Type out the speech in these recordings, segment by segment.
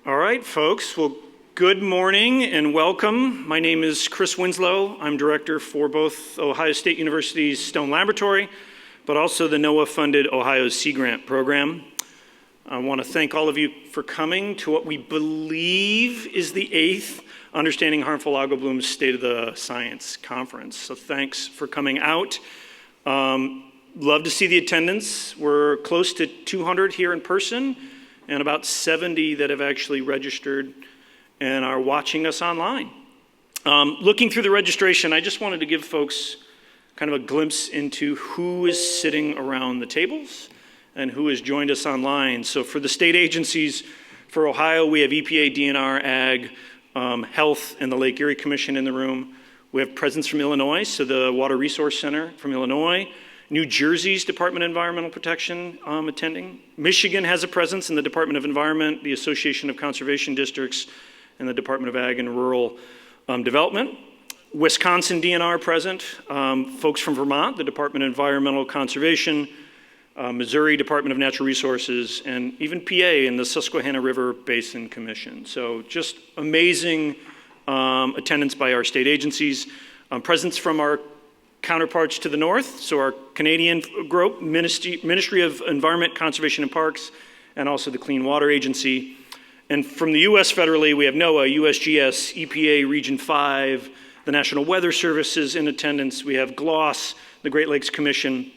All right, folks. Well, good morning and welcome. My name is Chris Winslow. I'm director for both Ohio State University's Stone Laboratory, but also the NOAA-funded Ohio Sea Grant program. I want to thank all of you for coming to what we believe is the 8th Understanding Harmful Algal Blooms State of the Science Conference. So thanks for coming out. Love to see the attendance. We're close to 200 here in person and about 70 that have actually registered and are watching us online. Looking through the registration, I just wanted to give folks kind of a glimpse into who is sitting around the tables and who has joined us online. So for the state agencies, for Ohio, we have EPA, DNR, Ag, Health, and the Lake Erie Commission in the room. We have presence from Illinois, so the Water Resource Center from Illinois. New Jersey's Department of Environmental Protection attending. Michigan has a presence in the Department of Environment, the Association of Conservation Districts, and the Department of Ag and Rural Development. Wisconsin DNR present. Folks from Vermont, the Department of Environmental Conservation, Missouri Department of Natural Resources, and even PA and the Susquehanna River Basin Commission. So just amazing attendance by our state agencies. Presence from our counterparts to the north, so our Canadian group, Ministry of Environment, Conservation and Parks, and also the Clean Water Agency. And from the U.S. federally, we have NOAA, USGS, EPA, Region 5, the National Weather Service is in attendance. We have GLOS, the Great Lakes Commission,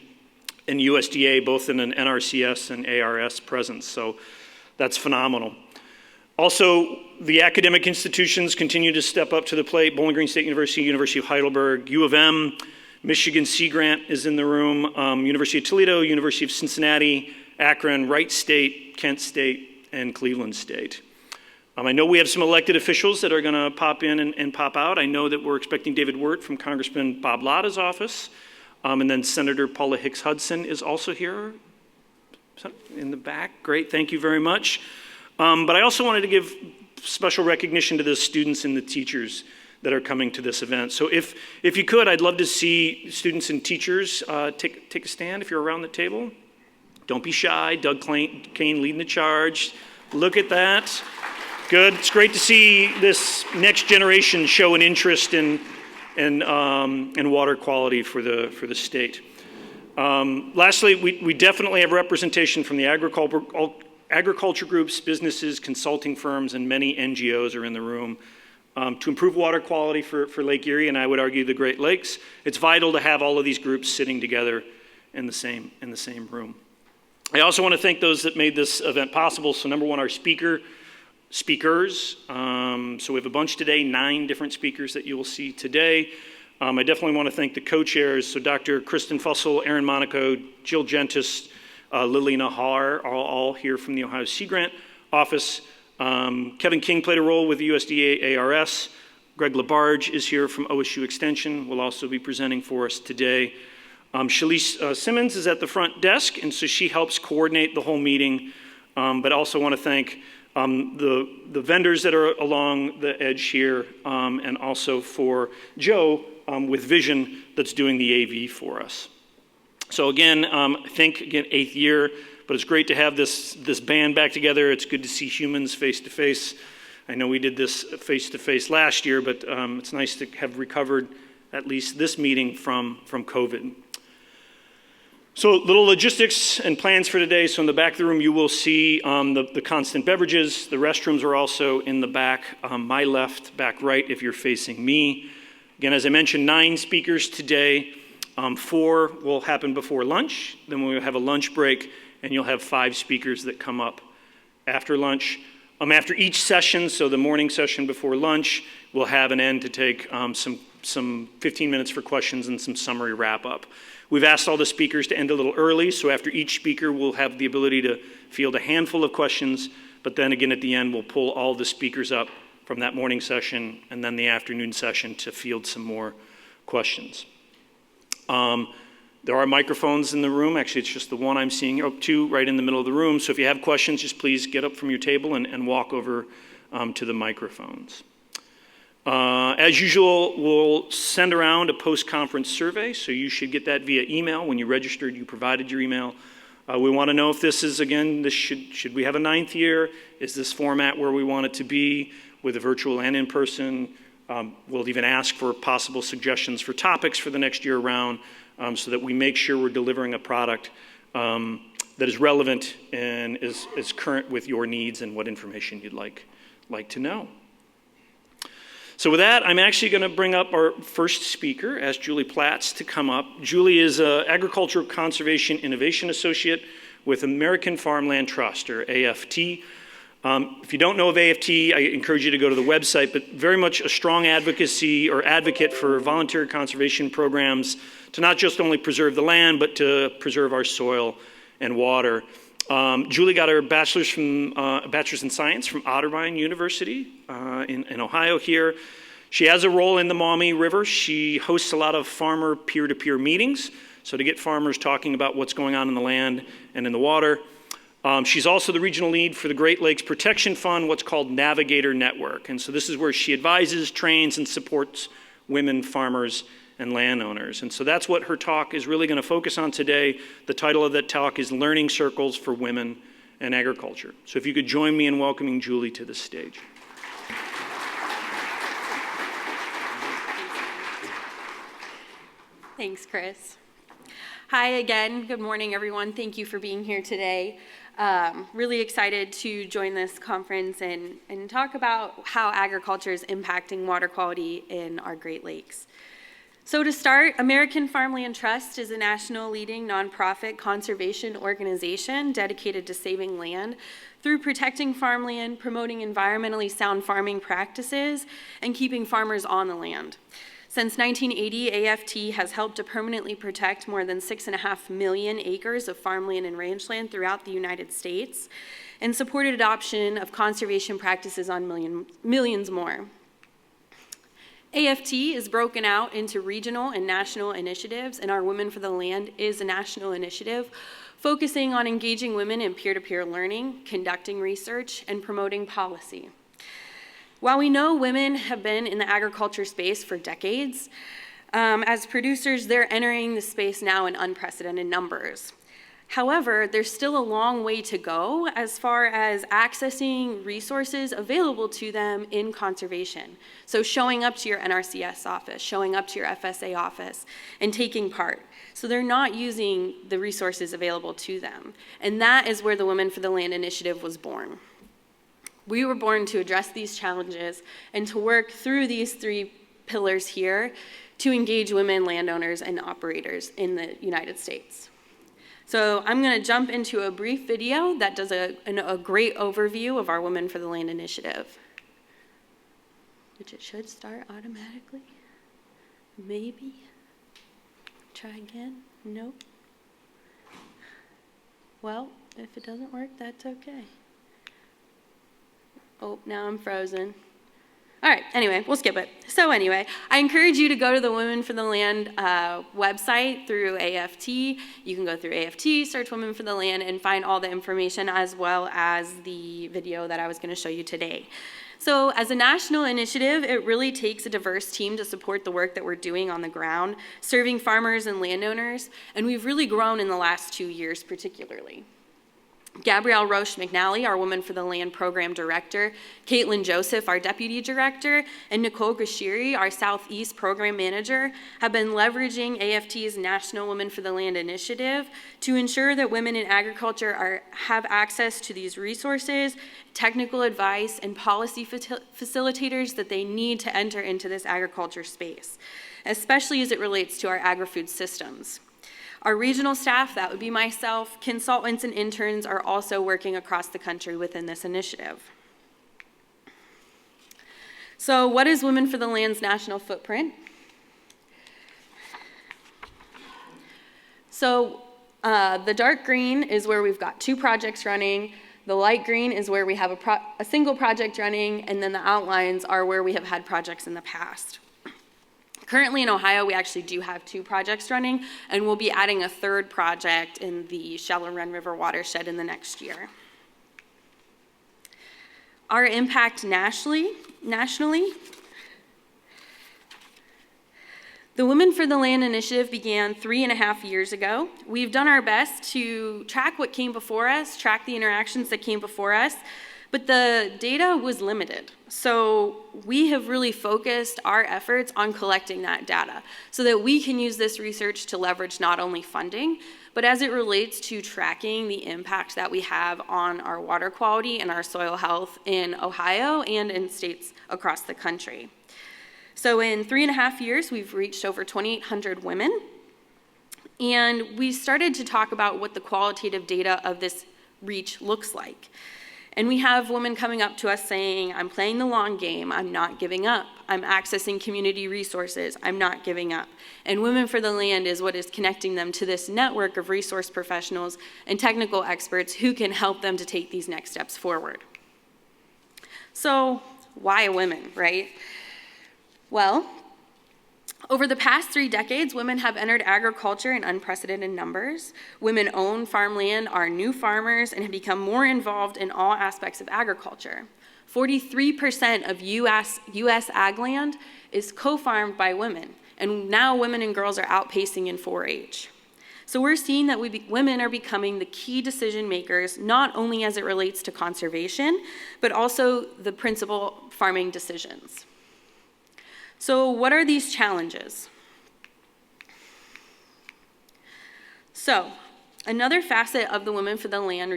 and USDA, both in an NRCS and ARS presence, so that's phenomenal. Also, the academic institutions continue to step up to the plate. Bowling Green State University, University of Heidelberg, U of M, Michigan Sea Grant is in the room, University of Toledo, University of Cincinnati, Akron, Wright State, Kent State, and Cleveland State. I know we have some elected officials that are going to pop in and pop out. I know that we're expecting David Wirt from Congressman Bob Latta's office, and then Senator Paula Hicks Hudson is also here in the back. Great, thank you very much. But I also wanted to give special recognition to the students and the teachers that are coming to this event. So if you could, I'd love to see students and teachers take a stand if you're around the table. Don't be shy. Doug Kane leading the charge. Look at that. Good. It's great to see this next generation show an interest in water quality for the state. Lastly, we definitely have representation from the agriculture groups, businesses, consulting firms, and many NGOs are in the room. To improve water quality for Lake Erie, and I would argue the Great Lakes, it's vital to have all of these groups sitting together in the same room. I also want to thank those that made this event possible. So number one, our speakers. So we have a bunch today, 9 different speakers that you will see today. I definitely want to thank the co-chairs. So Dr. Kristen Fussell, Aaron Monaco, Jill Gentis, Lily Nahar are all here from the Ohio Sea Grant Office. Kevin King played a role with the USDA ARS. Greg Labarge is here from OSU Extension, will also be presenting for us today. Shalise Simmons is at the front desk, and so she helps coordinate the whole meeting, but also want to thank the vendors that are along the edge here, and also for Joe with Vision that's doing the AV for us. So again, I think, 8th year, but it's great to have this band back together. It's good to see humans face to face. I know we did this face to face last year, but it's nice to have recovered at least this meeting from COVID. So little logistics and plans for today. So in the back of the room, you will see the constant beverages. The restrooms are also in the back, my left, back right if you're facing me. Again, as I mentioned, 9 speakers today. 4 will happen before lunch. Then we'll have a lunch break, and you'll have 5 speakers that come up after lunch. After each session, so the morning session before lunch, we'll have an end to take some 15 minutes for questions and some summary wrap-up. We've asked all the speakers to end a little early, so after each speaker, we'll have the ability to field a handful of questions, but then again at the end, we'll pull all the speakers up from that morning session and then the afternoon session to field some more questions. There are microphones in the room. Actually, it's just the one I'm seeing, 2 right in the middle of the room. So if you have questions, just please get up from your table and walk over to the microphones. As usual, we'll send around a post-conference survey, so you should get that via email. When you registered, you provided your email. We want to know if this is, again, should we have a 9th year? Is this format where we want it to be with a virtual and in person? We'll even ask for possible suggestions for topics for the next year round so that we make sure we're delivering a product that is relevant and is current with your needs and what information you'd like to know. So with that, I'm actually going to bring up our first speaker, ask Julie Platts to come up. Julie is an Agricultural Conservation Innovation Associate with American Farmland Trust, or AFT. If you don't know of AFT, I encourage you to go to the website, but very much a strong advocate for voluntary conservation programs to not just only preserve the land, but to preserve our soil and water. Julie got her bachelor's in science from Otterbein University in Ohio here. She has a role in the Maumee River. She hosts a lot of farmer peer-to-peer meetings, so to get farmers talking about what's going on in the land and in the water. She's also the regional lead for the Great Lakes Protection Fund, what's called Navigator Network. And so this is where she advises, trains, and supports women farmers and landowners. And so that's what her talk is really going to focus on today. The title of that talk is Learning Circles for Women in Agriculture. So if you could join me in welcoming Julie to the stage. Thanks, Chris. Hi again. Good morning, everyone. Thank you for being here today. Really excited to join this conference and talk about how agriculture is impacting water quality in our Great Lakes. So to start, American Farmland Trust is a national leading nonprofit conservation organization dedicated to saving land through protecting farmland, promoting environmentally sound farming practices, and keeping farmers on the land. Since 1980, AFT has helped to permanently protect more than 6.5 million acres of farmland and rangeland throughout the United States and supported adoption of conservation practices on millions more. AFT is broken out into regional and national initiatives, and our Women for the Land is a national initiative focusing on engaging women in peer-to-peer learning, conducting research, and promoting policy. While we know women have been in the agriculture space for decades, as producers, they're entering the space now in unprecedented numbers. However, there's still a long way to go as far as accessing resources available to them in conservation. So showing up to your NRCS office, showing up to your FSA office, and taking part. So they're not using the resources available to them. And that is where the Women for the Land Initiative was born. We were born to address these challenges and to work through these 3 pillars here to engage women landowners and operators in the United States. So I'm going to jump into a brief video that does a great overview of our Women for the Land Initiative, which it should start automatically. Maybe. Try again. Nope. Well, if it doesn't work, that's okay. Oh, now I'm frozen. All right, anyway, we'll skip it. So anyway, I encourage you to go to the Women for the Land website through AFT. You can go through AFT, search Women for the Land, and find all the information as well as the video that I was going to show you today. So as a national initiative, it really takes a diverse team to support the work that we're doing on the ground, serving farmers and landowners, and we've really grown in the last 2 years particularly. Gabrielle Roche McNally, our Women for the Land Program Director, Caitlin Joseph, our Deputy Director, and Nicole Gashiri, our Southeast Program Manager, have been leveraging AFT's National Women for the Land Initiative to ensure that women in agriculture have access to these resources, technical advice, and policy facilitators that they need to enter into this agriculture space, especially as it relates to our agri-food systems. Our regional staff, that would be myself, consultants and interns are also working across the country within this initiative. So what is Women for the Land's national footprint? So the dark green is where we've got 2 projects running. The light green is where we have a single project running, and then the outlines are where we have had projects in the past. Currently in Ohio, we actually do have 2 projects running, and we'll be adding a 3rd project in the Shallow Run River watershed in the next year. Our impact nationally, The Women for the Land initiative began 3.5 years ago. We've done our best to track what came before us, track the interactions that came before us, but the data was limited. So we have really focused our efforts on collecting that data so that we can use this research to leverage not only funding, but as it relates to tracking the impact that we have on our water quality and our soil health in Ohio and in states across the country. So in 3.5 years, we've reached over 2,800 women, and we started to talk about what the qualitative data of this reach looks like. And we have women coming up to us saying, I'm playing the long game, I'm not giving up. I'm accessing community resources, I'm not giving up. And Women for the Land is what is connecting them to this network of resource professionals and technical experts who can help them to take these next steps forward. So why women, right? Well, over the past 3 decades, women have entered agriculture in unprecedented numbers. Women own farmland, are new farmers, and have become more involved in all aspects of agriculture. 43% of U.S. ag land is co-farmed by women, and now women and girls are outpacing in 4-H. So we're seeing that women are becoming the key decision makers, not only as it relates to conservation, but also the principal farming decisions. So what are these challenges? So another facet of the Women for the Land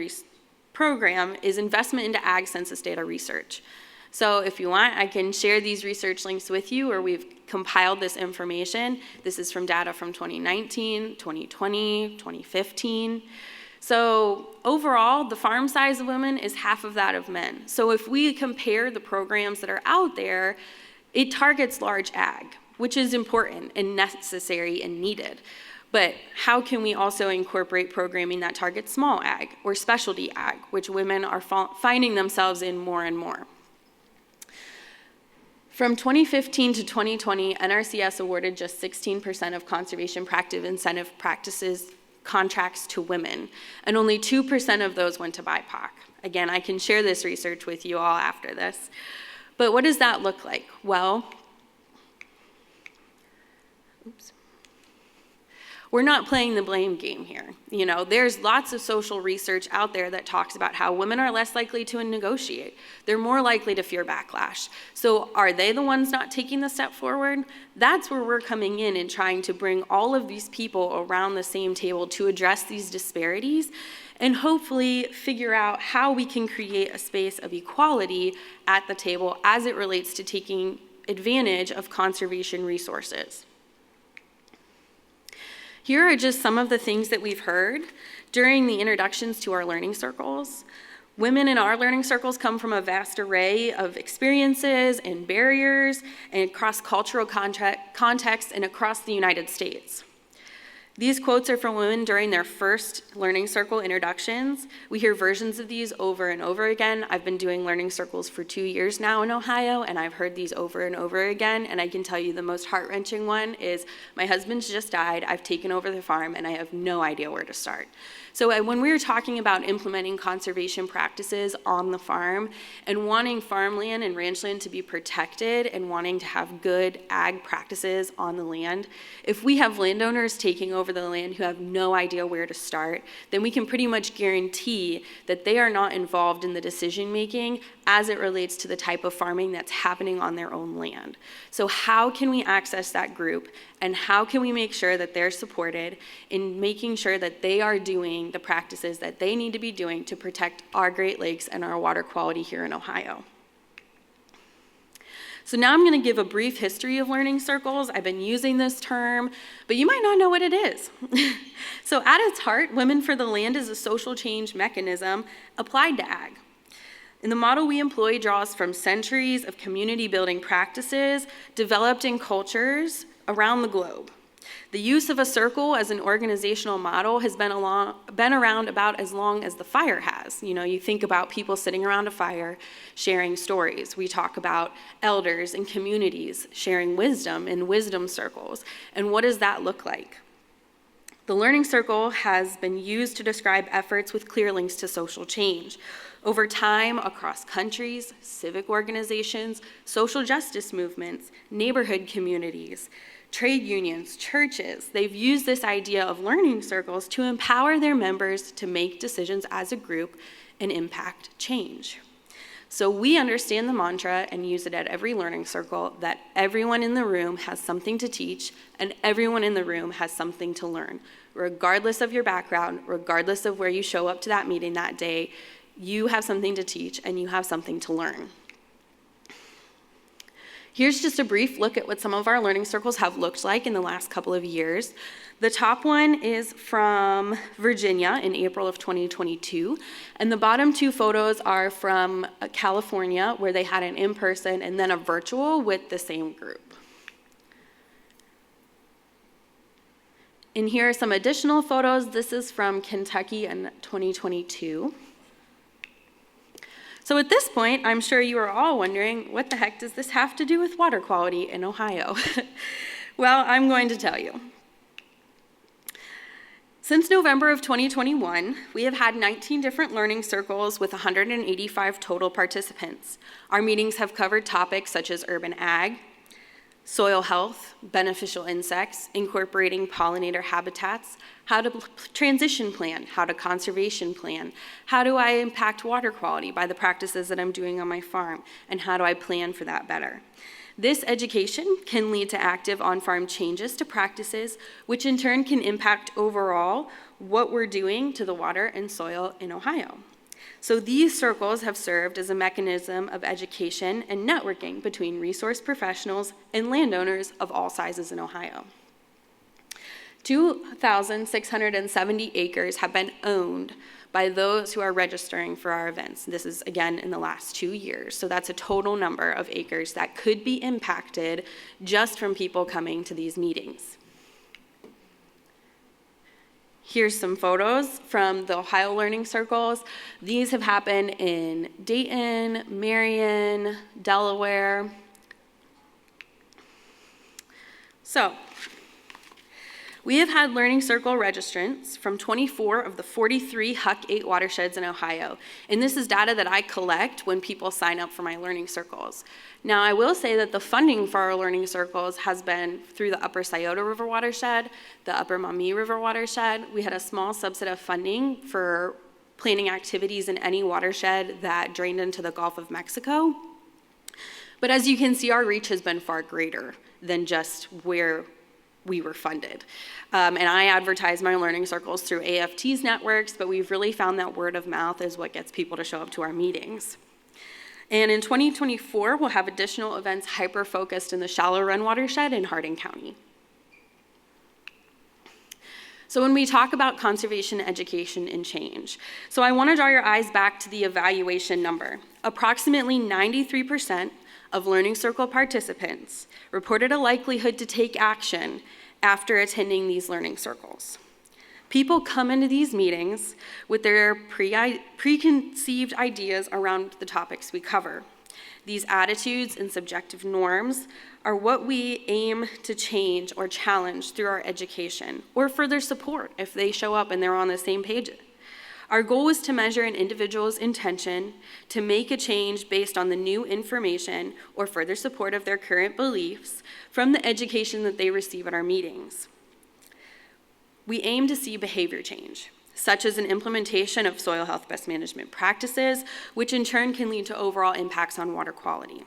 program is investment into ag census data research. So if you want, I can share these research links with you, where we've compiled this information. This is from data from 2019, 2020, 2015. So overall, the farm size of women is half of that of men. So if we compare the programs that are out there, it targets large ag, which is important and necessary and needed. But how can we also incorporate programming that targets small ag or specialty ag, which women are finding themselves in more and more? From 2015 to 2020, NRCS awarded just 16% of conservation practice incentive practices contracts to women, and only 2% of those went to BIPOC. Again, I can share this research with you all after this. But what does that look like? Well, we're not playing the blame game here. You know, there's lots of social research out there that talks about how women are less likely to negotiate. They're more likely to fear backlash. So are they the ones not taking the step forward? That's where we're coming in and trying to bring all of these people around the same table to address these disparities and hopefully figure out how we can create a space of equality at the table as it relates to taking advantage of conservation resources. Here are just some of the things that we've heard during the introductions to our learning circles. Women in our learning circles come from a vast array of experiences and barriers and cross-cultural contexts and across the United States. These quotes are from women during their first learning circle introductions. We hear versions of these over and over again. I've been doing learning circles for 2 years now in Ohio, and I've heard these over and over again, and I can tell you the most heart-wrenching one is, my husband's just died, I've taken over the farm, and I have no idea where to start. So when we were talking about implementing conservation practices on the farm and wanting farmland and ranchland to be protected and wanting to have good ag practices on the land, if we have landowners taking over the land who have no idea where to start, then we can pretty much guarantee that they are not involved in the decision making as it relates to the type of farming that's happening on their own land. So how can we access that group, and how can we make sure that they're supported in making sure that they are doing the practices that they need to be doing to protect our Great Lakes and our water quality here in Ohio? So now I'm going to give a brief history of learning circles. I've been using this term, but you might not know what it is. So at its heart, Women for the Land is a social change mechanism applied to ag. And the model we employ draws from centuries of community building practices developed in cultures around the globe. The use of a circle as an organizational model has been around about as long as the fire has. You know, you think about people sitting around a fire sharing stories. We talk about elders and communities sharing wisdom in wisdom circles. And what does that look like? The learning circle has been used to describe efforts with clear links to social change. Over time, across countries, civic organizations, social justice movements, neighborhood communities, Trade unions, churches, they've used this idea of learning circles to empower their members to make decisions as a group and impact change. So we understand the mantra and use it at every learning circle that everyone in the room has something to teach and everyone in the room has something to learn. Regardless of your background, regardless of where you show up to that meeting that day, you have something to teach and you have something to learn. Here's just a brief look at what some of our learning circles have looked like in the last couple of years. The top one is from Virginia in April of 2022, and the bottom two photos are from California, where they had an in-person and then a virtual with the same group. And here are some additional photos. This is from Kentucky in 2022. So at this point, I'm sure you are all wondering, what the heck does this have to do with water quality in Ohio? Well, I'm going to tell you. Since November of 2021, we have had 19 different learning circles with 185 total participants. Our meetings have covered topics such as urban ag, soil health, beneficial insects, incorporating pollinator habitats, how to transition plan, how to conservation plan, how do I impact water quality by the practices that I'm doing on my farm, and how do I plan for that better. This education can lead to active on-farm changes to practices, which in turn can impact overall what we're doing to the water and soil in Ohio. So these circles have served as a mechanism of education and networking between resource professionals and landowners of all sizes in Ohio. 2,670 acres have been owned by those who are registering for our events. This is, again, in the last 2 years. So that's a total number of acres that could be impacted just from people coming to these meetings. Here's some photos from the Ohio Learning Circles. These have happened in Dayton, Marion, Delaware. So, we have had Learning Circle registrants from 24 of the 43 HUC 8 watersheds in Ohio. And this is data that I collect when people sign up for my Learning Circles. Now, I will say that the funding for our Learning Circles has been through the Upper Scioto River watershed, the Upper Maumee River watershed. We had a small subset of funding for planning activities in any watershed that drained into the Gulf of Mexico. But as you can see, our reach has been far greater than just where we were funded. And I advertise my Learning Circles through AFT's networks, but we've really found that word of mouth is what gets people to show up to our meetings. And in 2024, we'll have additional events hyper-focused in the Shallow Run watershed in Hardin County. So when we talk about conservation, education, and change, so I want to draw your eyes back to the evaluation number. Approximately 93% of Learning Circle participants reported a likelihood to take action after attending these Learning Circles. People come into these meetings with their preconceived ideas around the topics we cover. These attitudes and subjective norms are what we aim to change or challenge through our education, or further support if they show up and they're on the same page. Our goal is to measure an individual's intention to make a change based on the new information or further support of their current beliefs from the education that they receive at our meetings. We aim to see behavior change, such as an implementation of soil health best management practices, which in turn can lead to overall impacts on water quality.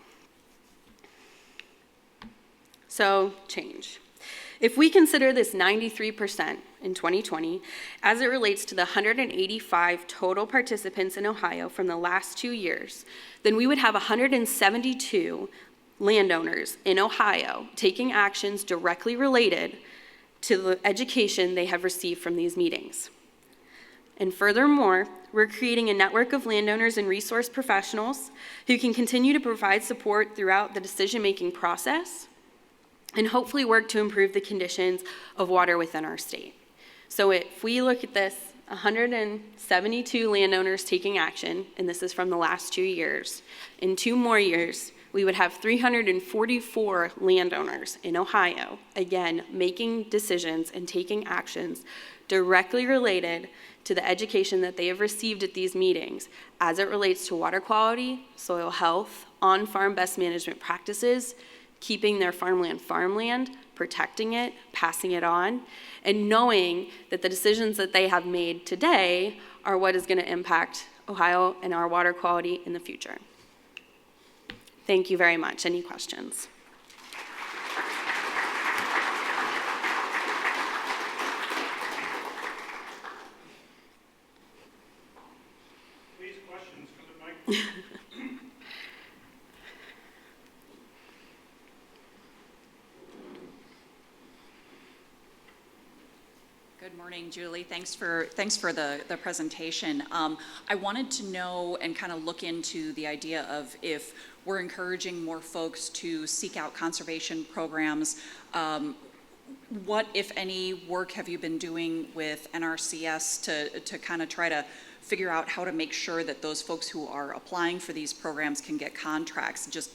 So, change. If we consider this 93% in 2020, as it relates to the 185 total participants in Ohio from the last 2 years, then we would have 172 landowners in Ohio taking actions directly related to the education they have received from these meetings. And furthermore, we're creating a network of landowners and resource professionals who can continue to provide support throughout the decision-making process and hopefully work to improve the conditions of water within our state. So if we look at this, 172 landowners taking action, and this is from the last 2 years, in 2 more years, we would have 344 landowners in Ohio, again, making decisions and taking actions directly related to the education that they have received at these meetings as it relates to water quality, soil health, on-farm best management practices, keeping their farmland, protecting it, passing it on, and knowing that the decisions that they have made today are what is going to impact Ohio and our water quality in the future. Thank you very much. Any questions? Please, questions from the mic. Good morning, Julie. Thanks for the presentation. I wanted to know and kind of look into the idea of if we're encouraging more folks to seek out conservation programs, what, if any, work have you been doing with NRCS to kind of try to figure out how to make sure that those folks who are applying for these programs can get contracts? Just,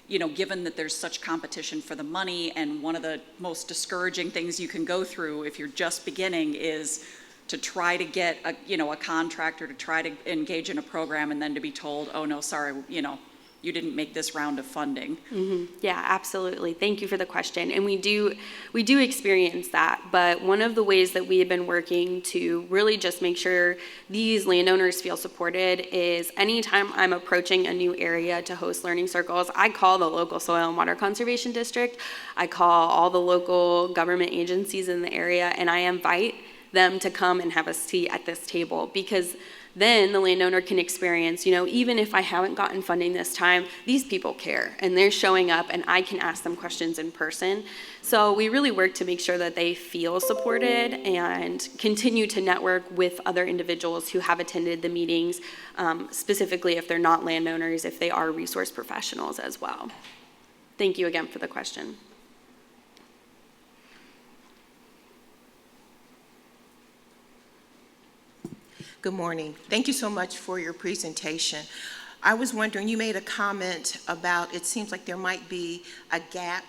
you know, given that there's such competition for the money, and one of the most discouraging things you can go through if you're just beginning is to try to get a contractor to try to engage in a program and then to be told, oh no, sorry, you didn't make this round of funding. Mm-hmm. Yeah, absolutely. Thank you for the question. And we do experience that. But one of the ways that we have been working to really just make sure these landowners feel supported is anytime I'm approaching a new area to host learning circles, I call the local soil and water conservation district. I call all the local government agencies in the area, and I invite them to come and have a seat at this table, because then the landowner can experience, even if I haven't gotten funding this time, these people care and they're showing up and I can ask them questions in person. So we really work to make sure that they feel supported and continue to network with other individuals who have attended the meetings, specifically if they're not landowners, if they are resource professionals as well. Thank you again for the question. Good morning. Thank you so much for your presentation. I was wondering, you made a comment about it seems like there might be a gap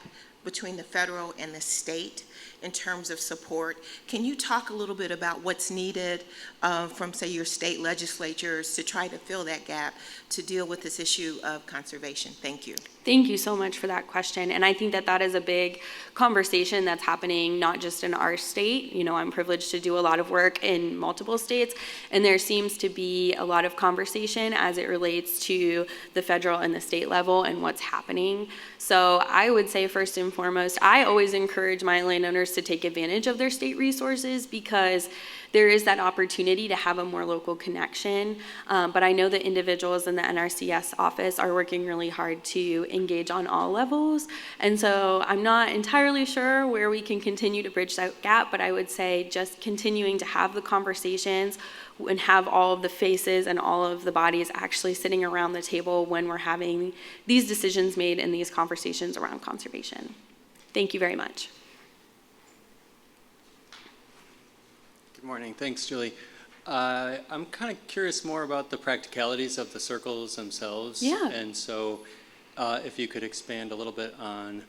between the federal and the state in terms of support. Can you talk a little bit about what's needed from, say, your state legislatures to try to fill that gap to deal with this issue of conservation? Thank you. Thank you so much for that question. And I think that that is a big conversation that's happening not just in our state. I'm privileged to do a lot of work in multiple states, and there seems to be a lot of conversation as it relates to the federal and the state level and what's happening. So I would say first and foremost, I always encourage my landowners to take advantage of their state resources, because there is that opportunity to have a more local connection. But I know that individuals in the NRCS office are working really hard to engage on all levels. And so I'm not entirely sure where we can continue to bridge that gap, but I would say just continuing to have the conversations and have all of the faces and all of the bodies actually sitting around the table when we're having these decisions made and these conversations around conservation. Thank you very much. Good morning. Thanks, Julie. I'm kind of curious more about the practicalities of the circles themselves. Yeah. And so if you could expand a little bit on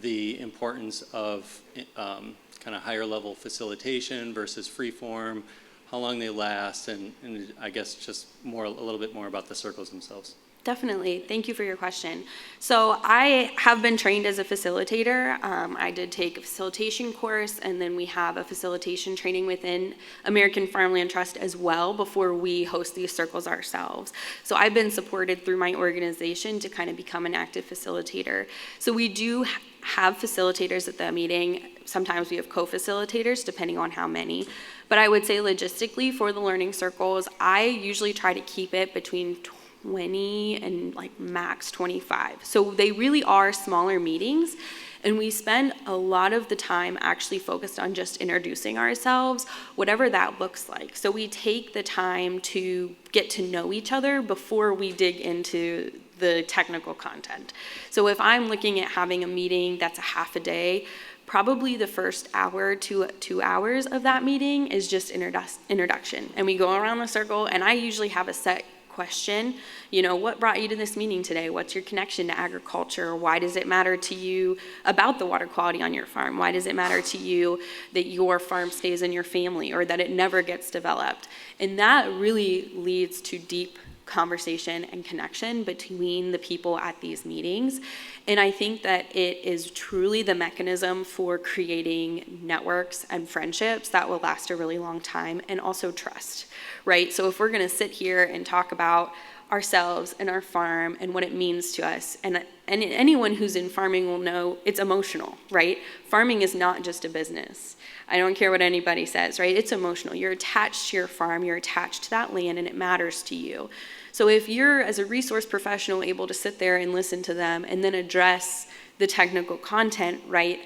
the importance of kind of higher level facilitation versus freeform, how long they last, and I guess just a little bit more about the circles themselves. Definitely. Thank you for your question. So I have been trained as a facilitator. I did take a facilitation course, and then we have a facilitation training within American Farmland Trust as well before we host these circles ourselves. So I've been supported through my organization to kind of become an active facilitator. So we do have facilitators at the meeting. Sometimes we have co-facilitators depending on how many. But I would say logistically for the learning circles, I usually try to keep it between 20 and like max 25. So they really are smaller meetings, and we spend a lot of the time actually focused on just introducing ourselves, whatever that looks like. So we take the time to get to know each other before we dig into the technical content. So if I'm looking at having a meeting that's a half a day, probably the first hour to 2 hours of that meeting is just introduction. And we go around the circle, and I usually have a set question. What brought you to this meeting today? What's your connection to agriculture? Why does it matter to you about the water quality on your farm? Why does it matter to you that your farm stays in your family or that it never gets developed? And that really leads to deep conversation and connection between the people at these meetings. And I think that it is truly the mechanism for creating networks and friendships that will last a really long time, and also trust, right? So if we're gonna sit here and talk about ourselves and our farm and what it means to us, and anyone who's in farming will know it's emotional, right? Farming is not just a business. I don't care what anybody says, right? It's emotional. You're attached to your farm, you're attached to that land, and it matters to you. So if you're, as a resource professional, able to sit there and listen to them and then address the technical content, right,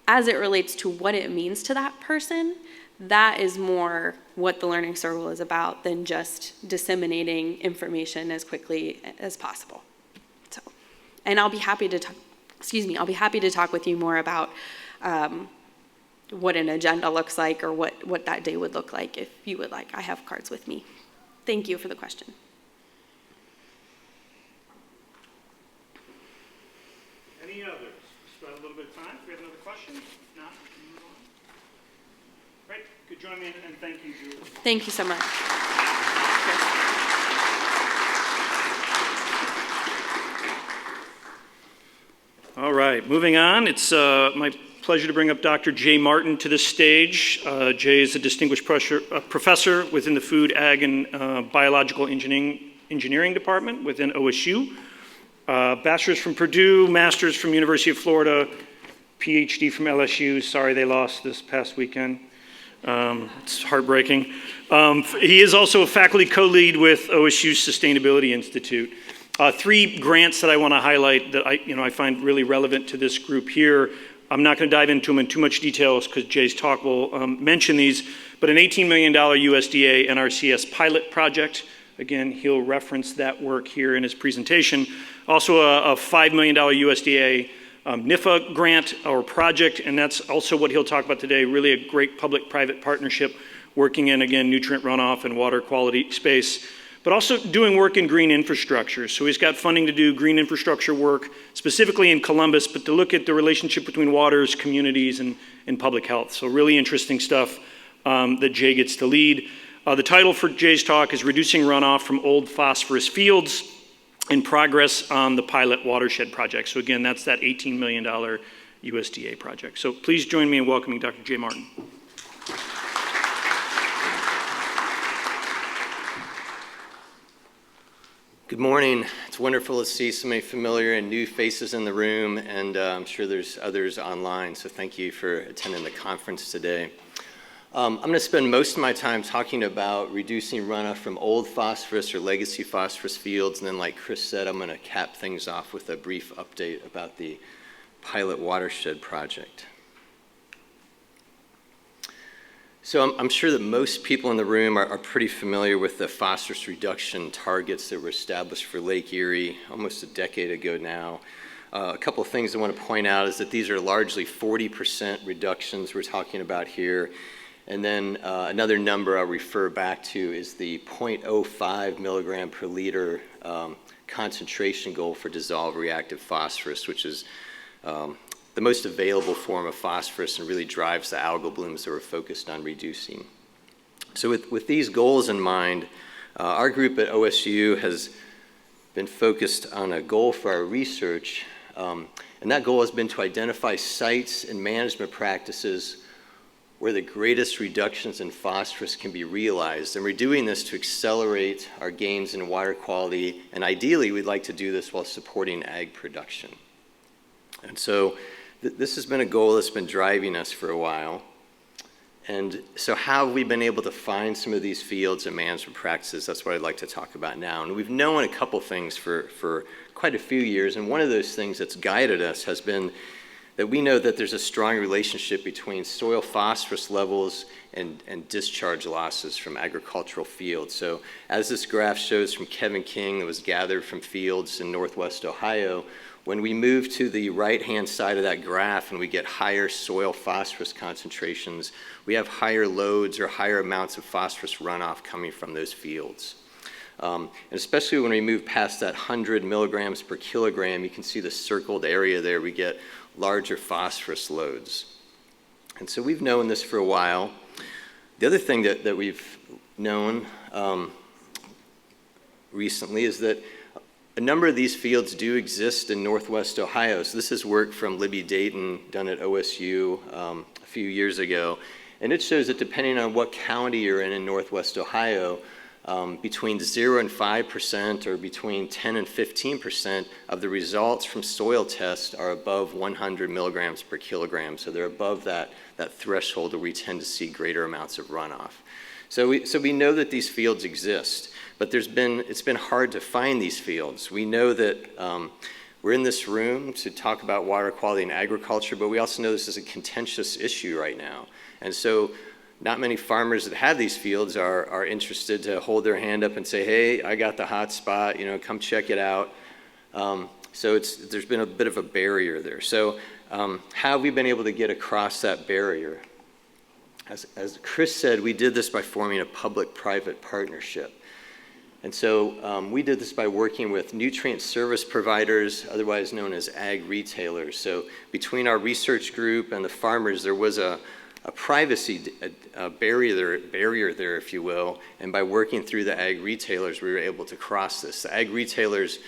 as it relates to what it means to that person, that is more what the Learning Circle is about than just disseminating information as quickly as possible. So, and I'll be happy to talk, I'll be happy to talk with you more about what an agenda looks like, or what that day would look like if you would like. I have cards with me. Thank you for the question. Any others? Still have a little bit of time. If we have another question, if not, we can move on. Great. Could join me and thank you, Julie. Thank you so much. All right, moving on. It's my pleasure to bring up Dr. Jay Martin to the stage. Jay is a distinguished professor within the Food, Ag, and Biological Engineering Department within OSU. Bachelor's from Purdue, master's from University of Florida, PhD from LSU. Sorry they lost this past weekend. It's heartbreaking. He is also a faculty co-lead with OSU's Sustainability Institute. Three grants that I want to highlight that I find really relevant to this group here. I'm not going to dive into them in too much detail because Jay's talk will mention these, but an $18 million USDA NRCS pilot project. Again, he'll reference that work here in his presentation. Also a $5 million USDA NIFA grant or project, and that's also what he'll talk about today, really a great public-private partnership working in, again, nutrient runoff and water quality space, but also doing work in green infrastructure. So he's got funding to do green infrastructure work, specifically in Columbus, but to look at the relationship between waters, communities, and public health. So really interesting stuff that Jay gets to lead. The title for Jay's talk is Reducing Runoff from Old Phosphorus Fields in Progress on the Pilot Watershed Project. So again, that's that $18 million USDA project. So please join me in welcoming Dr. Jay Martin. Good morning. It's wonderful to see so many familiar and new faces in the room, and I'm sure there's others online, so thank you for attending the conference today. I'm going to spend most of my time talking about reducing runoff from old phosphorus or legacy phosphorus fields, and then like Chris said, I'm going to cap things off with a brief update about the Pilot Watershed Project. So I'm sure that most people in the room are pretty familiar with the phosphorus reduction targets that were established for Lake Erie almost a decade ago now. A couple of things I want to point out is that these are largely 40% reductions we're talking about here. And then another number I'll refer back to is the 0.05 milligram per liter concentration goal for dissolved reactive phosphorus, which is the most available form of phosphorus and really drives the algal blooms that we're focused on reducing. So with these goals in mind, our group at OSU has been focused on a goal for our research, and that goal has been to identify sites and management practices where the greatest reductions in phosphorus can be realized. And we're doing this to accelerate our gains in water quality, and ideally we'd like to do this while supporting ag production. And so this has been a goal that's been driving us for a while. And so how have we been able to find some of these fields and management practices? That's what I'd like to talk about now. And we've known a couple things for quite a few years, and one of those things that's guided us has been that we know that there's a strong relationship between soil phosphorus levels and discharge losses from agricultural fields. So as this graph shows from Kevin King that was gathered from fields in Northwest Ohio, when we move to the right-hand side of that graph and we get higher soil phosphorus concentrations, we have higher loads or higher amounts of phosphorus runoff coming from those fields. And especially when we move past that 100 milligrams per kilogram, you can see the circled area there, we get larger phosphorus loads. And so we've known this for a while. The other thing that we've known recently is that a number of these fields do exist in Northwest Ohio. So this is work from Libby Dayton done at OSU a few years ago. And it shows that depending on what county you're in Northwest Ohio, between 0 and 5% or between 10 and 15% of the results from soil tests are above 100 milligrams per kilogram. So they're above that threshold where we tend to see greater amounts of runoff. So we know that these fields exist, but it's been hard to find these fields. We know that we're in this room to talk about water quality in agriculture, but we also know this is a contentious issue right now. And so not many farmers that have these fields are interested to hold their hand up and say, hey, I got the hot spot, come check it out. So there's been a bit of a barrier there. So how have we been able to get across that barrier? As Chris said, we did this by forming a public-private partnership. And so we did this by working with nutrient service providers, otherwise known as ag retailers. So between our research group and the farmers, there was a privacy barrier there, if you will, and by working through the ag retailers, we were able to cross this. The ag retailers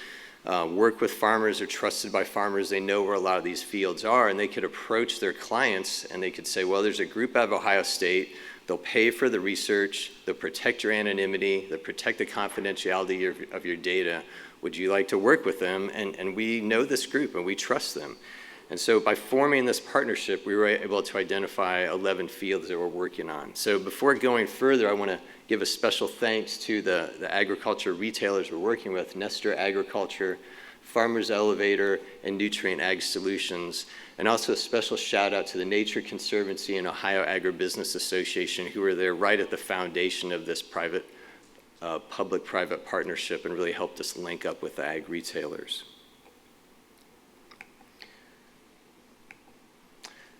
work with farmers, are trusted by farmers, they know where a lot of these fields are, and they could approach their clients and they could say, well, there's a group out of Ohio State, they'll pay for the research, they'll protect your anonymity, they'll protect the confidentiality of your data. Would you like to work with them? And we know this group and we trust them. And so by forming this partnership, we were able to identify 11 fields that we're working on. So before going further, I want to give a special thanks to the agriculture retailers we're working with, Nestor Agriculture, Farmers Elevator, and Nutrient Ag Solutions. And also a special shout out to the Nature Conservancy and Ohio Agribusiness Association, who are there right at the foundation of this public-private partnership and really helped us link up with the ag retailers.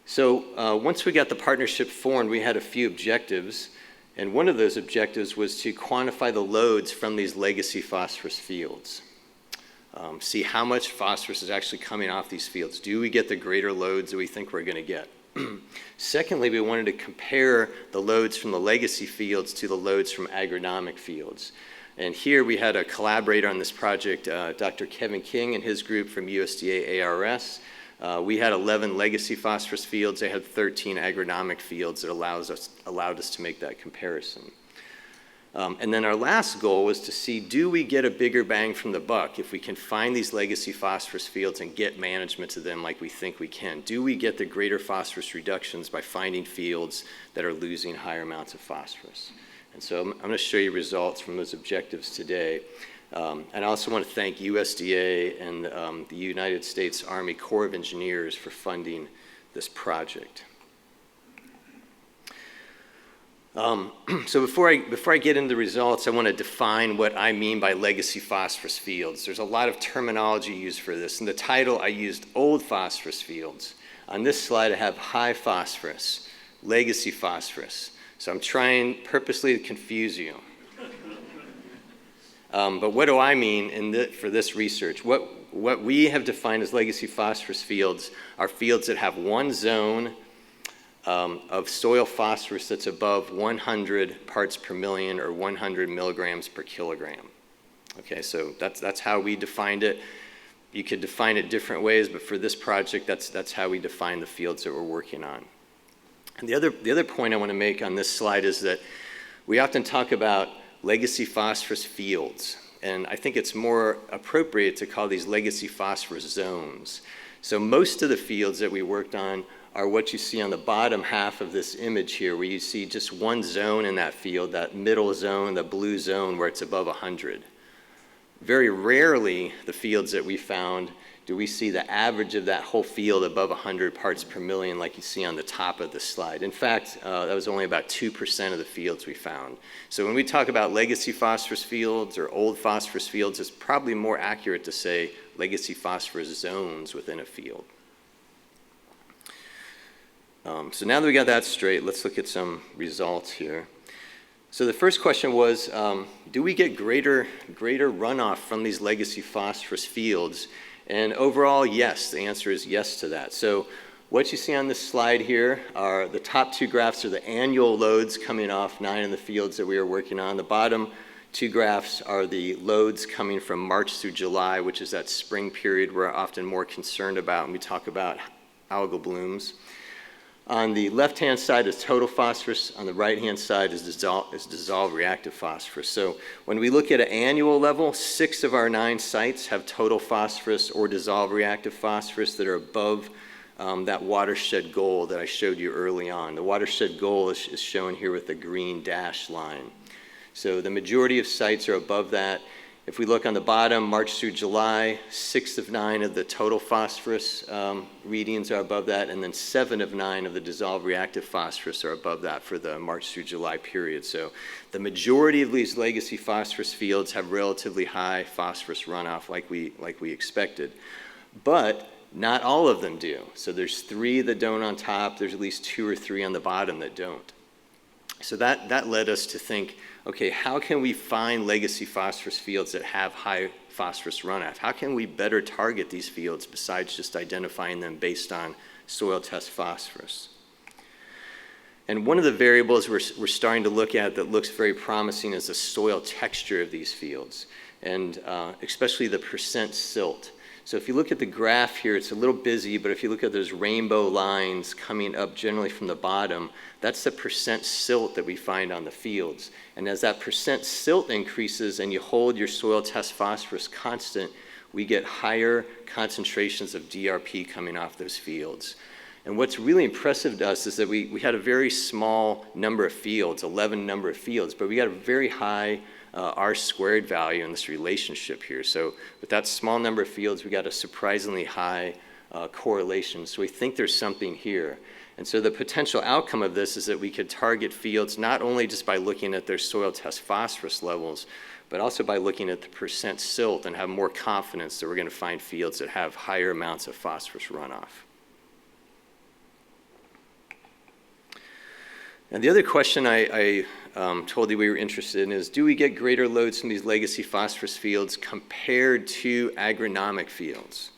So once we got the partnership formed, we had a few objectives. And one of those objectives was to quantify the loads from these legacy phosphorus fields. See how much phosphorus is actually coming off these fields. Do we get the greater loads that we think we're going to get? Secondly, we wanted to compare the loads from the legacy fields to the loads from agronomic fields. And here we had a collaborator on this project, Dr. Kevin King and his group from USDA ARS. We had 11 legacy phosphorus fields. They had 13 agronomic fields that allowed us to make that comparison. And then our last goal was to see, do we get a bigger bang from the buck if we can find these legacy phosphorus fields and get management to them like we think we can? Do we get the greater phosphorus reductions by finding fields that are losing higher amounts of phosphorus? And so I'm going to show you results from those objectives today. And I also want to thank USDA and the United States Army Corps of Engineers for funding this project. So before I get into the results, I want to define what I mean by legacy phosphorus fields. There's a lot of terminology used for this. In the title, I used old phosphorus fields. On this slide, I have high phosphorus, legacy phosphorus. So I'm trying purposely to confuse you. But what do I mean for this research? What we have defined as legacy phosphorus fields are fields that have one zone of soil phosphorus that's above 100 parts per million or 100 milligrams per kilogram. Okay, so that's how we defined it. You could define it different ways, but for this project, that's how we define the fields that we're working on. And the other point I want to make on this slide is that we often talk about legacy phosphorus fields, and I think it's more appropriate to call these legacy phosphorus zones. So most of the fields that we worked on are what you see on the bottom half of this image here, where you see just one zone in that field, that middle zone, the blue zone where it's above 100. Very rarely, the fields that we found, do we see the average of that whole field above 100 parts per million like you see on the top of this slide. In fact, that was only about 2% of the fields we found. So when we talk about legacy phosphorus fields or old phosphorus fields, it's probably more accurate to say legacy phosphorus zones within a field. So now that we got that straight, let's look at some results here. So the first question was, do we get greater runoff from these legacy phosphorus fields? And overall, yes. The answer is yes to that. So what you see on this slide here are the top two graphs are the annual loads coming off 9 of the fields that we are working on. The bottom Two graphs are the loads coming from March through July, which is that spring period we're often more concerned about when we talk about algal blooms. On the left-hand side is total phosphorus. On the right-hand side is dissolved reactive phosphorus. So when we look at an annual level, 6 of our 9 sites have total phosphorus or dissolved reactive phosphorus that are above that watershed goal that I showed you early on. The watershed goal is shown here with the green dash line. So the majority of sites are above that. If we look on the bottom, March through July, 6 of 9 of the total phosphorus readings are above that, and then 7 of 9 of the dissolved reactive phosphorus are above that for the March through July period. So the majority of these legacy phosphorus fields have relatively high phosphorus runoff like we expected. But not all of them do. So there's 3 that don't on top, there's at least 2 or 3 on the bottom that don't. So that led us to think, okay, how can we find legacy phosphorus fields that have high phosphorus runoff? How can we better target these fields besides just identifying them based on soil test phosphorus? And one of the variables we're starting to look at that looks very promising is the soil texture of these fields, and especially the percent silt. So if you look at the graph here, it's a little busy, but if you look at those rainbow lines coming up generally from the bottom, that's the percent silt that we find on the fields. And as that percent silt increases and you hold your soil test phosphorus constant, we get higher concentrations of DRP coming off those fields. And what's really impressive to us is that we had a very small number of fields, 11 number of fields, but we got a very high R squared value in this relationship here. So with that small number of fields, we got a surprisingly high correlation. So we think there's something here. And so the potential outcome of this is that we could target fields not only just by looking at their soil test phosphorus levels, but also by looking at the percent silt and have more confidence that we're going to find fields that have higher amounts of phosphorus runoff. And the other question I told you we were interested in is, do we get greater loads from these legacy phosphorus fields compared to agronomic fields?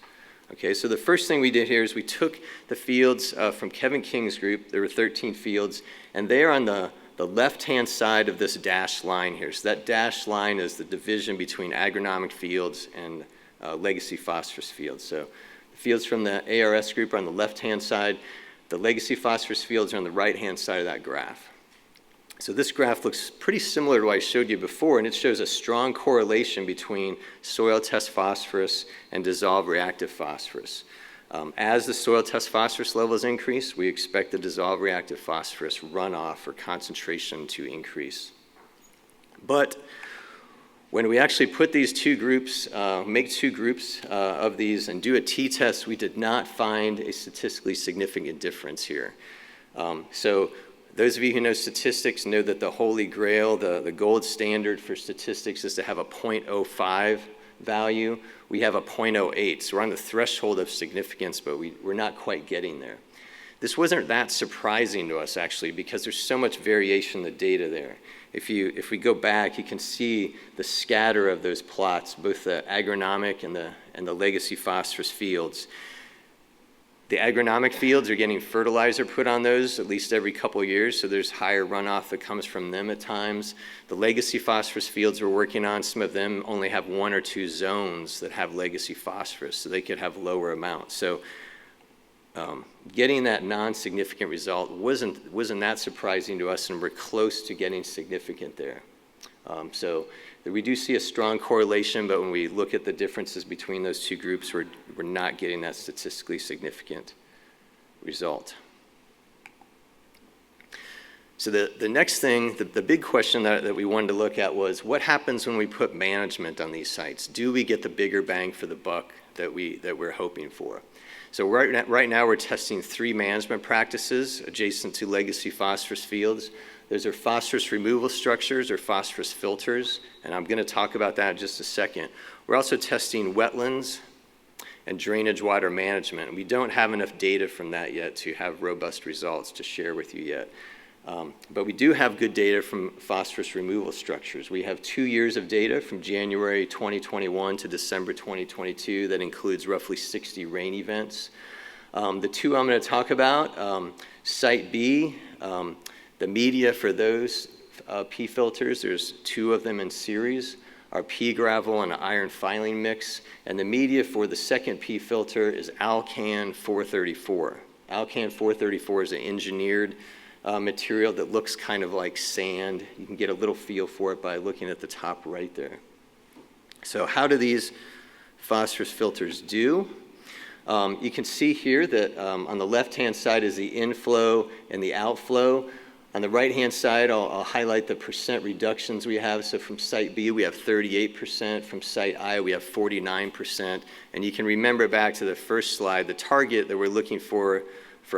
Okay, so the first thing we did here is we took the fields from Kevin King's group. There were 13 fields, and they are on the left-hand side of this dashed line here. So that dashed line is the division between agronomic fields and legacy phosphorus fields. So the fields from the ARS group are on the left-hand side. The legacy phosphorus fields are on the right-hand side of that graph. So this graph looks pretty similar to what I showed you before, and it shows a strong correlation between soil test phosphorus and dissolved reactive phosphorus. As the soil test phosphorus levels increase, we expect the dissolved reactive phosphorus runoff or concentration to increase. But when we actually put these 2 groups, make 2 groups of these and do a t-test, we did not find a statistically significant difference here. So those of you who know statistics know that the holy grail, the gold standard for statistics is to have a 0.05 value. We have a 0.08, so we're on the threshold of significance, but we're not quite getting there. This wasn't that surprising to us, actually, because there's so much variation in the data there. If we go back, you can see the scatter of those plots, both the agronomic and the legacy phosphorus fields. The agronomic fields are getting fertilizer put on those at least every couple of years, so there's higher runoff that comes from them at times. The legacy phosphorus fields we're working on, some of them only have 1 or 2 zones that have legacy phosphorus, so they could have lower amounts. So getting that non-significant result wasn't that surprising to us, and we're close to getting significant there. So we do see a strong correlation, but when we look at the differences between those 2 groups, we're not getting that statistically significant result. So the next thing, the big question that we wanted to look at was, what happens when we put management on these sites? Do we get the bigger bang for the buck that we're hoping for? So right now we're testing 3 management practices adjacent to legacy phosphorus fields. Those are phosphorus removal structures or phosphorus filters, and I'm going to talk about that in just a second. We're also testing wetlands and drainage water management. We don't have enough data from that yet to have robust results to share with you yet. But we do have good data from phosphorus removal structures. We have 2 years of data from January 2021 to December 2022 that includes roughly 60 rain events. The 2 I'm going to talk about, Site B, the media for those P filters. There's 2 of them in series. Our pea gravel and an iron filing mix. And the media for the second P filter is Alcan 434. Alcan 434 is an engineered material that looks kind of like sand. You can get a little feel for it by looking at the top right there. So how do these phosphorus filters do? You can see here that on the left-hand side is the inflow and the outflow. On the right-hand side, I'll highlight the percent reductions we have. So from site B, we have 38%. From site I, we have 49%. And you can remember back to the first slide, the target that we're looking for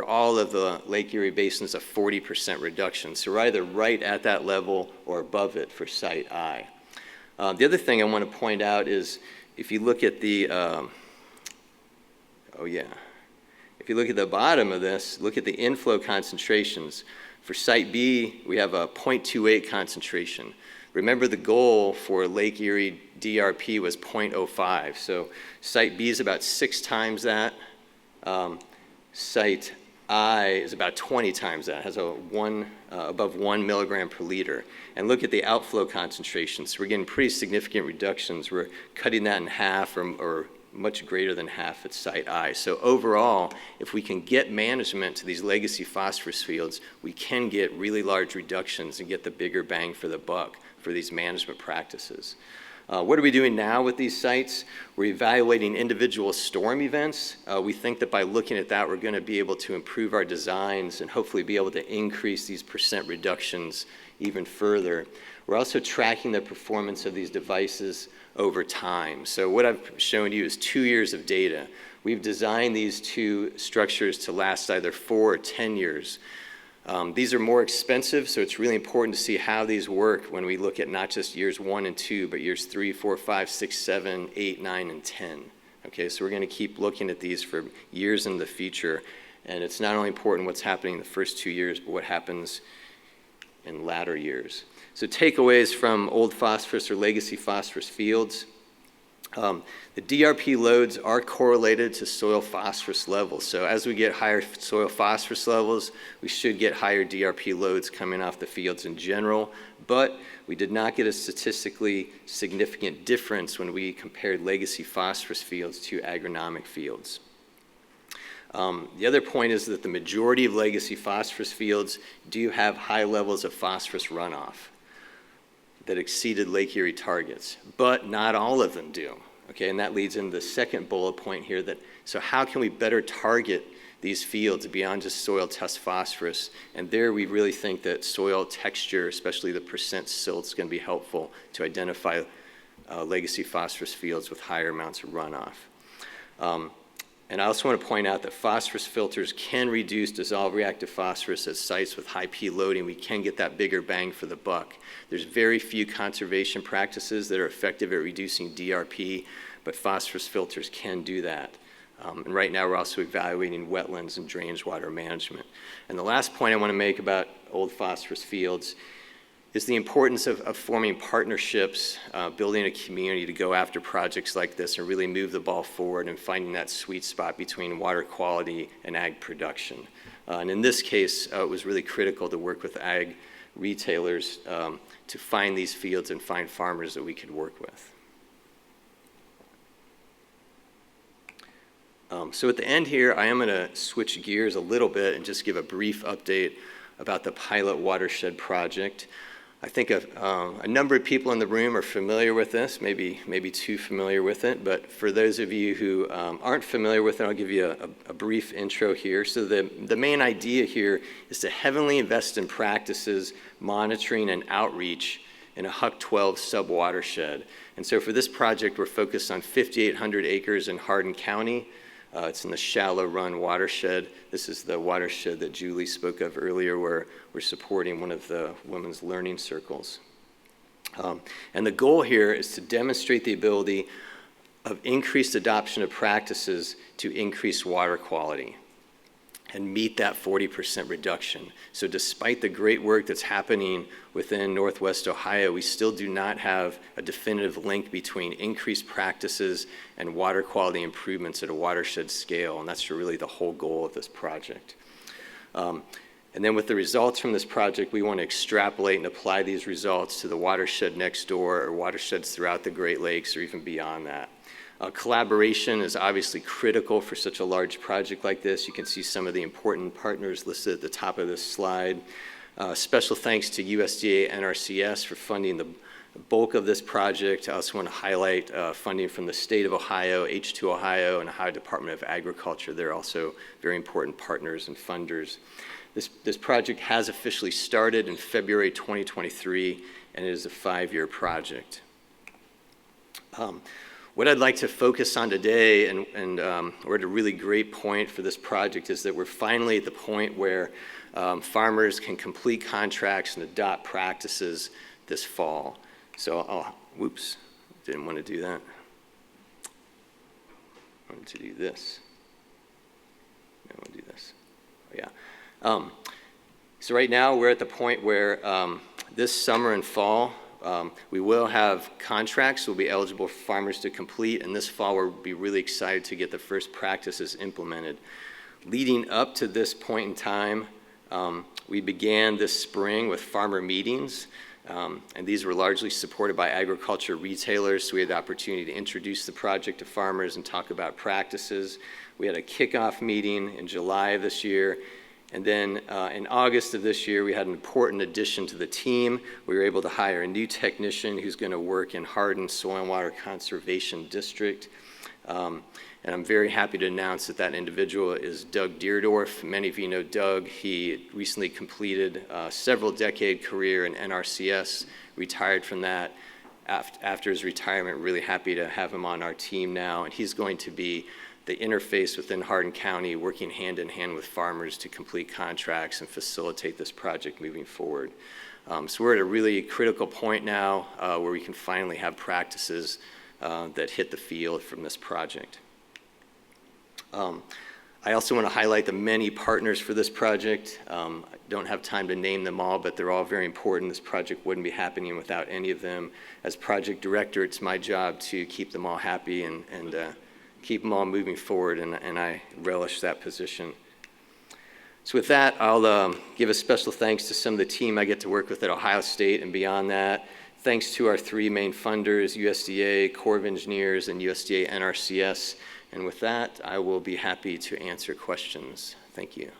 all of the Lake Erie Basin is a 40% reduction. So we're either right at that level or above it for site I. The other thing I want to point out is if you look at the, if you look at the bottom of this, look at the inflow concentrations. For site B, we have a 0.28 concentration. Remember the goal for Lake Erie DRP was 0.05. So site B is about 6 times that. Site I is about 20 times that, has a above 1 milligram per liter. And look at the outflow concentrations. We're getting pretty significant reductions. We're cutting that in half or much greater than half at site I. So overall, if we can get management to these legacy phosphorus fields, we can get really large reductions and get the bigger bang for the buck for these management practices. What are we doing now with these sites? We're evaluating individual storm events. We think that by looking at that, we're going to be able to improve our designs and hopefully be able to increase these percent reductions even further. We're also tracking the performance of these devices over time. So what I've shown you is 2 years of data. We've designed these 2 structures to last either 4 or 10 years. These are more expensive, so it's really important to see how these work when we look at not just years 1 and 2, but years 3, 4, 5, 6, 7, 8, 9, and 10. Okay, so we're going to keep looking at these for years in the future, and it's not only important what's happening in the first 2 years, but what happens in latter years. So takeaways from old phosphorus or legacy phosphorus fields. The DRP loads are correlated to soil phosphorus levels. So as we get higher soil phosphorus levels, we should get higher DRP loads coming off the fields in general. But we did not get a statistically significant difference when we compared legacy phosphorus fields to agronomic fields. The other point is that the majority of legacy phosphorus fields do have high levels of phosphorus runoff that exceeded Lake Erie targets, but not all of them do. Okay, and that leads into the second bullet point here so how can we better target these fields beyond just soil test phosphorus? And there we really think that soil texture, especially the percent silt, is going to be helpful to identify legacy phosphorus fields with higher amounts of runoff. And I also want to point out that phosphorus filters can reduce dissolved reactive phosphorus at sites with high P loading. We can get that bigger bang for the buck. There's very few conservation practices that are effective at reducing DRP, but phosphorus filters can do that. And right now we're also evaluating wetlands and drainage water management. And the last point I want to make about old phosphorus fields is the importance of forming partnerships, building a community to go after projects like this and really move the ball forward and finding that sweet spot between water quality and ag production. And in this case, it was really critical to work with ag retailers to find these fields and find farmers that we could work with. So at the end here, I am going to switch gears a little bit and just give a brief update about the pilot watershed project. I think a number of people in the room are familiar with this, maybe too familiar with it, but for those of you who aren't familiar with it, I'll give you a brief intro here. So the main idea here is to heavily invest in practices, monitoring, and outreach in a Huck 12 sub-watershed. And so for this project, we're focused on 5,800 acres in Hardin County. It's in the Shallow Run watershed. This is the watershed that Julie spoke of earlier, where we're supporting one of the women's learning circles. And the goal here is to demonstrate the ability of increased adoption of practices to increase water quality and meet that 40% reduction. So despite the great work that's happening within Northwest Ohio, we still do not have a definitive link between increased practices and water quality improvements at a watershed scale, and that's really the whole goal of this project. And then with the results from this project, we want to extrapolate and apply these results to the watershed next door or watersheds throughout the Great Lakes or even beyond that. Collaboration is obviously critical for such a large project like this. You can see some of the important partners listed at the top of this slide. Special thanks to USDA NRCS for funding the bulk of this project. I also want to highlight funding from the state of Ohio, H2 Ohio, and Ohio Department of Agriculture. They're also very important partners and funders. This project has officially started in February 2023, and it is a 5-year project. What I'd like to focus on today, and we're at a really great point for this project, is that we're finally at the point where farmers can complete contracts and adopt practices this fall. So, whoops, didn't want to do that. I wanted to do this. I want to do this. Oh, yeah. So right now we're at the point where this summer and fall, we will have contracts will be eligible for farmers to complete, and this fall we'll be really excited to get the first practices implemented. Leading up to this point in time, we began this spring with farmer meetings, and these were largely supported by agriculture retailers, so we had the opportunity to introduce the project to farmers and talk about practices. We had a kickoff meeting in July of this year. And then in August of this year, we had an important addition to the team. We were able to hire a new technician who's going to work in Hardin Soil and Water Conservation District. And I'm very happy to announce that that individual is Doug Deerdorf. Many of you know Doug. He recently completed a several-decade career in NRCS, retired from that. After his retirement, really happy to have him on our team now. And he's going to be the interface within Hardin County, working hand in hand with farmers to complete contracts and facilitate this project moving forward. So we're at a really critical point now where we can finally have practices that hit the field from this project. I also want to highlight the many partners for this project. I don't have time to name them all, but they're all very important. This project wouldn't be happening without any of them. As project director, it's my job to keep them all happy and keep them all moving forward, and I relish that position. So with that, I'll give a special thanks to some of the team I get to work with at Ohio State and beyond that. Thanks to our 3 main funders, USDA, Corps of Engineers, and USDA NRCS. And with that, I will be happy to answer questions. Thank you.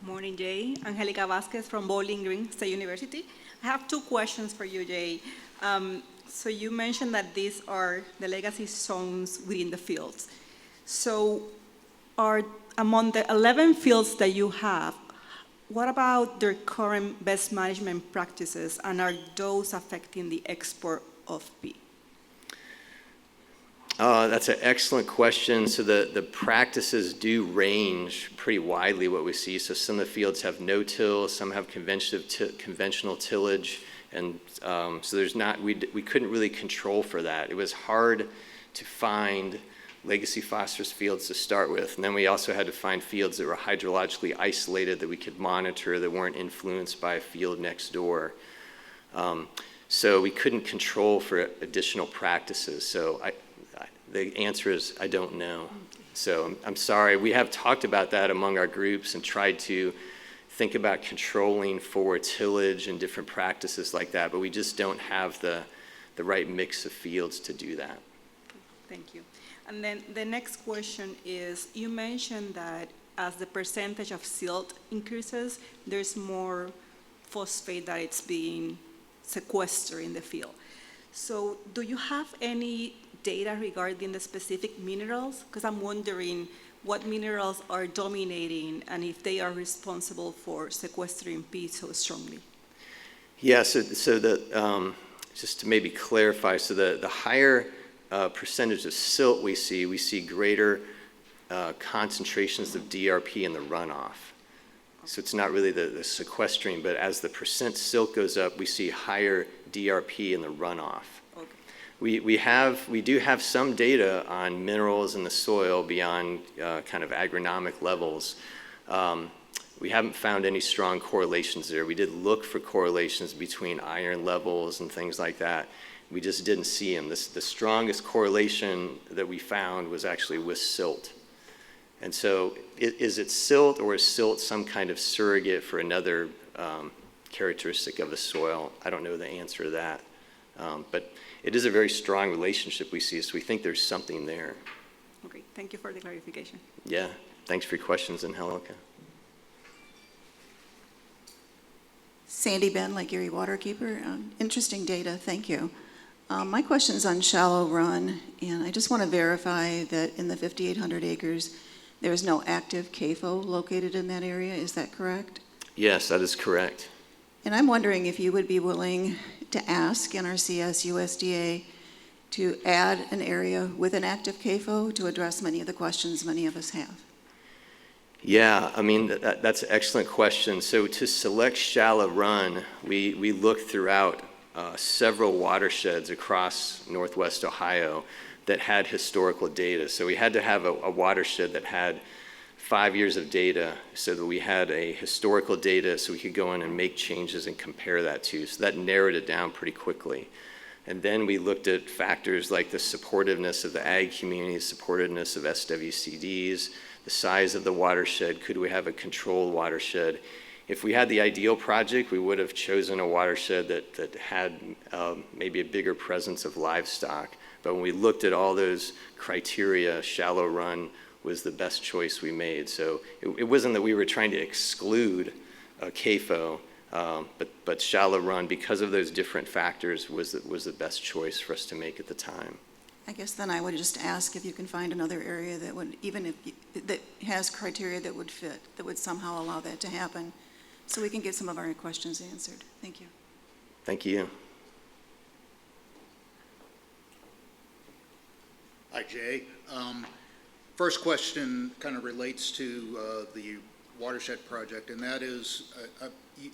Morning, Jay. Angelica Vasquez from Bowling Green State University. I have 2 questions for you, Jay. So you mentioned that these are the legacy zones within the fields. So are among the 11 fields that you have, what about their current best management practices, and are those affecting the export of pea? That's an excellent question. So the practices do range pretty widely what we see. So some of the fields have no-till, some have conventional tillage, and so there's not, we couldn't really control for that. It was hard to find legacy phosphorus fields to start with, and then we also had to find fields that were hydrologically isolated that we could monitor, that weren't influenced by a field next door. So we couldn't control for additional practices. So the answer is I don't know. So I'm sorry. We have talked about that among our groups and tried to think about controlling for tillage and different practices like that, but we just don't have the right mix of fields to do that. Thank you. And then the next question is, you mentioned that as the percentage of silt increases, there's more phosphate that it's being sequestered in the field. So do you have any data regarding the specific minerals? Because I'm wondering what minerals are dominating and if they are responsible for sequestering P so strongly. Yeah, so just to maybe clarify, so the higher percentage of silt we see greater concentrations of DRP in the runoff. So it's not really the sequestering, but as the percent silt goes up, we see higher DRP in the runoff. We do have some data on minerals in the soil beyond kind of agronomic levels, We haven't found any strong correlations there. We did look for correlations between iron levels and things like that. We just didn't see them. The strongest correlation that we found was actually with silt. And so is it silt, or is silt some kind of surrogate for another characteristic of the soil? I don't know the answer to that. But it is a very strong relationship we see, so we think there's something there. Okay, thank you for the clarification. Yeah, thanks for your questions, Angelica. Sandy Ben, Lake Erie Waterkeeper. Interesting data, thank you. My question's on Shallow Run, and I just want to verify that in the 5,800 acres, there is no active CAFO located in that area. Is that correct? Yes, that is correct. And I'm wondering if you would be willing to ask NRCS USDA to add an area with an active CAFO to address many of the questions many of us have. Yeah, I mean, that's an excellent question. So to select Shallow Run, we looked throughout several watersheds across Northwest Ohio that had historical data. So we had to have a watershed that had 5 years of data so that we had a historical data so we could go in and make changes and compare that to. So that narrowed it down pretty quickly. And then we looked at factors like the supportiveness of the ag community, the supportiveness of SWCDs, the size of the watershed. Could we have a controlled watershed? If we had the ideal project, we would have chosen a watershed that had maybe a bigger presence of livestock. But when we looked at all those criteria, Shallow Run was the best choice we made. So it wasn't that we were trying to exclude CAFO, but Shallow Run, because of those different factors, was the best choice for us to make at the time. I guess then I would just ask if you can find another area that would, even if, that has criteria that would fit, that would somehow allow that to happen, so we can get some of our questions answered. Thank you. Thank you. Hi, Jay. First question kind of relates to the watershed project, and that is,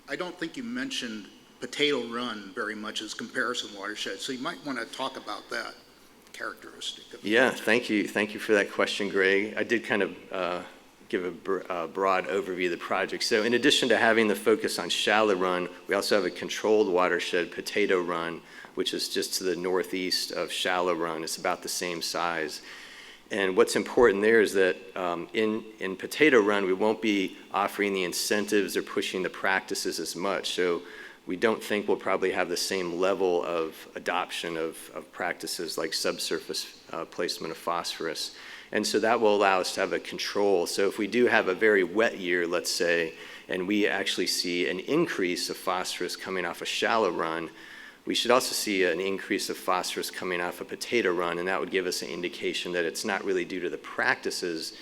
I don't think you mentioned Potato Run very much as comparison watershed, so you might want to talk about that characteristic. Yeah, thank you. Thank you for that question, Greg. I did kind of give a broad overview of the project. So in addition to having the focus on Shallow Run, we also have a controlled watershed, Potato Run, which is just to the northeast of Shallow Run. It's about the same size. And what's important there is that in Potato Run, we won't be offering the incentives or pushing the practices as much. So we don't think we'll probably have the same level of adoption of practices like subsurface placement of phosphorus. And so that will allow us to have a control. So if we do have a very wet year, let's say, and we actually see an increase of phosphorus coming off a Shallow Run, we should also see an increase of phosphorus coming off a Potato Run, and that would give us an indication that it's not really due to the practices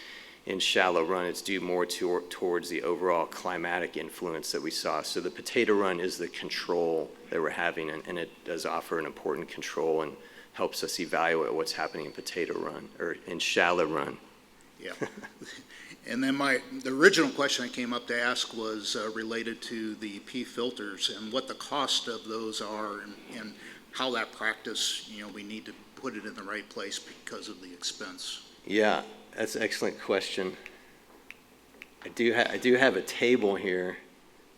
in Shallow Run, it's due more towards the overall climatic influence that we saw. So the Potato Run is the control that we're having, and it does offer an important control and helps us evaluate what's happening in Potato Run, or in Shallow Run. Yeah. And then the original question I came up to ask was related to the P filters and what the cost of those are, and how that practice, we need to put it in the right place because of the expense. Yeah, that's an excellent question. I do have a table here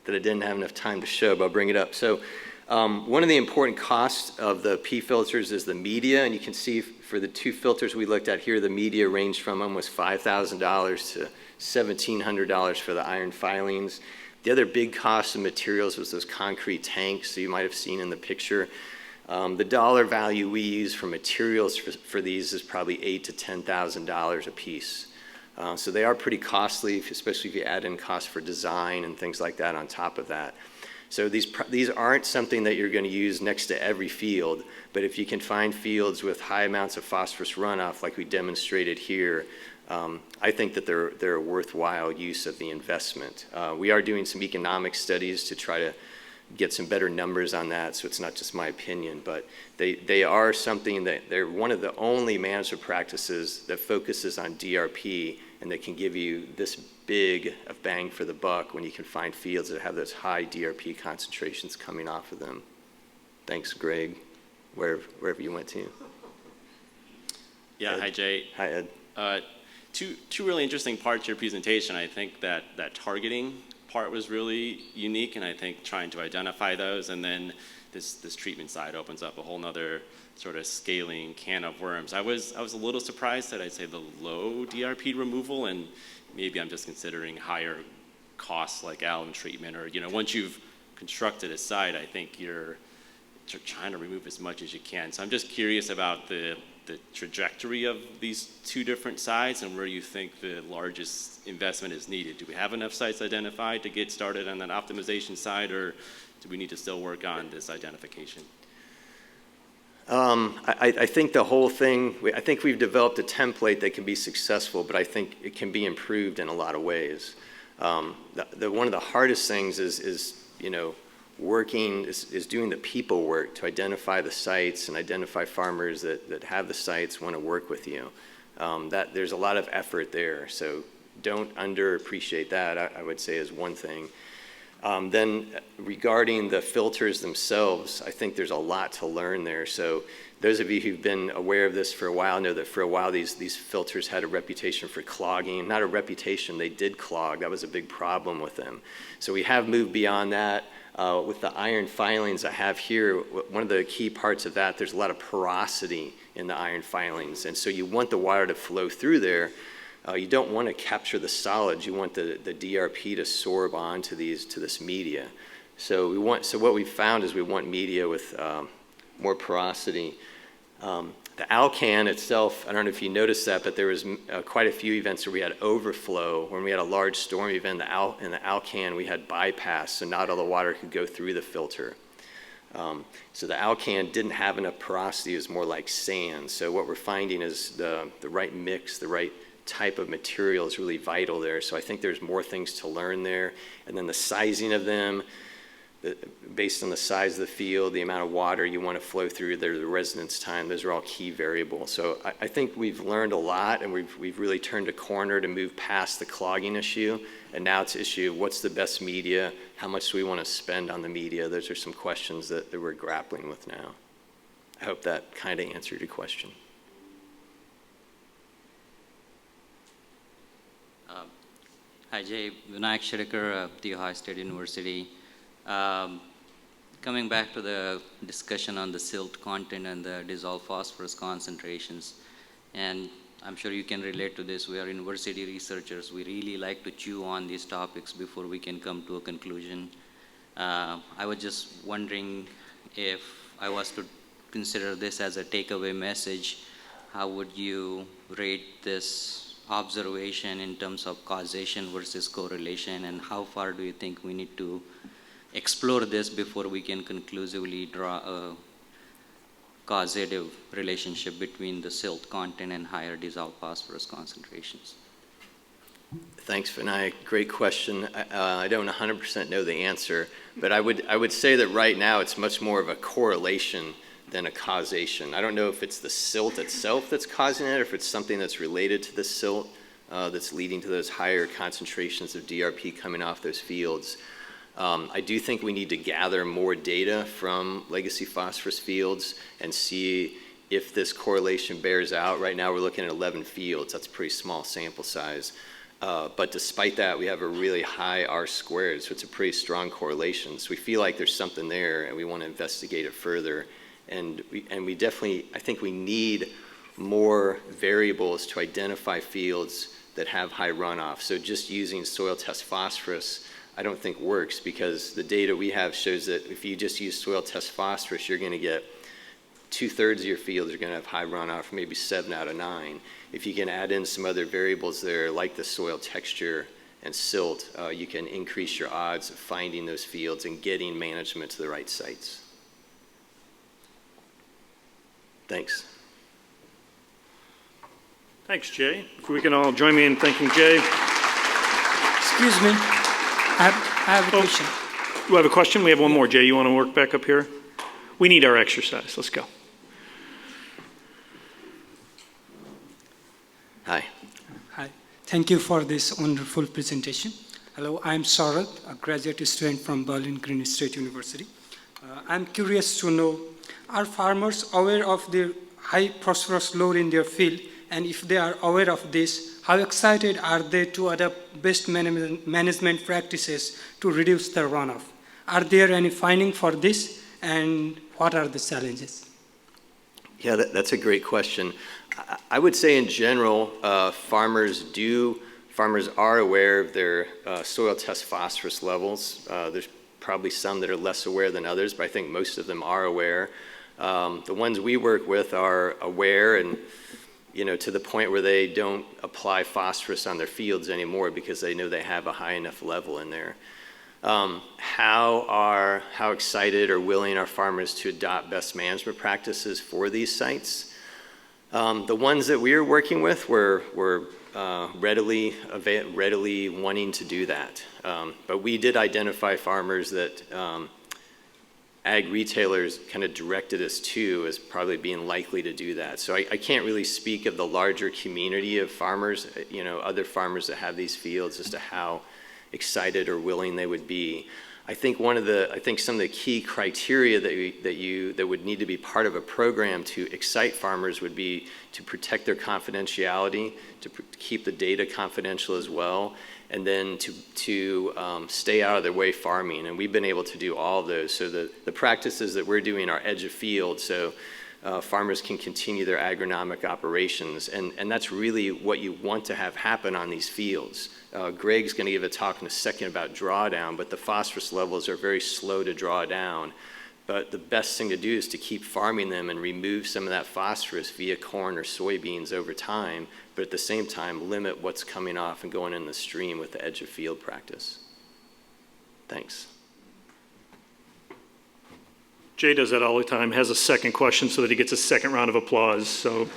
that I didn't have enough time to show, but I'll bring it up. So one of the important costs of the P filters is the media, and you can see for the two filters we looked at here, the media ranged from almost $5,000 to $1,700 for the iron filings. The other big cost of materials was those concrete tanks, so you might have seen in the picture. The dollar value we use for materials for these is probably $8,000 to $10,000 a piece. So they are pretty costly, especially if you add in costs for design and things like that on top of that. So these aren't something that you're going to use next to every field, but if you can find fields with high amounts of phosphorus runoff like we demonstrated here, I think that they're a worthwhile use of the investment. We are doing some economic studies to try to get some better numbers on that, so it's not just my opinion, but they are something that they're one of the only management practices that focuses on DRP and that can give you this big of bang for the buck when you can find fields that have those high DRP concentrations coming off of them. Thanks, Greg, wherever you went to. Yeah, Ed. hi, Jay. Hi, Ed. two really interesting parts to your presentation. I think that targeting part was really unique, and I think trying to identify those, and then this treatment side opens up a whole nother sort of scaling can of worms. I was a little surprised that I'd say the low DRP removal, and maybe I'm just considering higher costs like alum treatment, or once you've constructed a site, I think you're trying to remove as much as you can. So I'm just curious about the trajectory of these two different sites and where you think the largest investment is needed. Do we have enough sites identified to get started on that optimization side, or do we need to still work on this identification? I think the whole thing, I think we've developed a template that can be successful, but I think it can be improved in a lot of ways. One of the hardest things is doing the people work to identify the sites and identify farmers that have the sites, want to work with you. There's a lot of effort there, so don't underappreciate that, I would say, is one thing. Then regarding the filters themselves, I think there's a lot to learn there. So those of you who've been aware of this for a while know that for a while these filters had a reputation for clogging. Not a reputation, they did clog. That was a big problem with them. So we have moved beyond that. With the iron filings I have here, one of the key parts of that, there's a lot of porosity in the iron filings. And so you want the water to flow through there. You don't want to capture the solids. You want the DRP to sorb onto this media. So what we found is we want media with more porosity. The Alcan itself, I don't know if you noticed that, but there was quite a few events where we had overflow. When we had a large storm event in the Alcan, we had bypass, so not all the water could go through the filter. So the Alcan didn't have enough porosity. It was more like sand. So what we're finding is the right mix, the right type of material is really vital there. So I think there's more things to learn there. And then the sizing of them, based on the size of the field, the amount of water you want to flow through there, the residence time, those are all key variables. So I think we've learned a lot, and we've really turned a corner to move past the clogging issue. And now it's issue, what's the best media? How much do we want to spend on the media? Those are some questions that we're grappling with now. I hope that kind of answered your question. Hi, Jay. Vinayak Shirikar of The Ohio State University. Coming back to the discussion on the silt content and the dissolved phosphorus concentrations, and I'm sure you can relate to this. We are university researchers. We really like to chew on these topics before we can come to a conclusion. I was just wondering, if I was to consider this as a takeaway message, how would you rate this observation in terms of causation versus correlation, and how far do you think we need to explore this before we can conclusively draw a causative relationship between the silt content and higher dissolved phosphorus concentrations? Thanks, Vinayak. Great question. I don't 100% know the answer, but I would say that right now it's much more of a correlation than a causation. I don't know if it's the silt itself that's causing it, or if it's something that's related to the silt that's leading to those higher concentrations of DRP coming off those fields. I do think we need to gather more data from legacy phosphorus fields and see if this correlation bears out. Right now we're looking at 11 fields. That's a pretty small sample size. But despite that, we have a really high R-squared, so it's a pretty strong correlation. So we feel like there's something there, and we want to investigate it further. And we definitely, I think we need more variables to identify fields that have high runoff. So just using soil test phosphorus, I don't think works, because the data we have shows that if you just use soil test phosphorus, you're going to get 2/3 of your fields are going to have high runoff, maybe 7 out of 9. If you can add in some other variables there, like the soil texture and silt, you can increase your odds of finding those fields and getting management to the right sites. Thanks. Thanks, Jay. If we can all join me in thanking Jay. Excuse me. I have a question. You have a question? We have one more. Jay, you want to work back up here? We need our exercise. Let's go. Hi. Hi. Thank you for this wonderful presentation. Hello, I'm Sarat, a graduate student from Berlin Greenwich State University. I'm curious to know, are farmers aware of the high phosphorus load in their field And if they are aware of this, how excited are they to adopt best management practices to reduce the runoff? Are there any findings for this, and what are the challenges? Yeah, that's a great question. I would say in general, farmers are aware of their soil test phosphorus levels. There's probably some that are less aware than others, but I think most of them are aware. The ones we work with are aware, and to the point where they don't apply phosphorus on their fields anymore because they know they have a high enough level in there. How excited or willing are farmers to adopt best management practices for these sites? The ones that we were working with were readily wanting to do that. But we did identify farmers that ag retailers kind of directed us to as probably being likely to do that. So I can't really speak of the larger community of farmers, other farmers that have these fields as to how excited or willing they would be. I think some of the key criteria that would need to be part of a program to excite farmers would be to protect their confidentiality, to keep the data confidential as well, and then to stay out of their way farming. And we've been able to do all of those. So the practices that we're doing are edge of field, so farmers can continue their agronomic operations. And that's really what you want to have happen on these fields. Greg's going to give a talk in a second about drawdown, but the phosphorus levels are very slow to draw down. But the best thing to do is to keep farming them and remove some of that phosphorus via corn or soybeans over time, but at the same time limit what's coming off and going in the stream with the edge of field practice. Thanks. Jay does that all the time, has a second question so that he gets a second round of applause. So,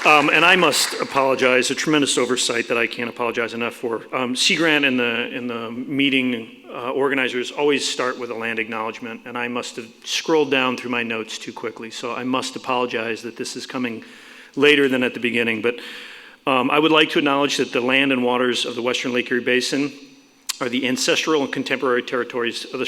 and I must apologize, a tremendous oversight that I can't apologize enough for. Sea Grant and the meeting organizers always start with a land acknowledgement, and I must have scrolled down through my notes too quickly, so I must apologize that this is coming later than at the beginning. But I would like to acknowledge that the land and waters of the Western Lake Erie Basin are the ancestral and contemporary territories of the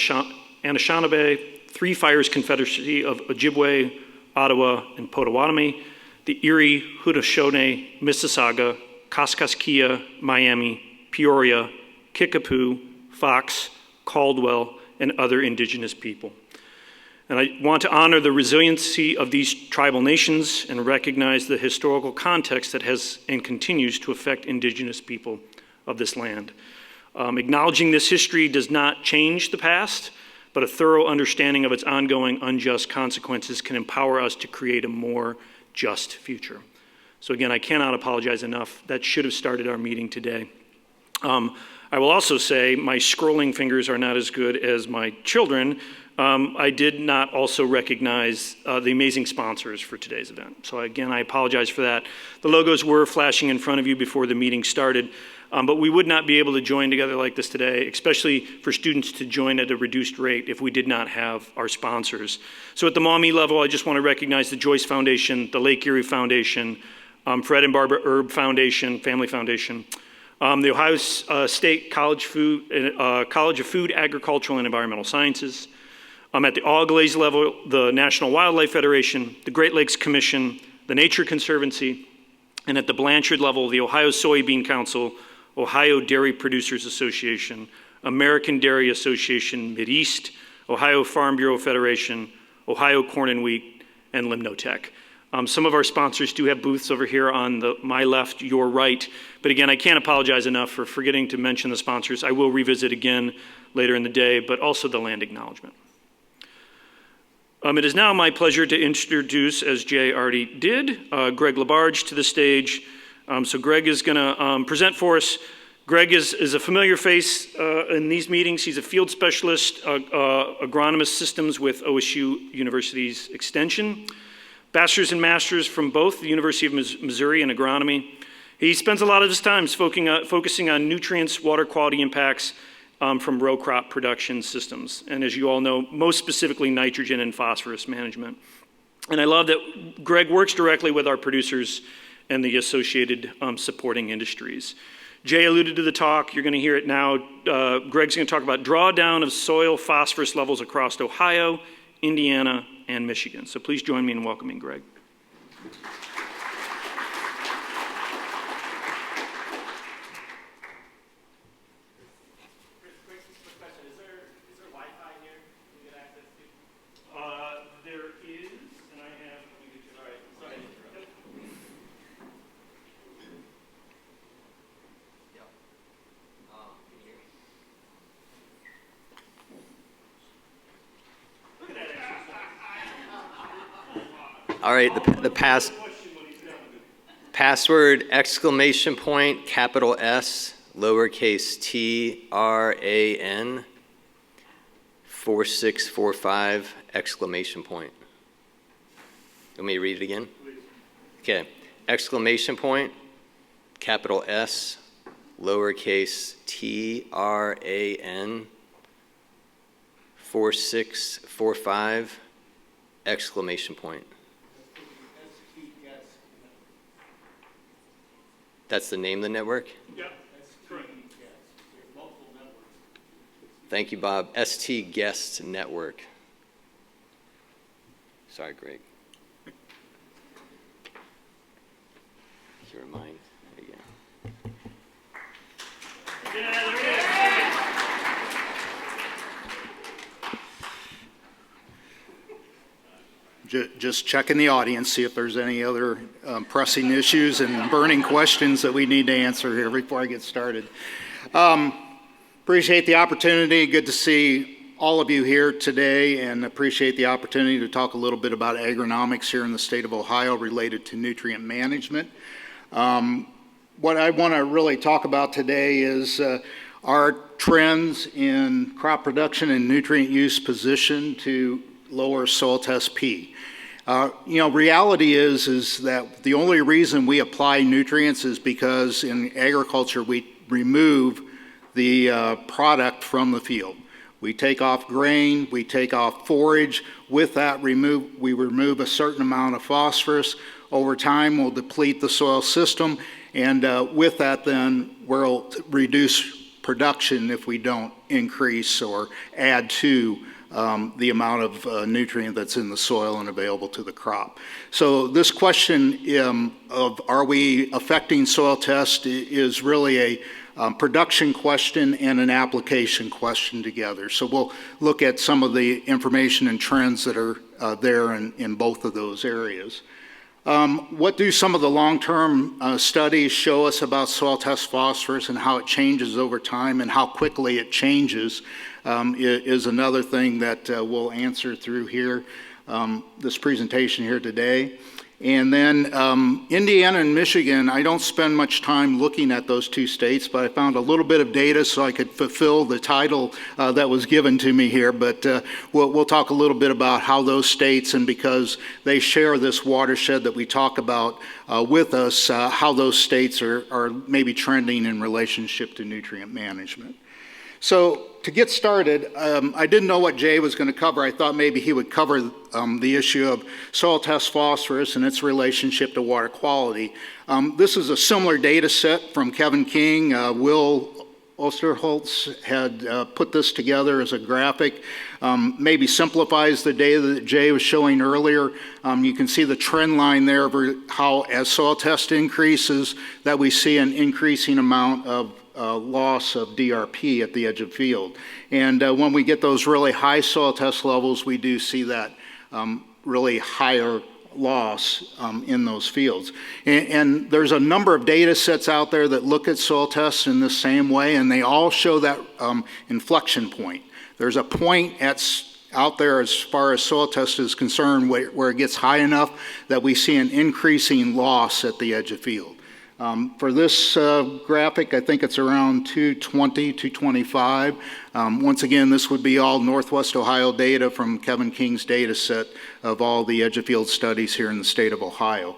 Anishinaabe, Three Fires Confederacy of Ojibwe, Ottawa, and Potawatomi, the Erie, Haudenosaunee, Mississauga, Kaskaskia, Miami, Peoria, Kickapoo, Fox, Caldwell, and other indigenous people. And I want to honor the resiliency of these tribal nations and recognize the historical context that has and continues to affect indigenous people of this land. Acknowledging this history does not change the past, but a thorough understanding of its ongoing unjust consequences can empower us to create a more just future. So again, I cannot apologize enough. That should have started our meeting today. I will also say my scrolling fingers are not as good as my children. I did not also recognize the amazing sponsors for today's event. So again, I apologize for that. The logos were flashing in front of you before the meeting started, but we would not be able to join together like this today, especially for students to join at a reduced rate if we did not have our sponsors. So at the Maumee level, I just want to recognize the Joyce Foundation, the Lake Erie Foundation, Fred and Barbara Erb Foundation, Family Foundation, the Ohio State College of Food, Agricultural, and Environmental Sciences. At the Auglaize level, the National Wildlife Federation, the Great Lakes Commission, the Nature Conservancy, and at the Blanchard level, the Ohio Soybean Council, Ohio Dairy Producers Association, American Dairy Association Mideast, Ohio Farm Bureau Federation, Ohio Corn and Wheat, and Limnotech. Some of our sponsors do have booths over here on my left, your right. But again, I can't apologize enough for forgetting to mention the sponsors. I will revisit again later in the day, but also the land acknowledgement. It is now my pleasure to introduce, as Jay already did, Greg Labarge to the stage. So Greg is going to present for us. Greg is a familiar face in these meetings. He's a field specialist, agronomist systems with OSU University's Extension. Bachelor's and master's from both the University of Missouri in agronomy. He spends a lot of his time focusing on nutrients, water quality impacts from row crop production systems. And as you all know, most specifically nitrogen and phosphorus management. And I love that Greg works directly with our producers and the associated supporting industries. Jay alluded to the talk. You're going to hear it now. Greg's going to talk about drawdown of soil phosphorus levels across Ohio, Indiana, and Michigan. So please join me in welcoming Greg. There is, and I have, let me get you, all right, sorry. All right, the password, exclamation point, capital S, lowercase t, R-A-N, 4645, exclamation point. Let me read it again? Okay, exclamation point, capital S, lowercase t, R-A-N, 4645, exclamation point. That's the name of the network? Yep, that's correct. Thank you, Bob. ST Guest Network. Sorry, Greg. You remind. There you go. Yeah, there it is. Just checking the audience, see if there's any other pressing issues and burning questions that we need to answer here before I get started. Appreciate the opportunity. Good to see all of you here today, and appreciate the opportunity to talk a little bit about agronomics here in the state of Ohio related to nutrient management. What I want to really talk about today is our trends in crop production and nutrient use position to lower soil test P. Reality is that the only reason we apply nutrients is because in agriculture we remove the product from the field. We take off grain, we take off forage. With that, we remove a certain amount of phosphorus. Over time, we'll deplete the soil system, and with that, then we'll reduce production if we don't increase or add to the amount of nutrient that's in the soil and available to the crop. So this question of are we affecting soil test is really a production question and an application question together. So we'll look at some of the information and trends that are there in both of those areas. What do some of the long-term studies show us about soil test phosphorus and how it changes over time and how quickly it changes is another thing that we'll answer through here, this presentation here today. And then Indiana and Michigan, I don't spend much time looking at those two states, but I found a little bit of data so I could fulfill the title that was given to me here. But we'll talk a little bit about how those states, and because they share this watershed that we talk about with us, how those states are maybe trending in relationship to nutrient management. So to get started, I didn't know what Jay was going to cover. I thought maybe he would cover the issue of soil test phosphorus and its relationship to water quality. This is a similar data set from Kevin King. Will Osterholz had put this together as a graphic. Maybe simplifies the data that Jay was showing earlier. You can see the trend line there of how as soil test increases that we see an increasing amount of loss of DRP at the edge of field. And when we get those really high soil test levels, we do see that really higher loss in those fields. And there's a number of data sets out there that look at soil tests in the same way, and they all show that inflection point. There's a point out there as far as soil test is concerned where it gets high enough that we see an increasing loss at the edge of field. For this graphic, I think it's around 220, 225. Once again, this would be all Northwest Ohio data from Kevin King's data set of all the edge of field studies here in the state of Ohio.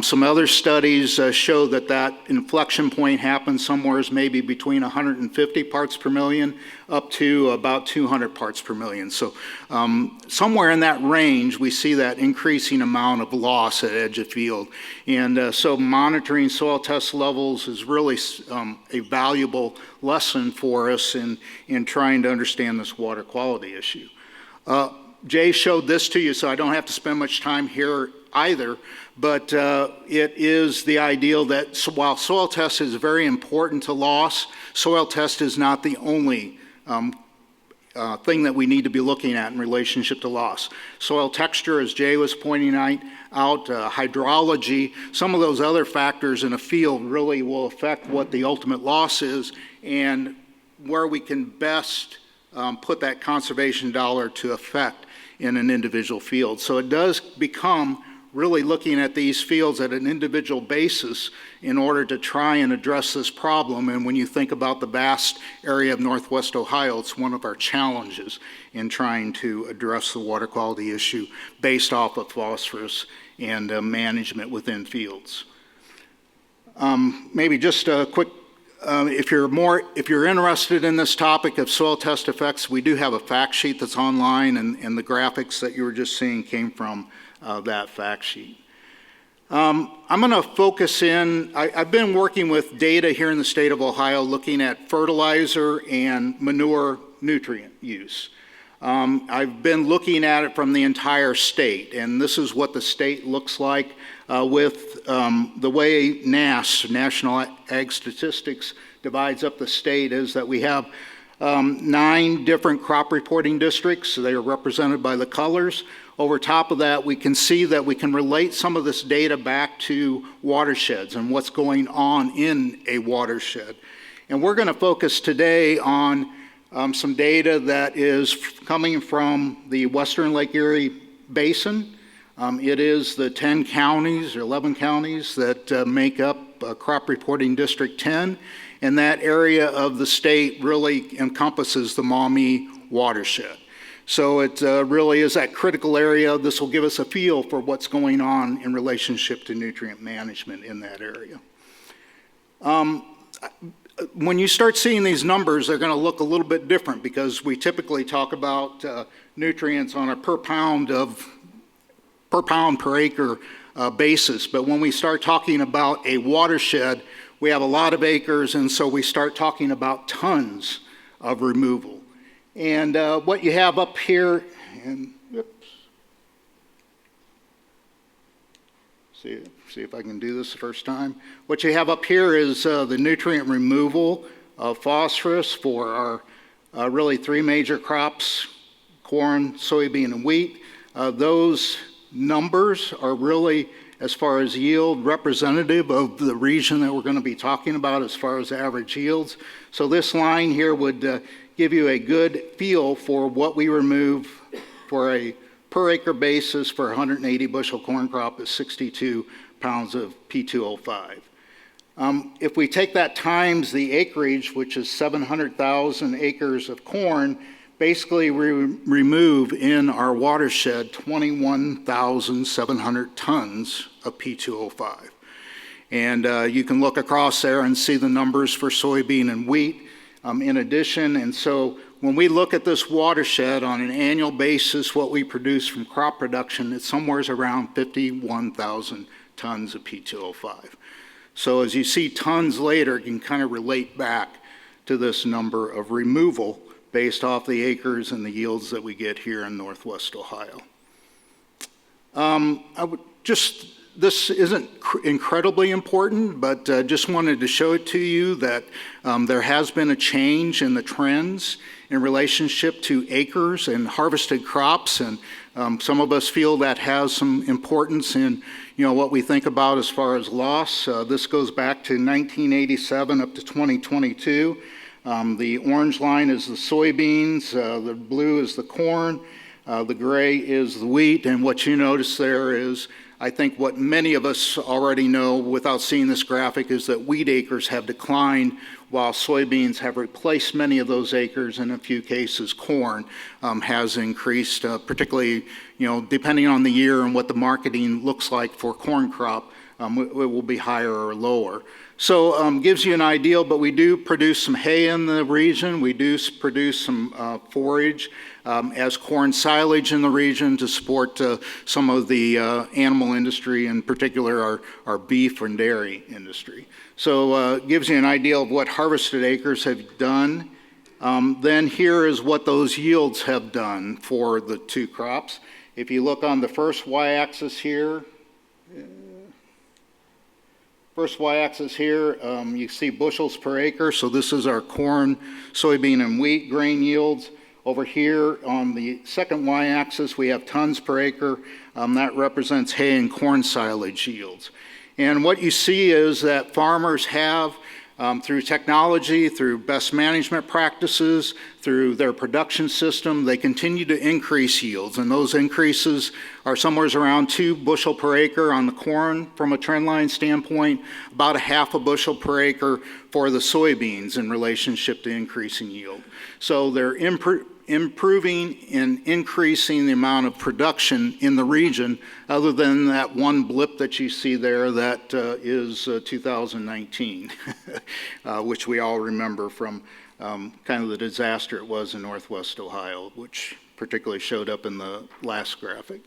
Some other studies show that inflection point happens somewhere maybe between 150 parts per million up to about 200 parts per million. So somewhere in that range, we see that increasing amount of loss at edge of field. And so monitoring soil test levels is really a valuable lesson for us in trying to understand this water quality issue. Jay showed this to you, so I don't have to spend much time here either, but it is the ideal that while soil test is very important to loss, soil test is not the only thing that we need to be looking at in relationship to loss. Soil texture, as Jay was pointing out, hydrology, some of those other factors in a field really will affect what the ultimate loss is and where we can best put that conservation dollar to effect in an individual field. So it does become really looking at these fields at an individual basis in order to try and address this problem. And when you think about the vast area of Northwest Ohio, it's one of our challenges in trying to address the water quality issue based off of phosphorus and management within fields. Maybe just a quick, if you're interested in this topic of soil test effects, we do have a fact sheet that's online, and the graphics that you were just seeing came from that fact sheet. I'm going to focus in, I've been working with data here in the state of Ohio looking at fertilizer and manure nutrient use. I've been looking at it from the entire state, and this is what the state looks like with the way National Ag Statistics, divides up the state is that we have 9 different crop reporting districts. So they are represented by the colors. Over top of that, we can see that we can relate some of this data back to watersheds and what's going on in a watershed. And we're going to focus today on some data that is coming from the Western Lake Erie Basin. It is the 10 counties or 11 counties that make up Crop Reporting District 10. And that area of the state really encompasses the Maumee watershed. So it really is that critical area. This will give us a feel for what's going on in relationship to nutrient management in that area. When you start seeing these numbers, they're going to look a little bit different because we typically talk about nutrients on a per pound per acre basis. But when we start talking about a watershed, we have a lot of acres, and so we start talking about tons of removal. And what you have up here, and oops, see if I can do this the first time. What you have up here is the nutrient removal of phosphorus for our really 3 major crops, corn, soybean, and wheat. Those numbers are really, as far as yield, representative of the region that we're going to be talking about as far as average yields. So this line here would give you a good feel for what we remove for a per acre basis for 180 bushel corn crop is 62 pounds of P2O5. If we take that times the acreage, which is 700,000 acres of corn, basically we remove in our watershed 21,700 tons of P2O5. And you can look across there and see the numbers for soybean and wheat in addition. And so when we look at this watershed on an annual basis, what we produce from crop production, it's somewhere around 51,000 tons of P2O5. So as you see tons later, you can kind of relate back to this number of removal based off the acres and the yields that we get here in Northwest Ohio. This isn't incredibly important, but just wanted to show it to you that there has been a change in the trends in relationship to acres and harvested crops, and some of us feel that has some importance in what we think about as far as loss. This goes back to 1987 up to 2022. The orange line is the soybeans, the blue is the corn, the gray is the wheat, and what you notice there is, I think what many of us already know without seeing this graphic is that wheat acres have declined while soybeans have replaced many of those acres. In a few cases, corn has increased, particularly, depending on the year and what the marketing looks like for corn crop, it will be higher or lower. So gives you an idea, but we do produce some hay in the region. We do produce some forage as corn silage in the region to support some of the animal industry, in particular our beef and dairy industry. So gives you an idea of what harvested acres have done. Then here is what those yields have done for the 2 crops. If you look on the first y-axis here, First y-axis here, you see bushels per acre. So this is our corn, soybean, and wheat grain yields. Over here on the second y-axis, we have tons per acre. That represents hay and corn silage yields. And what you see is that farmers have, through technology, through best management practices, through their production system, they continue to increase yields. And those increases are somewhere around 2 bushel per acre on the corn from a trend line standpoint, about 1/2 bushel per acre for the soybeans in relationship to increasing yield. So they're improving and increasing the amount of production in the region, other than that one blip that you see there that is 2019, which we all remember from kind of the disaster it was in Northwest Ohio, which particularly showed up in the last graphic.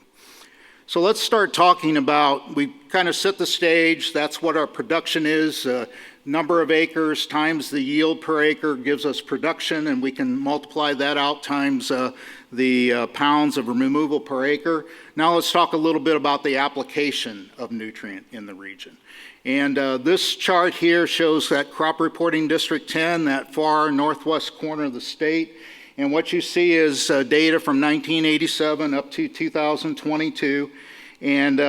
So let's start talking about, we kind of set the stage, that's what our production is. Number of acres times the yield per acre gives us production, and we can multiply that out times the pounds of removal per acre. Now let's talk a little bit about the application of nutrient in the region. And this chart here shows that crop reporting District 10, that far northwest corner of the state. And what you see is data from 1987 up to 2022. And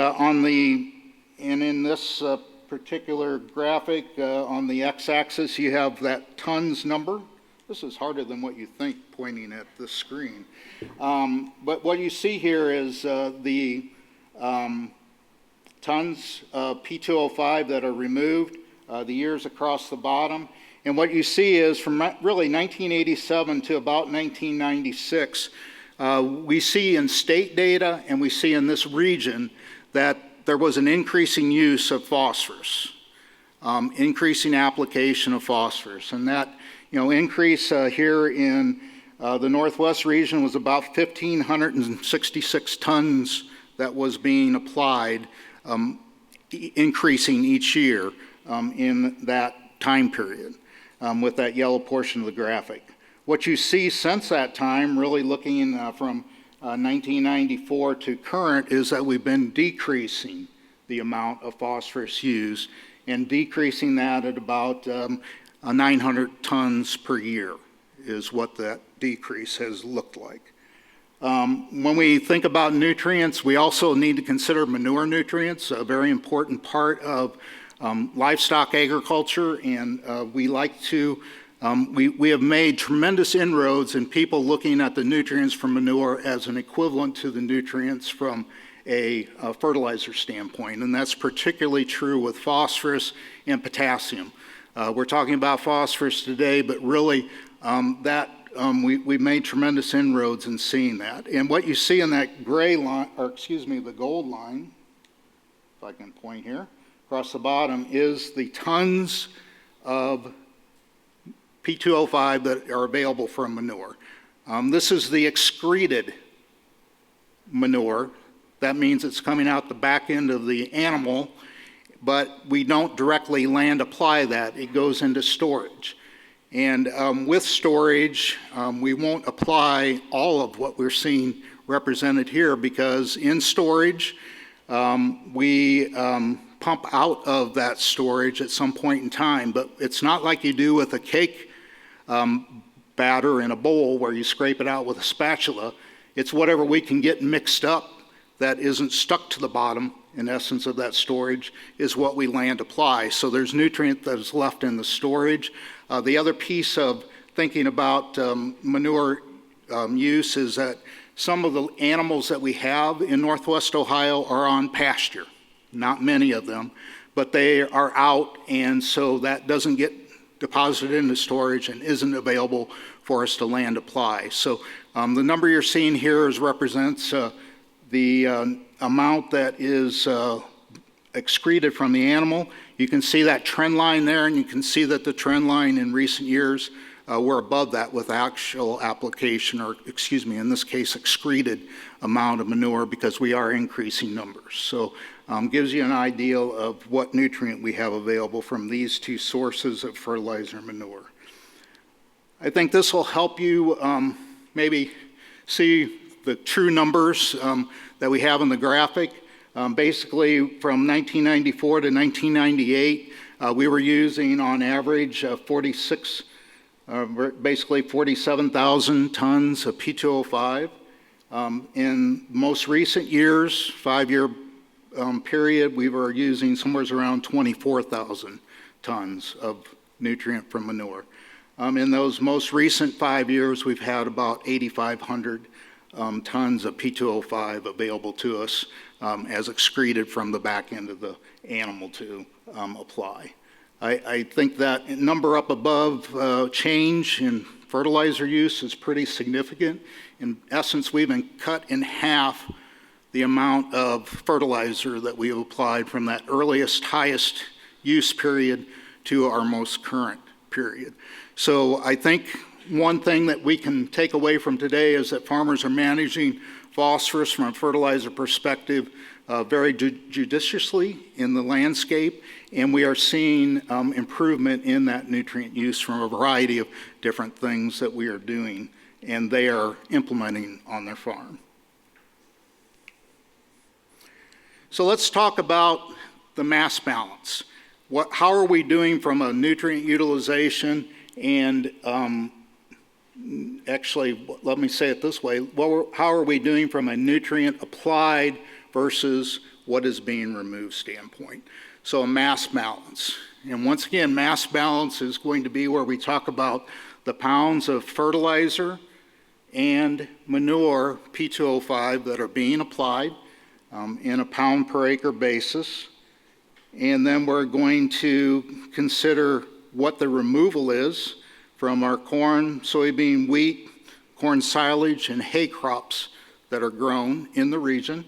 in this particular graphic on the x-axis, you have that tons number. This is harder than what you think pointing at the screen. But what you see here is the tons of P2O5 that are removed, the years across the bottom. And what you see is from really 1987 to about 1996, we see in state data and we see in this region that there was an increasing use of phosphorus, increasing application of phosphorus. And that increase here in the Northwest region was about 1,566 tons that was being applied, increasing each year in that time period with that yellow portion of the graphic. What you see since that time, really looking from 1994 to current, is that we've been decreasing the amount of phosphorus used and decreasing that at about 900 tons per year is what that decrease has looked like. When we think about nutrients, we also need to consider manure nutrients, a very important part of livestock agriculture, and we like to we have made tremendous inroads in people looking at the nutrients from manure as an equivalent to the nutrients from a fertilizer standpoint, and that's particularly true with phosphorus and potassium. We're talking about phosphorus today, but really we've made tremendous inroads in seeing that. And what you see in that gray line, or excuse me, the gold line, if I can point here, across the bottom, is the tons of P2O5 that are available from manure. This is the excreted manure. That means it's coming out the back end of the animal, but we don't directly land apply that. It goes into storage. And with storage, we won't apply all of what we're seeing represented here, because in storage, we pump out of that storage at some point in time, but it's not like you do with a cake batter in a bowl where you scrape it out with a spatula. It's whatever we can get mixed up that isn't stuck to the bottom, in essence, of that storage, is what we land apply. So there's nutrient that is left in the storage. The other piece of thinking about manure use is that some of the animals that we have in Northwest Ohio are on pasture. Not many of them, but they are out, and so that doesn't get deposited into storage and isn't available for us to land apply. So the number you're seeing here represents the amount that is excreted from the animal. You can see that trend line there, and you can see that the trend line in recent years we're above that with actual application, or excuse me, in this case, excreted amount of manure, because we are increasing numbers. So gives you an idea of what nutrient we have available from these two sources of fertilizer and manure. I think this will help you maybe see the true numbers that we have in the graphic. Basically, from 1994 to 1998, we were using on average basically 47,000 tons of P2O5. In most recent years, 5-year period, we were using somewhere around 24,000 tons of nutrient from manure. In those most recent 5 years, we've had about 8,500 tons of P2O5 available to us as excreted from the back end of the animal to apply. I think that number up above change in fertilizer use is pretty significant. In essence, we've been cut in half the amount of fertilizer that we have applied from that earliest, highest use period to our most current period. So I think one thing that we can take away from today is that farmers are managing phosphorus from a fertilizer perspective very judiciously in the landscape, and we are seeing improvement in that nutrient use from a variety of different things that we are doing and they are implementing on their farm. So let's talk about the mass balance. How are we doing from a nutrient utilization and actually, let me say it this way, how are we doing from a nutrient applied versus what is being removed standpoint? So a mass balance. And once again, mass balance is going to be where we talk about the pounds of fertilizer and manure, P2O5, that are being applied in a pound per acre basis. And then we're going to consider what the removal is from our corn, soybean, wheat, corn silage, and hay crops that are grown in the region.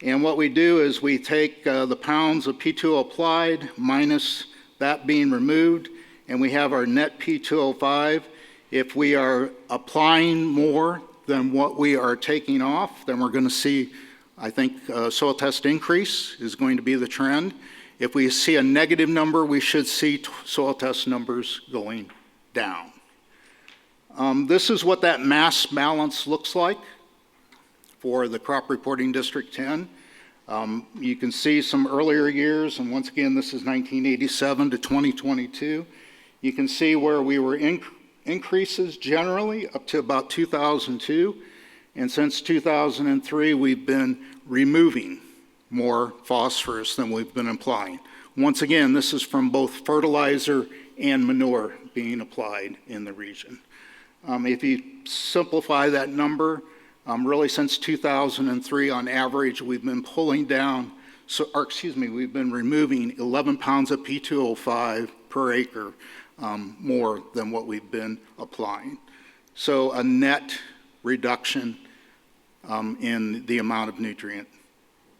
And what we do is we take the pounds of P2O applied minus that being removed, and we have our net P2O5. If we are applying more than what we are taking off, then we're going to see, I think, soil test increase is going to be the trend. If we see a negative number, we should see soil test numbers going down. This is what that mass balance looks like for the Crop Reporting District 10. You can see some earlier years, and once again, this is 1987 to 2022. You can see where we were increases generally up to about 2002, and since 2003, we've been removing more phosphorus than we've been applying. Once again, this is from both fertilizer and manure being applied in the region. If you simplify that number, really since 2003 on average, we've been pulling down, we've been removing 11 pounds of P2O5 per acre more than what we've been applying. So a net reduction in the amount of nutrient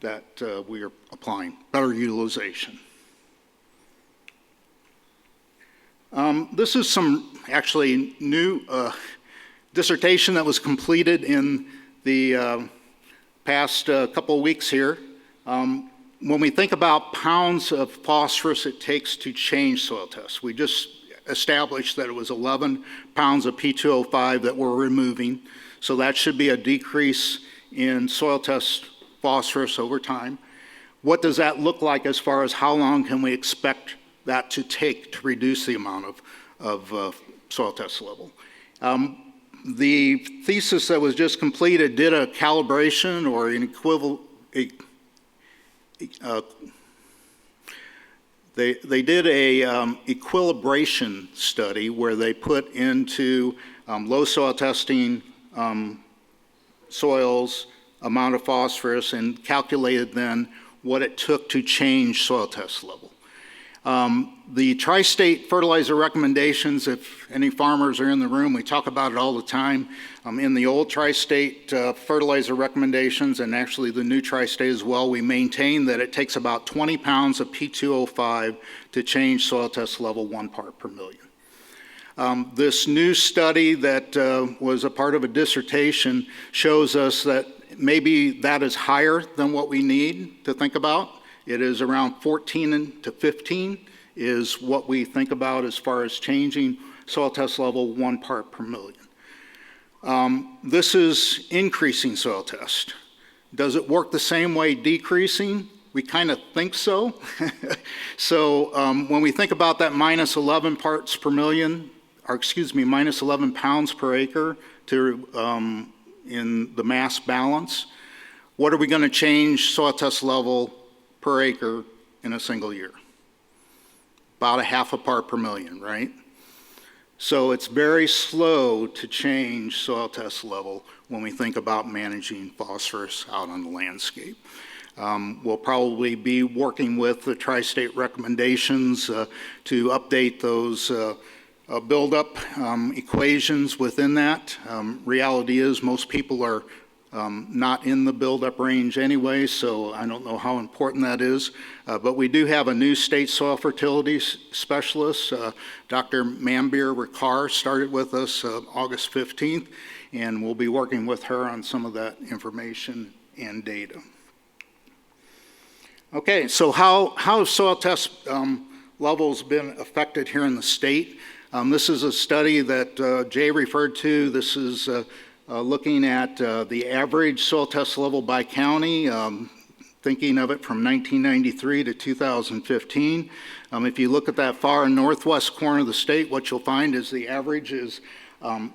that we are applying, better utilization. This is some actually new dissertation that was completed in the past couple of weeks here. When we think about pounds of phosphorus it takes to change soil tests, we just established that it was 11 pounds of P2O5 that we're removing. So that should be a decrease in soil test phosphorus over time. What does that look like as far as how long can we expect that to take to reduce the amount of soil test level? The thesis that was just completed did a calibration or an equivalent, they did a equilibration study where they put into low soil testing soils amount of phosphorus and calculated then what it took to change soil test level. The tri-state fertilizer recommendations, if any farmers are in the room, we talk about it all the time. In the old tri-state fertilizer recommendations, and actually the new tri-state as well, we maintain that it takes about 20 pounds of P2O5 to change soil test level 1 part per million. This new study that was a part of a dissertation shows us that maybe that is higher than what we need to think about. It is around 14 to 15 is what we think about as far as changing soil test level 1 part per million. This is increasing soil test. Does it work the same way decreasing? We kind of think so. So when we think about that minus 11 parts per million, or excuse me, minus 11 pounds per acre in the mass balance, what are we going to change soil test level per acre in a single year? About a half a part per million, right? So it's very slow to change soil test level when we think about managing phosphorus out on the landscape. We'll probably be working with the tri-state recommendations to update those buildup equations within that. Reality is most people are not in the buildup range anyway, so I don't know how important that is. But we do have a new state soil fertility specialist. Dr. Mambir Ricard started with us August 15th, and we'll be working with her on some of that information and data. Okay, so how have soil test levels been affected here in the state? This is a study that Jay referred to. This is looking at the average soil test level by county, thinking of it from 1993 to 2015. If you look at that far northwest corner of the state, what you'll find is the average is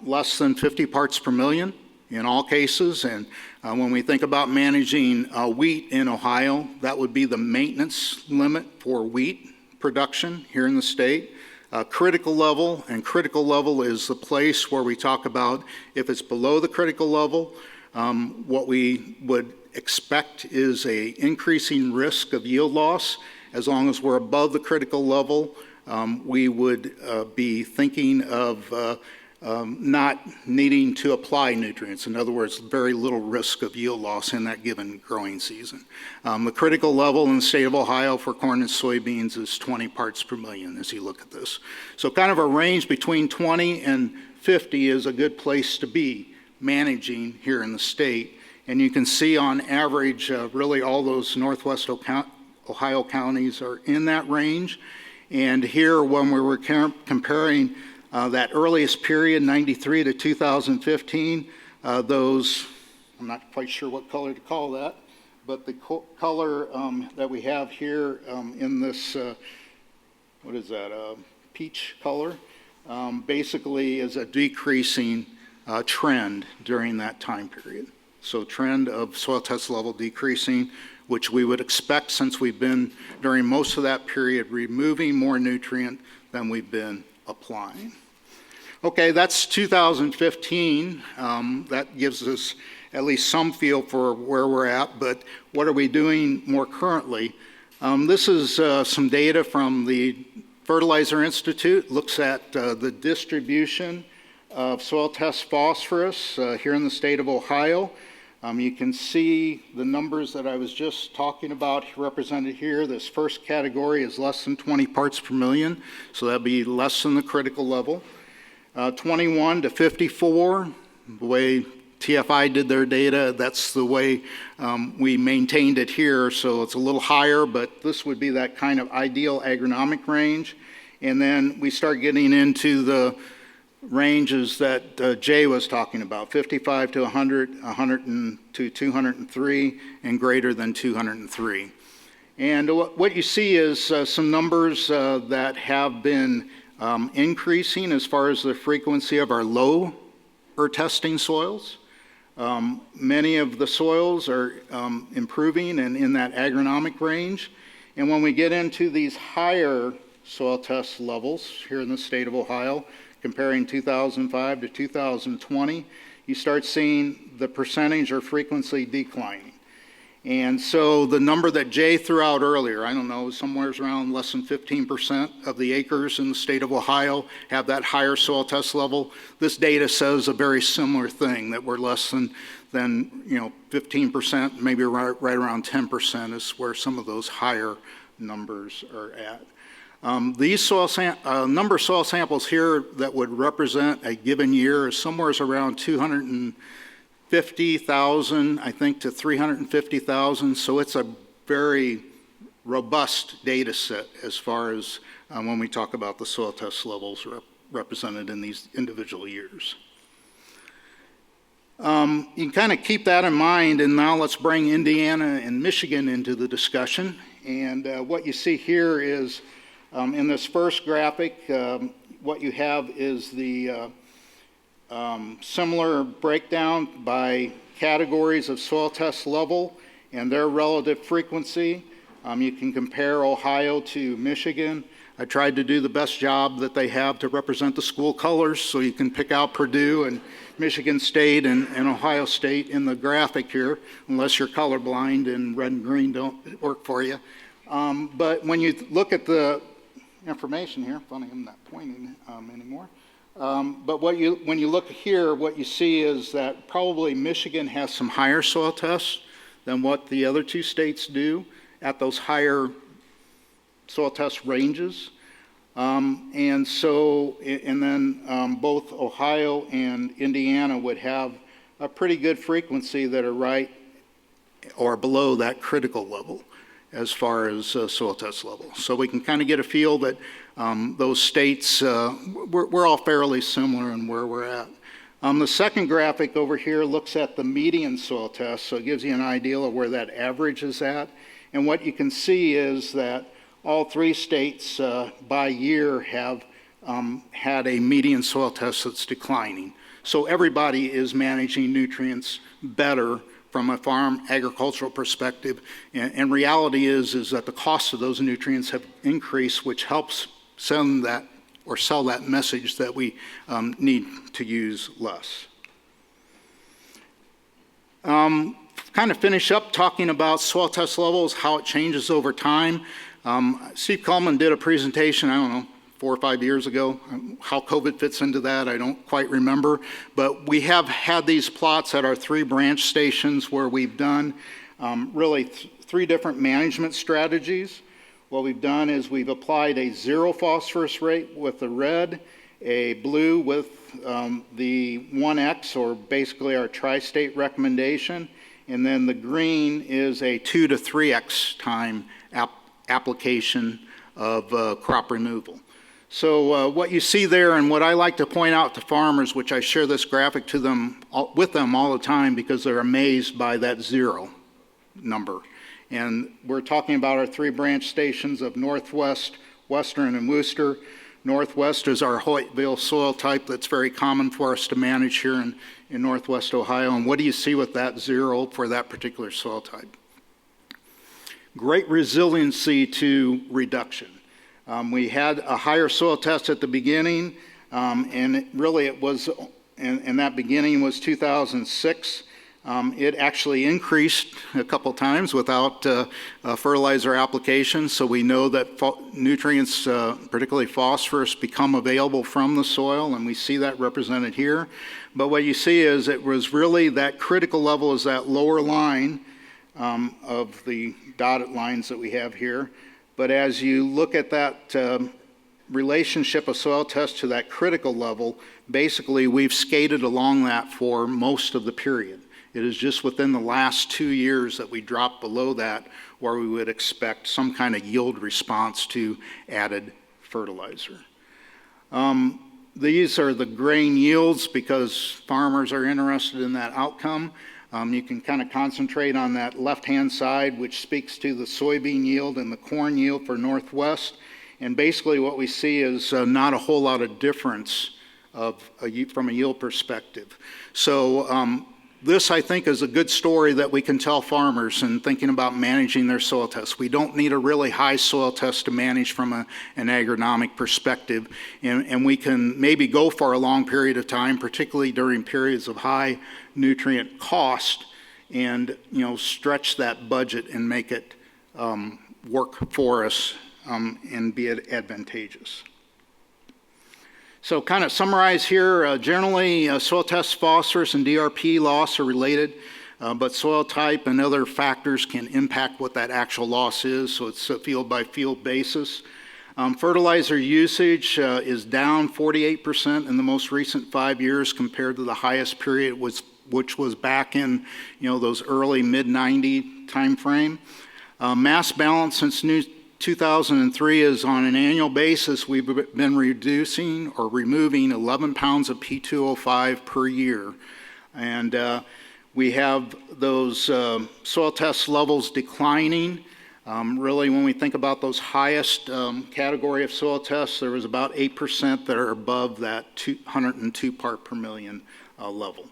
less than 50 parts per million in all cases. And when we think about managing wheat in Ohio, that would be the maintenance limit for wheat production here in the state. Critical level, and critical level is the place where we talk about if it's below the critical level, what we would expect is a increasing risk of yield loss. As long as we're above the critical level, we would be thinking of not needing to apply nutrients. In other words, very little risk of yield loss in that given growing season. The critical level in the state of Ohio for corn and soybeans is 20 parts per million as you look at this. So kind of a range between 20 and 50 is a good place to be managing here in the state. And you can see on average, really all those northwest Ohio counties are in that range. And here, when we were comparing that earliest period, 93 to 2015, those, I'm not quite sure what color to call that, but the color that we have here in this, what is that, peach color, basically is a decreasing trend during that time period. So trend of soil test level decreasing, which we would expect since we've been, during most of that period, removing more nutrient than we've been applying. Okay, that's 2015. That gives us at least some feel for where we're at, but what are we doing more currently? This is some data from the Fertilizer Institute. Looks at the distribution of soil test phosphorus here in the state of Ohio. You can see the numbers that I was just talking about represented here. This first category is less than 20 parts per million, so that'd be less than the critical level. 21 to 54, the way TFI did their data, that's the way we maintained it here, so it's a little higher, but this would be that kind of ideal agronomic range. And then we start getting into the ranges that Jay was talking about, 55 to 100, 100 to 203, and greater than 203. And what you see is some numbers that have been increasing as far as the frequency of our low testing soils. Many of the soils are improving and in that agronomic range. And when we get into these higher soil test levels here in the state of Ohio, comparing 2005 to 2020, you start seeing the percentage or frequency declining. And so the number that Jay threw out earlier, I don't know, somewhere around less than 15% of the acres in the state of Ohio have that higher soil test level. This data says a very similar thing, that we're less than 15%, maybe right around 10% is where some of those higher numbers are at. These number of soil samples here that would represent a given year is somewhere around 250,000, I think, to 350,000. So it's a very robust data set as far as when we talk about the soil test levels represented in these individual years. You can kind of keep that in mind, and now let's bring Indiana and Michigan into the discussion. And what you see here is, in this first graphic, what you have is the similar breakdown by categories of soil test level and their relative frequency. You can compare Ohio to Michigan. I tried to do the best job that they have to represent the school colors, so you can pick out Purdue and Michigan State and Ohio State in the graphic here, unless you're colorblind and red and green don't work for you. But when you look at the information here, funny I'm not pointing anymore, but when you look here, what you see is that probably Michigan has some higher soil tests than what the other two states do at those higher soil test ranges. And then both Ohio and Indiana would have a pretty good frequency that are right or below that critical level as far as soil test level. So we can kind of get a feel that those states, we're all fairly similar in where we're at. The second graphic over here looks at the median soil test, so it gives you an idea of where that average is at. And what you can see is that all three states by year have had a median soil test that's declining. So everybody is managing nutrients better from a farm agricultural perspective. And reality is that the cost of those nutrients have increased, which helps send that or sell that message that we need to use less. Kind of finish up talking about soil test levels, how it changes over time. Steve Coleman did a presentation, I don't know, 4 or 5 years ago. How COVID fits into that, I don't quite remember. But we have had these plots at our 3 branch stations where we've done really 3 different management strategies. What we've done is we've applied a 0 phosphorus rate with the red, a blue with the 1X, or basically our tri-state recommendation, and then the green is a 2 to 3X time application of crop removal. So what you see there, and what I like to point out to farmers, which I share this graphic with them all the time because they're amazed by that 0 number. And we're talking about our 3 branch stations of Northwest, Western, and Worcester. Northwest is our Hoytville soil type that's very common for us to manage here in Northwest Ohio. And what do you see with that 0 for that particular soil type? Great resiliency to reduction. We had a higher soil test at the beginning, and that beginning was 2006. It actually increased a couple times without fertilizer application, so we know that nutrients, particularly phosphorus, become available from the soil, and we see that represented here. But what you see is it was really that critical level is that lower line of the dotted lines that we have here. But as you look at that relationship of soil test to that critical level, basically we've skated along that for most of the period. It is just within the last 2 years that we dropped below that, where we would expect some kind of yield response to added fertilizer. These are the grain yields because farmers are interested in that outcome. You can kind of concentrate on that left-hand side, which speaks to the soybean yield and the corn yield for Northwest. And basically what we see is not a whole lot of difference from a yield perspective. So this, I think, is a good story that we can tell farmers in thinking about managing their soil tests. We don't need a really high soil test to manage from an agronomic perspective, and we can maybe go for a long period of time, particularly during periods of high nutrient cost, and stretch that budget and make it work for us and be advantageous. So kind of summarize here, generally soil test phosphorus and DRP loss are related, but soil type and other factors can impact what that actual loss is, so it's a field by field basis. Fertilizer usage is down 48% in the most recent 5 years compared to the highest period, which was back in those early mid-90 time frame. Mass balance since 2003 is on an annual basis, we've been reducing or removing 11 pounds of P2O5 per year. And we have those soil test levels declining. Really, when we think about those highest category of soil tests, there was about 8% that are above that 102 part per million level.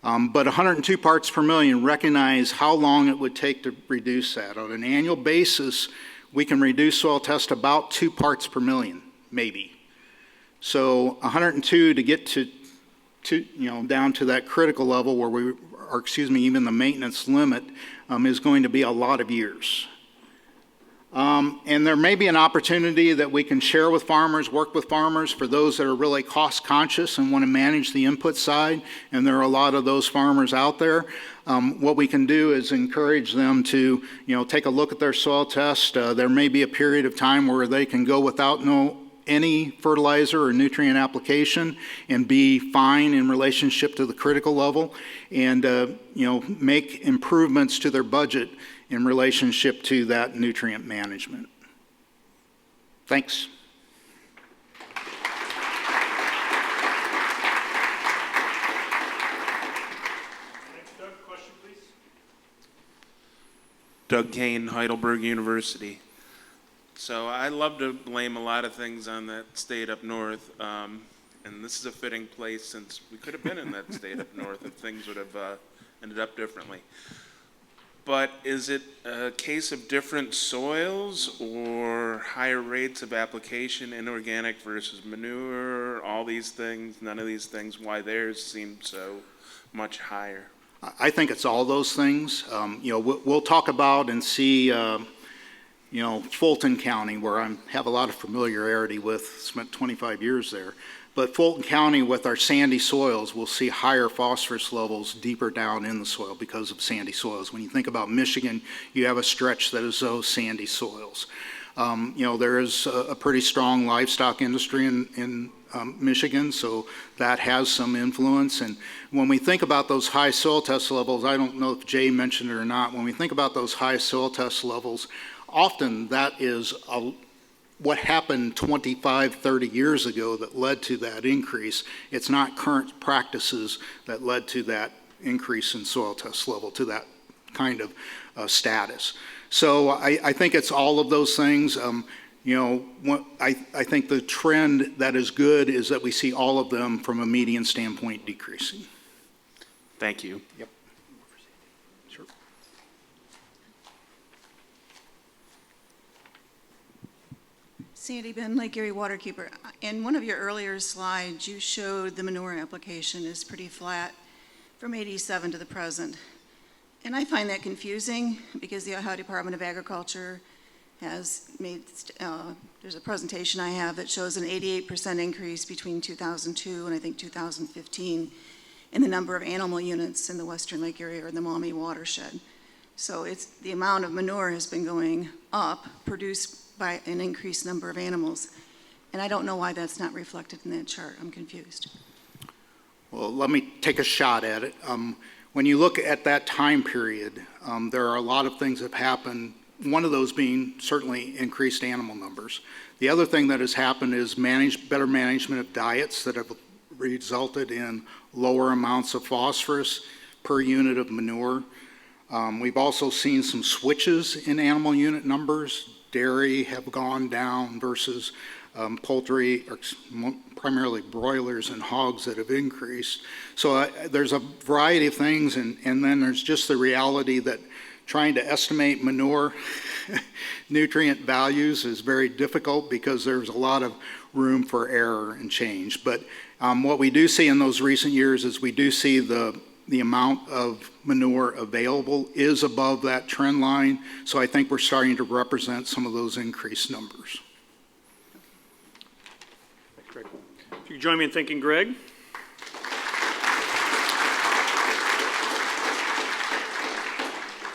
But 102 parts per million, recognize how long it would take to reduce that. On an annual basis, we can reduce soil test about 2 parts per million, maybe. So 102 to get to down to that critical level where we, or excuse me, even the maintenance limit is going to be a lot of years. And there may be an opportunity that we can share with farmers, work with farmers for those that are really cost conscious and want to manage the input side, and there are a lot of those farmers out there. What we can do is encourage them to, take a look at their soil test. There may be a period of time where they can go without any fertilizer or nutrient application and be fine in relationship to the critical level, and make improvements to their budget in relationship to that nutrient management. Thanks. Doug, question, please. Doug Kane, Heidelberg University. So I love to blame a lot of things on that state up north, and this is a fitting place since we could have been in that state up north if things would have ended up differently. But is it a case of different soils or higher rates of application, inorganic versus manure, all these things, none of these things, why theirs seem so much higher? I think it's all those things. We'll talk about and see, Fulton County, where I have a lot of familiarity with, spent 25 years there. But Fulton County, with our sandy soils, will see higher phosphorus levels deeper down in the soil because of sandy soils. When you think about Michigan, you have a stretch that is those sandy soils. There is a pretty strong livestock industry in Michigan, so that has some influence. And when we think about those high soil test levels, I don't know if Jay mentioned it or not, when we think about those high soil test levels, often that is what happened 25, 30 years ago that led to that increase. It's not current practices that led to that increase in soil test level, to that kind of status. So I think it's all of those things. I think the trend that is good is that we see all of them from a median standpoint decreasing. Thank you. Yep. Sure. Sandy Ben, Lake Erie Waterkeeper. In one of your earlier slides, you showed the manure application is pretty flat from '87 to the present. And I find that confusing because the Ohio Department of Agriculture has made, there's a presentation I have that shows an 88% increase between 2002 and I think 2015 in the number of animal units in the Western Lake Erie or the Maumee watershed. So the amount of manure has been going up, produced by an increased number of animals. And I don't know why that's not reflected in that chart. I'm confused. Well, let me take a shot at it. When you look at that time period, there are a lot of things that have happened, one of those being certainly increased animal numbers. The other thing that has happened is better management of diets that have resulted in lower amounts of phosphorus per unit of manure. We've also seen some switches in animal unit numbers. Dairy have gone down versus poultry, or primarily broilers and hogs that have increased. So there's a variety of things, and then there's just the reality that trying to estimate manure nutrient values is very difficult because there's a lot of room for error and change. But what we do see in those recent years is we do see the amount of manure available is above that trend line. So I think we're starting to represent some of those increased numbers. Thanks, Greg. If you could join me in thanking Greg.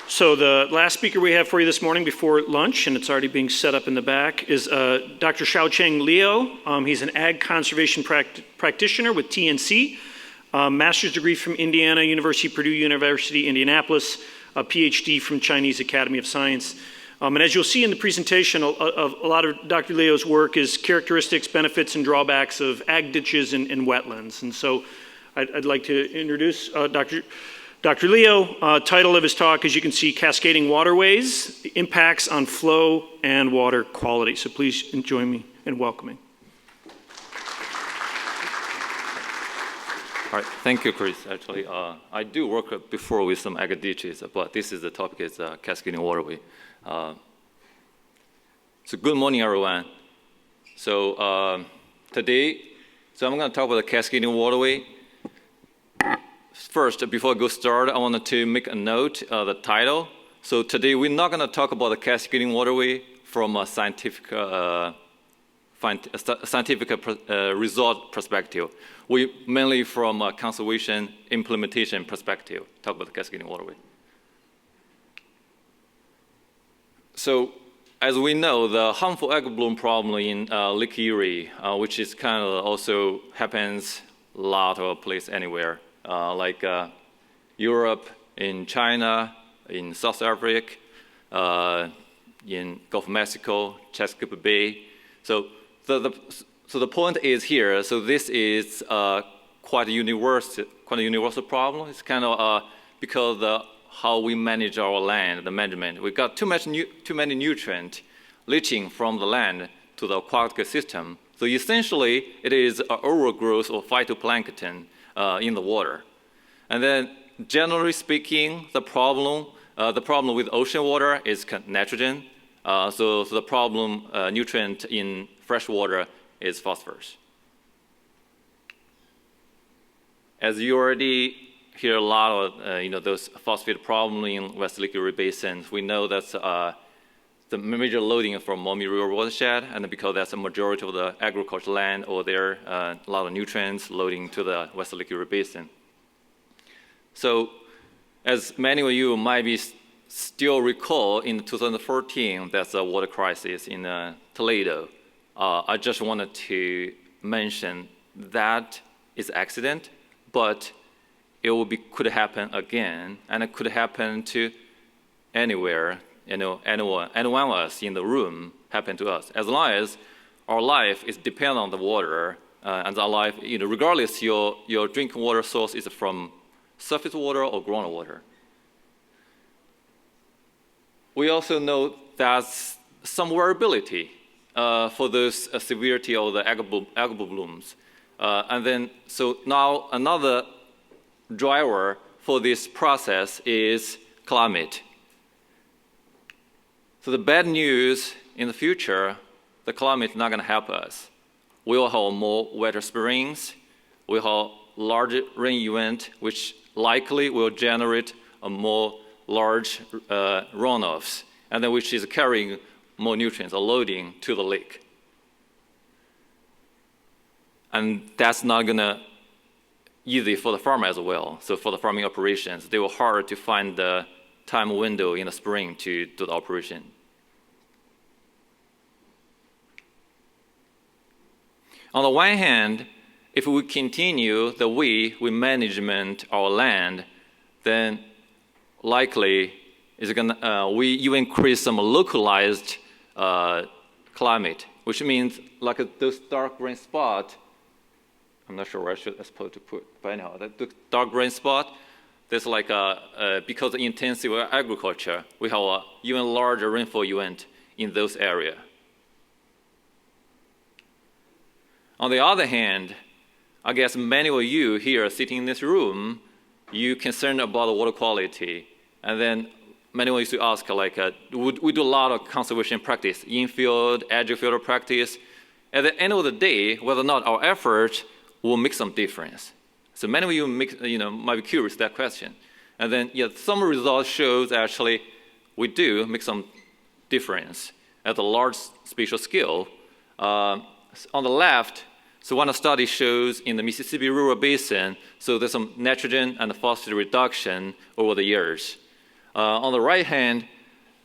So the last speaker we have for you this morning before lunch, and it's already being set up in the back, is Dr. Xiaocheng Liu. He's an ag conservation practitioner with TNC, master's degree from Indiana University, Purdue University, Indianapolis, a PhD from Chinese Academy of Science. And as you'll see in the presentation, a lot of Dr. Liu's work is characteristics, benefits, and drawbacks of ag ditches and wetlands. And so I'd like to introduce Dr. Leo. Title of his talk, as you can see, Cascading Waterways, the Impacts on Flow and Water Quality. So please join me in welcoming. All right, thank you, Chris. Actually, I do work before with some ag ditches, but this is the topic is cascading waterway. So good morning, everyone. So today, I'm going to talk about the cascading waterway. First, before I go start, I wanted to make a note of the title. So today, we're not going to talk about the cascading waterway from a scientific result perspective. We mainly from a conservation implementation perspective talk about the cascading waterway. So as we know, the harmful algal bloom problem in Lake Erie, which is kind of also happens a lot of places anywhere, like Europe, in China, in South Africa, in Gulf of Mexico, Chesapeake Bay. So the point is here, so this is quite a universal problem. It's kind of because how we manage our land, the management. We got too many nutrients leaching from the land to the aquatic system. So essentially, it is an overgrowth of phytoplankton in the water. And then, generally speaking, the problem with ocean water is nitrogen. So the problem nutrient in fresh water is phosphorus. As you already hear a lot of those phosphate problem in West Lake Erie Basin, we know that's the major loading from Maumee River watershed, and because that's a majority of the agricultural land over there, a lot of nutrients loading to the West Lake Erie Basin. So, as many of you might be still recall, in 2014, that's a water crisis in Toledo. I just wanted to mention that is accident, but it could happen again, and it could happen to anywhere, anyone of us in the room happen to us. As long as our life is dependent on the water, and our life, regardless your drinking water source is from surface water or groundwater. We also know there's some variability for those severity of the algal blooms. And then, so now another driver for this process is climate. So the bad news in the future, the climate is not going to help us. We will have more wetter springs. We have larger rain event, which likely will generate a more large runoffs, and then which is carrying more nutrients or loading to the lake. And that's not gonna easy for the farmer as well. So for the farming operations, they were hard to find the time window in the spring to do the operation. On the one hand, if we continue the way we management our land, then likely you increase some localized climate, which means like those dark green spot. I'm not sure where I'm supposed to put, but anyhow, the dark green spot, there's like because of intensive agriculture, we have an even larger rainfall event in those areas. On the other hand, I guess many of you here sitting in this room, you concerned about the water quality. And then many of you ask, like, we do a lot of conservation practice, in-field, edge-field practice. At the end of the day, whether or not our effort will make some difference. So many of you might be curious that question. And then some results shows actually we do make some difference at a large spatial scale. On the left, so one study shows in the Mississippi River Basin, so there's some nitrogen and phosphate reduction over the years. On the right hand,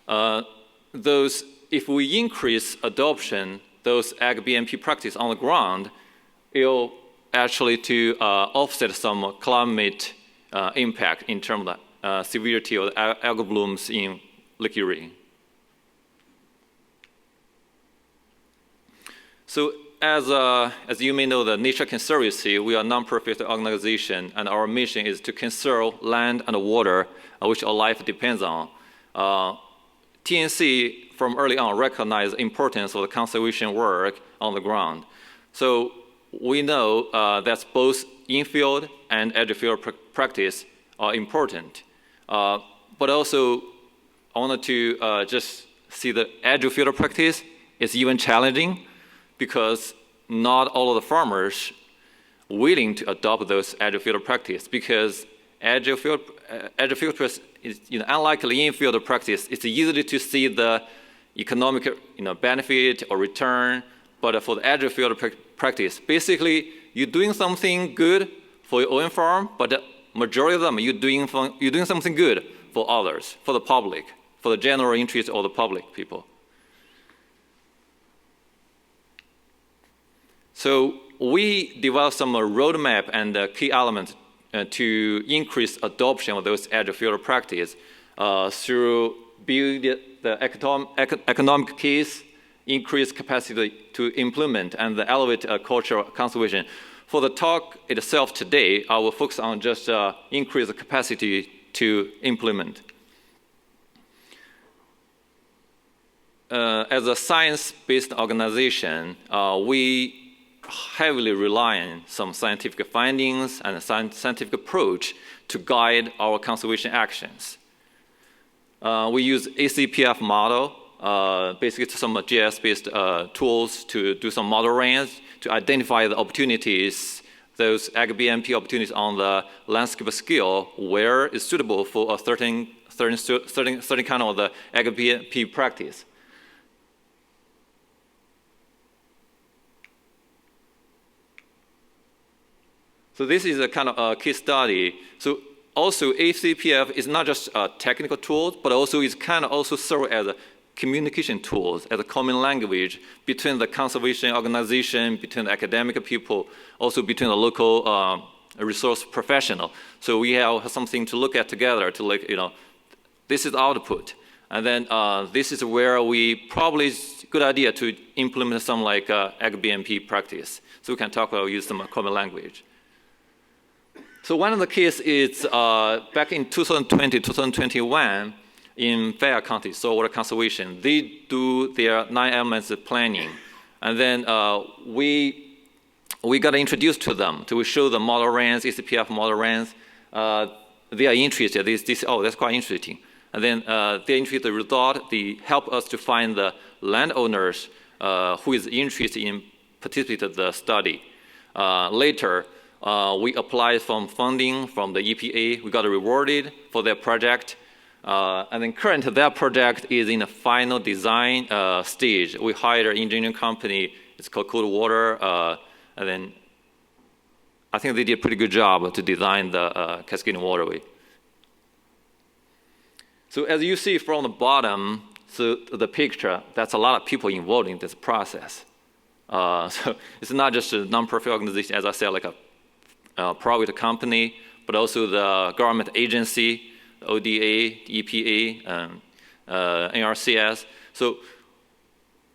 if we increase adoption, those ag BMP practice on the ground, it'll actually to offset some climate impact in terms of the severity of the algal blooms in Lake Erie. So as you may know, the Nature Conservancy, we are a non-profit organization, and our mission is to conserve land and water, which our life depends on. TNC, from early on, recognized the importance of the conservation work on the ground. So we know that both in-field and edge-field practice are important. But also, I wanted to just see the edge-field practice is even challenging because not all of the farmers willing to adopt those edge-field practice, because edge-field practice is, unlike in-field practice, it's easy to see the economic benefit or return. But for the edge-field practice, basically you're doing something good for your own farm, but the majority of them you're doing something good for others, for the public, for the general interest of the public people. So we developed some roadmap and key elements to increase adoption of those edge-field practice through build the economic case, increase capacity to implement, and elevate cultural conservation. For the talk itself today, I will focus on just increase the capacity to implement. As a science-based organization, we heavily rely on some scientific findings and a scientific approach to guide our conservation actions. We use ACPF model, basically some GIS-based tools to do some model runs to identify the opportunities, those AgBMP opportunities on the landscape scale where it's suitable for a certain kind of the AgBMP practice. So this is a kind of a case study. So also ACPF is not just a technical tool, but also it kind of also serve as a communication tools, as a common language between the conservation organization, between the academic people, also between the local resource professional. So we have something to look at together to this is output. And then this is where we probably it's a good idea to implement some AgBMP practice. So we can talk about use some common language. So one of the cases is back in 2020, 2021, in Fayette County, saltwater conservation, they do their 9 elements planning. And then we got introduced to them to show the model runs, ACPF model runs. They are interested. Oh, that's quite interesting. And then they're interested in the result. They help us to find the landowners who is interested in participating in the study. Later, we applied for funding from the EPA. We got rewarded for their project. And then currently that project is in the final design stage. We hired an engineering company. It's called Coldwater. And then I think they did a pretty good job to design the Cascading Waterway. So as you see from the bottom, so the picture, that's a lot of people involved in this process. So it's not just a non-profit organization, as I said, like a private company, but also the government agency, ODA, EPA, NRCS. So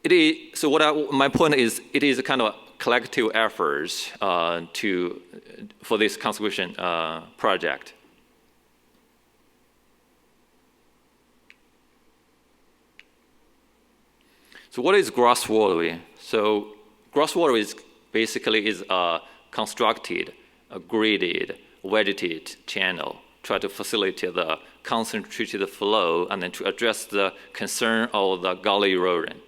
it is. So my point is, it is a kind of collective efforts for this conservation project. So what is gross waterway? So gross waterway is basically a constructed, a graded, vegetated channel, try to facilitate the concentrated flow and then to address the concern of the gully erosion.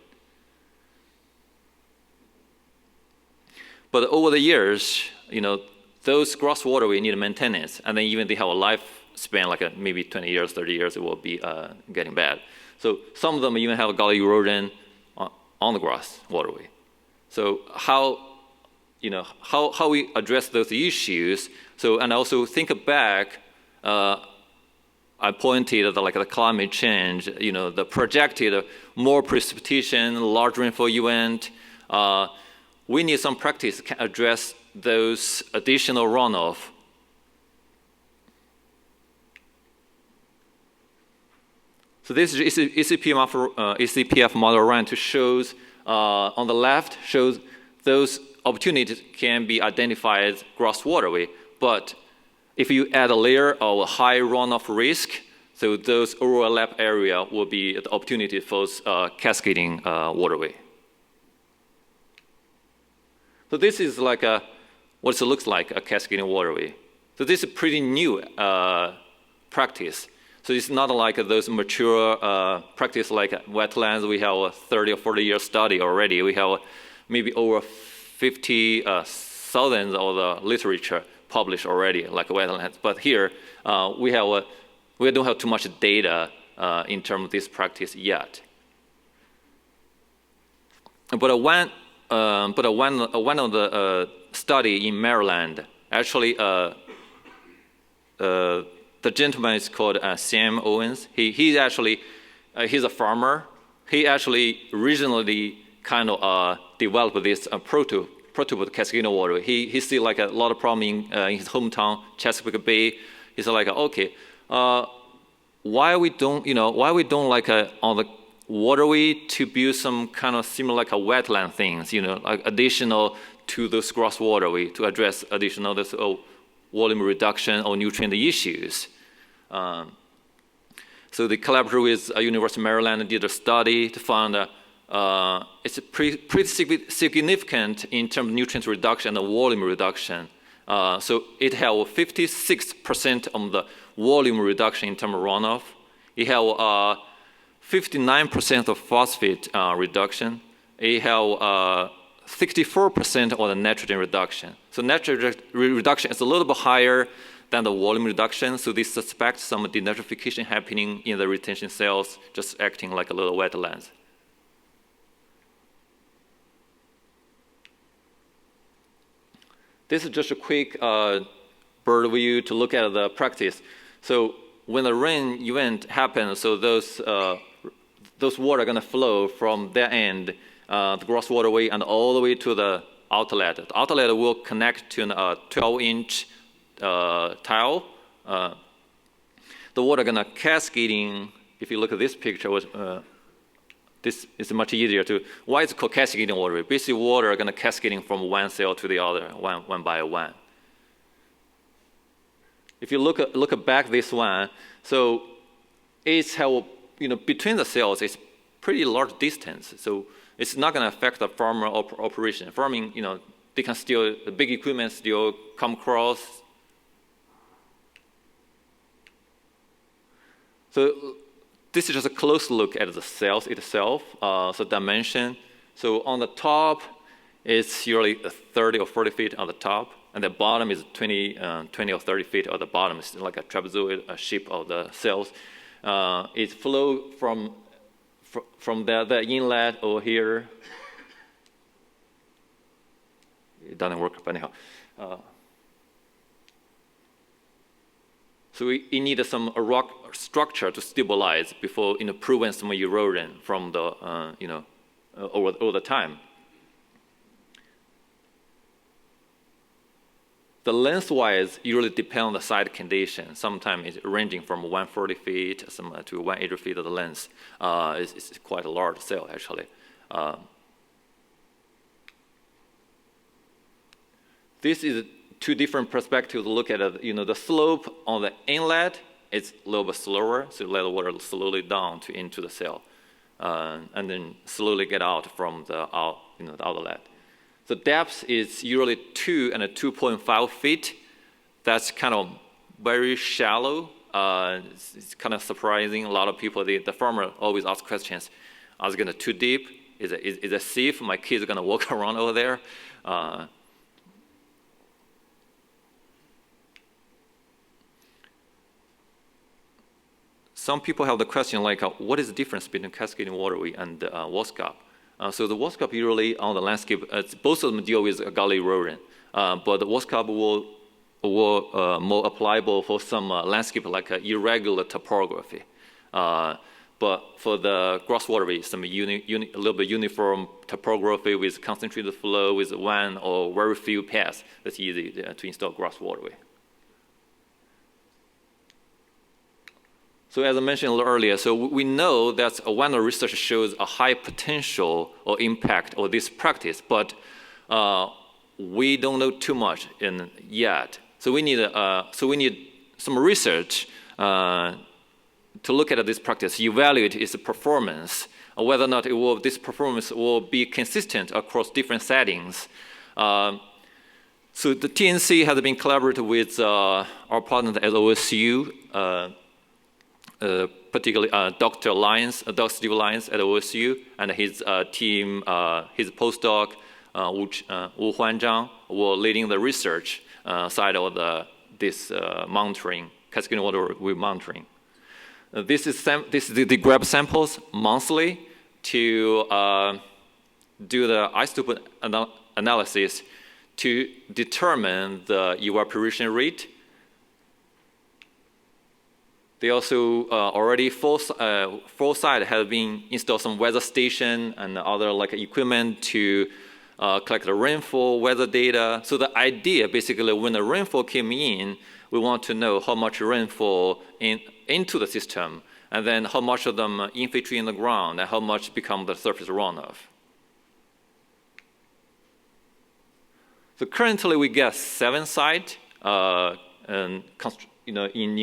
But over the years, those gross waterway need maintenance, and then even they have a lifespan, like maybe 20 years, 30 years, it will be getting bad. So some of them even have gully erosion on the gross waterway. So how we address those issues? So, and also think back, I pointed at the climate change, the projected more precipitation, large rainfall event. We need some practice to address those additional runoff. So this is ACPF model run to shows, on the left shows those opportunities can be identified as gross waterway. But if you add a layer of high runoff risk, so those overlap area will be the opportunity for cascading waterway. So this is like what it looks like, a cascading waterway. So this is pretty new practice. So it's not like those mature practice like wetlands. We have a 30 or 40 year study already. We have maybe over 50,000 of the literature published already, like wetlands. But here we don't have too much data in terms of this practice yet. But one of the study in Maryland, actually, the gentleman is called Sam Owens. He's a farmer. He actually originally kind of developed this prototype cascading waterway. He see like a lot of problem in his hometown, Chesapeake Bay. He's like, okay, why we don't like on the waterway to build some kind of similar like a wetland things, like additional to those gross waterway to address additional this volume reduction or nutrient issues. So they collaborated with University of Maryland and did a study to find it's pretty significant in terms of nutrient reduction and volume reduction. So it had 56% of the volume reduction in terms of runoff. It had 59% of phosphate reduction. It had 64% of the nitrogen reduction. So nitrogen reduction is a little bit higher than the volume reduction. So they suspect some denitrification happening in the retention cells, just acting like a little wetlands. This is just a quick bird view to look at the practice. So when the rain event happens, so those water are going to flow from their end, the gross waterway, and all the way to the outlet. The outlet will connect to a 12-inch tile. The water going to cascading. If you look at this picture, this is much easier to. Why is it called cascading waterway? Basically, water are going to cascading from one cell to the other, one by one. If you look back this one, so it's how between the cells, it's pretty large distance. So it's not going to affect the farmer operation. Farming, they can still, the big equipment still come across. So this is just a close look at the cells itself, so dimension. So on the top, it's usually 30 or 40 feet on the top, and the bottom is 20 or 30 feet at the bottom. It's like a trapezoid shape of the cells. It flows from the inlet over here. It doesn't work, but anyhow. So it needed some rock structure to stabilize before prevent some erosion from the over the time. The lengthwise usually depend on the site condition. Sometimes it's ranging from 140 feet to 180 feet of the length. It's quite a large cell, actually. This is two different perspectives to look at it. The slope on the inlet is a little bit slower, so let the water slowly down into the cell, and then slowly get out from the outlet. The depth is usually 2 and 2.5 feet. That's kind of very shallow. It's kind of surprising. A lot of people, the farmer always ask questions. I was going to too deep? Is it safe? My kids are going to walk around over there? Some people have the question like, what is the difference between cascading waterway and WASCOP? So the WASCOP usually on the landscape, both of them deal with gully erosion, but the WASCOP will more applicable for some landscape like irregular topography. But for the gross waterway, some a little bit uniform topography with concentrated flow with one or very few paths, that's easy to install gross waterway. So as I mentioned earlier, so we know that when the research shows a high potential or impact of this practice, but we don't know too much yet. So we need some research to look at this practice, evaluate its performance, whether or not this performance will be consistent across different settings. So the TNC has been collaborating with our partners at OSU, particularly Dr. Steve Lyons at OSU, and his team, his postdoc, Wu Huanzhang, were leading the research side of this monitoring, cascading water monitoring. This is they grab samples monthly to do the isotope analysis to determine the evaporation rate. They also already foresight have been installed some weather station and other like equipment to collect the rainfall, weather data. So the idea basically when the rainfall came in, we want to know how much rainfall into the system, and then how much of them infiltrate in the ground, and how much become the surface runoff. So currently we get 7 sites in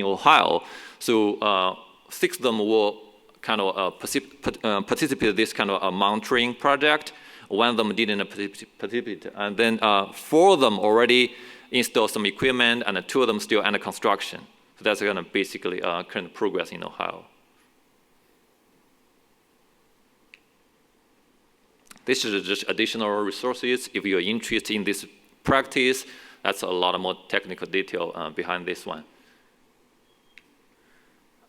Ohio. So 6 of them will kind of participate in this kind of monitoring project. 1 of them didn't participate. And then 4 of them already installed some equipment, and 2 of them still under construction. So that's kind of basically current progress in Ohio. This is just additional resources. If you're interested in this practice, that's a lot more technical detail behind this one.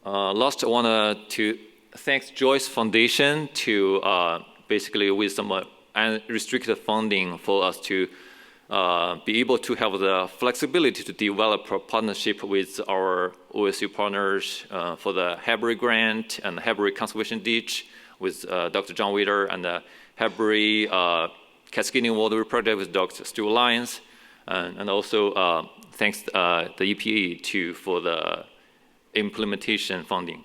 Last, I want to thank Joyce Foundation to basically with some unrestricted funding for us to be able to have the flexibility to develop a partnership with our OSU partners for the Hebron grant and the Hebron Conservation Ditch with Dr. John Witter, and the Hebron Cascading Water Project with Dr. Stuart Lyons, and also thanks the EPA for the implementation funding.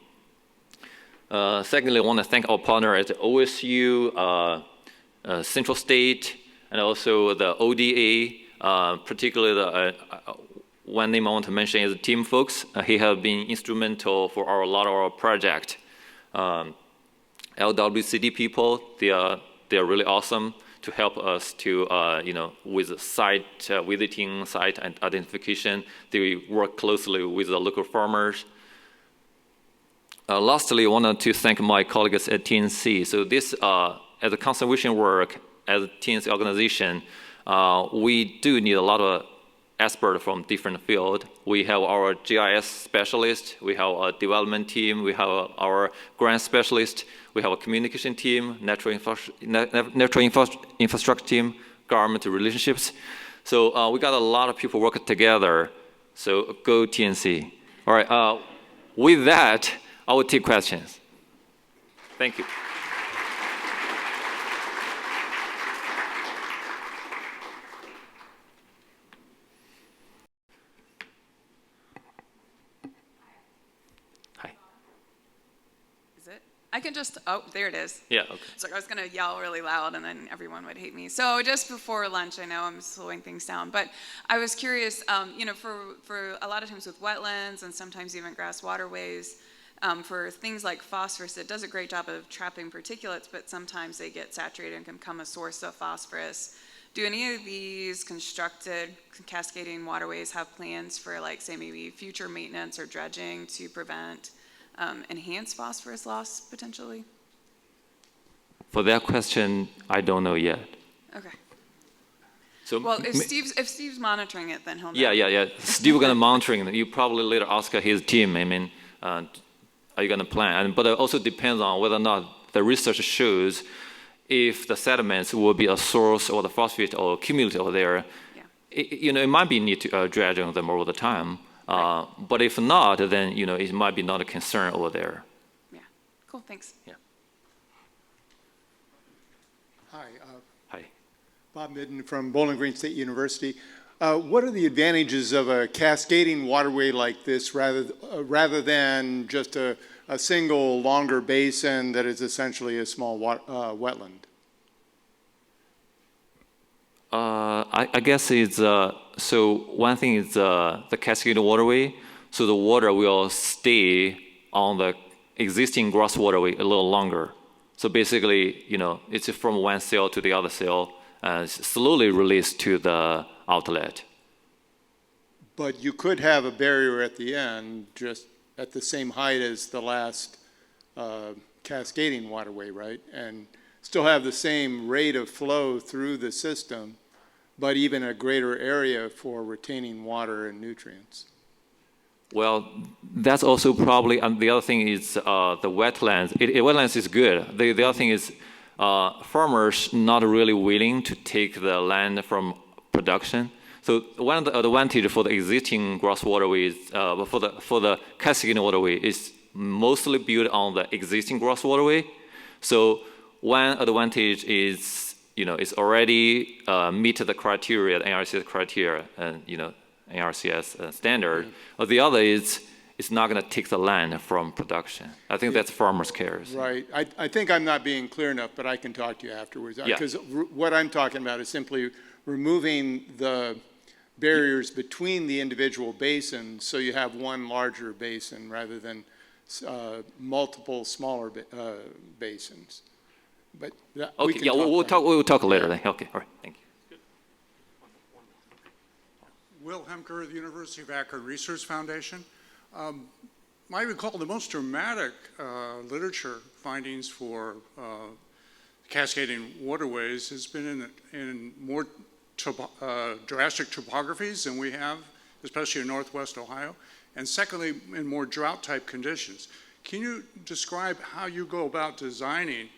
Secondly, I want to thank our partner at OSU, Central State, and also the ODA, particularly the one name I want to mention is Tim Fuchs. He has been instrumental for a lot of our project. LWCD people, they are really awesome to help us to, with site visiting, site identification. They work closely with the local farmers. Lastly, I wanted to thank my colleagues at TNC. So this, as a conservation work, as a TNC organization, we do need a lot of experts from different fields. We have our GIS specialist, we have a development team, we have our grant specialist, we have a communication team, natural infrastructure team, government relationships. So we got a lot of people working together. So go TNC. All right, with that, I will take questions. Thank you. I can just, oh, there it is. Yeah, okay. So I was going to yell really loud and then everyone would hate me. So just before lunch, I know I'm slowing things down, but I was curious, for a lot of times with wetlands and sometimes even grass waterways, for things like phosphorus, it does a great job of trapping particulates, but sometimes they get saturated and can become a source of phosphorus. Do any of these constructed cascading waterways have plans for, like, say, maybe future maintenance or dredging to prevent enhanced phosphorus loss potentially? For that question, I don't know yet. Okay. So well, if Steve's monitoring it, then he'll know. Yeah. Steve gonna monitoring it. You probably later ask his team. I mean, are you gonna plan? But it also depends on whether or not the research shows if the sediments will be a source or the phosphate or accumulate over there. Yeah. It might be need to dredging them over the time. But if not, then it might be not a concern over there. Yeah. Cool. Thanks. Yeah. Hi. Hi. Bob Midden from Bowling Green State University. What are the advantages of a cascading waterway like this rather than just a single longer basin that is essentially a small wetland? I guess it's, so one thing is the cascading waterway. So the water will stay on the existing gross waterway a little longer. So basically, it's from one cell to the other cell, slowly released to the outlet. But you could have a barrier at the end, just at the same height as the last cascading waterway, right? And still have the same rate of flow through the system, but even a greater area for retaining water and nutrients. Well, that's also probably, and the other thing is the wetlands. Wetlands is good. The other thing is farmers not really willing to take the land from production. So one of the advantages for the existing gross waterways, for the cascading waterway, is mostly built on the existing gross waterway. So one advantage is, it's already meet the criteria, the NRCS criteria, and NRCS standard. The other is it's not going to take the land from production. I think that's farmers' cares. Right. I think I'm not being clear enough, but I can talk to you afterwards. Yeah. Because what I'm talking about is simply removing the barriers between the individual basins so you have one larger basin rather than multiple smaller basins. But Okay, yeah, we'll talk later then. Okay, all right, thank you. Will Hemker of the University of Akron Research Foundation. I recall the most dramatic literature findings for cascading waterways has been in more drastic topographies than we have, especially in Northwest Ohio, and secondly, in more drought-type conditions. Can you describe how you go about designing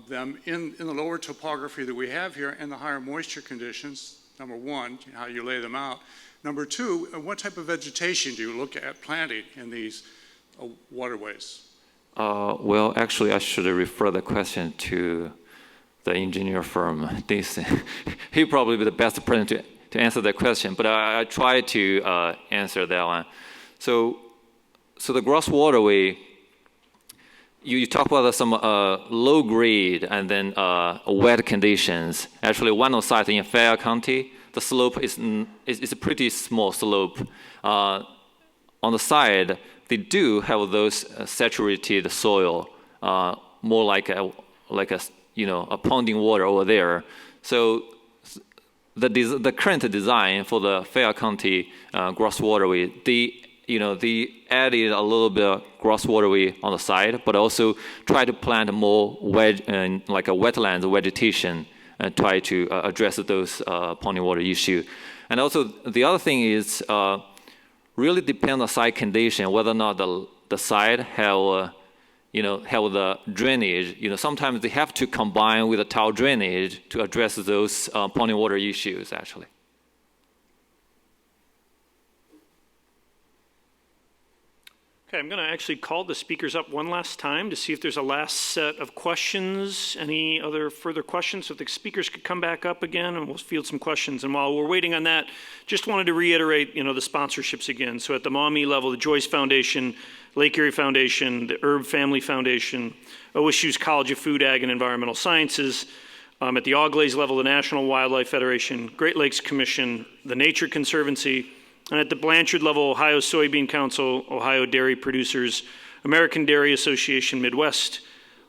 them in the lower topography that we have here and the higher moisture conditions? Number one, how you lay them out. Number two, what type of vegetation do you look at planting in these waterways? Well, actually, I should refer the question to the engineer firm. He probably be the best person to answer that question, but I try to answer that one. So the gross waterway, you talk about some low grade and then wet conditions. Actually, one of the sites in Fayette County, the slope is a pretty small slope. On the side, they do have those saturated soil, more like a ponding water over there. So the current design for the Fayette County gross waterway, they added a little bit of gross waterway on the side, but also try to plant more like a wetlands vegetation and try to address those ponding water issue. And also the other thing is really depend on site condition, whether or not the site have the drainage. Sometimes they have to combine with the tile drainage to address those ponding water issues actually. Okay, I'm going to actually call the speakers up one last time to see if there's a last set of questions. Any other further questions? So if the speakers could come back up again and we'll field some questions. And while we're waiting on that, just wanted to reiterate, the sponsorships again. So at the Maumee level, the Joyce Foundation, Lake Erie Foundation, the Herb Family Foundation, OSU's College of Food, Ag, and Environmental Sciences, at the Auglaize level, the National Wildlife Federation, Great Lakes Commission, the Nature Conservancy, and at the Blanchard level, Ohio Soybean Council, Ohio Dairy Producers, American Dairy Association Midwest,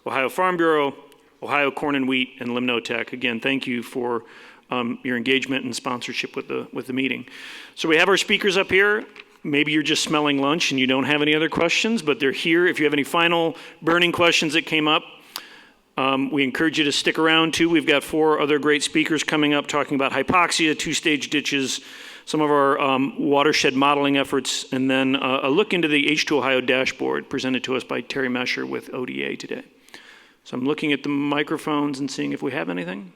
Ohio Farm Bureau, Ohio Corn and Wheat, and Limnotech. Again, thank you for your engagement and sponsorship with the meeting. So we have our speakers up here. Maybe you're just smelling lunch and you don't have any other questions, but they're here. If you have any final burning questions that came up, we encourage you to stick around too. We've got 4 other great speakers coming up talking about hypoxia, 2-stage ditches, some of our watershed modeling efforts, and then a look into the H2 Ohio dashboard presented to us by Terry Mesher with ODA today. So I'm looking at the microphones and seeing if we have anything.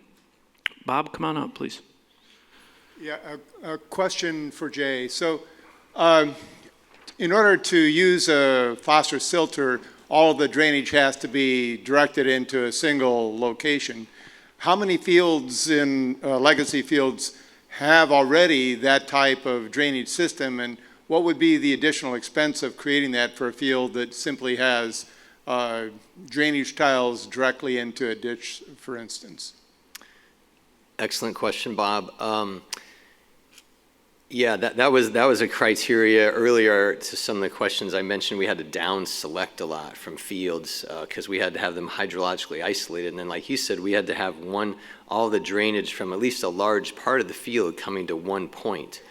Bob, come on up, please. Yeah, a question for Jay. So in order to use a phosphorus filter, all of the drainage has to be directed into a single location. How many fields in legacy fields have already that type of drainage system, and what would be the additional expense of creating that for a field that simply has drainage tiles directly into a ditch, for instance? Excellent question, Bob. Yeah, that was a criteria earlier to some of the questions I mentioned. We had to down select a lot from fields because we had to have them hydrologically isolated. And then, like you said, we had to have all the drainage from at least a large part of the field coming to one point.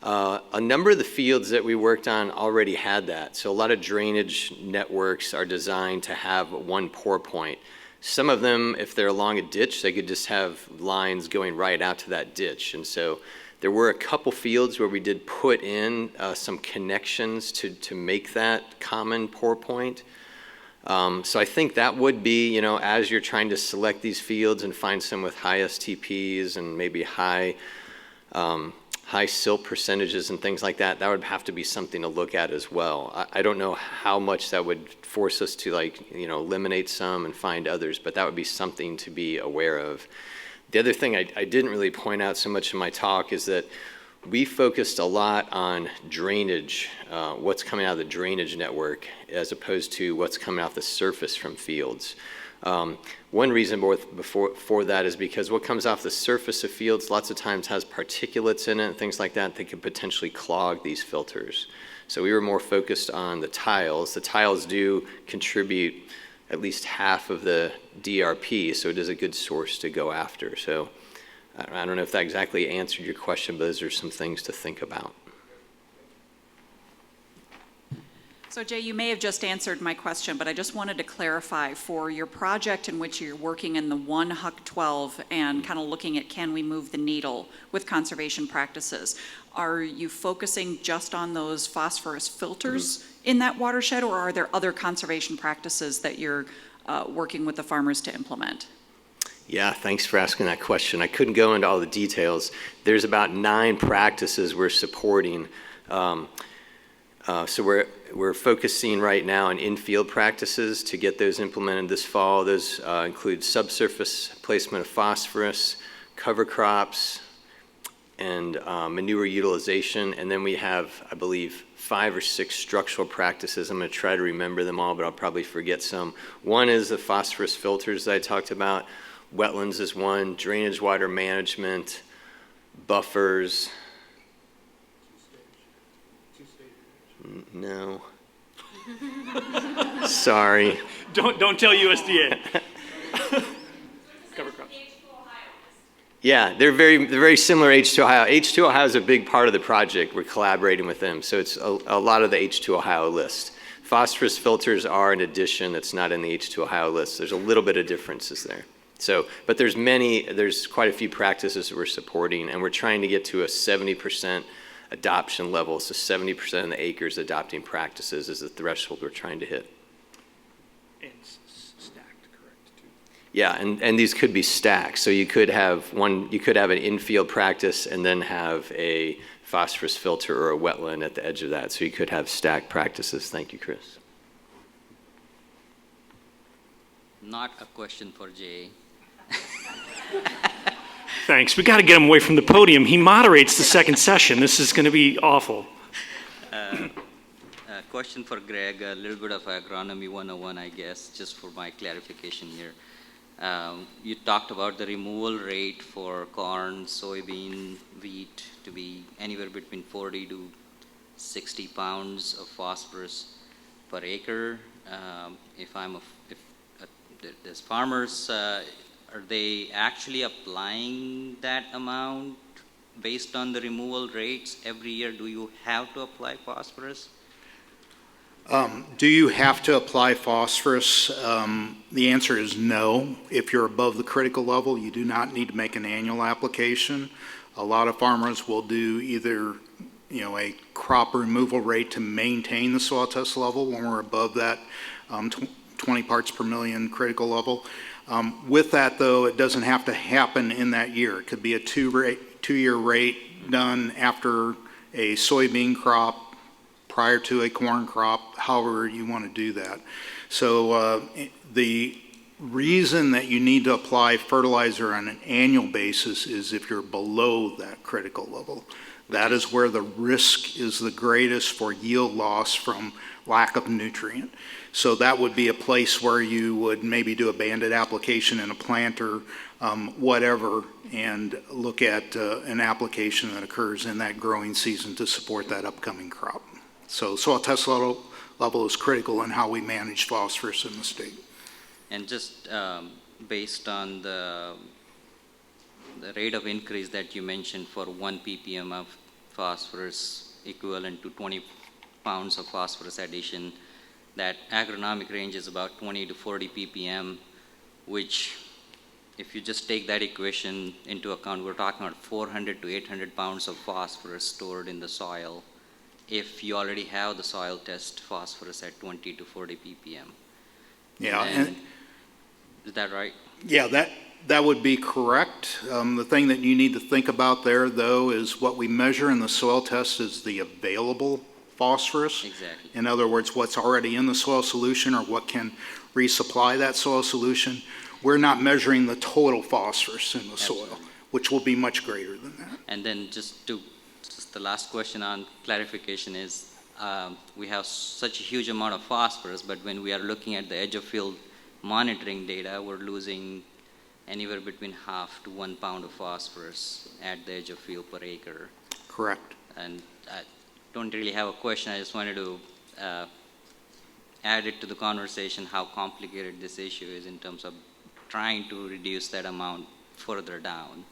A number of the fields that we worked on already had that. So a lot of drainage networks are designed to have one pour point. Some of them, if they're along a ditch, they could just have lines going right out to that ditch. And so there were a couple fields where we did put in some connections to make that common pour point. So I think that would be, as you're trying to select these fields and find some with high STPs and maybe high silt percentages and things like that, that would have to be something to look at as well. I don't know how much that would force us to eliminate some and find others, but that would be something to be aware of. The other thing I didn't really point out so much in my talk is that we focused a lot on drainage, what's coming out of the drainage network, as opposed to what's coming off the surface from fields. One reason for that is because what comes off the surface of fields lots of times has particulates in it and things like that that could potentially clog these filters. So we were more focused on the tiles. The tiles do contribute at least half of the DRP, so it is a good source to go after. So I don't know if that exactly answered your question, but those are some things to think about. So Jay, you may have just answered my question, but I just wanted to clarify for your project in which you're working in the 1 Huck 12 and kind of looking at can we move the needle with conservation practices, are you focusing just on those phosphorus filters in that watershed, or are there other conservation practices that you're working with the farmers to implement? Yeah, thanks for asking that question. I couldn't go into all the details. There's about 9 practices we're supporting. So we're focusing right now on in-field practices to get those implemented this fall. Those include subsurface placement of phosphorus, cover crops, and manure utilization. And then we have, I believe, 5 or 6 structural practices. I'm going to try to remember them all, but I'll probably forget some. One is the phosphorus filters that I talked about. Wetlands is one. Drainage water management, buffers. No. Sorry. Don't tell USDA. Cover crops. Yeah, they're very similar to H2Ohio. H2Ohio is a big part of the project. We're collaborating with them. So it's a lot of the H2Ohio list. Phosphorus filters are an addition that's not in the H2Ohio list. There's a little bit of differences there. So, but there's quite a few practices that we're supporting, and we're trying to get to a 70% adoption level. So 70% of the acres adopting practices is the threshold we're trying to hit. And stacked, correct, too. Yeah, and these could be stacked. So you could have an infield practice and then have a phosphorus filter or a wetland at the edge of that. So you could have stacked practices. Thank you, Chris. Not a question for Jay. Thanks. We got to get him away from the podium. He moderates the second session. This is going to be awful. A question for Greg, a little bit of agronomy 101, I guess, just for my clarification here. You talked about the removal rate for corn, soybean, wheat to be anywhere between 40 to 60 pounds of phosphorus per acre. If there's farmers, are they actually applying that amount based on the removal rates every year? Do you have to apply phosphorus? Do you have to apply phosphorus? The answer is no. If you're above the critical level, you do not need to make an annual application. A lot of farmers will do either a crop removal rate to maintain the soil test level when we're above that 20 parts per million critical level. With that, though, it doesn't have to happen in that year. It could be a two-year rate done after a soybean crop, prior to a corn crop, however you want to do that. So the reason that you need to apply fertilizer on an annual basis is if you're below that critical level. That is where the risk is the greatest for yield loss from lack of nutrient. So that would be a place where you would maybe do a banded application in a planter, whatever, and look at an application that occurs in that growing season to support that upcoming crop. So soil test level is critical in how we manage phosphorus in the state. And just based on the rate of increase that you mentioned for 1 ppm of phosphorus equivalent to 20 pounds of phosphorus addition, that agronomic range is about 20 to 40 ppm, which if you just take that equation into account, we're talking about 400 to 800 pounds of phosphorus stored in the soil if you already have the soil test phosphorus at 20 to 40 ppm. Yeah. And is that right? Yeah, that would be correct. The thing that you need to think about there, though, is what we measure in the soil test is the available phosphorus. Exactly. In other words, what's already in the soil solution or what can resupply that soil solution. We're not measuring the total phosphorus in the soil, which will be much greater than that. And then just the last question on clarification is, we have such a huge amount of phosphorus, but when we are looking at the edge of field monitoring data, we're losing anywhere between half to 1 pound of phosphorus at the edge of field per acre. Correct. And I don't really have a question. I just wanted to add it to the conversation how complicated this issue is in terms of trying to reduce that amount further down.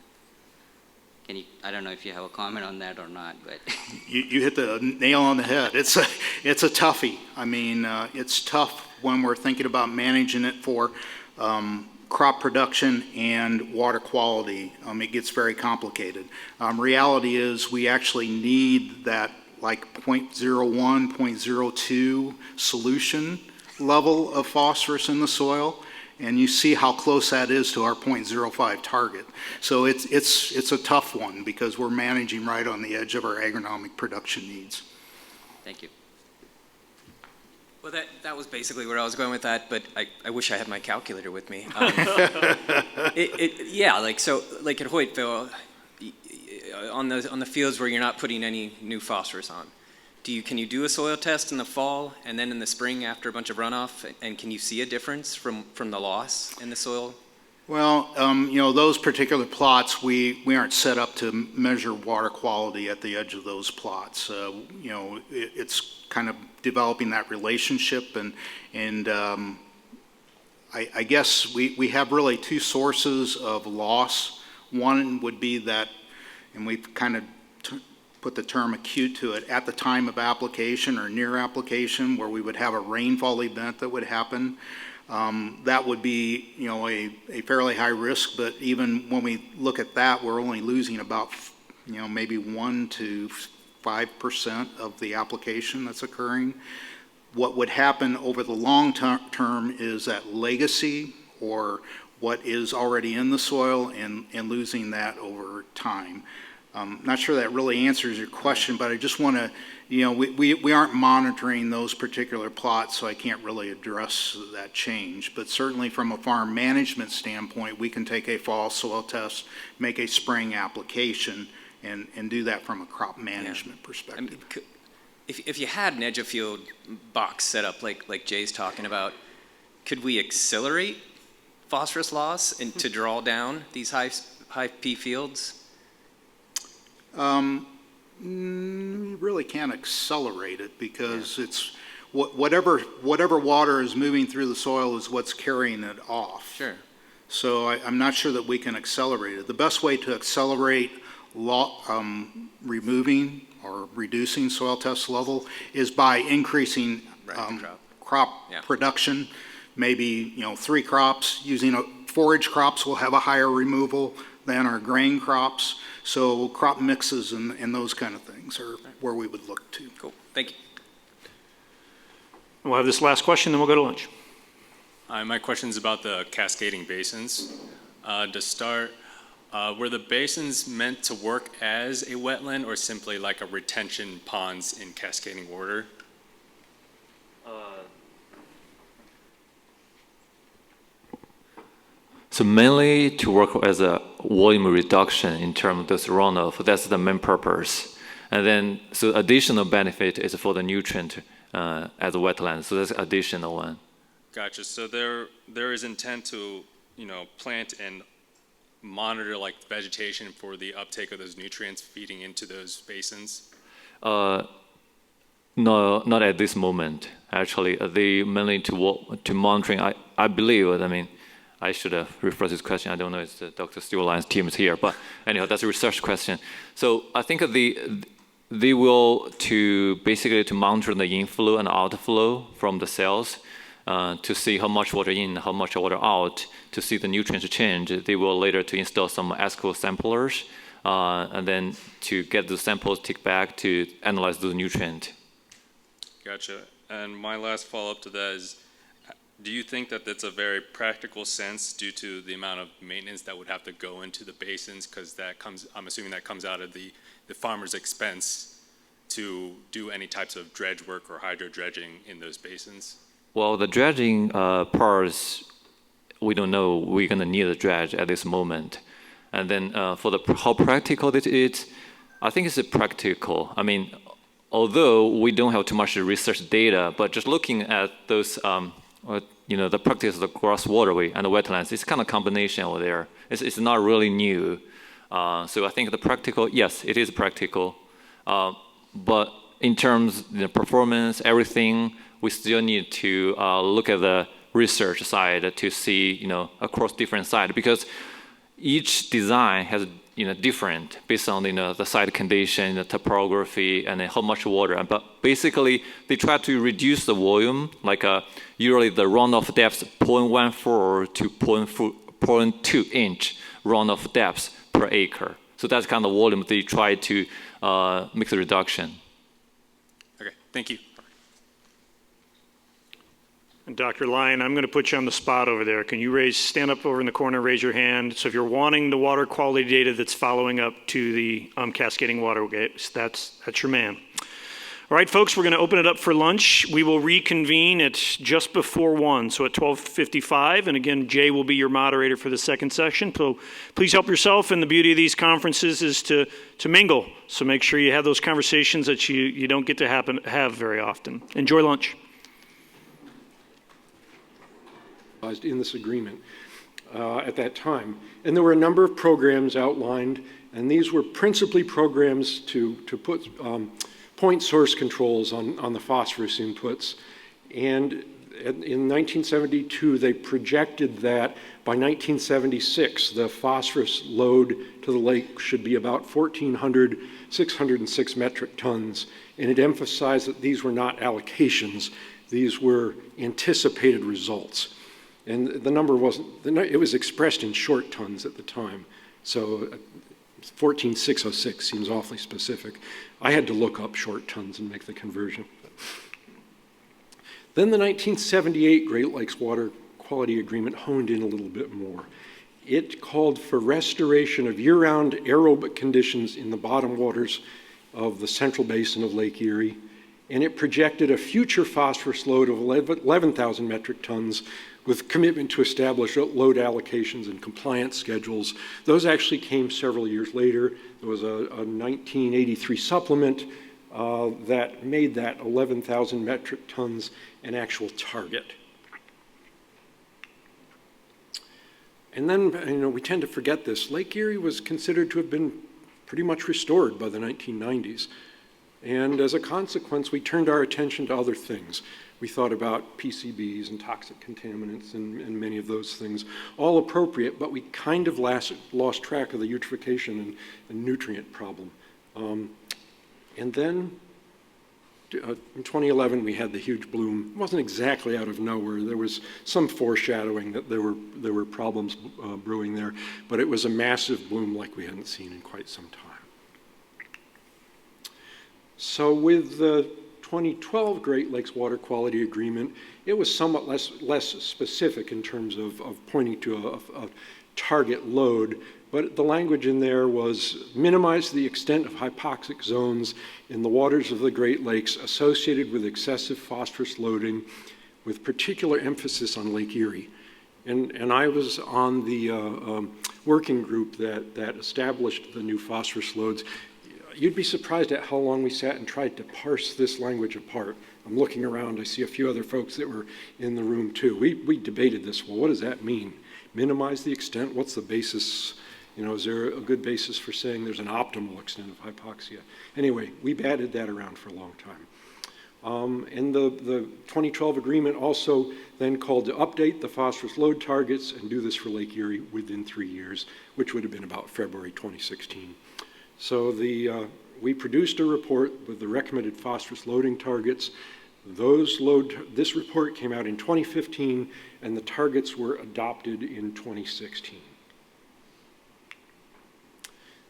I don't know if you have a comment on that or not, but. You hit the nail on the head. It's a toughie. I mean, it's tough when we're thinking about managing it for crop production and water quality. It gets very complicated. Reality is we actually need that like 0.01, 0.02 solution level of phosphorus in the soil. And you see how close that is to our 0.05 target. So it's a tough one because we're managing right on the edge of our agronomic production needs. Thank you. Well, that was basically where I was going with that, but I wish I had my calculator with me. Yeah, like at Hoytville, on the fields where you're not putting any new phosphorus on, can you do a soil test in the fall and then in the spring after a bunch of runoff, and can you see a difference from the loss in the soil? Well, those particular plots, we aren't set up to measure water quality at the edge of those plots. It's kind of developing that relationship, and I guess we have really two sources of loss. One would be that, and we've kind of put the term acute to it, at the time of application or near application, where we would have a rainfall event that would happen. That would be, a fairly high risk, but even when we look at that, we're only losing about, maybe 1 to 5% of the application that's occurring. What would happen over the long term is that legacy or what is already in the soil and losing that over time. Not sure that really answers your question, but I just want to, we aren't monitoring those particular plots, so I can't really address that change. But certainly from a farm management standpoint, we can take a fall soil test, make a spring application, and do that from a crop management perspective. I mean, if you had an edge of field box set up like Jay's talking about, could we accelerate phosphorus loss and to draw down these high P fields? You really can't accelerate it because it's whatever water is moving through the soil is what's carrying it off. Sure. So I'm not sure that we can accelerate it. The best way to accelerate removing or reducing soil test level is by increasing crop production. Maybe 3 crops using forage crops will have a higher removal than our grain crops. So crop mixes and those kind of things are where we would look to. Cool. Thank you. We'll have this last question, then we'll go to lunch. My question is about the cascading basins. To start, were the basins meant to work as a wetland or simply like a retention ponds in cascading order? So mainly to work as a volume reduction in terms of this runoff. That's the main purpose. And then, so additional benefit is for the nutrient as a wetland. So that's additional one. Gotcha. So there is intent to, plant and monitor like vegetation for the uptake of those nutrients feeding into those basins? No, not at this moment. Actually, they mainly to monitoring. I believe. I mean, I should have rephrased this question. I don't know if Dr. Stuart Lyon's team is here, but anyhow, that's a research question. So I think they will basically to monitor the inflow and outflow from the cells. To see how much water in, how much water out, to see the nutrients change. They will later to install some ASCO samplers, and then to get the samples take back to analyze those nutrients. Gotcha. And my last follow-up to that is, do you think that that's a very practical sense due to the amount of maintenance that would have to go into the basins? Because I'm assuming that comes out of the farmer's expense to do any types of dredge work or hydro dredging in those basins? Well, the dredging parts, we don't know. We're going to need a dredge at this moment. And then for how practical it is, I think it's practical. I mean, although we don't have too much research data, but just looking at those, the practice of the gross waterway and the wetlands, it's kind of combination over there. It's not really new. So I think the practical, yes, it is practical. But in terms of the performance, everything, we still need to look at the research side to see, across different sites, because each design has, different based on, the site condition, the topography, and then how much water. But basically, they try to reduce the volume, like usually the runoff depth 0.14 to 0.2 inch runoff depth per acre. So that's kind of the volume they try to make the reduction. Okay, thank you. And Dr. Lyon, I'm going to put you on the spot over there. Can you stand up over in the corner, raise your hand? So if you're wanting the water quality data that's following up to the cascading waterways, that's your man. All right, folks, we're going to open it up for lunch. We will reconvene at just before 1, so at 12:55. And again, Jay will be your moderator for the second session. So please help yourself. And the beauty of these conferences is to mingle. So make sure you have those conversations that you don't get to have very often. Enjoy lunch. In this agreement at that time. And there were a number of programs outlined, and these were principally programs to put point source controls on the phosphorus inputs. And in 1972, they projected that by 1976, the phosphorus load to the lake should be about 1,606 metric tons. And it emphasized that these were not allocations, these were anticipated results. And the number it was expressed in short tons at the time. So 14,606 seems awfully specific. I had to look up short tons and make the conversion. Then the 1978 Great Lakes Water Quality Agreement honed in a little bit more. It called for restoration of year-round aerobic conditions in the bottom waters of the central basin of Lake Erie, and it projected a future phosphorus load of 11,000 metric tons with commitment to establish load allocations and compliance schedules. Those actually came several years later. There was a 1983 supplement that made that 11,000 metric tons an actual target. And then, we tend to forget this. Lake Erie was considered to have been pretty much restored by the 1990s. And as a consequence, we turned our attention to other things. We thought about PCBs and toxic contaminants and many of those things, all appropriate, but we kind of lost track of the eutrophication and nutrient problem. And then in 2011, we had the huge bloom. It wasn't exactly out of nowhere. There was some foreshadowing that there were problems brewing there, but it was a massive bloom like we hadn't seen in quite some time. So with the 2012 Great Lakes Water Quality Agreement, it was somewhat less specific in terms of pointing to a target load, but the language in there was minimize the extent of hypoxic zones in the waters of the Great Lakes associated with excessive phosphorus loading, with particular emphasis on Lake Erie. And I was on the working group that established the new phosphorus loads. You'd be surprised at how long we sat and tried to parse this language apart. I'm looking around, I see a few other folks that were in the room too. We debated this. Well, what does that mean? Minimize the extent? What's the basis? You know, is there a good basis for saying there's an optimal extent of hypoxia? Anyway, we batted that around for a long time. And the 2012 agreement also then called to update the phosphorus load targets and do this for Lake Erie within 3 years, which would have been about February 2016. So we produced a report with the recommended phosphorus loading targets. This report came out in 2015, and the targets were adopted in 2016.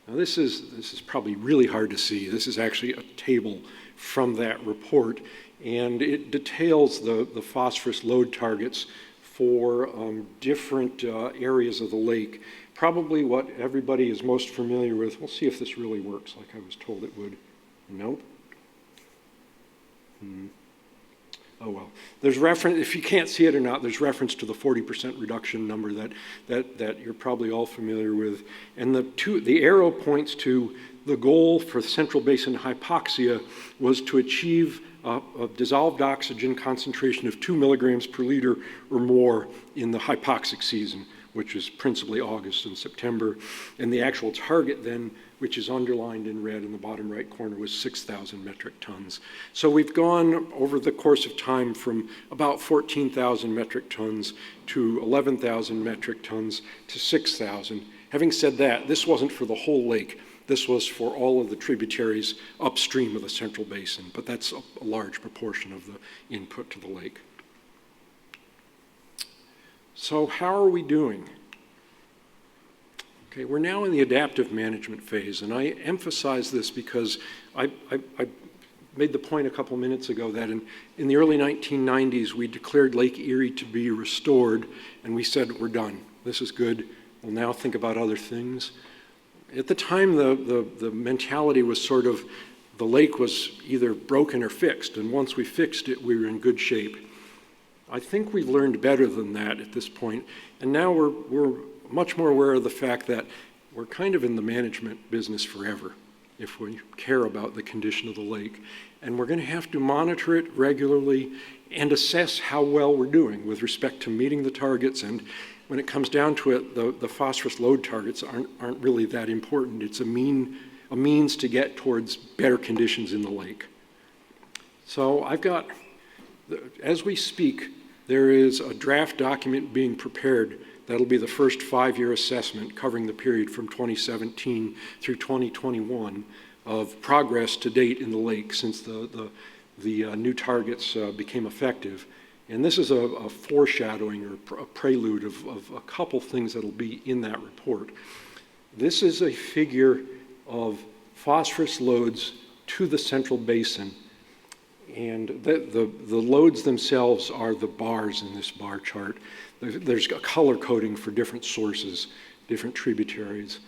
Now this is probably really hard to see. This is actually a table from that report, and it details the phosphorus load targets for different areas of the lake. Probably what everybody is most familiar with. We'll see if this really works like I was told it would. Nope. Oh well. There's reference, if you can't see it or not, there's reference to the 40% reduction number that you're probably all familiar with. And the arrow points to the goal for Central Basin hypoxia was to achieve a dissolved oxygen concentration of 2 milligrams per liter or more in the hypoxic season, which is principally August and September. And the actual target then, which is underlined in red in the bottom right corner, was 6,000 metric tons. So we've gone over the course of time from about 14,000 metric tons to 11,000 metric tons to 6,000. Having said that, this wasn't for the whole lake. This was for all of the tributaries upstream of the Central Basin, but that's a large proportion of the input to the lake. So how are we doing? Okay, we're now in the adaptive management phase, and I emphasize this because I made the point a couple minutes ago that in the early 1990s, we declared Lake Erie to be restored, and we said, we're done. This is good. We'll now think about other things. At the time, the mentality was sort of the lake was either broken or fixed, and once we fixed it, we were in good shape. I think we've learned better than that at this point, and now we're much more aware of the fact that we're kind of in the management business forever if we care about the condition of the lake. And we're going to have to monitor it regularly and assess how well we're doing with respect to meeting the targets. And when it comes down to it, the phosphorus load targets aren't really that important. It's a means to get towards better conditions in the lake. So I've got, as we speak, there is a draft document being prepared. That'll be the first 5-year assessment covering the period from 2017 through 2021 of progress to date in the lake since the new targets became effective. And this is a foreshadowing or a prelude of a couple things that'll be in that report. This is a figure of phosphorus loads to the Central Basin. And the loads themselves are the bars in this bar chart. There's a color coding for different sources, different tributaries.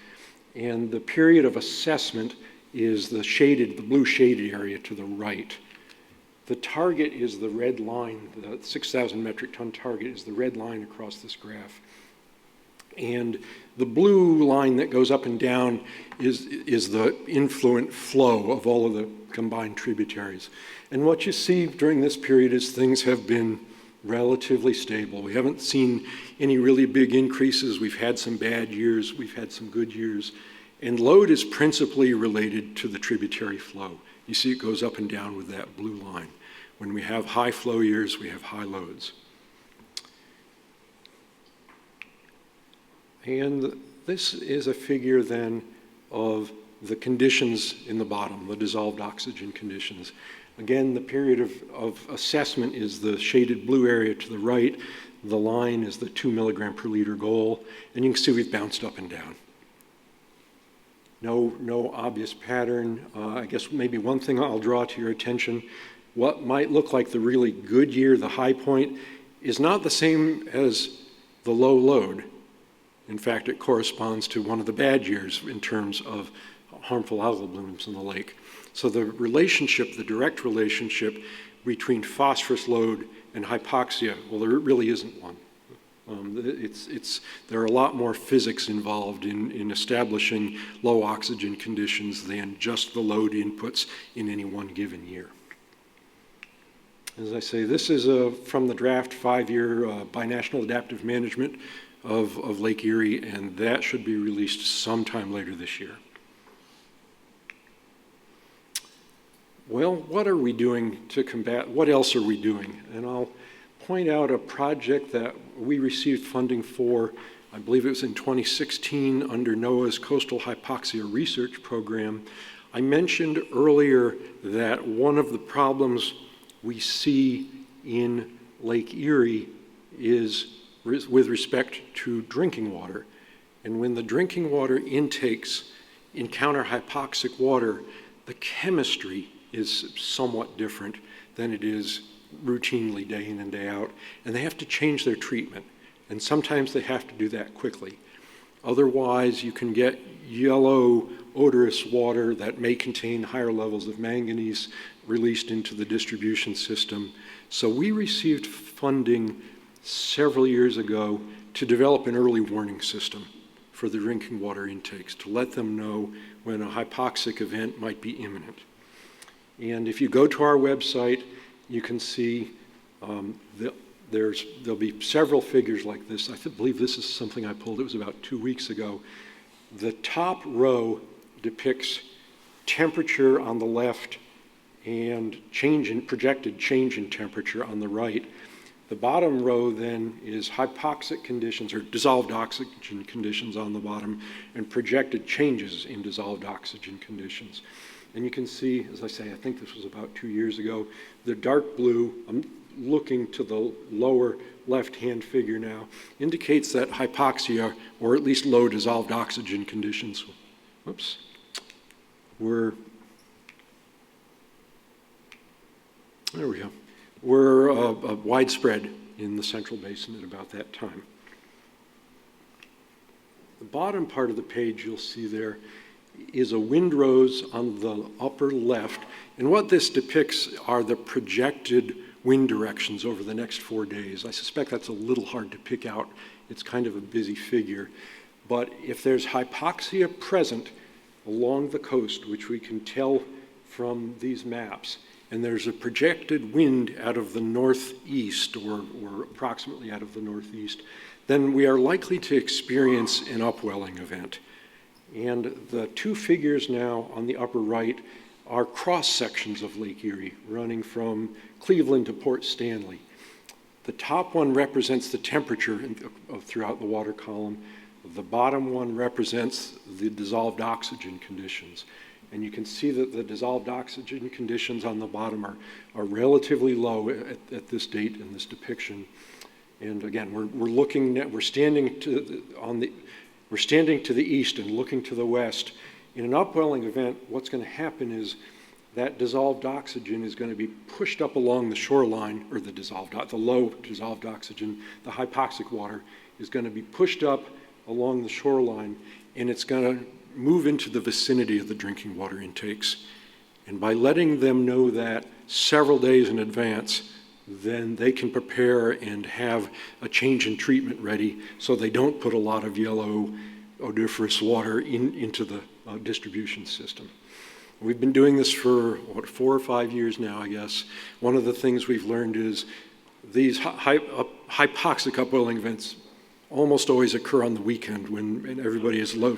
And the period of assessment is the blue shaded area to the right. The target is the red line, the 6,000 metric ton target is the red line across this graph. And the blue line that goes up and down is the influent flow of all of the combined tributaries. And what you see during this period is things have been relatively stable. We haven't seen any really big increases. We've had some bad years. We've had some good years. And load is principally related to the tributary flow. You see it goes up and down with that blue line. When we have high flow years, we have high loads. And this is a figure then of the conditions in the bottom, the dissolved oxygen conditions. Again, the period of assessment is the shaded blue area to the right. The line is the 2 milligram per liter goal. And you can see we've bounced up and down. No obvious pattern. I guess maybe one thing I'll draw to your attention, what might look like the really good year, the high point, is not the same as the low load. In fact, it corresponds to one of the bad years in terms of harmful algal blooms in the lake. So the relationship, the direct relationship between phosphorus load and hypoxia, well, there really isn't one. There are a lot more physics involved in establishing low oxygen conditions than just the load inputs in any one given year. As I say, this is from the draft 5-year binational adaptive management of Lake Erie, and that should be released sometime later this year. Well, what are we doing to combat, what else are we doing? And I'll point out a project that we received funding for, I believe it was in 2016 under NOAA's Coastal Hypoxia Research Program. I mentioned earlier that one of the problems we see in Lake Erie is with respect to drinking water. And when the drinking water intakes encounter hypoxic water, the chemistry is somewhat different than it is routinely day in and day out, and they have to change their treatment. And sometimes they have to do that quickly. Otherwise, you can get yellow, odorous water that may contain higher levels of manganese released into the distribution system. So we received funding several years ago to develop an early warning system for the drinking water intakes, to let them know when a hypoxic event might be imminent. And if you go to our website, you can see there'll be several figures like this. I believe this is something I pulled, it was about 2 weeks ago. The top row depicts temperature on the left and projected change in temperature on the right. The bottom row then is hypoxic conditions or dissolved oxygen conditions on the bottom and projected changes in dissolved oxygen conditions. And you can see, as I say, I think this was about 2 years ago, the dark blue, I'm looking to the lower left-hand figure now, indicates that hypoxia, or at least low dissolved oxygen conditions, were widespread in the Central Basin at about that time. The bottom part of the page you'll see there is a windrose on the upper left, and what this depicts are the projected wind directions over the next 4 days. I suspect that's a little hard to pick out. It's kind of a busy figure. But if there's hypoxia present along the coast, which we can tell from these maps, and there's a projected wind out of the northeast, or approximately out of the northeast, then we are likely to experience an upwelling event. And the two figures now on the upper right are cross sections of Lake Erie, running from Cleveland to Port Stanley. The top one represents the temperature throughout the water column. The bottom one represents the dissolved oxygen conditions. And you can see that the dissolved oxygen conditions on the bottom are relatively low at this date in this depiction. And again, we're standing to the east and looking to the west. In an upwelling event, what's going to happen is that dissolved oxygen is going to be pushed up along the shoreline, or the low dissolved oxygen, the hypoxic water, is going to be pushed up along the shoreline, and it's going to move into the vicinity of the drinking water intakes. And by letting them know that several days in advance, then they can prepare and have a change in treatment ready so they don't put a lot of yellow odoriferous water into the distribution system. We've been doing this for, 4 or 5 years now, I guess. One of the things we've learned is these hypoxic upwelling events almost always occur on the weekend when everybody is low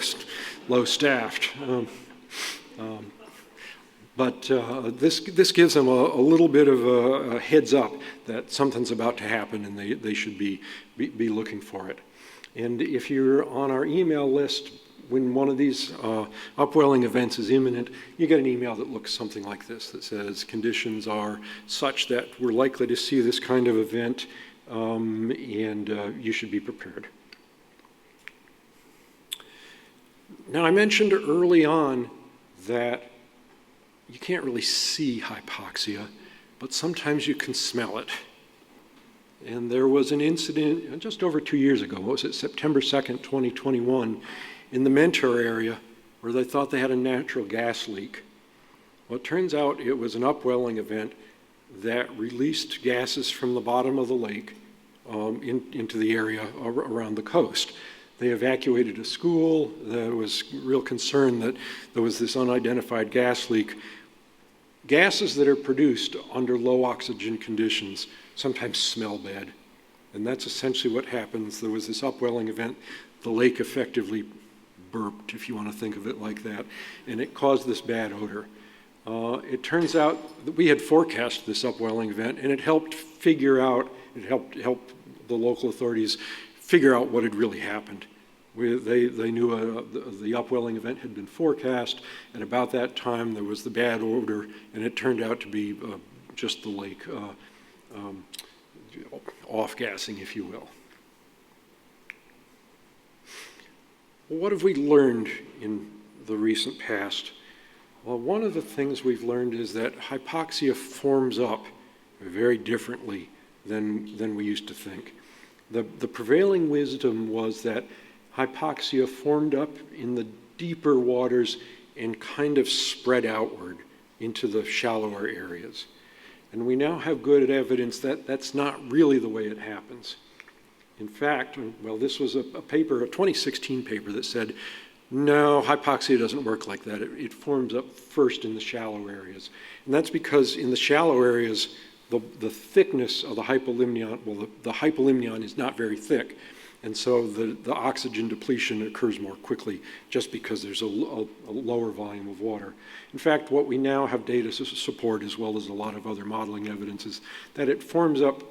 staffed. But this gives them a little bit of a heads up that something's about to happen, and they should be looking for it. And if you're on our email list, when one of these upwelling events is imminent, you get an email that looks something like this, that says conditions are such that we're likely to see this kind of event, and you should be prepared. Now, I mentioned early on that you can't really see hypoxia, but sometimes you can smell it. And there was an incident just over 2 years ago, what was it, September 2nd, 2021, in the Mentor area where they thought they had a natural gas leak. Well, it turns out it was an upwelling event that released gases from the bottom of the lake into the area around the coast. They evacuated a school. There was real concern that there was this unidentified gas leak. Gases that are produced under low oxygen conditions sometimes smell bad. And that's essentially what happens. There was this upwelling event. The lake effectively burped, if you want to think of it like that, and it caused this bad odor. It turns out that we had forecast this upwelling event, and it helped help the local authorities figure out what had really happened. They knew the upwelling event had been forecast, and about that time there was the bad odor, and it turned out to be just the lake off-gassing, if you will. What have we learned in the recent past? Well, one of the things we've learned is that hypoxia forms up very differently than we used to think. The prevailing wisdom was that hypoxia formed up in the deeper waters and kind of spread outward into the shallower areas. And we now have good evidence that that's not really the way it happens. In fact, well, this was a 2016 paper that said, no, hypoxia doesn't work like that. It forms up first in the shallow areas. And that's because in the shallow areas, the thickness of the hypolimnion, well, the hypolimnion is not very thick. And so the oxygen depletion occurs more quickly just because there's a lower volume of water. In fact, what we now have data to support, as well as a lot of other modeling evidence, is that it forms up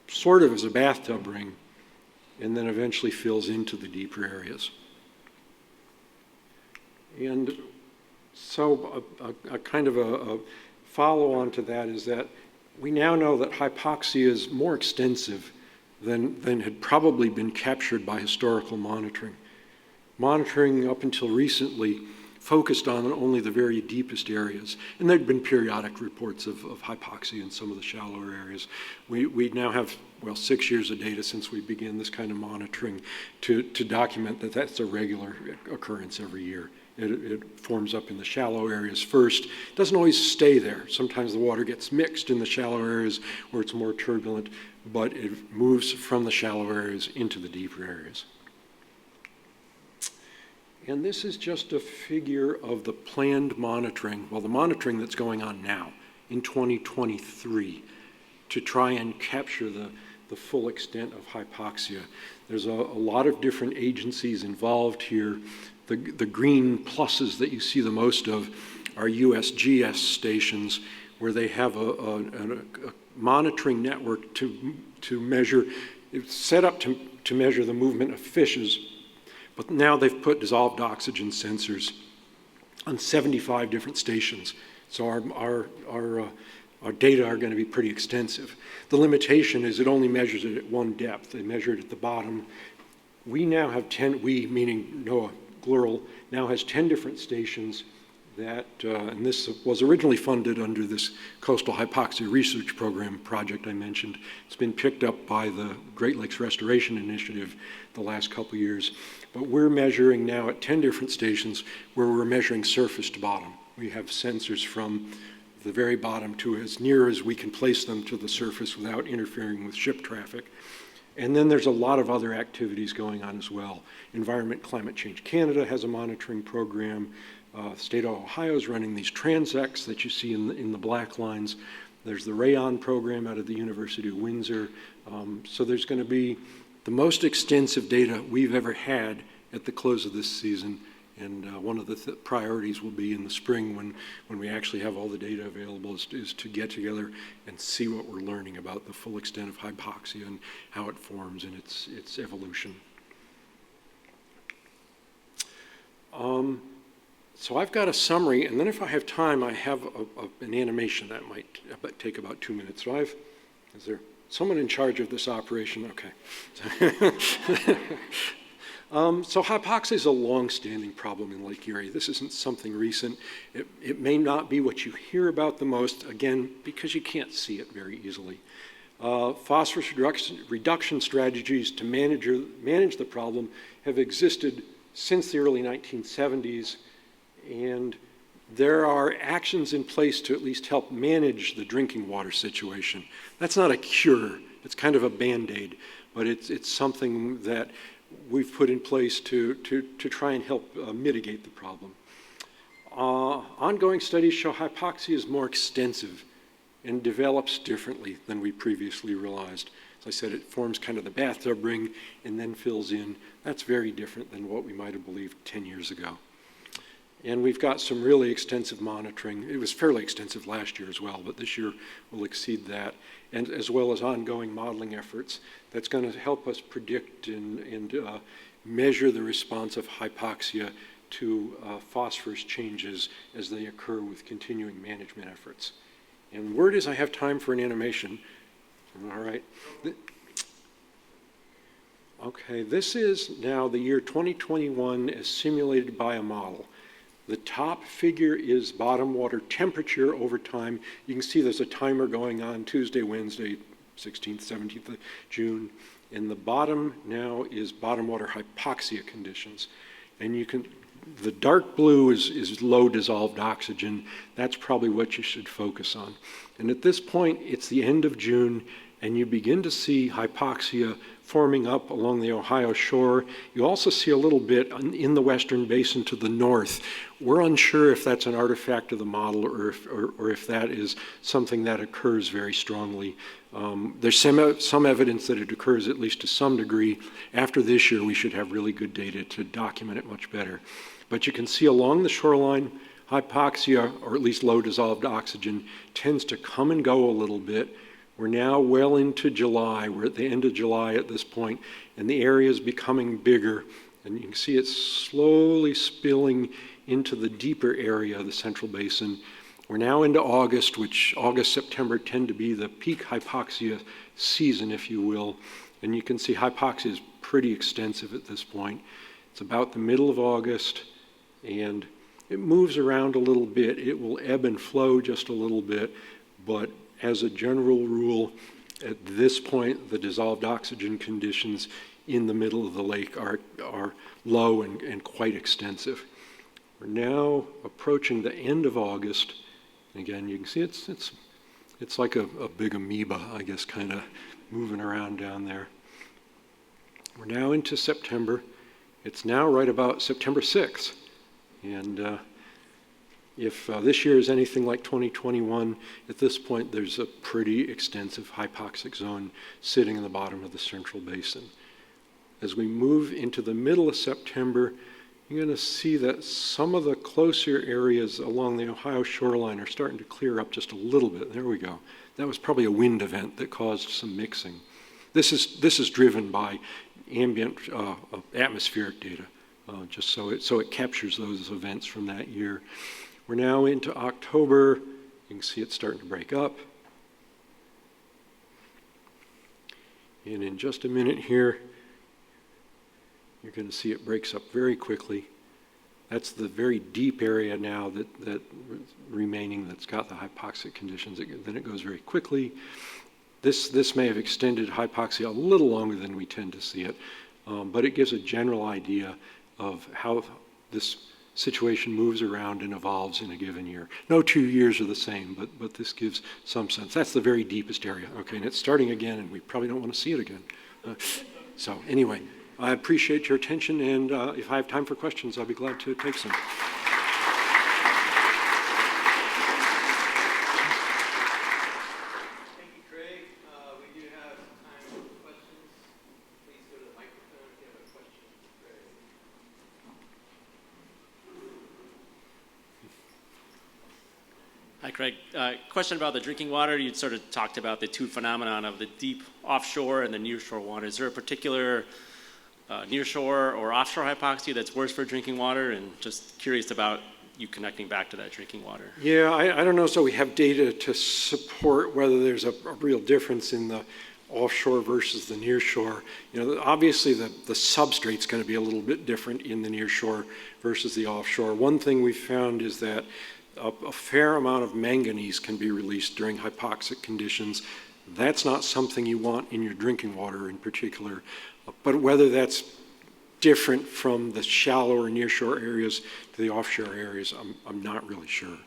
sort of as a bathtub ring and then eventually fills into the deeper areas. And so a kind of a follow-on to that is that we now know that hypoxia is more extensive than had probably been captured by historical monitoring. Monitoring up until recently focused on only the very deepest areas, and there'd been periodic reports of hypoxia in some of the shallower areas. We now have, well, 6 years of data since we began this kind of monitoring to document that that's a regular occurrence every year. It forms up in the shallow areas first. It doesn't always stay there. Sometimes the water gets mixed in the shallow areas where it's more turbulent, but it moves from the shallow areas into the deeper areas. And this is just a figure of the planned monitoring, well, the monitoring that's going on now in 2023 to try and capture the full extent of hypoxia. There's a lot of different agencies involved here. The green pluses that you see the most of are USGS stations, where they have a monitoring network to measure, it's set up to measure the movement of fishes, but now they've put dissolved oxygen sensors on 75 different stations. So our data are going to be pretty extensive. The limitation is it only measures it at one depth. They measure it at the bottom. We now have 10, we meaning NOAA, plural, now has 10 different stations that, and this was originally funded under this Coastal Hypoxia Research Program project I mentioned. It's been picked up by the Great Lakes Restoration Initiative the last couple of years. But we're measuring now at 10 different stations where we're measuring surface to bottom. We have sensors from the very bottom to as near as we can place them to the surface without interfering with ship traffic. And then there's a lot of other activities going on as well. Environment Climate Change Canada has a monitoring program. The state of Ohio is running these transects that you see in the black lines. There's the RAYON program out of the University of Windsor. So there's going to be the most extensive data we've ever had at the close of this season. And one of the priorities will be in the spring when we actually have all the data available is to get together and see what we're learning about the full extent of hypoxia and how it forms and its evolution. So I've got a summary, and then if I have time, I have an animation that might take about 2 minutes. So is there someone in charge of this operation? Okay. So hypoxia is a long-standing problem in Lake Erie. This isn't something recent. It may not be what you hear about the most, again, because you can't see it very easily. Phosphorus reduction strategies to manage the problem have existed since the early 1970s, and there are actions in place to at least help manage the drinking water situation. That's not a cure. It's kind of a Band-Aid, but it's something that we've put in place to try and help mitigate the problem. Ongoing studies show hypoxia is more extensive and develops differently than we previously realized. As I said, it forms kind of the bathtub ring and then fills in. That's very different than what we might have believed 10 years ago. And we've got some really extensive monitoring. It was fairly extensive last year as well, but this year will exceed that, and as well as ongoing modeling efforts. That's going to help us predict and measure the response of hypoxia to phosphorus changes as they occur with continuing management efforts. And word is I have time for an animation. All right. Okay, this is now the year 2021 as simulated by a model. The top figure is bottom water temperature over time. You can see there's a timer going on Tuesday, Wednesday, 16th, 17th of June. And the bottom now is bottom water hypoxia conditions. And you can, the dark blue is low dissolved oxygen. That's probably what you should focus on. And at this point, it's the end of June, and you begin to see hypoxia forming up along the Ohio shore. You also see a little bit in the western basin to the north. We're unsure if that's an artifact of the model or if that is something that occurs very strongly. There's some evidence that it occurs at least to some degree. After this year, we should have really good data to document it much better. But you can see along the shoreline, hypoxia, or at least low dissolved oxygen, tends to come and go a little bit. We're now well into July. We're at the end of July at this point, and the area is becoming bigger. And you can see it slowly spilling into the deeper area of the Central Basin. We're now into August, which August, September tend to be the peak hypoxia season, if you will. And you can see hypoxia is pretty extensive at this point. It's about the middle of August, and it moves around a little bit. It will ebb and flow just a little bit, but as a general rule, at this point, the dissolved oxygen conditions in the middle of the lake are low and quite extensive. We're now approaching the end of August. Again, you can see it's like a big amoeba, I guess, kind of moving around down there. We're now into September. It's now right about September 6th. And if this year is anything like 2021, at this point there's a pretty extensive hypoxic zone sitting in the bottom of the Central Basin. As we move into the middle of September, you're going to see that some of the closer areas along the Ohio shoreline are starting to clear up just a little bit. There we go. That was probably a wind event that caused some mixing. This is driven by ambient atmospheric data, just so it captures those events from that year. We're now into October. You can see it's starting to break up. And in just a minute here, you're going to see it breaks up very quickly. That's the very deep area now that remaining that's got the hypoxic conditions. Then it goes very quickly. This may have extended hypoxia a little longer than we tend to see it, but it gives a general idea of how this situation moves around and evolves in a given year. No 2 years are the same, but this gives some sense. That's the very deepest area, okay, and it's starting again, and we probably don't want to see it again. So anyway, I appreciate your attention, and if I have time for questions, I'll be glad to take some. Hi, Craig. Question about the drinking water. You sort of talked about the two phenomenon of the deep offshore and the nearshore water. Is there a particular nearshore or offshore hypoxia that's worse for drinking water? And just curious about you connecting back to that drinking water. Yeah, I don't know. So we have data to support whether there's a real difference in the offshore versus the nearshore. You know, obviously the substrate's going to be a little bit different in the nearshore versus the offshore. One thing we found is that a fair amount of manganese can be released during hypoxic conditions. That's not something you want in your drinking water in particular. But whether that's different from the shallow or nearshore areas to the offshore areas, I'm not really sure.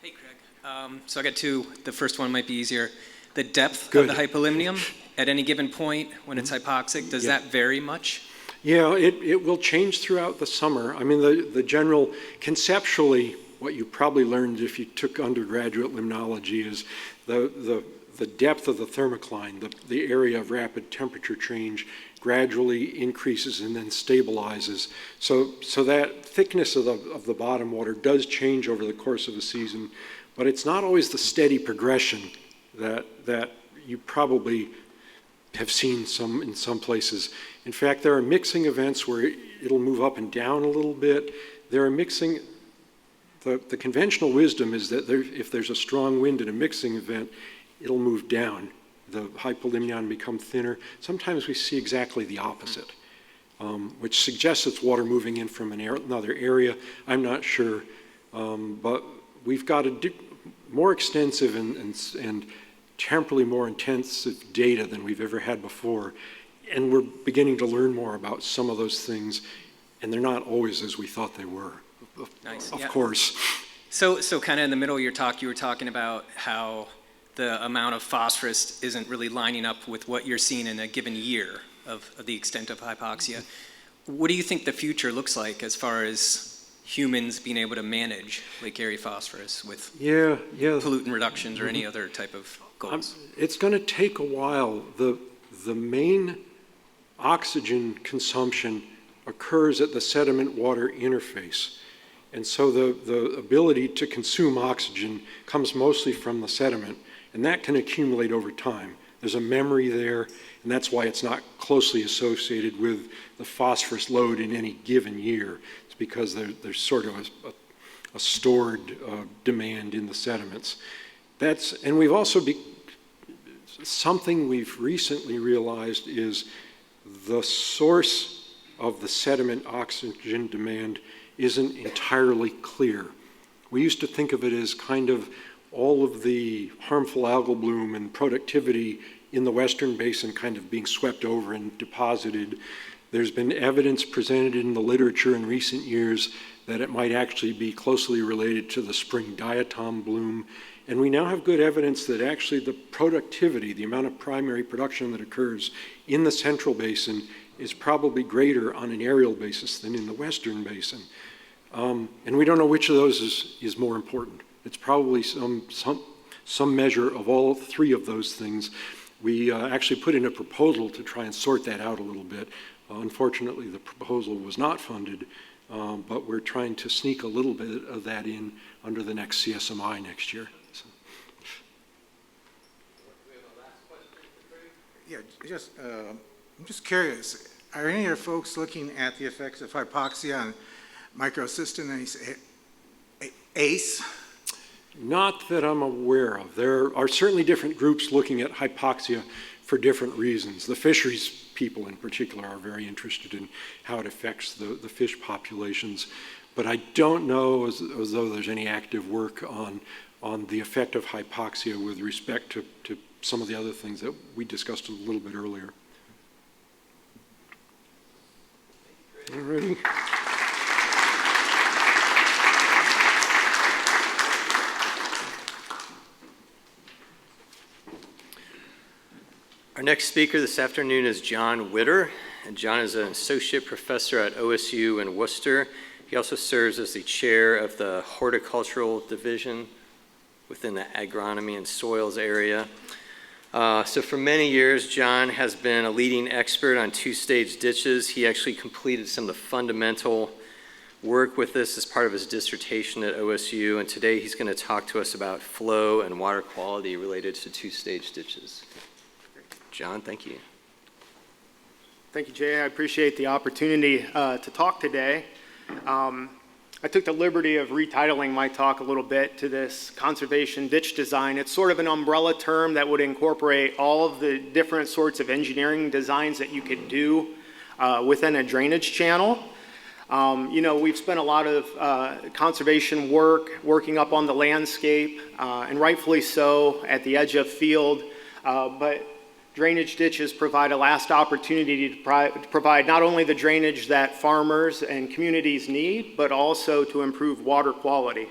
Hey, Craig. So I got two. The first one might be easier. the depth Good. of the hypolimnium at any given point when it's hypoxic? Does Yeah. that vary much? Yeah, it will change throughout the summer. I mean, the general, conceptually, what you probably learned if you took undergraduate limnology is the depth of the thermocline, the area of rapid temperature change, gradually increases and then stabilizes. So that thickness of the bottom water does change over the course of a season, but it's not always the steady progression that you probably have seen in some places. In fact, there are mixing events where it'll move up and down a little bit. There are mixing, the conventional wisdom is that if there's a strong wind in a mixing event, it'll move down. The hypolimnion become thinner. Sometimes we see exactly the opposite, which suggests it's water moving in from another area. I'm not sure, but we've got more extensive and temporally more intensive data than we've ever had before. And we're beginning to learn more about some of those things, and they're not always as we thought they were, Nice. of Yeah. course. So kind of in the middle of your talk, you were talking about how the amount of phosphorus isn't really lining up with what you're seeing in a given year of the extent of hypoxia. What do you think the future looks like as far as humans being able to manage Lake Erie phosphorus with pollutant reductions or any other type of goals? It's going to take a while. The main oxygen consumption occurs at the sediment-water interface. And so the ability to consume oxygen comes mostly from the sediment, and that can accumulate over time. There's a memory there, and that's why it's not closely associated with the phosphorus load in any given year. It's because there's sort of a stored demand in the sediments. And we've also, something we've recently realized is the source of the sediment oxygen demand isn't entirely clear. We used to think of it as kind of all of the harmful algal bloom and productivity in the Western Basin kind of being swept over and deposited. There's been evidence presented in the literature in recent years that it might actually be closely related to the spring diatom bloom. And we now have good evidence that actually the productivity, the amount of primary production that occurs in the Central Basin is probably greater on an aerial basis than in the Western Basin. And we don't know which of those is more important. It's probably some measure of all three of those things. We actually put in a proposal to try and sort that out a little bit. Unfortunately, the proposal was not funded, but we're trying to sneak a little bit of that in under the next CSMI next year. So. Yeah, I'm just curious, are any of your folks looking at the effects of hypoxia on microcystinase ACE? Not that I'm aware of. There are certainly different groups looking at hypoxia for different reasons. The fisheries people in particular are very interested in how it affects the fish populations. But I don't know as though there's any active work on the effect of hypoxia with respect to some of the other things that we discussed a little bit earlier. All righty. Our next speaker this afternoon is John Witter, and John is an associate professor at OSU in Worcester. He also serves as the chair of the horticultural division within the agronomy and soils area. So for many years, John has been a leading expert on two-stage ditches. He actually completed some of the fundamental work with this as part of his dissertation at OSU, and today he's going to talk to us about flow and water quality related to two-stage ditches. John, thank you. Thank you, Jay. I appreciate the opportunity to talk today. I took the liberty of retitling my talk a little bit to this conservation ditch design. It's sort of an umbrella term that would incorporate all of the different sorts of engineering designs that you could do within a drainage channel. We've spent a lot of conservation work working up on the landscape, and rightfully so at the edge of field, but drainage ditches provide a last opportunity to provide not only the drainage that farmers and communities need, but also to improve water quality.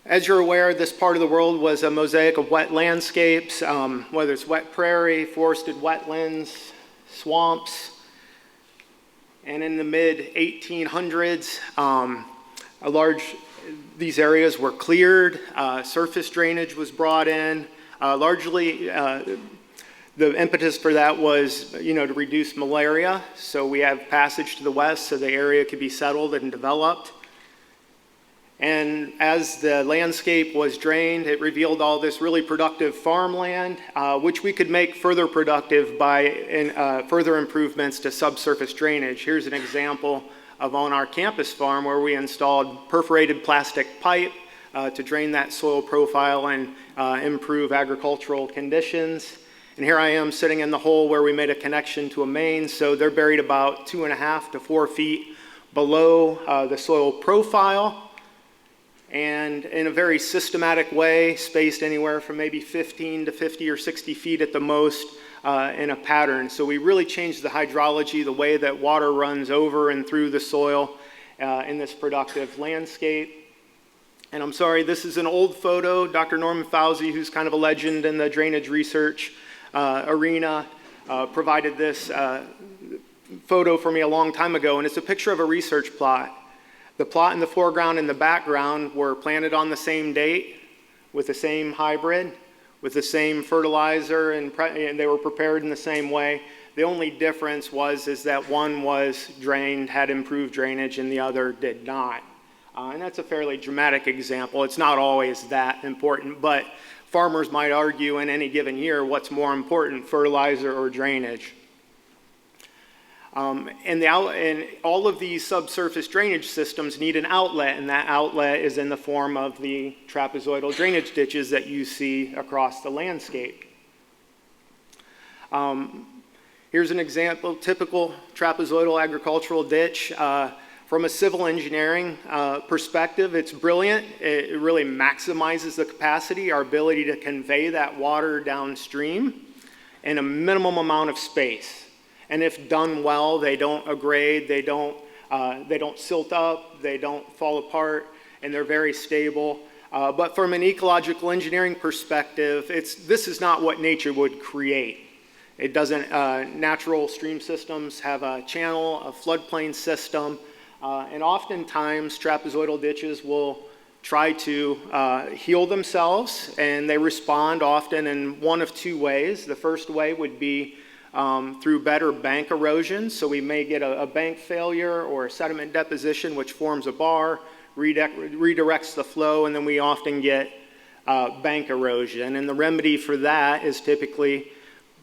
As you're aware, this part of the world was a mosaic of wet landscapes, whether it's wet prairie, forested wetlands, swamps. And in the mid-1800s, these areas were cleared, surface drainage was brought in. Largely, the impetus for that was, to reduce malaria. So we have passage to the west so the area could be settled and developed. And as the landscape was drained, it revealed all this really productive farmland, which we could make further productive by further improvements to subsurface drainage. Here's an example of on our campus farm where we installed perforated plastic pipe to drain that soil profile and improve agricultural conditions. And here I am sitting in the hole where we made a connection to a main, so they're buried about 2.5 to 4 feet below the soil profile. And in a very systematic way, spaced anywhere from maybe 15 to 50 or 60 feet at the most in a pattern. So we really changed the hydrology, the way that water runs over and through the soil in this productive landscape. And I'm sorry, this is an old photo. Dr. Norman Fauzi, who's kind of a legend in the drainage research arena, provided this photo for me a long time ago, and it's a picture of a research plot. The plot in the foreground and the background were planted on the same date with the same hybrid, with the same fertilizer, and they were prepared in the same way. The only difference is that one was drained, had improved drainage, and the other did not. And that's a fairly dramatic example. It's not always that important, but farmers might argue in any given year what's more important, fertilizer or drainage. And all of these subsurface drainage systems need an outlet, and that outlet is in the form of the trapezoidal drainage ditches that you see across the landscape. Here's an example, typical trapezoidal agricultural ditch. From a civil engineering perspective, it's brilliant. It really maximizes the capacity, our ability to convey that water downstream in a minimum amount of space. And if done well, they don't aggrade, they don't silt up, they don't fall apart, and they're very stable. But from an ecological engineering perspective, this is not what nature would create. It doesn't, natural stream systems have a channel, a floodplain system, and oftentimes trapezoidal ditches will try to heal themselves, and they respond often in one of two ways. The first way would be through better bank erosion. So we may get a bank failure or a sediment deposition which forms a bar, redirects the flow, and then we often get bank erosion. And the remedy for that is typically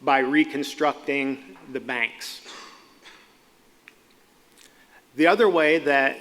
by reconstructing the banks. The other way that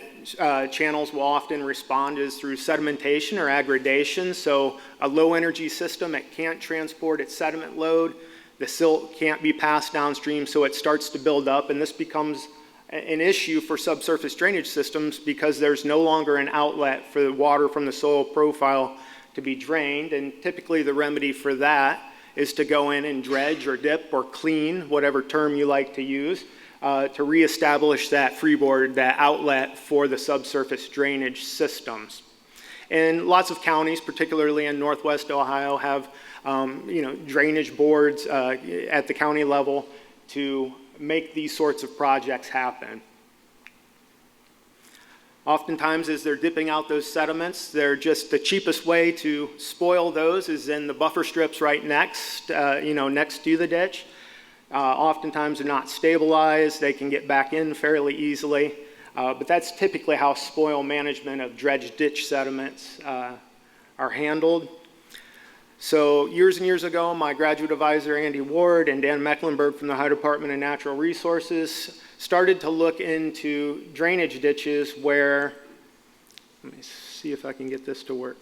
channels will often respond is through sedimentation or aggradation. So a low energy system, it can't transport its sediment load. The silt can't be passed downstream, so it starts to build up, and this becomes an issue for subsurface drainage systems because there's no longer an outlet for the water from the soil profile to be drained, and typically the remedy for that is to go in and dredge or dip or clean, whatever term you like to use, to reestablish that freeboard, that outlet for the subsurface drainage systems. And lots of counties, particularly in Northwest Ohio, have drainage boards at the county level to make these sorts of projects happen. Oftentimes, as they're dipping out those sediments, they're just the cheapest way to spoil those is in the buffer strips right next, next to the ditch. Oftentimes, they're not stabilized. They can get back in fairly easily. But that's typically how spoil management of dredged ditch sediments are handled. So years and years ago, my graduate advisor, Andy Ward, and Dan Mecklenburg from the Ohio Department of Natural Resources started to look into drainage ditches where, let me see if I can get this to work.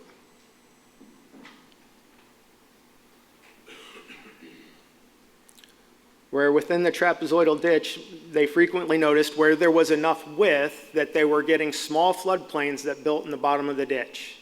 Where within the trapezoidal ditch, they frequently noticed where there was enough width that they were getting small floodplains that built in the bottom of the ditch.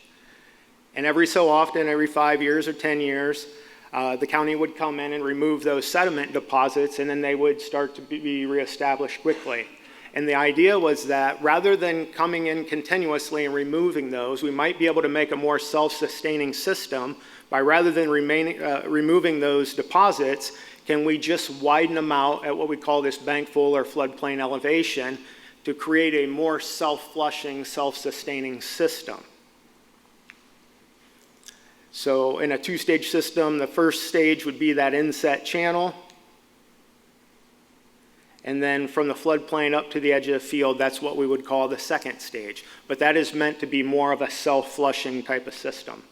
And every so often, every 5 years or 10 years, the county would come in and remove those sediment deposits, and then they would start to be reestablished quickly. And the idea was that rather than coming in continuously and removing those, we might be able to make a more self-sustaining system by rather than removing those deposits, can we just widen them out at what we call this bank full or floodplain elevation to create a more self-flushing, self-sustaining system. So in a two-stage system, the first stage would be that inset channel. And then from the floodplain up to the edge of the field, that's what we would call the second stage. But that is meant to be more of a self-flushing type of system.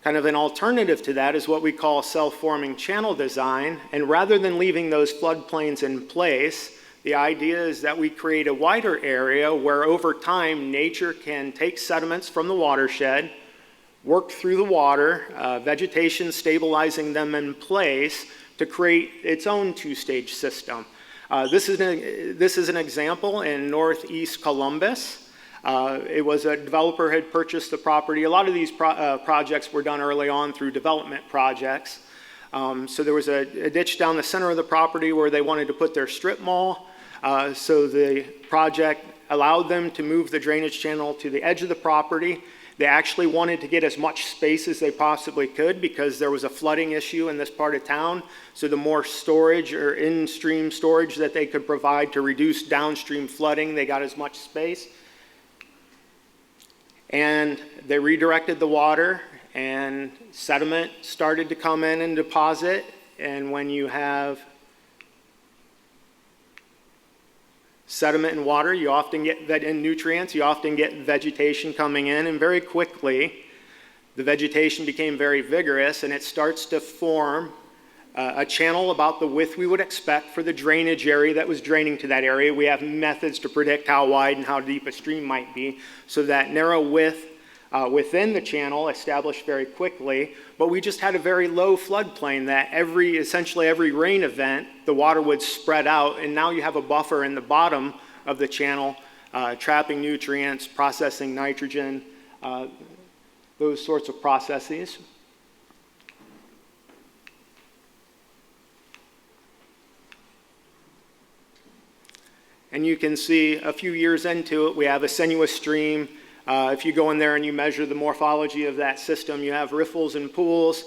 Kind of an alternative to that is what we call self-forming channel design. And rather than leaving those floodplains in place, the idea is that we create a wider area where over time nature can take sediments from the watershed, work through the water, vegetation stabilizing them in place to create its own two-stage system. This is an example in northeast Columbus. It was a developer had purchased the property. A lot of these projects were done early on through development projects. So there was a ditch down the center of the property where they wanted to put their strip mall. So the project allowed them to move the drainage channel to the edge of the property. They actually wanted to get as much space as they possibly could because there was a flooding issue in this part of town. So the more storage or in-stream storage that they could provide to reduce downstream flooding, they got as much space. And they redirected the water and sediment started to come in and deposit. And when you have sediment and water, you often get and nutrients, you often get vegetation coming in, and very quickly the vegetation became very vigorous and it starts to form a channel about the width we would expect for the drainage area that was draining to that area. We have methods to predict how wide and how deep a stream might be, so that narrow width within the channel established very quickly, but we just had a very low floodplain that essentially every rain event, the water would spread out, and now you have a buffer in the bottom of the channel, trapping nutrients, processing nitrogen, those sorts of processes. And you can see a few years into it, we have a sinuous stream. If you go in there and you measure the morphology of that system, you have riffles and pools.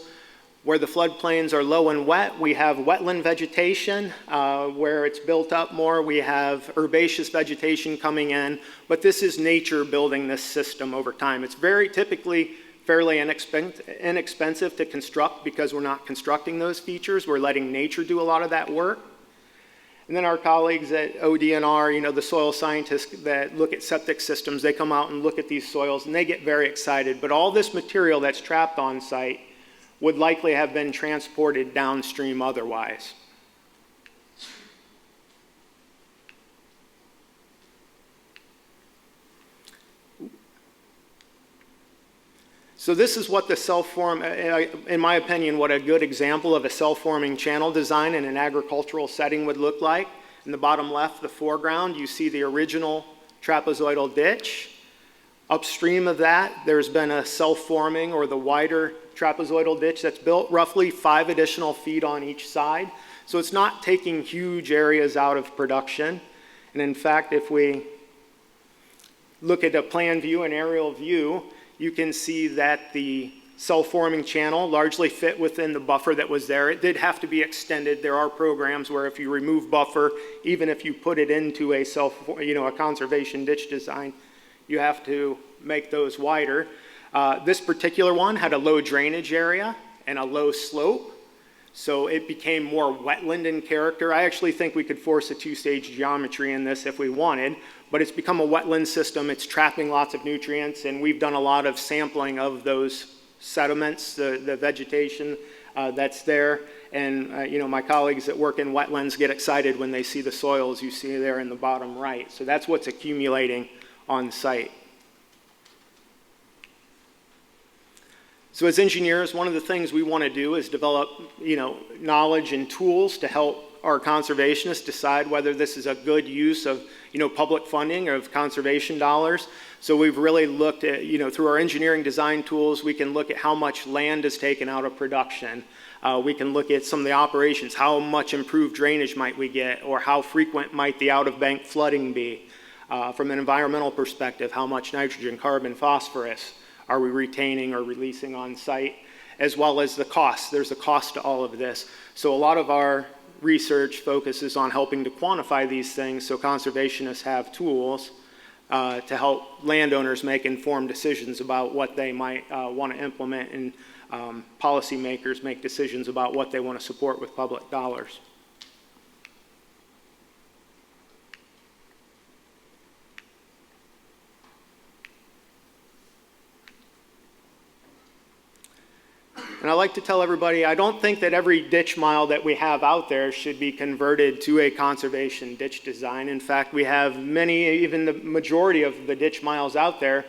Where the floodplains are low and wet, we have wetland vegetation. Where it's built up more, we have herbaceous vegetation coming in. But this is nature building this system over time. It's very typically fairly inexpensive to construct because we're not constructing those features. We're letting nature do a lot of that work. And then our colleagues at ODNR, the soil scientists that look at septic systems, they come out and look at these soils and they get very excited. But all this material that's trapped on site would likely have been transported downstream otherwise. So this is what the in my opinion, what a good example of a self-forming channel design in an agricultural setting would look like. In the bottom left, the foreground, you see the original trapezoidal ditch. Upstream of that, there's been a self-forming or the wider trapezoidal ditch that's built roughly 5 additional feet on each side. So it's not taking huge areas out of production. And in fact, if we look at a plan view, an aerial view, you can see that the self-forming channel largely fit within the buffer that was there. It did have to be extended. There are programs where if you remove buffer, even if you put it into a a conservation ditch design, you have to make those wider. This particular one had a low drainage area and a low slope, so it became more wetland in character. I actually think we could force a 2-stage geometry in this if we wanted, but it's become a wetland system. It's trapping lots of nutrients, and we've done a lot of sampling of those sediments, the vegetation that's there. And my colleagues that work in wetlands get excited when they see the soils you see there in the bottom right. So that's what's accumulating on site. So as engineers, one of the things we want to do is develop, knowledge and tools to help our conservationists decide whether this is a good use of, public funding of conservation dollars. So we've really looked at, through our engineering design tools, we can look at how much land is taken out of production. We can look at some of the operations, how much improved drainage might we get, or how frequent might the out-of-bank flooding be. From an environmental perspective, how much nitrogen, carbon, phosphorus are we retaining or releasing on site, as well as the cost. There's a cost to all of this. So a lot of our research focuses on helping to quantify these things so conservationists have tools to help landowners make informed decisions about what they might want to implement, and policymakers make decisions about what they want to support with public dollars. And I like to tell everybody, I don't think that every ditch mile that we have out there should be converted to a conservation ditch design. In fact, we have many, even the majority of the ditch miles out there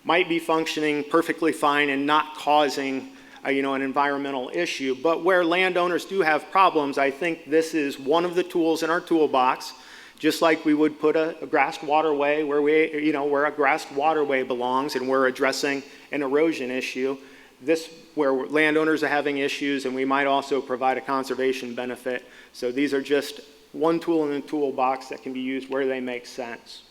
might be functioning perfectly fine and not causing an environmental issue. But where landowners do have problems, I think this is one of the tools in our toolbox, just like we would put a grassed waterway where a grassed waterway belongs, and we're addressing an erosion issue. This where landowners are having issues, and we might also provide a conservation benefit. So these are just one tool in the toolbox that can be used where they make sense.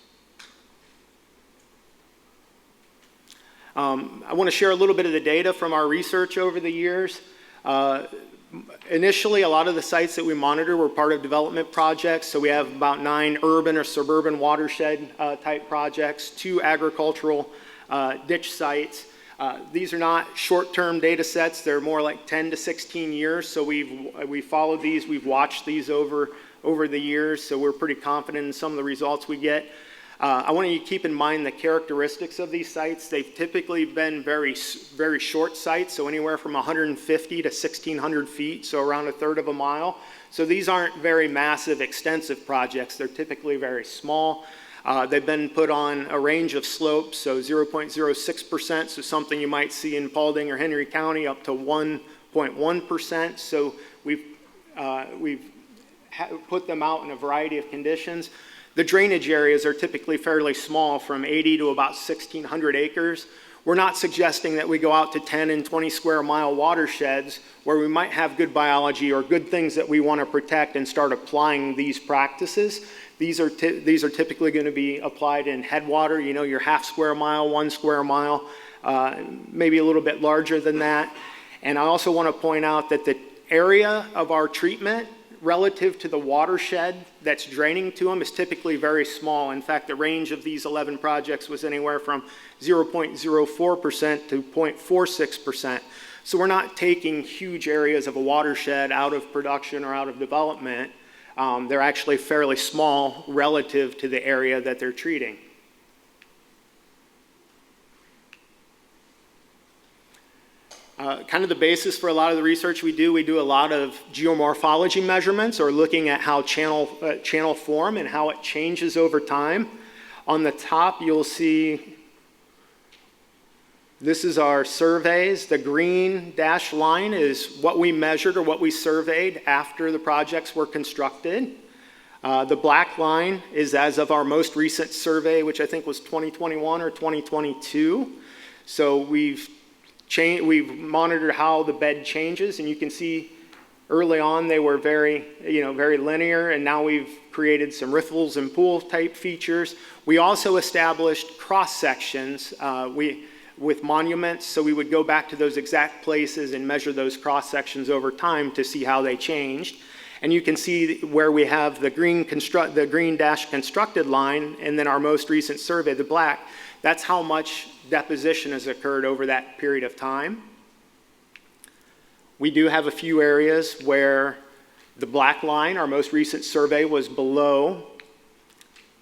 I want to share a little bit of the data from our research over the years. Initially, a lot of the sites that we monitor were part of development projects. So we have about 9 urban or suburban watershed type projects, 2 agricultural ditch sites. These are not short-term data sets. They're more like 10 to 16 years. So we've followed these. We've watched these over the years. So we're pretty confident in some of the results we get. I want you to keep in mind the characteristics of these sites. They've typically been very, very short sites, so anywhere from 150 to 1,600 feet, so around a third of a mile. So these aren't very massive, extensive projects. They're typically very small. They've been put on a range of slopes, so 0.06%, so something you might see in Paulding or Henry County, up to 1.1%. So we've put them out in a variety of conditions. The drainage areas are typically fairly small, from 80 to about 1,600 acres. We're not suggesting that we go out to 10 and 20 square mile watersheds where we might have good biology or good things that we want to protect and start applying these practices. These are typically going to be applied in headwater, your half square mile, 1 square mile, maybe a little bit larger than that. And I also want to point out that the area of our treatment relative to the watershed that's draining to them is typically very small. In fact, the range of these 11 projects was anywhere from 0.04% to 0.46%. So we're not taking huge areas of a watershed out of production or out of development. They're actually fairly small relative to the area that they're treating. Kind of the basis for a lot of the research we do a lot of geomorphology measurements, or looking at how channel form and how it changes over time. On the top, you'll see this is our surveys. The green dashed line is what we measured or what we surveyed after the projects were constructed. The black line is as of our most recent survey, which I think was 2021 or 2022. So we've monitored how the bed changes, and you can see early on they were very linear, and now we've created some riffles and pool type features. We also established cross sections with monuments, so we would go back to those exact places and measure those cross sections over time to see how they changed. And you can see where we have the green dash constructed line, and then our most recent survey, the black. That's how much deposition has occurred over that period of time. We do have a few areas where the black line, our most recent survey, was below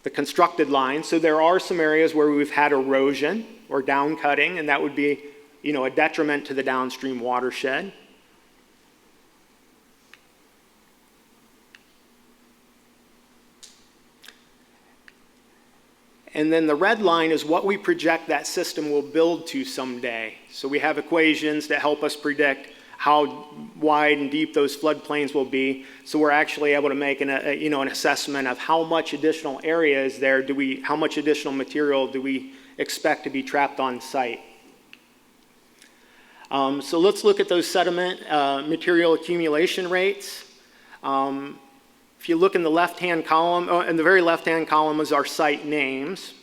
the constructed line. So there are some areas where we've had erosion or down cutting, and that would be, a detriment to the downstream watershed. And then the red line is what we project that system will build to someday. So we have equations that help us predict how wide and deep those floodplains will be. So we're actually able to make an assessment of how much additional area is there, how much additional material do we expect to be trapped on site. So let's look at those sediment material accumulation rates. If you look in the left-hand column, in the very left-hand column is our site names.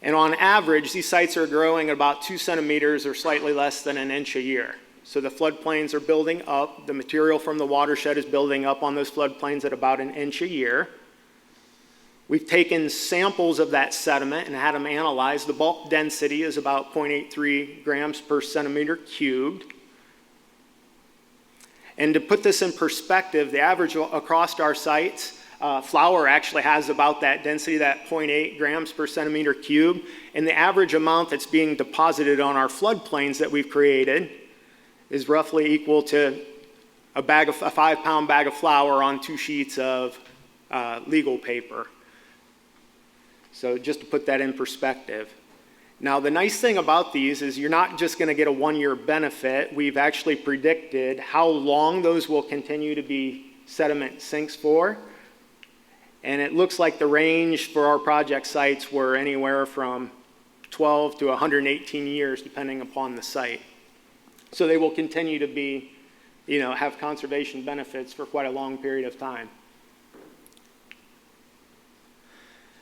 And on average, these sites are growing at about 2 centimeters or slightly less than an inch a year. So the floodplains are building up. The material from the watershed is building up on those floodplains at about an inch a year. We've taken samples of that sediment and had them analyzed. The bulk density is about 0.83 grams per centimeter cubed. And to put this in perspective, the average across our sites, flour actually has about that density, that 0.8 grams per centimeter cube. And the average amount that's being deposited on our floodplains that we've created is roughly equal to a 5-pound bag of flour on 2 sheets of legal paper. So just to put that in perspective. Now, the nice thing about these is you're not just going to get a 1-year benefit. We've actually predicted how long those will continue to be sediment sinks for. And it looks like the range for our project sites were anywhere from 12 to 118 years, depending upon the site. So they will continue to be, have conservation benefits for quite a long period of time.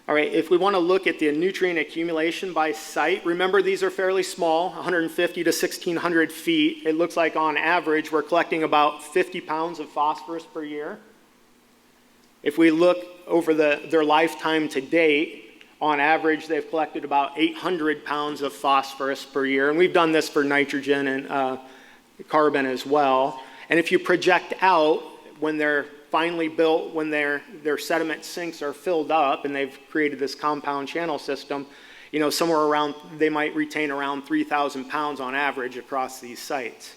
All right, if we want to look at the nutrient accumulation by site, remember these are fairly small, 150 to 1,600 feet. It looks like on average we're collecting about 50 pounds of phosphorus per year. If we look over their lifetime to date, on average they've collected about 800 pounds of phosphorus per year. And we've done this for nitrogen and carbon as well. And if you project out when they're finally built, when their sediment sinks are filled up and they've created this compound channel system, somewhere around, they might retain around 3,000 pounds on average across these sites.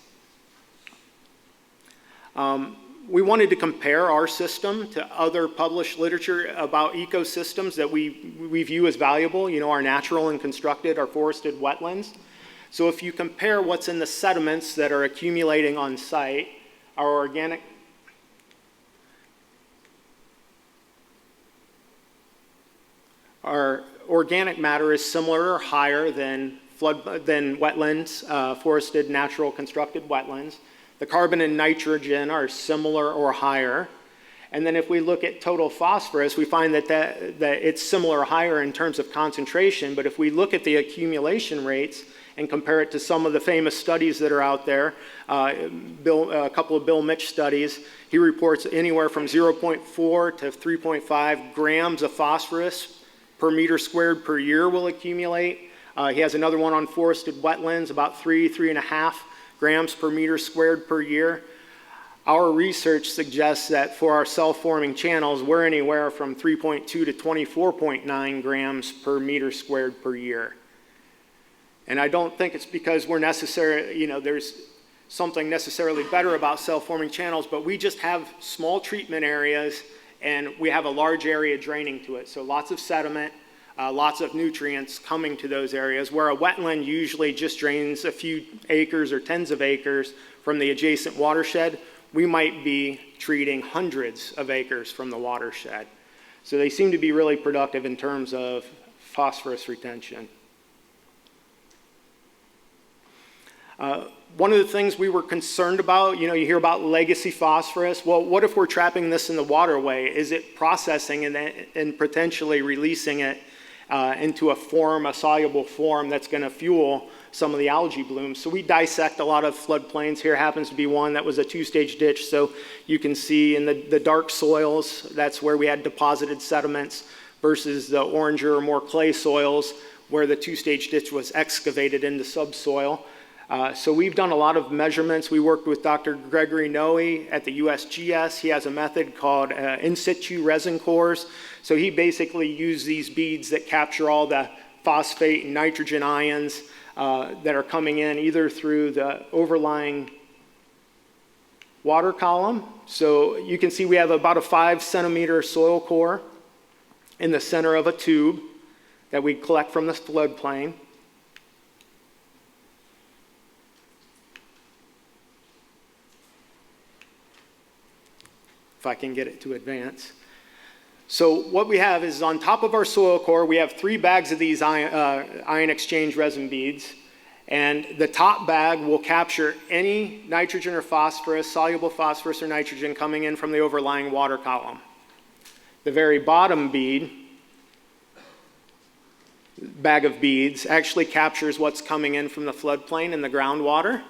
We wanted to compare our system to other published literature about ecosystems that we view as valuable, our natural and constructed, our forested wetlands. So if you compare what's in the sediments that are accumulating on site, our organic matter is similar or higher than wetlands, forested, natural, constructed wetlands. The carbon and nitrogen are similar or higher. And then if we look at total phosphorus, we find that it's similar or higher in terms of concentration. But if we look at the accumulation rates and compare it to some of the famous studies that are out there, a couple of Bill Mitch studies, he reports anywhere from 0.4 to 3.5 grams of phosphorus per meter squared per year will accumulate. He has another one on forested wetlands, about 3.5 grams per meter squared per year. Our research suggests that for our self-forming channels, we're anywhere from 3.2 to 24.9 grams per meter squared per year. And I don't think it's because we're there's something necessarily better about self-forming channels, but we just have small treatment areas and we have a large area draining to it. So lots of sediment, lots of nutrients coming to those areas, where a wetland usually just drains a few acres or tens of acres from the adjacent watershed. We might be treating hundreds of acres from the watershed. So they seem to be really productive in terms of phosphorus retention. One of the things we were concerned about, you hear about legacy phosphorus. Well, what if we're trapping this in the waterway? Is it processing and potentially releasing it into a soluble form that's going to fuel some of the algae blooms? So we dissect a lot of floodplains. Here happens to be one that was a 2-stage ditch. So you can see in the dark soils, that's where we had deposited sediments, versus the oranger or more clay soils where the 2-stage ditch was excavated into subsoil. So we've done a lot of measurements. We worked with Dr. Gregory Noe at the USGS. He has a method called in situ resin cores. So he basically used these beads that capture all the phosphate and nitrogen ions that are coming in either through the overlying water column. So you can see we have about a 5-centimeter soil core in the center of a tube that we collect from the floodplain. if I can get it to advance. So what we have is on top of our soil core, we have 3 bags of these ion exchange resin beads. And the top bag will capture any nitrogen or phosphorus, soluble phosphorus or nitrogen coming in from the overlying water column. The very bottom bag of beads actually captures what's coming in from the floodplain and the groundwater.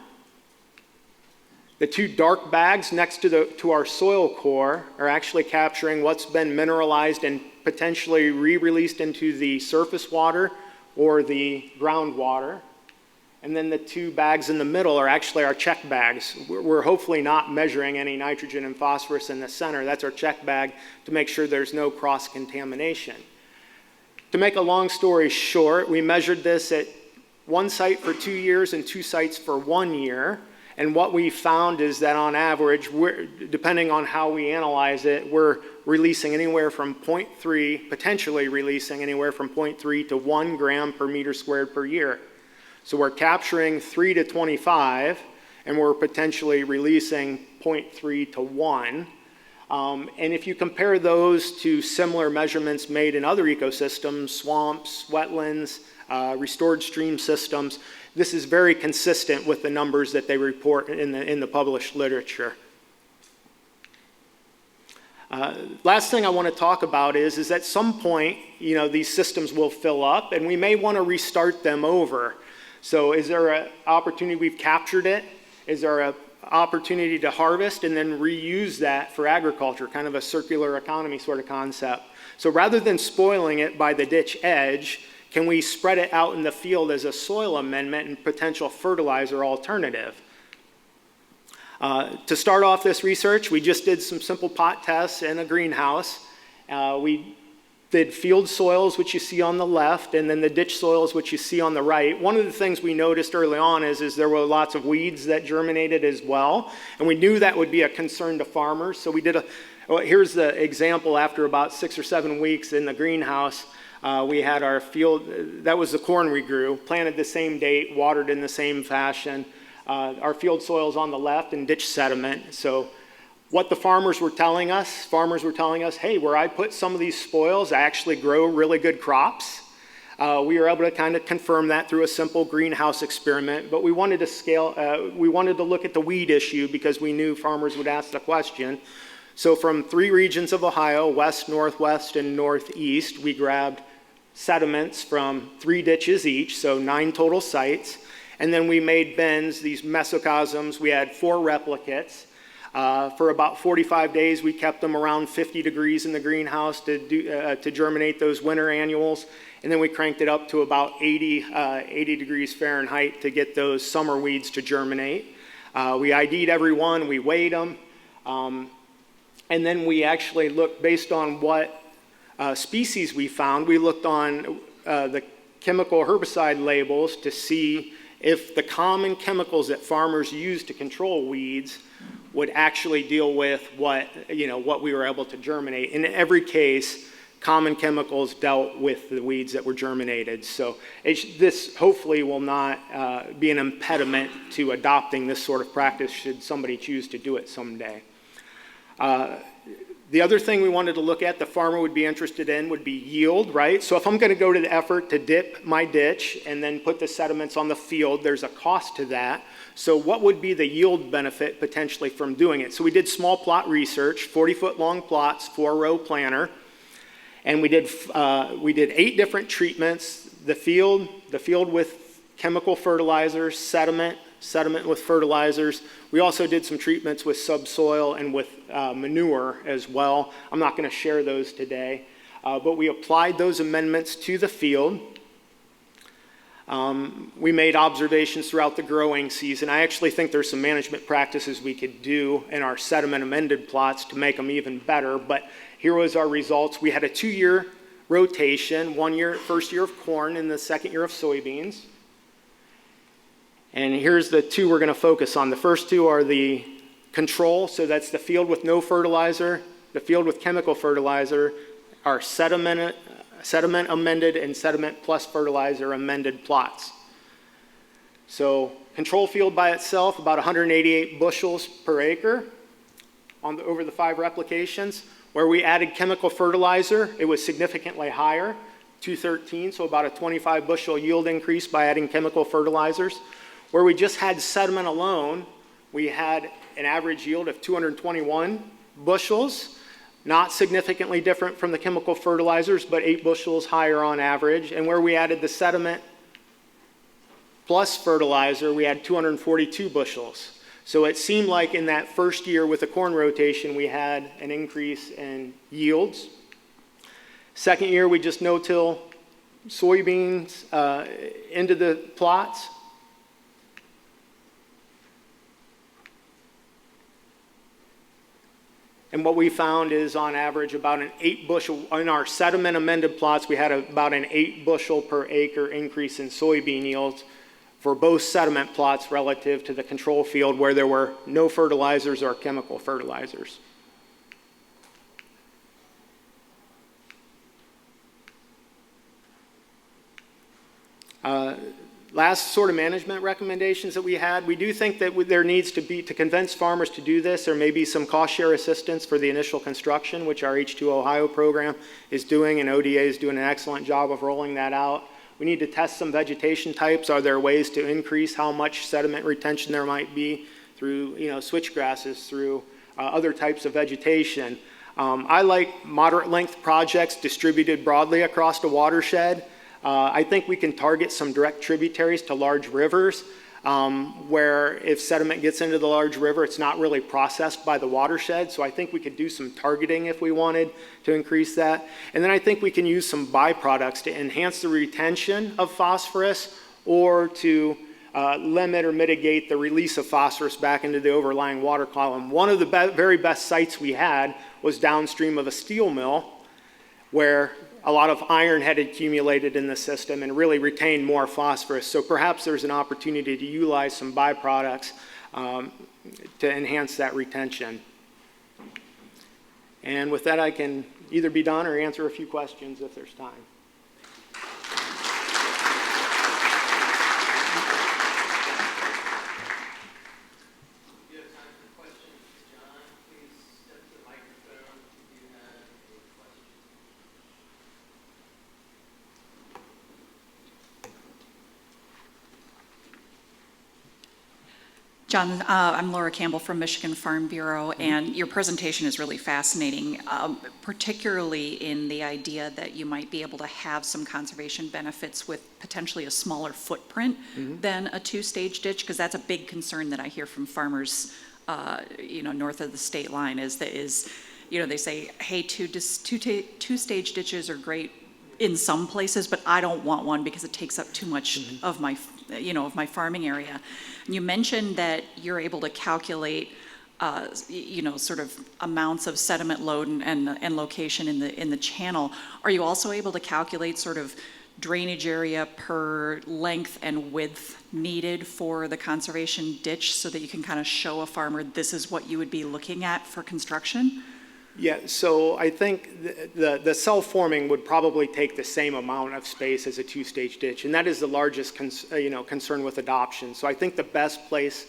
The 2 dark bags next to our soil core are actually capturing what's been mineralized and potentially re-released into the surface water or the groundwater. And then the 2 bags in the middle are actually our check bags. We're hopefully not measuring any nitrogen and phosphorus in the center. That's our check bag to make sure there's no cross-contamination. To make a long story short, we measured this at 1 site for 2 years and 2 sites for 1 year. And what we found is that on average, depending on how we analyze it, we're releasing anywhere from 0.3, potentially releasing anywhere from 0.3 to 1 gram per meter squared per year. So we're capturing 3 to 25, and we're potentially releasing 0.3 to 1. And if you compare those to similar measurements made in other ecosystems, swamps, wetlands, restored stream systems, this is very consistent with the numbers that they report in the published literature. Last thing I want to talk about is at some point, these systems will fill up, and we may want to restart them over. So is there an opportunity, we've captured it? Is there an opportunity to harvest and then reuse that for agriculture, kind of a circular economy sort of concept? So rather than spoiling it by the ditch edge, can we spread it out in the field as a soil amendment and potential fertilizer alternative? To start off this research, we just did some simple pot tests in a greenhouse. We did field soils, which you see on the left, and then the ditch soils, which you see on the right. One of the things we noticed early on is there were lots of weeds that germinated as well, and we knew that would be a concern to farmers. So we did here's the example after about 6 or 7 weeks in the greenhouse. We had our field, that was the corn we grew, planted the same date, watered in the same fashion. Our field soils on the left and ditch sediment. So what the farmers were telling us, hey, where I put some of these spoils, I actually grow really good crops. We were able to kind of confirm that through a simple greenhouse experiment, but we wanted to look at the weed issue because we knew farmers would ask the question. So from 3 regions of Ohio, west, northwest, and northeast, we grabbed sediments from 3 ditches each, so 9 total sites. And then we made bins, these mesocosms. We had 4 replicates. For about 45 days, we kept them around 50 degrees in the greenhouse to germinate those winter annuals. And then we cranked it up to about 80 degrees Fahrenheit to get those summer weeds to germinate. We ID'd every one, we weighed them. And then we actually looked based on what species we found. We looked on the chemical herbicide labels to see if the common chemicals that farmers use to control weeds would actually deal with what we were able to germinate. In every case, common chemicals dealt with the weeds that were germinated. So this hopefully will not be an impediment to adopting this sort of practice should somebody choose to do it someday. The other thing we wanted to look at, the farmer would be interested in, would be yield, right? So if I'm going to go to the effort to dip my ditch and then put the sediments on the field, there's a cost to that. So what would be the yield benefit potentially from doing it? So we did small plot research, 40-foot long plots, 4-row planter, and we did 8 different treatments: the field with chemical fertilizers, sediment with fertilizers. We also did some treatments with subsoil and with manure as well. I'm not going to share those today, but we applied those amendments to the field. We made observations throughout the growing season. I actually think there's some management practices we could do in our sediment amended plots to make them even better, but here was our results. We had a 2-year rotation, 1 year, first year of corn and the second year of soybeans. And here's the 2 we're going to focus on. The first 2 are the control, so that's the field with no fertilizer, the field with chemical fertilizer, our sediment amended and sediment plus fertilizer amended plots. So control field by itself, about 188 bushels per acre. over the 5 replications. Where we added chemical fertilizer, it was significantly higher, 213, so about a 25 bushel yield increase by adding chemical fertilizers. Where we just had sediment alone, we had an average yield of 221 bushels, not significantly different from the chemical fertilizers, but 8 bushels higher on average. And where we added the sediment plus fertilizer, we had 242 bushels. So it seemed like in that first year with the corn rotation, we had an increase in yields. Second year, we just no-till soybeans into the plots. And what we found is on average about an 8 bushel, in our sediment amended plots, we had about an 8 bushel per acre increase in soybean yields for both sediment plots relative to the control field where there were no fertilizers or chemical fertilizers. Last sort of management recommendations that we had, we do think that there needs to be, to convince farmers to do this, there may be some cost share assistance for the initial construction, which our H2 Ohio program is doing, and ODA is doing an excellent job of rolling that out. We need to test some vegetation types. Are there ways to increase how much sediment retention there might be through, switchgrasses, through other types of vegetation? I like moderate length projects distributed broadly across the watershed. I think we can target some direct tributaries to large rivers where if sediment gets into the large river, it's not really processed by the watershed. So I think we could do some targeting if we wanted to increase that. And then I think we can use some byproducts to enhance the retention of phosphorus or to limit or mitigate the release of phosphorus back into the overlying water column. One of the very best sites we had was downstream of a steel mill where a lot of iron had accumulated in the system and really retained more phosphorus. So perhaps there's an opportunity to utilize some byproducts to enhance that retention. And with that, I can either be done or answer a few questions if there's time. John, I'm Laura Campbell from Michigan Farm Bureau, and your presentation is really fascinating, particularly in the idea that you might be able to have some conservation benefits with potentially a smaller footprint than a 2-stage ditch, because that's a big concern that I hear from farmers, north of the state line is they say, hey, two-stage ditches are great in some places, but I don't want one because it takes up too much of my farming area. And you mentioned that you're able to calculate, sort of amounts of sediment load and location in the channel. Are you also able to calculate sort of drainage area per length and width needed for the conservation ditch so that you can kind of show a farmer this is what you would be looking at for construction? Yeah, so I think the self-forming would probably take the same amount of space as a 2-stage ditch, and that is the largest concern with adoption. So I think the best place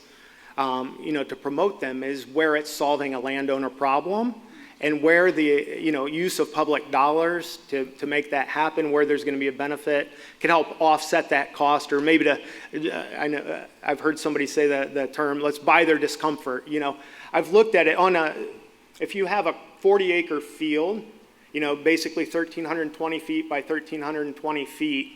to promote them is where it's solving a landowner problem and where the use of public dollars to make that happen, where there's going to be a benefit, can help offset that cost, or maybe I know I've heard somebody say the term, let's buy their discomfort. I've looked at it if you have a 40-acre field, basically 1,320 feet by 1,320 feet,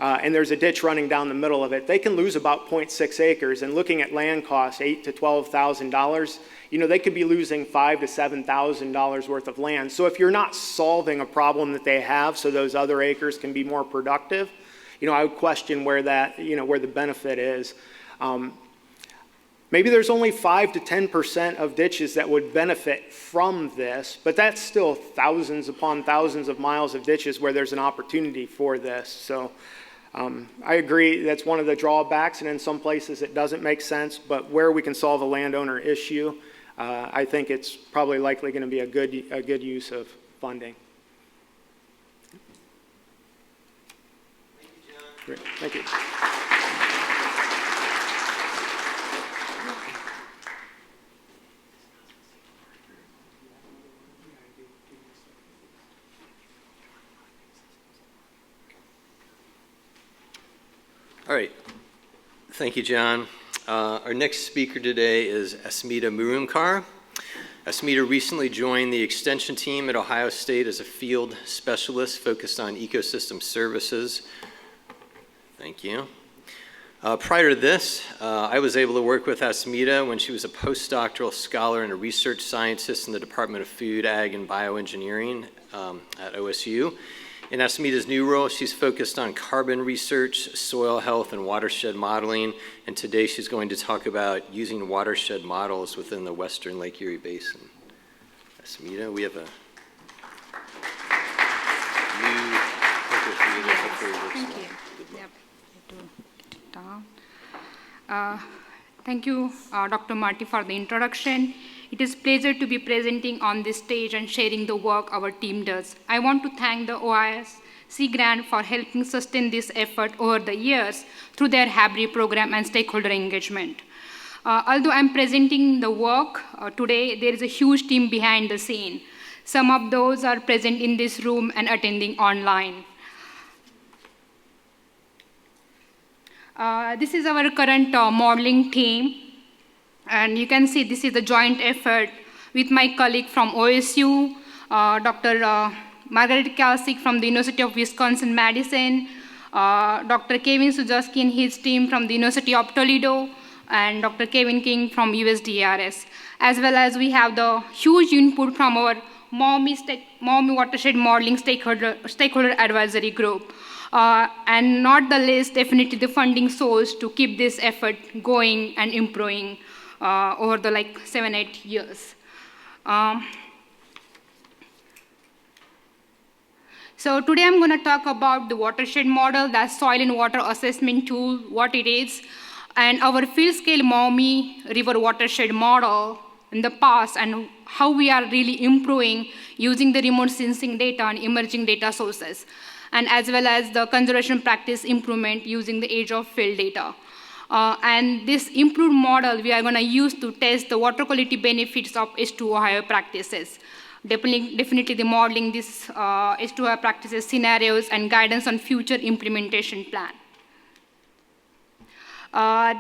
and there's a ditch running down the middle of it, they can lose about 0.6 acres. And looking at land costs, $8,000 to $12,000, they could be losing $5,000 to $7,000 worth of land. So if you're not solving a problem that they have, so those other acres can be more productive, I would question where where the benefit is. Maybe there's only 5 to 10% of ditches that would benefit from this, but that's still thousands upon thousands of miles of ditches where there's an opportunity for this. So I agree that's one of the drawbacks, and in some places it doesn't make sense, but where we can solve a landowner issue, I think it's probably likely going to be a good use of funding. Thank you, John. Great. Thank you. All right. Thank you, John. Our next speaker today is Asmita Murumkar. Asmita recently joined the extension team at Ohio State as a field specialist focused on ecosystem services. Thank you. Prior to this, I was able to work with Asmita when she was a postdoctoral scholar and a research scientist in the Department of Food, Ag, and Bioengineering at OSU. In Asmita's new role, she's focused on carbon research, soil health, and watershed modeling. And today she's going to talk about using watershed models within the Western Lake Erie Basin. Asmita, we have a new clicker for you. Thank you. Yep. To get it down. Thank you, Dr. Marty, for the introduction. It is a pleasure to be presenting on this stage and sharing the work our team does. I want to thank the OIS Sea Grant for helping sustain this effort over the years through their HABRI program and stakeholder engagement. Although I'm presenting the work today, there is a huge team behind the scene. Some of those are present in this room and attending online. This is our current modeling team. And you can see this is a joint effort with my colleague from OSU, Dr. Margaret Kalsick from the University of Wisconsin-Madison, Dr. Kevin Sujoski and his team from the University of Toledo, and Dr. Kevin King from USDRS. As well as we have the huge input from our Maumee Watershed Modeling Stakeholder Advisory Group. And not the least, definitely the funding source to keep this effort going and improving over the 7-8 years. So today I'm going to talk about the watershed model, that soil and water assessment tool, what it is, and our field scale Maumee River watershed model in the past, and how we are really improving using the remote sensing data and emerging data sources, and as well as the conservation practice improvement using the age of field data. And this improved model we are going to use to test the water quality benefits of H2 Ohio practices. Definitely the modeling this H2 Ohio practices scenarios and guidance on future implementation plan.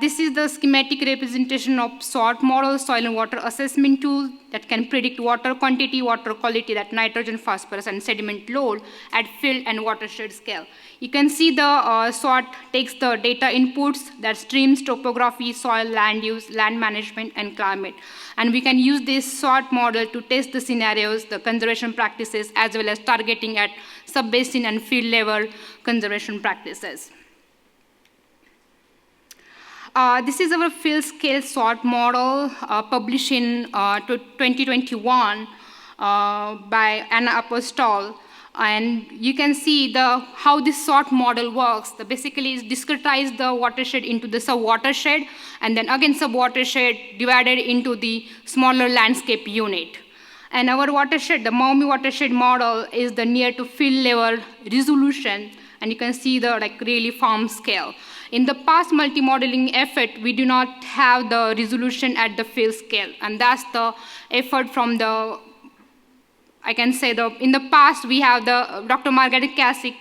This is the schematic representation of SWOT model, soil and water assessment tool, that can predict water quantity, water quality, that nitrogen, phosphorus, and sediment load at field and watershed scale. You can see the SWOT takes the data inputs, that streams, topography, soil, land use, land management, and climate. And we can use this SWOT model to test the scenarios, the conservation practices, as well as targeting at sub-basin and field level conservation practices. This is our field scale SWOT model published in 2021 by Anna Apostol. And you can see how this SWOT model works. Basically, it's discretized the watershed into the sub-watershed, and then again sub-watershed divided into the smaller landscape unit. And our watershed, the Maumee watershed model, is the near to field level resolution, and you can see the really farm scale. In the past multi-modeling effort, we do not have the resolution at the field scale, and that's the effort from the, I can say in the past we have the Dr. Margaret Kalsick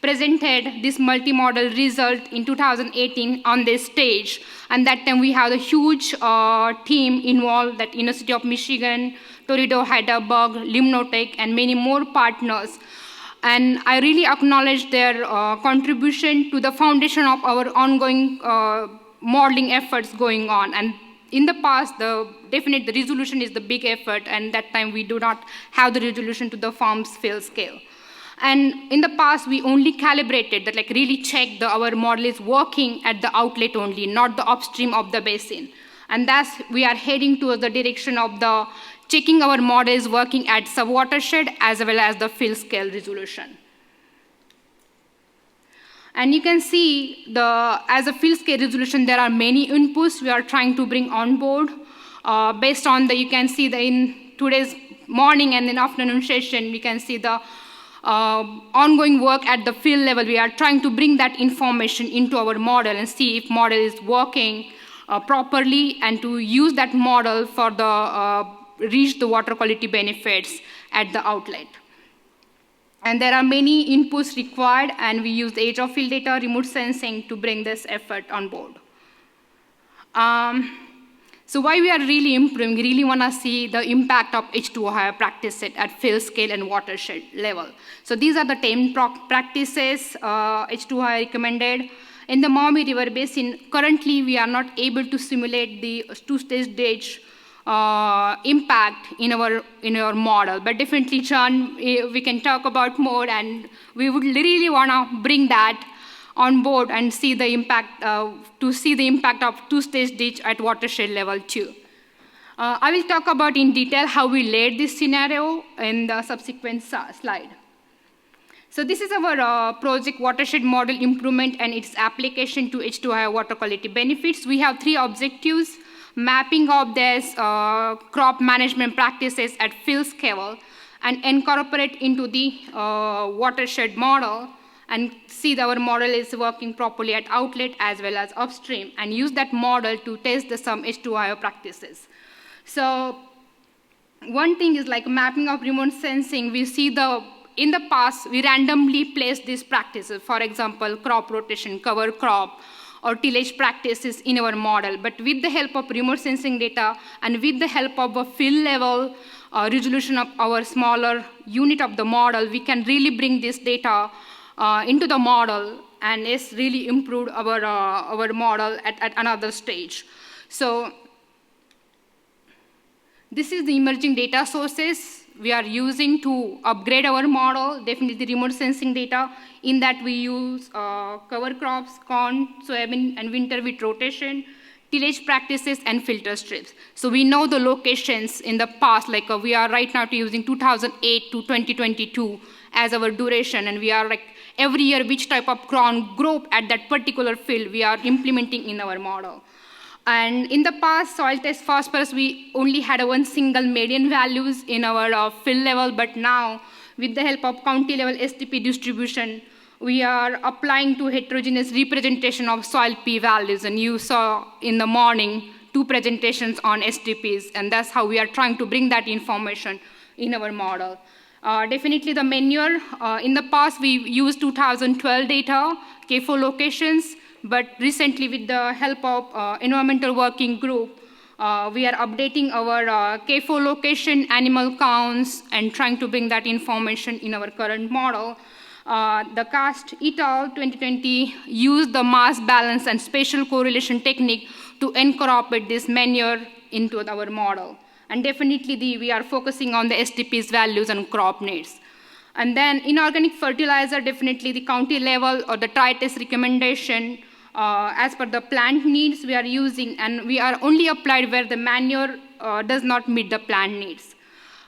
presented this multi-model result in 2018 on this stage, and that time we have a huge team involved, that University of Michigan, Toledo, Heidelberg, Limnotech, and many more partners. And I really acknowledge their contribution to the foundation of our ongoing modeling efforts going on. And in the past, the resolution is the big effort, and that time we do not have the resolution to the farm's field scale. And in the past, we only calibrated that, really checked our model is working at the outlet only, not the upstream of the basin. And thus, we are heading towards the direction of the checking our model is working at sub-watershed as well as the field scale resolution. And you can see as a field scale resolution, there are many inputs we are trying to bring on board. Based on you can see in today's morning and then afternoon session, we can see the ongoing work at the field level. We are trying to bring that information into our model and see if model is working properly, and to use that model for the reach the water quality benefits at the outlet. And there are many inputs required, and we use the edge of field data, remote sensing to bring this effort on board. So why we are really improving, we really want to see the impact of H2O practice at field scale and watershed level. So these are the 10 practices H2O recommended. In the Maumee River Basin, currently we are not able to simulate the two-stage ditch impact in our model, but definitely, John, we can talk about more, and we would really want to bring that on board and see the impact of two-stage ditch at watershed level too. I will talk about in detail how we laid this scenario in the subsequent slide. So this is our project watershed model improvement and its application to H2O water quality benefits. We have 3 objectives: mapping of this crop management practices at field scale and incorporate into the watershed model, and see that our model is working properly at outlet as well as upstream, and use that model to test some H2O practices. So one thing is like mapping of remote sensing. We see in the past, we randomly placed these practices, for example, crop rotation, cover crop, or tillage practices in our model. But with the help of remote sensing data and with the help of a field level resolution of our smaller unit of the model, we can really bring this data into the model, and it's really improved our model at another stage. So this is the emerging data sources we are using to upgrade our model, definitely remote sensing data. In that we use cover crops, corn, soybean, and winter wheat rotation, tillage practices, and filter strips. So we know the locations in the past, like we are right now using 2008 to 2022 as our duration, and we are like every year which type of corn group at that particular field we are implementing in our model. And in the past, soil test phosphorus, we only had one single median values in our field level, but now with the help of county level STP distribution, we are applying to heterogeneous representation of soil P values, and you saw in the morning 2 presentations on STPs, and that's how we are trying to bring that information in our model. Definitely the manure, in the past we used 2012 data, K4 locations, but recently with the help of environmental working group, we are updating our K4 location, animal counts, and trying to bring that information in our current model. The Cast et al. 2020 used the mass balance and spatial correlation technique to incorporate this manure into our model. And definitely we are focusing on the STP's values and crop needs. And then inorganic fertilizer, definitely the county level or the TriTest recommendation, as per the plant needs we are using, and we are only applied where the manure does not meet the plant needs.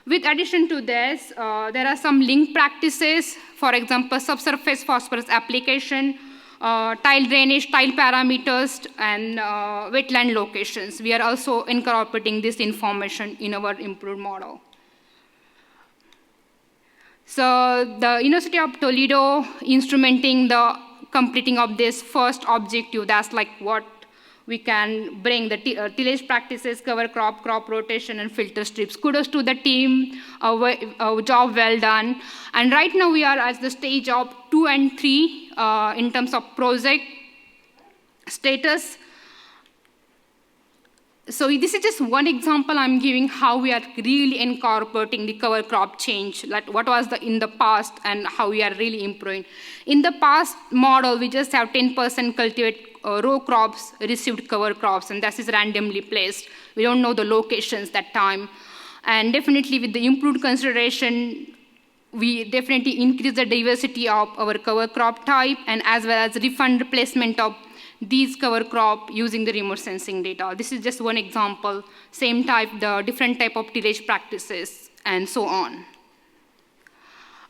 With addition to this, there are some link practices, for example, subsurface phosphorus application, tile drainage, tile parameters, and wetland locations. We are also incorporating this information in our improved model. So the University of Toledo instrumenting the completing of this first objective, that's like what we can bring the tillage practices, cover crop, crop rotation, and filter strips. Kudos to the team, a job well done. And right now we are at the stage of 2 and 3 in terms of project status. So this is just one example I'm giving how we are really incorporating the cover crop change, like what was in the past and how we are really improving. In the past model, we just have 10% cultivate row crops received cover crops, and that is randomly placed. We don't know the locations that time. And definitely with the improved consideration, we definitely increase the diversity of our cover crop type, and as well as refund replacement of these cover crop using the remote sensing data. This is just one example, same type, the different type of tillage practices, and so on.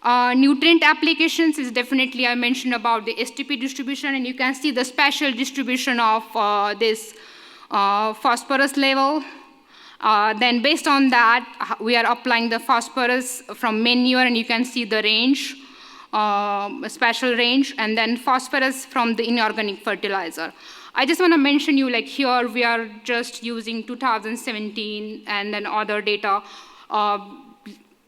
Nutrient applications is definitely, I mentioned about the STP distribution, and you can see the spatial distribution of this phosphorus level. Then based on that, we are applying the phosphorus from manure, and you can see the range, spatial range, and then phosphorus from the inorganic fertilizer. I just want to mention you, like here we are just using 2017 and then other data.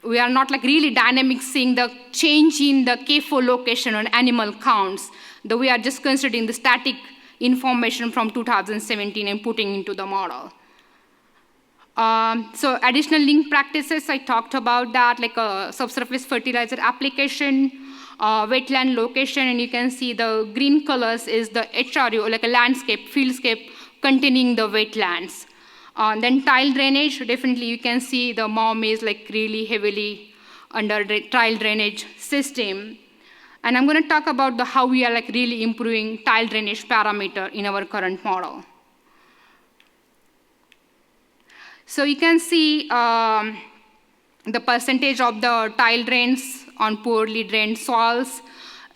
we are not like really dynamic seeing the change in the K4 location or animal counts, though we are just considering the static information from 2017 and putting into the model. So additional link practices, I talked about that, like a subsurface fertilizer application, wetland location, and you can see the green colors is the HRU, like a landscape, fieldscape containing the wetlands. Then tile drainage, definitely you can see the MOM is like really heavily under the tile drainage system. And I'm going to talk about how we are like really improving tile drainage parameter in our current model. So you can see the percentage of the tile drains on poorly drained soils.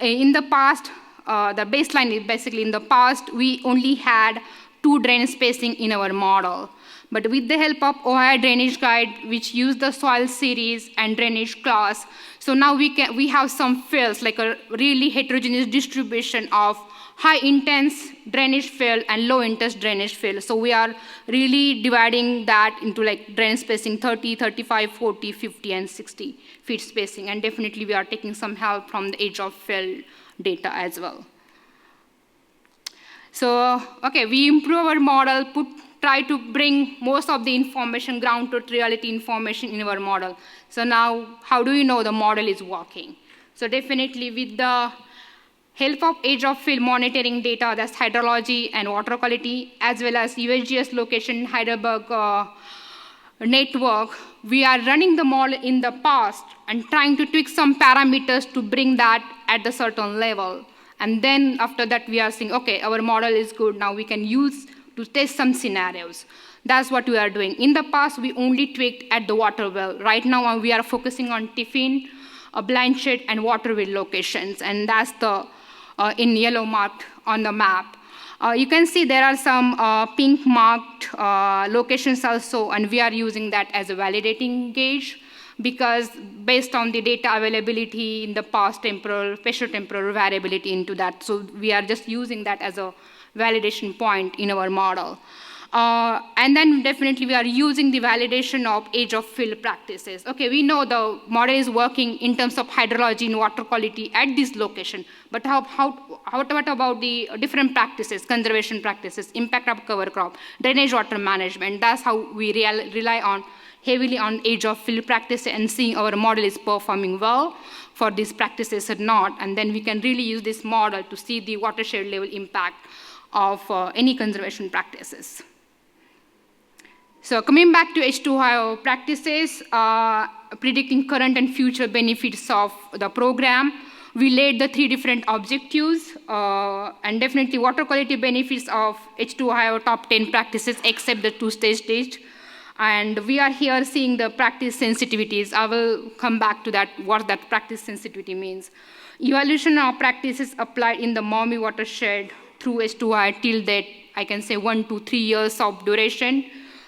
In the past, the baseline is basically in the past, we only had 2 drain spacing in our model. But with the help of Ohio Drainage Guide, which used the soil series and drainage class, so now we have some fields, like a really heterogeneous distribution of high intense drainage field and low intense drainage field. So we are really dividing that into like drain spacing 30, 35, 40, 50, and 60 feet spacing. And definitely we are taking some help from the age of field data as well. So, okay, we improve our model, try to bring most of the information, ground truth reality information in our model. So now, how do you know the model is working? So definitely with the help of age of field monitoring data, that's hydrology and water quality, as well as USGS location Heidelberg network, we are running the model in the past and trying to tweak some parameters to bring that at a certain level. And then after that, we are saying, okay, our model is good. Now we can use to test some scenarios. That's what we are doing. In the past, we only tweaked at the water well. Right now, we are focusing on Tiffin, Blanchard, and water well locations. And that's the in yellow marked on the map. You can see there are some pink marked locations also, and we are using that as a validating gauge, because based on the data availability in the past temporal, spatiotemporal variability into that. So we are just using that as a validation point in our model. And then definitely we are using the validation of age of field practices. Okay, we know the model is working in terms of hydrology and water quality at this location, but what about the different practices, conservation practices, impact of cover crop, drainage water management? That's how we rely on heavily on age of field practice and seeing our model is performing well for these practices or not. And then we can really use this model to see the watershed level impact of any conservation practices. So coming back to H2O practices, predicting current and future benefits of the program, we laid the 3 different objectives, and definitely water quality benefits of H2O top 10 practices except the 2-stage. And we are here seeing the practice sensitivities. I will come back to that, what that practice sensitivity means. Evaluation of practices applied in the Maumee watershed through H2O till that, I can say 1 to 3 years of duration,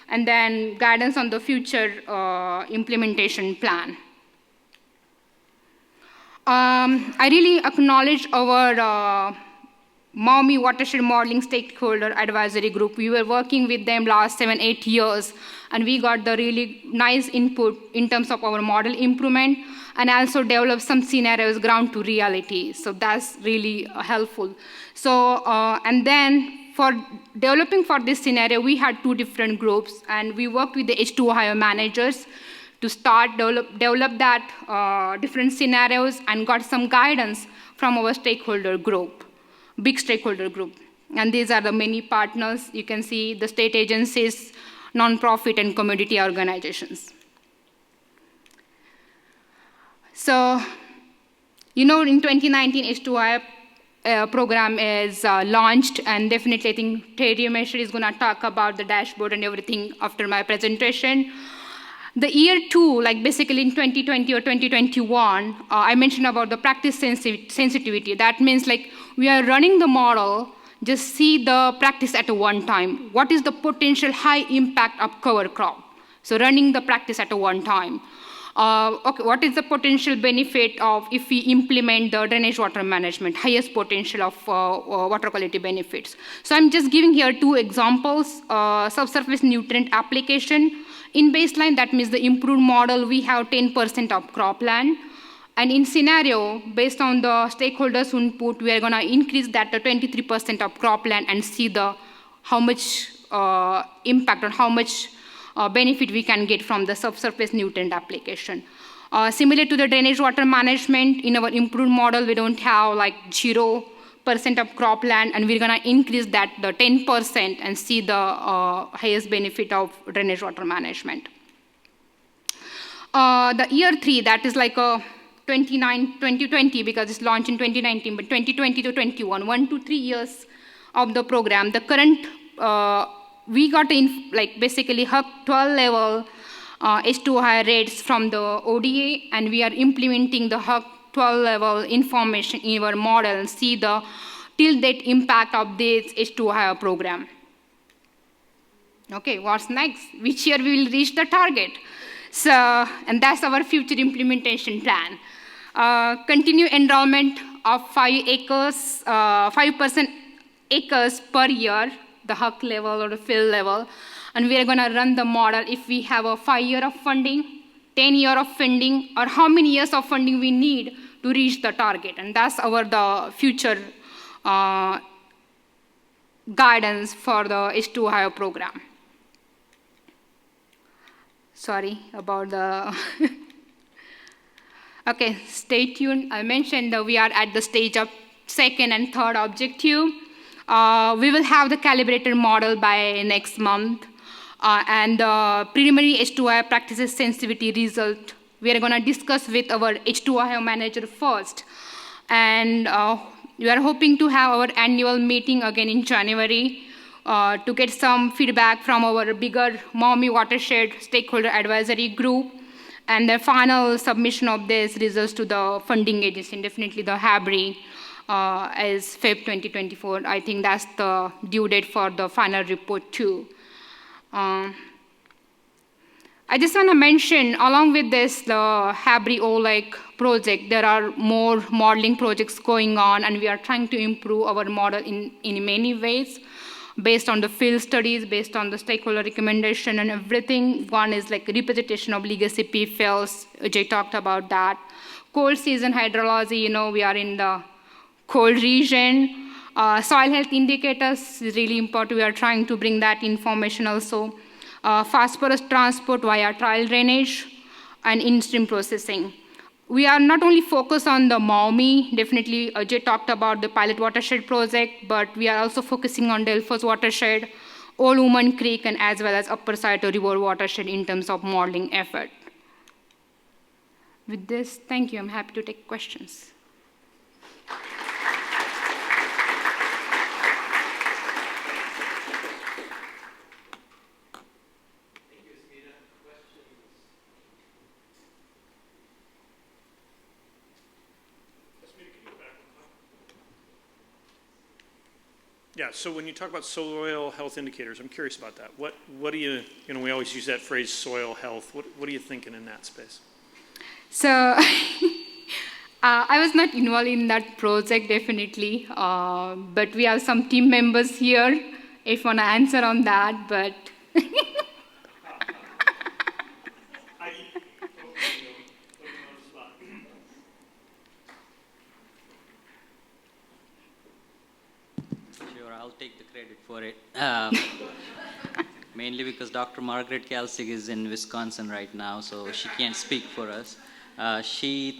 and then guidance on the future implementation plan. I really acknowledge our Maumee Watershed Modeling Stakeholder Advisory Group. We were working with them last 7-8 years, and we got the really nice input in terms of our model improvement, and also developed some scenarios ground to reality. So that's really helpful. So, and then for developing for this scenario, we had 2 different groups, and we worked with the H2O managers to start develop that different scenarios, and got some guidance from our stakeholder group, big stakeholder group. And these are the many partners. You can see the state agencies, nonprofit, and community organizations. So, you know, in 2019, H2O program is launched, and definitely I think Terry Mesher is going to talk about the dashboard and everything after my presentation. The year 2, like basically in 2020 or 2021, I mentioned about the practice sensitivity. That means like we are running the model, just see the practice at one time. What is the potential high impact of cover crop? So running the practice at one time. Okay, what is the potential benefit of if we implement the drainage water management, highest potential of water quality benefits? So I'm just giving here 2 examples, subsurface nutrient application In baseline, that means the improved model, we have 10% of cropland. And in scenario, based on the stakeholders' input, we are going to increase that to 23% of cropland and see how much impact or how much benefit we can get from the subsurface nutrient application. Similar to the drainage water management, in our improved model, we don't have like 0% of cropland, and we're going to increase that the 10% and see the highest benefit of drainage water management. The year 3, that is like a 2020, because it's launched in 2019, but 2020 to 21, 1 to 3 years of the program. The current, we got in like basically HUC 12 level H2O rates from the ODA, and we are implementing the HUC 12 level information in our model and see the till date impact of this H2O program. Okay, what's next? Which year we will reach the target? So, and that's our future implementation plan. Continue enrollment of 5% acres per year, the HUC level or the field level. And we are going to run the model if we have a 5 year of funding, 10 year of funding, or how many years of funding we need to reach the target. And that's the future guidance for the H2O program. Sorry about the... Okay, stay tuned. I mentioned that we are at the stage of second and third objective. We will have the calibrated model by next month. And the preliminary H2O practices sensitivity result, we are going to discuss with our H2O manager first. And we are hoping to have our annual meeting again in January to get some feedback from our bigger Maumee watershed stakeholder advisory group, and the final submission of these results to the funding agency, definitely the HABRI, is Feb 2024. I think that's the due date for the final report too. I just want to mention, along with this, the HABRI OLEC project, there are more modeling projects going on, and we are trying to improve our model in many ways, based on the field studies, based on the stakeholder recommendation and everything. One is like representation of legacy PFAS. Jay talked about that. Cold season hydrology, we are in the cold region. Soil health indicators is really important. We are trying to bring that information also. Phosphorus transport via trial drainage and in-stream processing. We are not only focused on the Maumee, definitely Ajay talked about the pilot watershed project, but we are also focusing on Delphos watershed, Old Woman Creek, and as well as Upper Scioto River watershed in terms of modeling effort. With this, thank you. I'm happy to take questions. Yeah, so when you talk about soil health indicators, I'm curious about that. What do you we always use that phrase soil health. What are you thinking in that space? So I was not involved in that project, definitely, but we have some team members here if you want to answer on that, but... I'll take the credit for it. Mainly because Dr. Margaret Kalsig is in Wisconsin right now, so she can't speak for us. She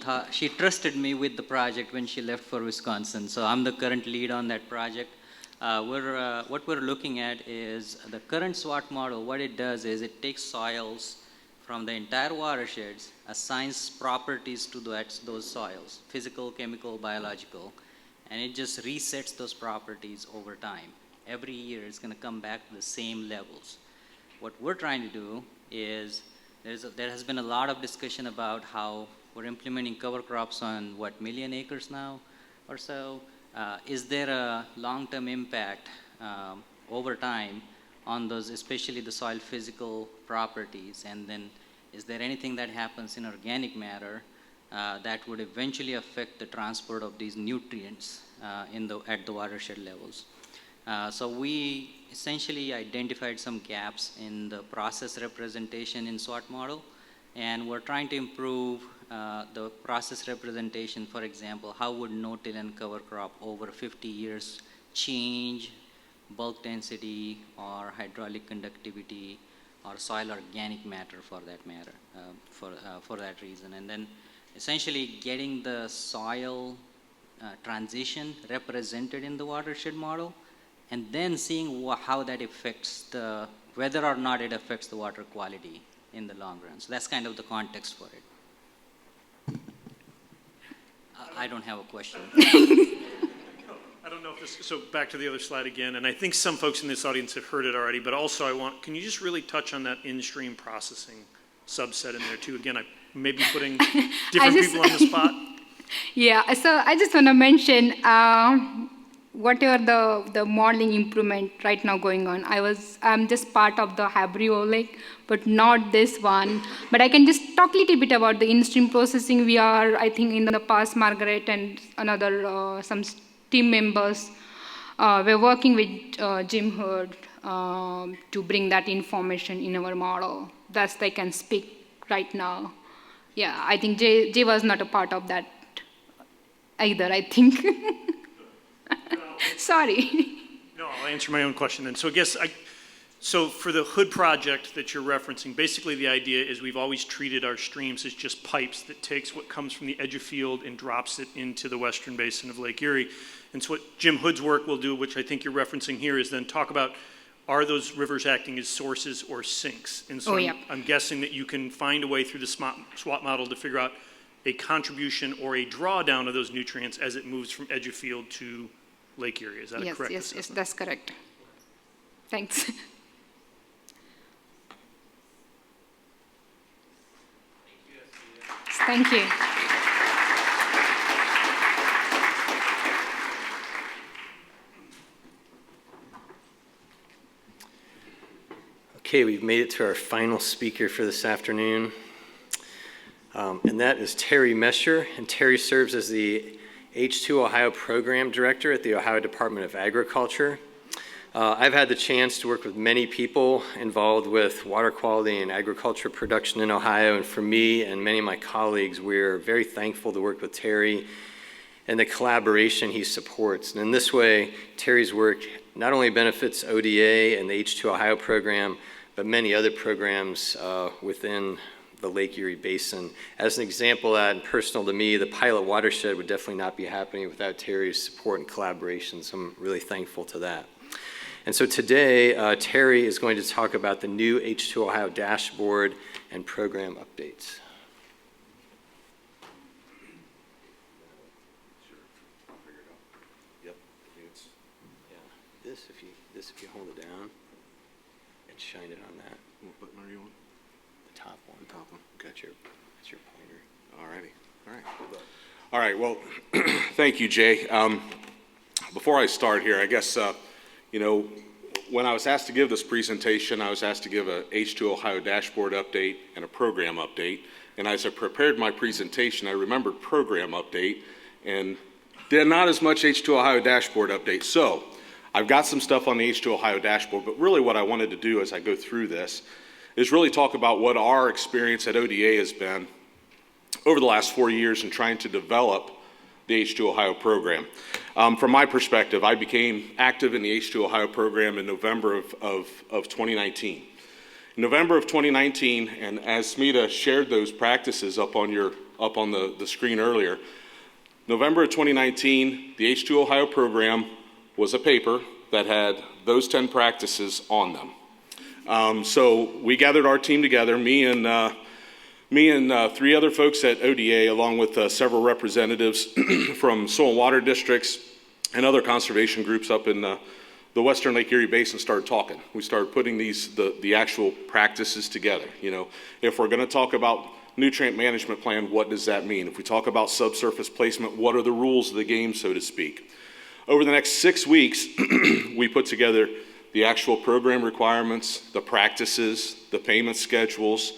trusted me with the project when she left for Wisconsin, so I'm the current lead on that project. What we're looking at is the current SWOT model. What it does is it takes soils from the entire watersheds, assigns properties to those soils, physical, chemical, biological, and it just resets those properties over time. Every year it's going to come back to the same levels. What we're trying to do is, there has been a lot of discussion about how we're implementing cover crops on, 1 million acres now or so. Is there a long-term impact over time on those, especially the soil physical properties? And then is there anything that happens in organic matter that would eventually affect the transport of these nutrients at the watershed levels? So we essentially identified some gaps in the process representation in SWOT model, and we're trying to improve the process representation. For example, how would no-till and cover crop over 50 years change bulk density or hydraulic conductivity or soil organic matter for that matter, for that reason. And then essentially getting the soil transition represented in the watershed model, and then seeing how that affects whether or not it affects the water quality in the long run. So that's kind of the context for it. I don't have a question. I don't know if this, so back to the other slide again, and I think some folks in this audience have heard it already, but also can you just really touch on that in-stream processing subset in there too? Again, I may be putting different people on the spot. Yeah, so I just want to mention whatever the modeling improvement right now going on. I'm just part of the Habrio Lake, but not this one. But I can just talk a little bit about the in-stream processing. We are, I think, in the past, Margaret and some team members, we're working with Jim Hood to bring that information in our model. That's I can speak right now. Yeah, I think Jay was not a part of that either, I think. Sorry. No, I'll answer my own question then. So I guess, so for the Hood project that you're referencing, basically the idea is we've always treated our streams as just pipes that takes what comes from the edge of field and drops it into the western basin of Lake Erie. And so what Jim Hood's work will do, which I think you're referencing here, is then talk about, are those rivers acting as sources or sinks? And so I'm guessing that you can find a way through the SWOT model to figure out a contribution or a drawdown of those nutrients as it moves from edge of field to Lake Erie. Is that a correct assessment? Yes, that's correct. Thanks. Thank you. Okay, we've made it to our final speaker for this afternoon, and that is Terry Mesher. And Terry serves as the H2 Ohio Program Director at the Ohio Department of Agriculture. I've had the chance to work with many people involved with water quality and agriculture production in Ohio, and for me and many of my colleagues, we're very thankful to work with Terry and the collaboration he supports. And in this way, Terry's work not only benefits ODA and the H2 Ohio program, but many other programs within the Lake Erie Basin. As an example of that, and personal to me, the pilot watershed would definitely not be happening without Terry's support and collaboration, so I'm really thankful to that. And so today, Terry is going to talk about the new H2 Ohio dashboard and program updates. Yep. This if you hold it down and shine it on that. What button are you on? The top one. The top one. Okay. That's your pointer. All righty. All right. All right. Well, thank you, Jay. Before I start here, I guess, when I was asked to give this presentation, I was asked to give a H2 Ohio dashboard update and a program update. And as I prepared my presentation, I remembered program update and did not as much H2 Ohio dashboard update. So I've got some stuff on the H2 Ohio dashboard, but really what I wanted to do as I go through this is really talk about what our experience at ODA has been over the last 4 years in trying to develop the H2 Ohio program. From my perspective, I became active in the H2 Ohio program in November of 2019. In November of 2019, and as Smita shared those practices up on the screen earlier, November of 2019, the H2 Ohio program was a paper that had those 10 practices on them. So we gathered our team together, me and 3 other folks at ODA, along with several representatives from soil and water districts and other conservation groups up in the Western Lake Erie Basin, started talking. We started putting the actual practices together. If we're going to talk about nutrient management plan, what does that mean? If we talk about subsurface placement, what are the rules of the game, so to speak? Over the next 6 weeks, we put together the actual program requirements, the practices, the payment schedules,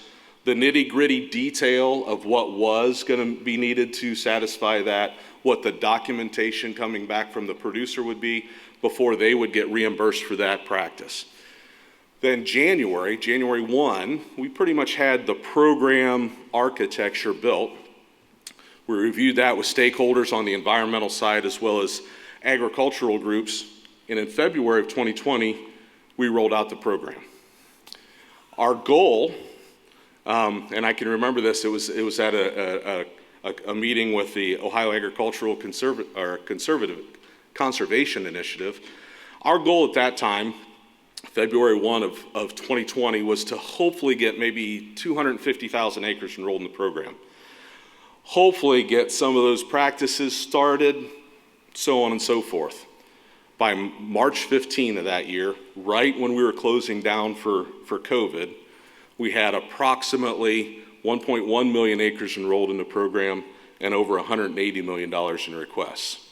the nitty-gritty detail of what was going to be needed to satisfy that, what the documentation coming back from the producer would be before they would get reimbursed for that practice. Then January 1, we pretty much had the program architecture built. We reviewed that with stakeholders on the environmental side as well as agricultural groups. And in February of 2020, we rolled out the program. Our goal, and I can remember this, it was at a meeting with the Ohio Agricultural Conservation Initiative. Our goal at that time, February 1 of 2020, was to hopefully get maybe 250,000 acres enrolled in the program. Hopefully get some of those practices started, so on and so forth. By March 15 of that year, right when we were closing down for COVID, we had approximately 1.1 million acres enrolled in the program and over $180 million in requests.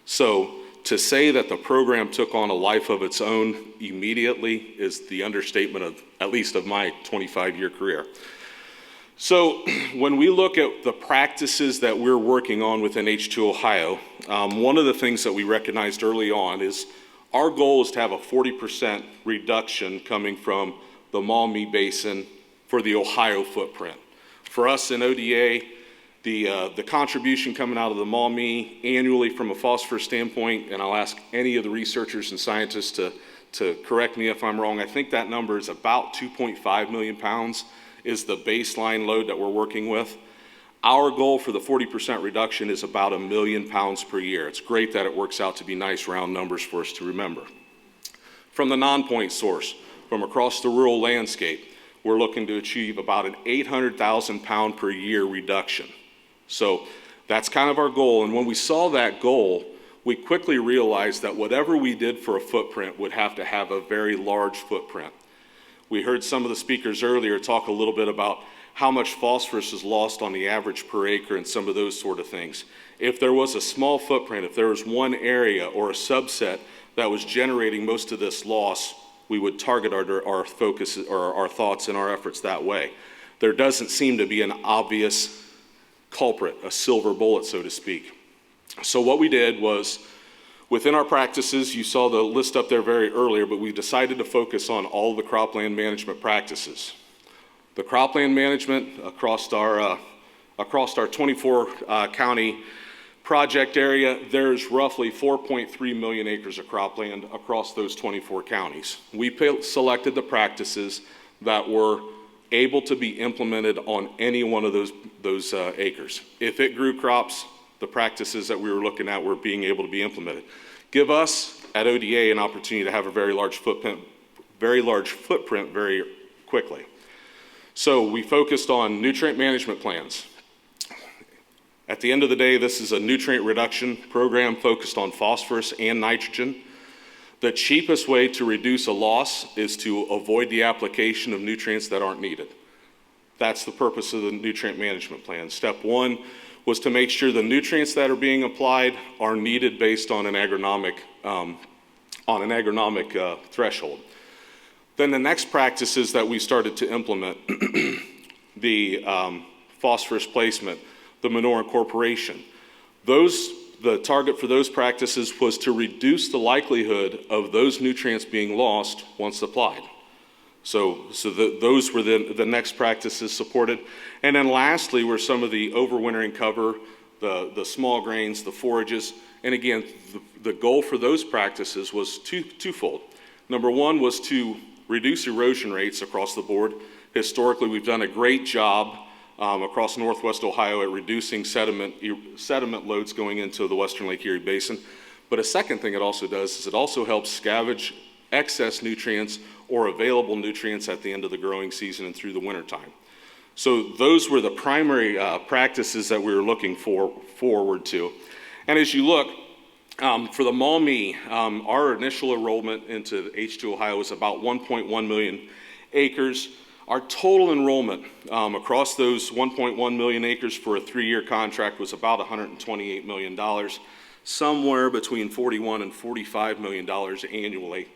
So to say that the program took on a life of its own immediately is the understatement of, at least of my 25-year career. So when we look at the practices that we're working on within H2 Ohio, one of the things that we recognized early on is our goal is to have a 40% reduction coming from the Maumee Basin for the Ohio footprint. For us in ODA, the contribution coming out of the Maumee annually from a phosphorus standpoint, and I'll ask any of the researchers and scientists to correct me if I'm wrong, I think that number is about 2.5 million pounds is the baseline load that we're working with. Our goal for the 40% reduction is about 1 million pounds per year. It's great that it works out to be nice round numbers for us to remember. From the non-point source, from across the rural landscape, we're looking to achieve about an 800,000 pound per year reduction. So that's kind of our goal, and when we saw that goal, we quickly realized that whatever we did for a footprint would have to have a very large footprint. We heard some of the speakers earlier talk a little bit about how much phosphorus is lost on the average per acre and some of those sort of things. If there was a small footprint, if there was one area or a subset that was generating most of this loss, we would target our focus or our thoughts and our efforts that way. There doesn't seem to be an obvious culprit, a silver bullet, so to speak. So what we did was, within our practices, you saw the list up there very earlier, but we decided to focus on all the cropland management practices. The cropland management across our 24 county project area, there's roughly 4.3 million acres of cropland across those 24 counties. We selected the practices that were able to be implemented on any one of those acres. If it grew crops, the practices that we were looking at were being able to be implemented. Give us at ODA an opportunity to have a very large footprint very quickly. So we focused on nutrient management plans. At the end of the day, this is a nutrient reduction program focused on phosphorus and nitrogen. The cheapest way to reduce a loss is to avoid the application of nutrients that aren't needed. That's the purpose of the nutrient management plan. Step one was to make sure the nutrients that are being applied are needed based on an agronomic threshold. Then the next practices that we started to implement, the phosphorus placement, the manure incorporation, the target for those practices was to reduce the likelihood of those nutrients being lost once applied. So those were the next practices supported. And then lastly were some of the overwintering cover, the small grains, the forages. And again, the goal for those practices was twofold. Number one was to reduce erosion rates across the board. Historically, we've done a great job across Northwest Ohio at reducing sediment loads going into the Western Lake Erie Basin. But a second thing it also does is it also helps scavenge excess nutrients or available nutrients at the end of the growing season and through the wintertime. So those were the primary practices that we were looking forward to. And as you look, for the Maumee, our initial enrollment into H2 Ohio was about 1.1 million acres. Our total enrollment across those 1.1 million acres for a 3-year contract was about $128 million, somewhere between $41 and $45 million annually.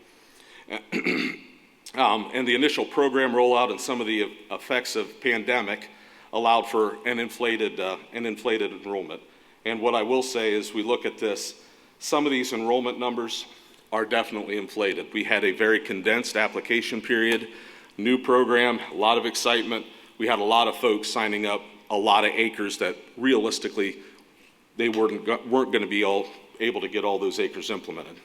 And the initial program rollout and some of the effects of pandemic allowed for an inflated enrollment. And what I will say is we look at this, some of these enrollment numbers are definitely inflated. We had a very condensed application period, new program, a lot of excitement. We had a lot of folks signing up a lot of acres that realistically they weren't going to be able to get all those acres implemented.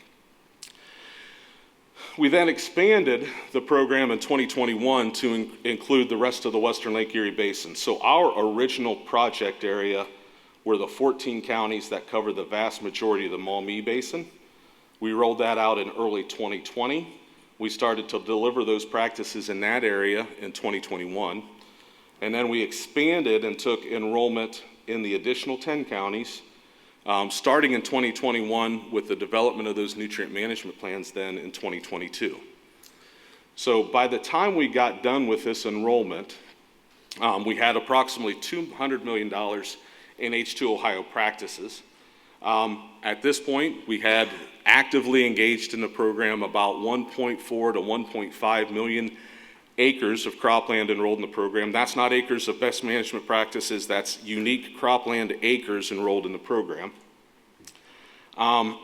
We then expanded the program in 2021 to include the rest of the Western Lake Erie Basin. So our original project area were the 14 counties that cover the vast majority of the Maumee Basin. We rolled that out in early 2020. We started to deliver those practices in that area in 2021. And then we expanded and took enrollment in the additional 10 counties, starting in 2021 with the development of those nutrient management plans then in 2022. So by the time we got done with this enrollment, we had approximately $200 million in H2 Ohio practices. At this point, we had actively engaged in the program about 1.4 to 1.5 million acres of cropland enrolled in the program. That's not acres of best management practices, that's unique cropland acres enrolled in the program. And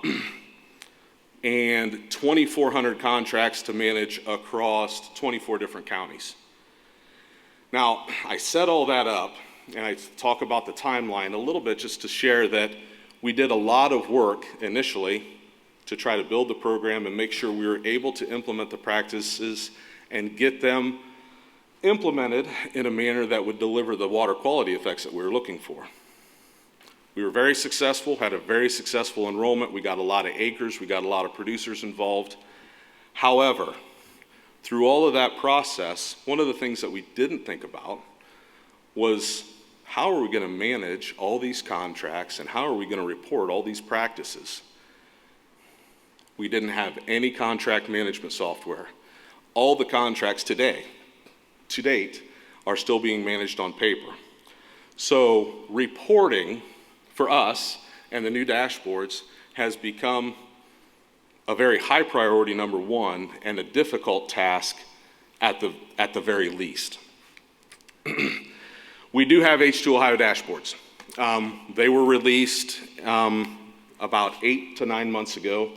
2,400 contracts to manage across 24 different counties. Now, I set all that up, and I talk about the timeline a little bit just to share that we did a lot of work initially to try to build the program and make sure we were able to implement the practices and get them implemented in a manner that would deliver the water quality effects that we were looking for. We were very successful, had a very successful enrollment. We got a lot of acres, we got a lot of producers involved. However, through all of that process, one of the things that we didn't think about was how are we going to manage all these contracts and how are we going to report all these practices? We didn't have any contract management software. All the contracts today, to date, are still being managed on paper. So reporting for us and the new dashboards has become a very high priority, number one, and a difficult task at the very least. We do have H2 Ohio dashboards. They were released about 8 to 9 months ago.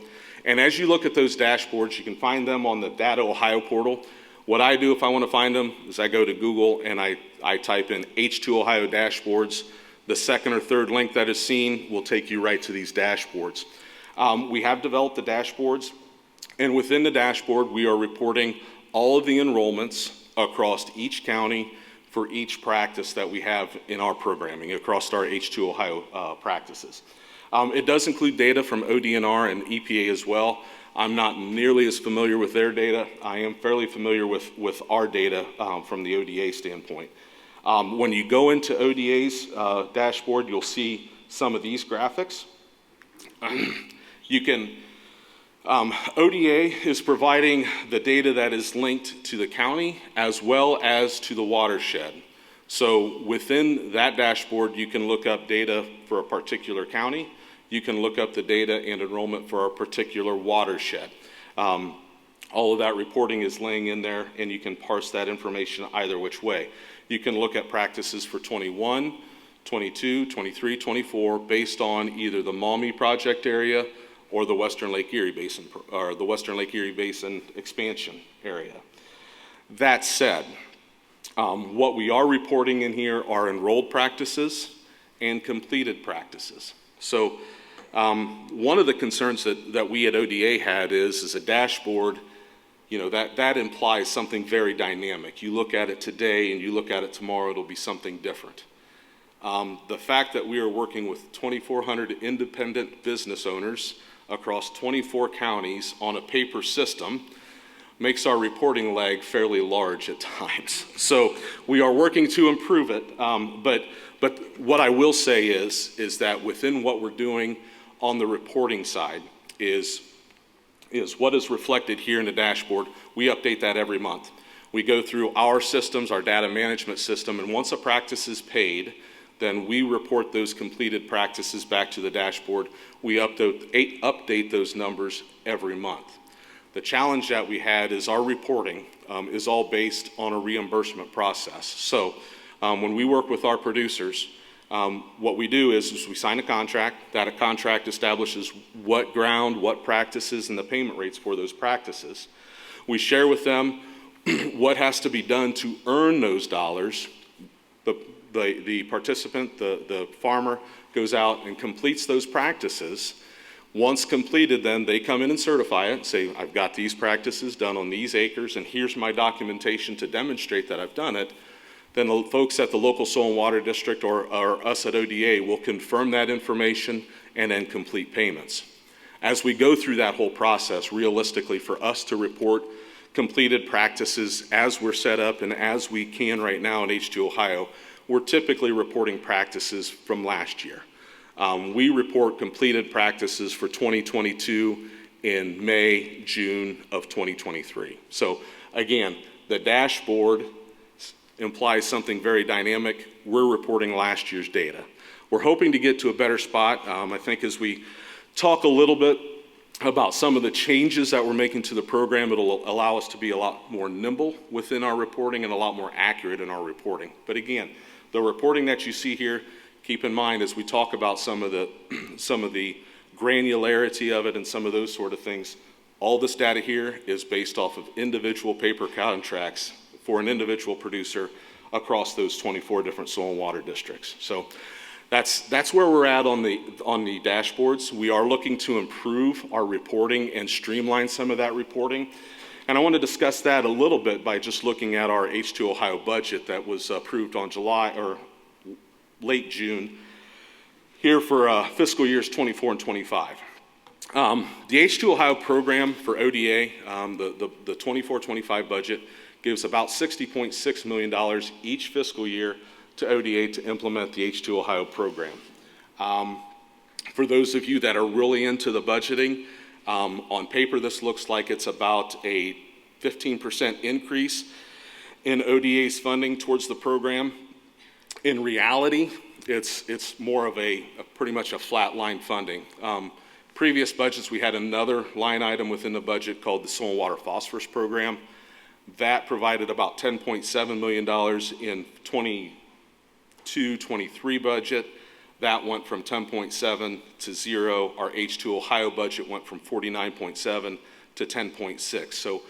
And as you look at those dashboards, you can find them on the Data Ohio portal. What I do if I want to find them is I go to Google and I type in H2 Ohio dashboards. The second or third link that is seen will take you right to these dashboards. We have developed the dashboards, and within the dashboard, we are reporting all of the enrollments across each county for each practice that we have in our programming across our H2 Ohio practices. It does include data from ODNR and EPA as well. I'm not nearly as familiar with their data. I am fairly familiar with our data from the ODA standpoint. When you go into ODA's dashboard, you'll see some of these graphics. ODA is providing the data that is linked to the county as well as to the watershed. So within that dashboard, you can look up data for a particular county. You can look up the data and enrollment for a particular watershed. All of that reporting is laying in there, and you can parse that information either which way. You can look at practices for 21, 22, 23, 24, based on either the Maumee project area or the Western Lake Erie Basin, or the Western Lake Erie Basin expansion area. That said, what we are reporting in here are enrolled practices and completed practices. So one of the concerns that we at ODA had is a dashboard, you know, that implies something very dynamic. You look at it today and you look at it tomorrow, it'll be something different. The fact that we are working with 2,400 independent business owners across 24 counties on a paper system makes our reporting lag fairly large at times. So we are working to improve it, but what I will say is that within what we're doing on the reporting side is what is reflected here in the dashboard. We update that every month. We go through our systems, our data management system, and once a practice is paid, then we report those completed practices back to the dashboard. We update those numbers every month. The challenge that we had is our reporting is all based on a reimbursement process. So when we work with our producers, What we do is we sign a contract. That contract establishes what ground, what practices, and the payment rates for those practices. We share with them what has to be done to earn those dollars. The participant, the farmer, goes out and completes those practices. Once completed, then they come in and certify it, say, I've got these practices done on these acres, and here's my documentation to demonstrate that I've done it. Then the folks at the local soil and water district or us at ODA will confirm that information and then complete payments. As we go through that whole process, realistically, for us to report completed practices as we're set up and as we can right now in H2 Ohio, we're typically reporting practices from last year. We report completed practices for 2022 in May, June of 2023. So again, the dashboard implies something very dynamic. We're reporting last year's data. We're hoping to get to a better spot. I think as we talk a little bit about some of the changes that we're making to the program, it'll allow us to be a lot more nimble within our reporting and a lot more accurate in our reporting. But again, the reporting that you see here, keep in mind as we talk about some of the granularity of it and some of those sort of things, all this data here is based off of individual paper contracts for an individual producer across those 24 different soil and water districts. So that's where we're at on the dashboards. We are looking to improve our reporting and streamline some of that reporting. And I want to discuss that a little bit by just looking at our H2 Ohio budget that was approved on late June here for fiscal years 24 and 25. The H2 Ohio program for ODA, the 24-25 budget, gives about $60.6 million each fiscal year to ODA to implement the H2 Ohio program. For those of you that are really into the budgeting, on paper this looks like it's about a 15% increase in ODA's funding towards the program. In reality, it's more of a pretty much a flat line funding. Previous budgets, we had another line item within the budget called the Soil and Water Phosphorus Program. That provided about $10.7 million in 22-23 budget. That went from 10.7 to 0. Our H2 Ohio budget went from 49.7 to 10.6. So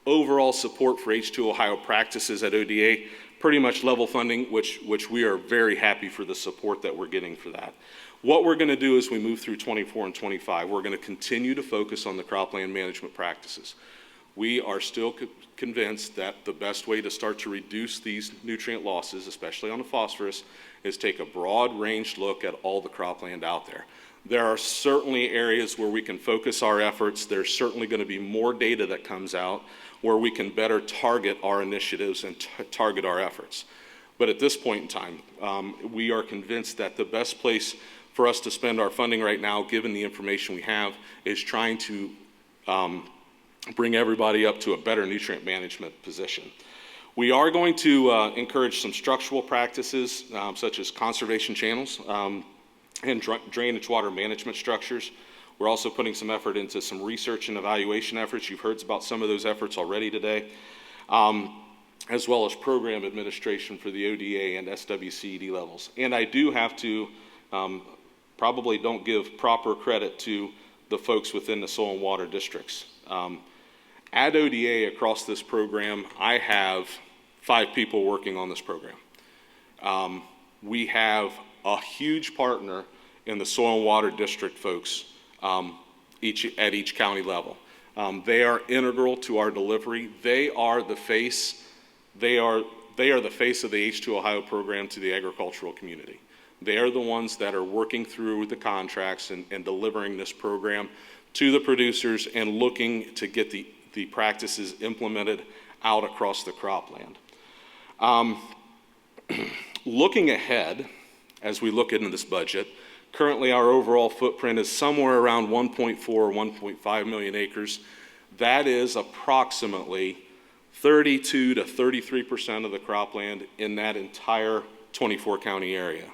overall support for H2 Ohio practices at ODA, pretty much level funding, which we are very happy for the support that we're getting for that. What we're going to do as we move through 24 and 25, we're going to continue to focus on the cropland management practices. We are still convinced that the best way to start to reduce these nutrient losses, especially on the phosphorus, is take a broad-ranged look at all the cropland out there. There are certainly areas where we can focus our efforts. There's certainly going to be more data that comes out where we can better target our initiatives and target our efforts. But at this point in time, we are convinced that the best place for us to spend our funding right now, given the information we have, is trying to bring everybody up to a better nutrient management position. We are going to encourage some structural practices such as conservation channels and drainage water management structures. We're also putting some effort into some research and evaluation efforts. You've heard about some of those efforts already today, as well as program administration for the ODA and SWCED levels. And I do have to, probably don't give proper credit to the folks within the soil and water districts. At ODA across this program, I have 5 people working on this program. We have a huge partner in the soil and water district folks at each county level. They are integral to our delivery. They are the face. They are the face of the H2 Ohio program to the agricultural community. They are the ones that are working through the contracts and delivering this program to the producers and looking to get the practices implemented out across the cropland. Looking ahead, as we look into this budget, currently our overall footprint is somewhere around 1.4 or 1.5 million acres. That is approximately 32 to 33% of the cropland in that entire 24 county area.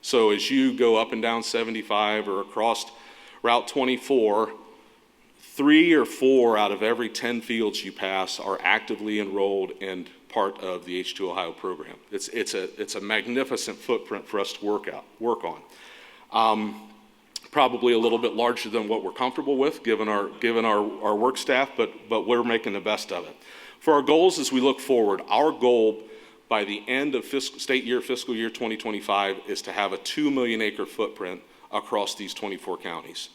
So as you go up and down 75 or across Route 24, 3 or 4 out of every 10 fields you pass are actively enrolled and part of the H2 Ohio program. It's a magnificent footprint for us to work on. Probably a little bit larger than what we're comfortable with, given our work staff, but we're making the best of it. For our goals as we look forward, our goal by the end of fiscal year 2025 is to have a 2 million acre footprint across these 24 counties.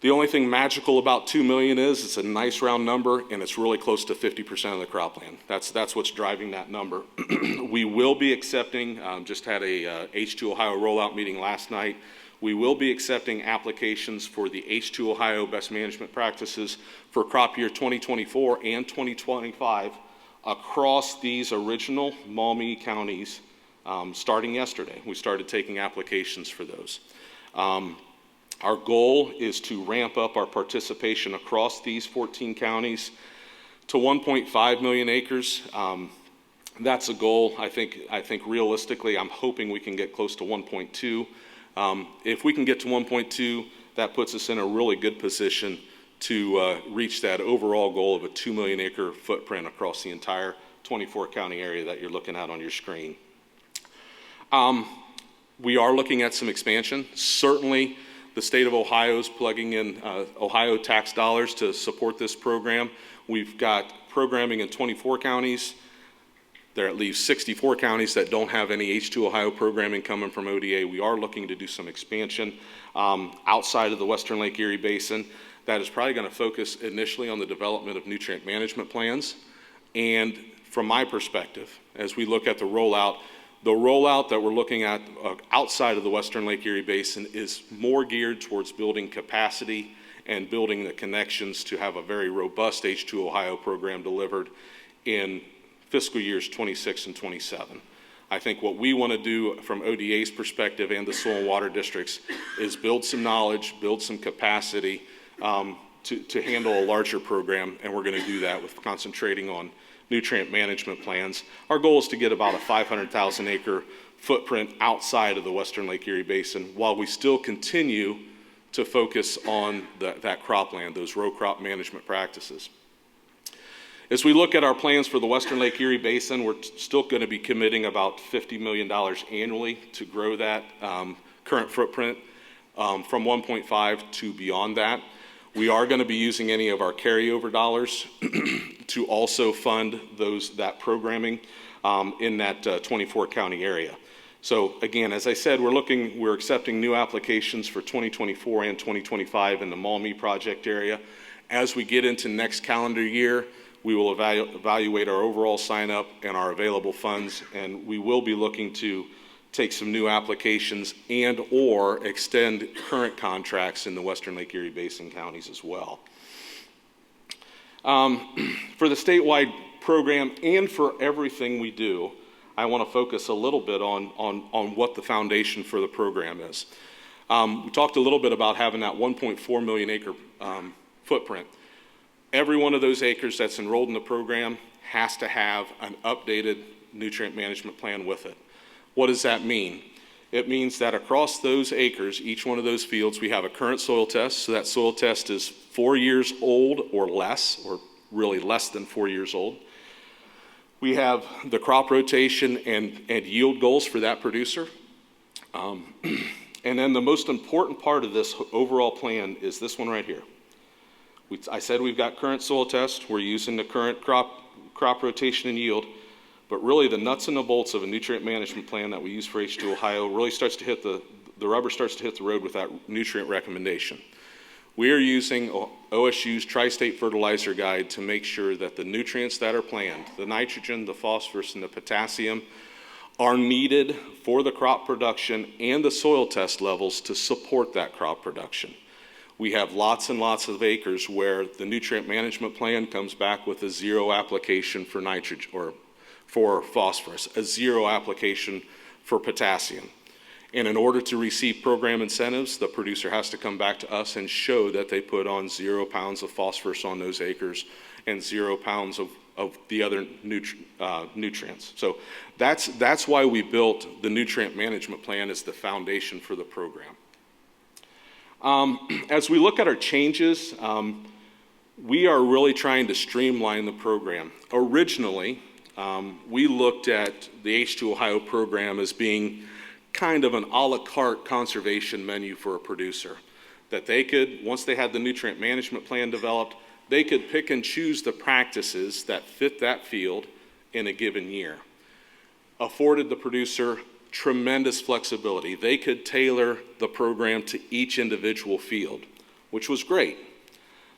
The only thing magical about 2 million is it's a nice round number, and it's really close to 50% of the cropland. That's what's driving that number. We will be accepting, just had a H2 Ohio rollout meeting last night. We will be accepting applications for the H2 Ohio best management practices for crop year 2024 and 2025 across these original Maumee counties starting yesterday. We started taking applications for those. Our goal is to ramp up our participation across these 14 counties to 1.5 million acres. That's a goal. I think realistically, I'm hoping we can get close to 1.2. If we can get to 1.2, that puts us in a really good position to reach that overall goal of a 2 million acre footprint across the entire 24 county area that you're looking at on your screen. We are looking at some expansion. Certainly, the state of Ohio is plugging in Ohio tax dollars to support this program. We've got programming in 24 counties. There are at least 64 counties that don't have any H2 Ohio programming coming from ODA. We are looking to do some expansion outside of the Western Lake Erie Basin. That is probably going to focus initially on the development of nutrient management plans. And from my perspective, as we look at the rollout that we're looking at outside of the Western Lake Erie Basin is more geared towards building capacity and building the connections to have a very robust H2 Ohio program delivered in fiscal years 26 and 27. I think what we want to do from ODA's perspective and the soil and water districts is build some knowledge, build some capacity to handle a larger program, and we're going to do that with concentrating on nutrient management plans. Our goal is to get about a 500,000 acre footprint outside of the Western Lake Erie Basin while we still continue to focus on that cropland, those row crop management practices. As we look at our plans for the Western Lake Erie Basin, we're still going to be committing about $50 million annually to grow that current footprint from 1.5 to beyond that. We are going to be using any of our carryover dollars to also fund that programming in that 24 county area. So again, as I said, we're accepting new applications for 2024 and 2025 in the Maumee project area. As we get into next calendar year, we will evaluate our overall sign up and our available funds, and we will be looking to take some new applications and or extend current contracts in the Western Lake Erie Basin counties as well. For the statewide program and for everything we do, I want to focus a little bit on what the foundation for the program is. We talked a little bit about having that 1.4 million acre footprint. Every one of those acres that's enrolled in the program has to have an updated nutrient management plan with it. What does that mean? It means that across those acres, each one of those fields, we have a current soil test. So that soil test is 4 years old or less, or really less than 4 years old. We have the crop rotation and yield goals for that producer. And then the most important part of this overall plan is this one right here. I said we've got current soil tests. We're using the current crop rotation and yield. But really the nuts and the bolts of a nutrient management plan that we use for H2 Ohio really starts to hit the rubber starts to hit the road with that nutrient recommendation. We are using OSU's Tri-State Fertilizer Guide to make sure that the nutrients that are planned, the nitrogen, the phosphorus, and the potassium, are needed for the crop production and the soil test levels to support that crop production. We have lots and lots of acres where the nutrient management plan comes back with a 0 application for nitrogen or for phosphorus, a 0 application for potassium. And in order to receive program incentives, the producer has to come back to us and show that they put on 0 pounds of phosphorus on those acres and 0 pounds of the other nutrients. So that's why we built the nutrient management plan as the foundation for the program. As we look at our changes, we are really trying to streamline the program. Originally, we looked at the H2 Ohio program as being kind of an a la carte conservation menu for a producer. That they could, once they had the nutrient management plan developed, they could pick and choose the practices that fit that field in a given year. Afforded the producer tremendous flexibility. They could tailor the program to each individual field, which was great.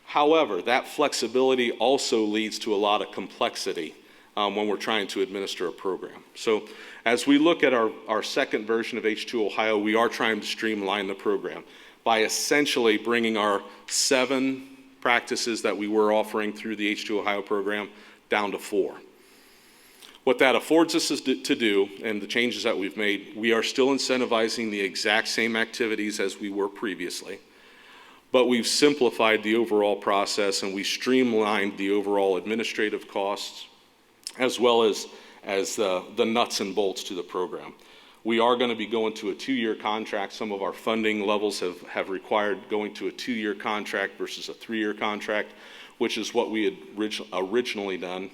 However, that flexibility also leads to a lot of complexity when we're trying to administer a program. So as we look at our second version of H2 Ohio, we are trying to streamline the program by essentially bringing our 7 practices that we were offering through the H2 Ohio program down to 4. What that affords us to do, and the changes that we've made, we are still incentivizing the exact same activities as we were previously, but we've simplified the overall process and we streamlined the overall administrative costs as well as the nuts and bolts to the program. We are going to be going to a 2-year contract. Some of our funding levels have required going to a 2-year contract versus a 3-year contract, which is what we had originally done.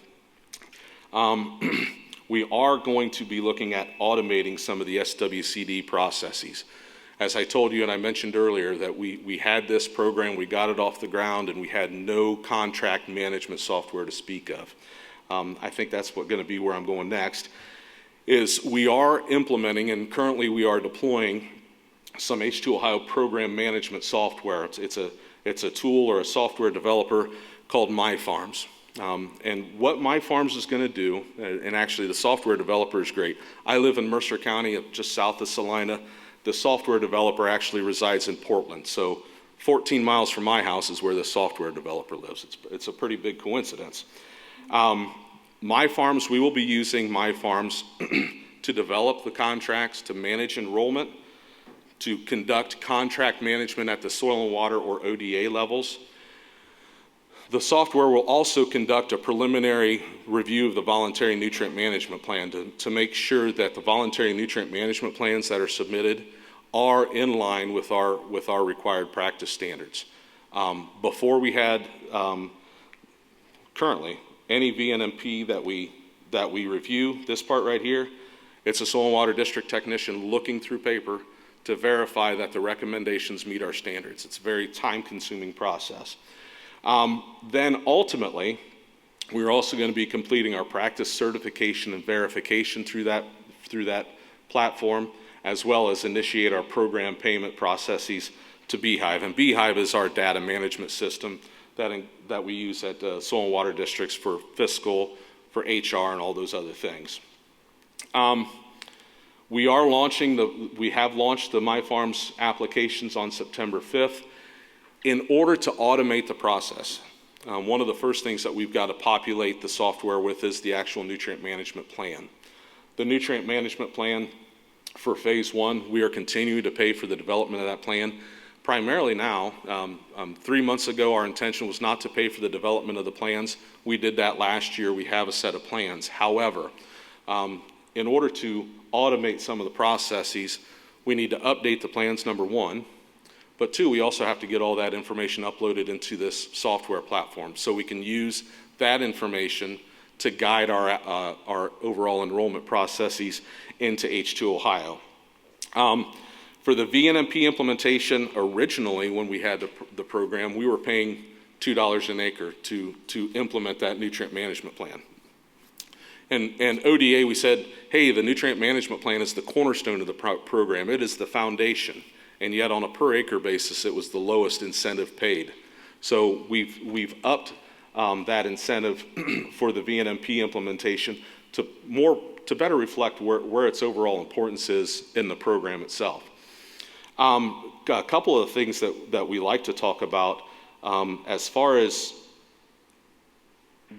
We are going to be looking at automating some of the SWCD processes. As I told you and I mentioned earlier that we had this program, we got it off the ground, and we had no contract management software to speak of. I think that's going to be where I'm going next, is we are implementing and currently we are deploying some H2 Ohio program management software. It's a tool or a software developer called MyFarms. And what MyFarms is going to do, and actually the software developer is great. I live in Mercer County, just south of Salina. The software developer actually resides in Portland. So 14 miles from my house is where the software developer lives. It's a pretty big coincidence. MyFarms, we will be using MyFarms to develop the contracts, to manage enrollment, to conduct contract management at the soil and water or ODA levels. The software will also conduct a preliminary review of the voluntary nutrient management plan to make sure that the voluntary nutrient management plans that are submitted are in line with our required practice standards. Before we had, currently, any VNMP that we review, this part right here, it's a soil and water district technician looking through paper to verify that the recommendations meet our standards. It's a very time-consuming process. Then ultimately, we're also going to be completing our practice certification and verification through that platform, as well as initiate our program payment processes to Beehive. And Beehive is our data management system that we use at soil and water districts for fiscal, for HR, and all those other things. We have launched the MyFarms applications on September 5th. In order to automate the process, one of the first things that we've got to populate the software with is the actual nutrient management plan. The nutrient management plan for phase 1, we are continuing to pay for the development of that plan. Primarily now, 3 months ago, our intention was not to pay for the development of the plans. We did that last year. We have a set of plans. However, in order to automate some of the processes, we need to update the plans, number 1. But 2, we also have to get all that information uploaded into this software platform so we can use that information to guide our overall enrollment processes into H2 Ohio. For the VNMP implementation, originally when we had the program, we were paying $2 an acre to implement that nutrient management plan. And ODA, we said, hey, the nutrient management plan is the cornerstone of the program. It is the foundation. And yet on a per acre basis, it was the lowest incentive paid. So we've upped that incentive for the VNMP implementation to better reflect where its overall importance is in the program itself. A couple of things that we like to talk about as far as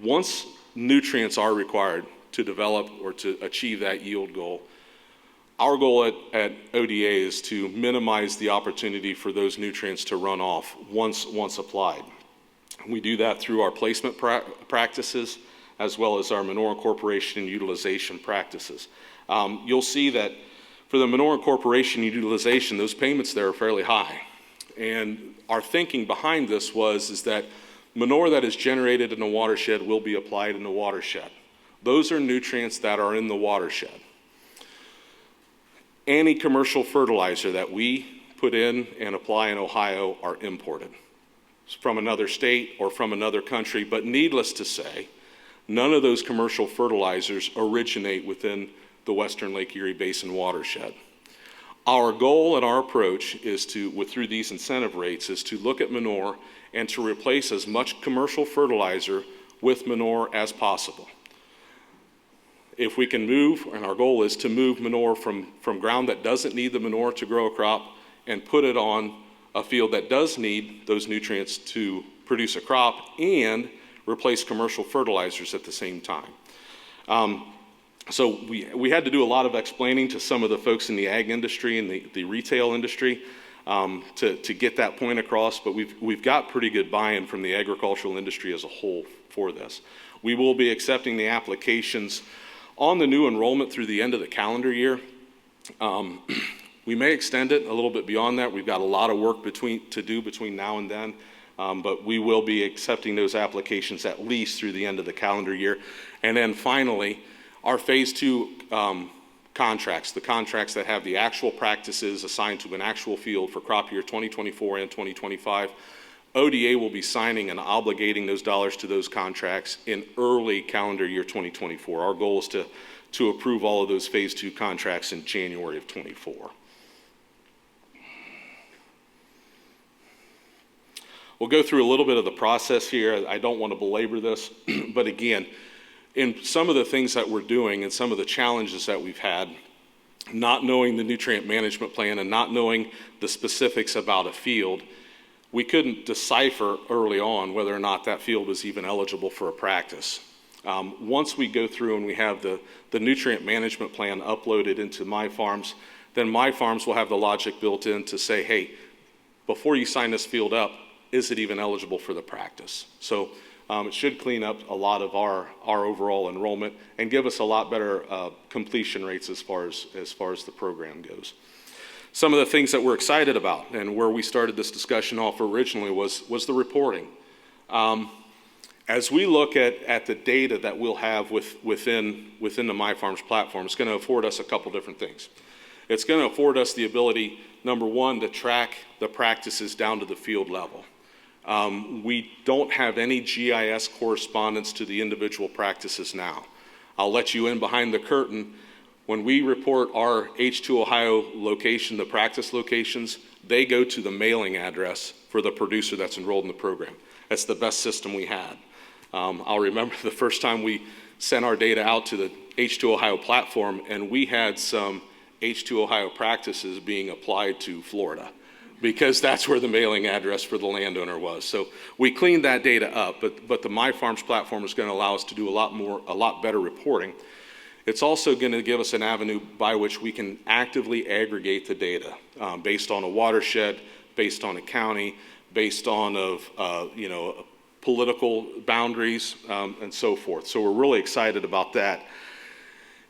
once nutrients are required to develop or to achieve that yield goal, our goal at ODA is to minimize the opportunity for those nutrients to run off once applied. We do that through our placement practices as well as our manure incorporation and utilization practices. You'll see that for the manure incorporation and utilization, those payments there are fairly high. And our thinking behind this is that manure that is generated in a watershed will be applied in the watershed. Those are nutrients that are in the watershed. Any commercial fertilizer that we put in and apply in Ohio are imported from another state or from another country, but needless to say, none of those commercial fertilizers originate within the Western Lake Erie Basin watershed. Our goal and our approach is to, through these incentive rates, is to look at manure and to replace as much commercial fertilizer with manure as possible. If we can move, and our goal is to move manure from ground that doesn't need the manure to grow a crop and put it on a field that does need those nutrients to produce a crop and replace commercial fertilizers at the same time. So we had to do a lot of explaining to some of the folks in the ag industry and the retail industry to get that point across, but we've got pretty good buy-in from the agricultural industry as a whole for this. We will be accepting the applications on the new enrollment through the end of the calendar year. We may extend it a little bit beyond that. We've got a lot of work to do between now and then, but we will be accepting those applications at least through the end of the calendar year. And then finally, our phase 2 contracts, the contracts that have the actual practices assigned to an actual field for crop year 2024 and 2025, ODA will be signing and obligating those dollars to those contracts in early calendar year 2024. Our goal is to approve all of those phase 2 contracts in January of 24. We'll go through a little bit of the process here. I don't want to belabor this, but again, in some of the things that we're doing and some of the challenges that we've had, not knowing the nutrient management plan and not knowing the specifics about a field, we couldn't decipher early on whether or not that field was even eligible for a practice. Once we go through and we have the nutrient management plan uploaded into MyFarms, then MyFarms will have the logic built in to say, hey, before you sign this field up, is it even eligible for the practice? So it should clean up a lot of our overall enrollment and give us a lot better completion rates as far as the program goes. Some of the things that we're excited about and where we started this discussion off originally was the reporting. As we look at the data that we'll have within the MyFarms platform, it's going to afford us a couple different things. It's going to afford us the ability, number one, to track the practices down to the field level. We don't have any GIS correspondence to the individual practices now. I'll let you in behind the curtain. When we report our H2 Ohio location, the practice locations, they go to the mailing address for the producer that's enrolled in the program. That's the best system we had. I'll remember the first time we sent our data out to the H2 Ohio platform, and we had some H2 Ohio practices being applied to Florida, because that's where the mailing address for the landowner was. So we cleaned that data up, but the MyFarms platform is going to allow us to do a lot better reporting. It's also going to give us an avenue by which we can actively aggregate the data based on a watershed, based on a county, based on political boundaries, and so forth. So we're really excited about that.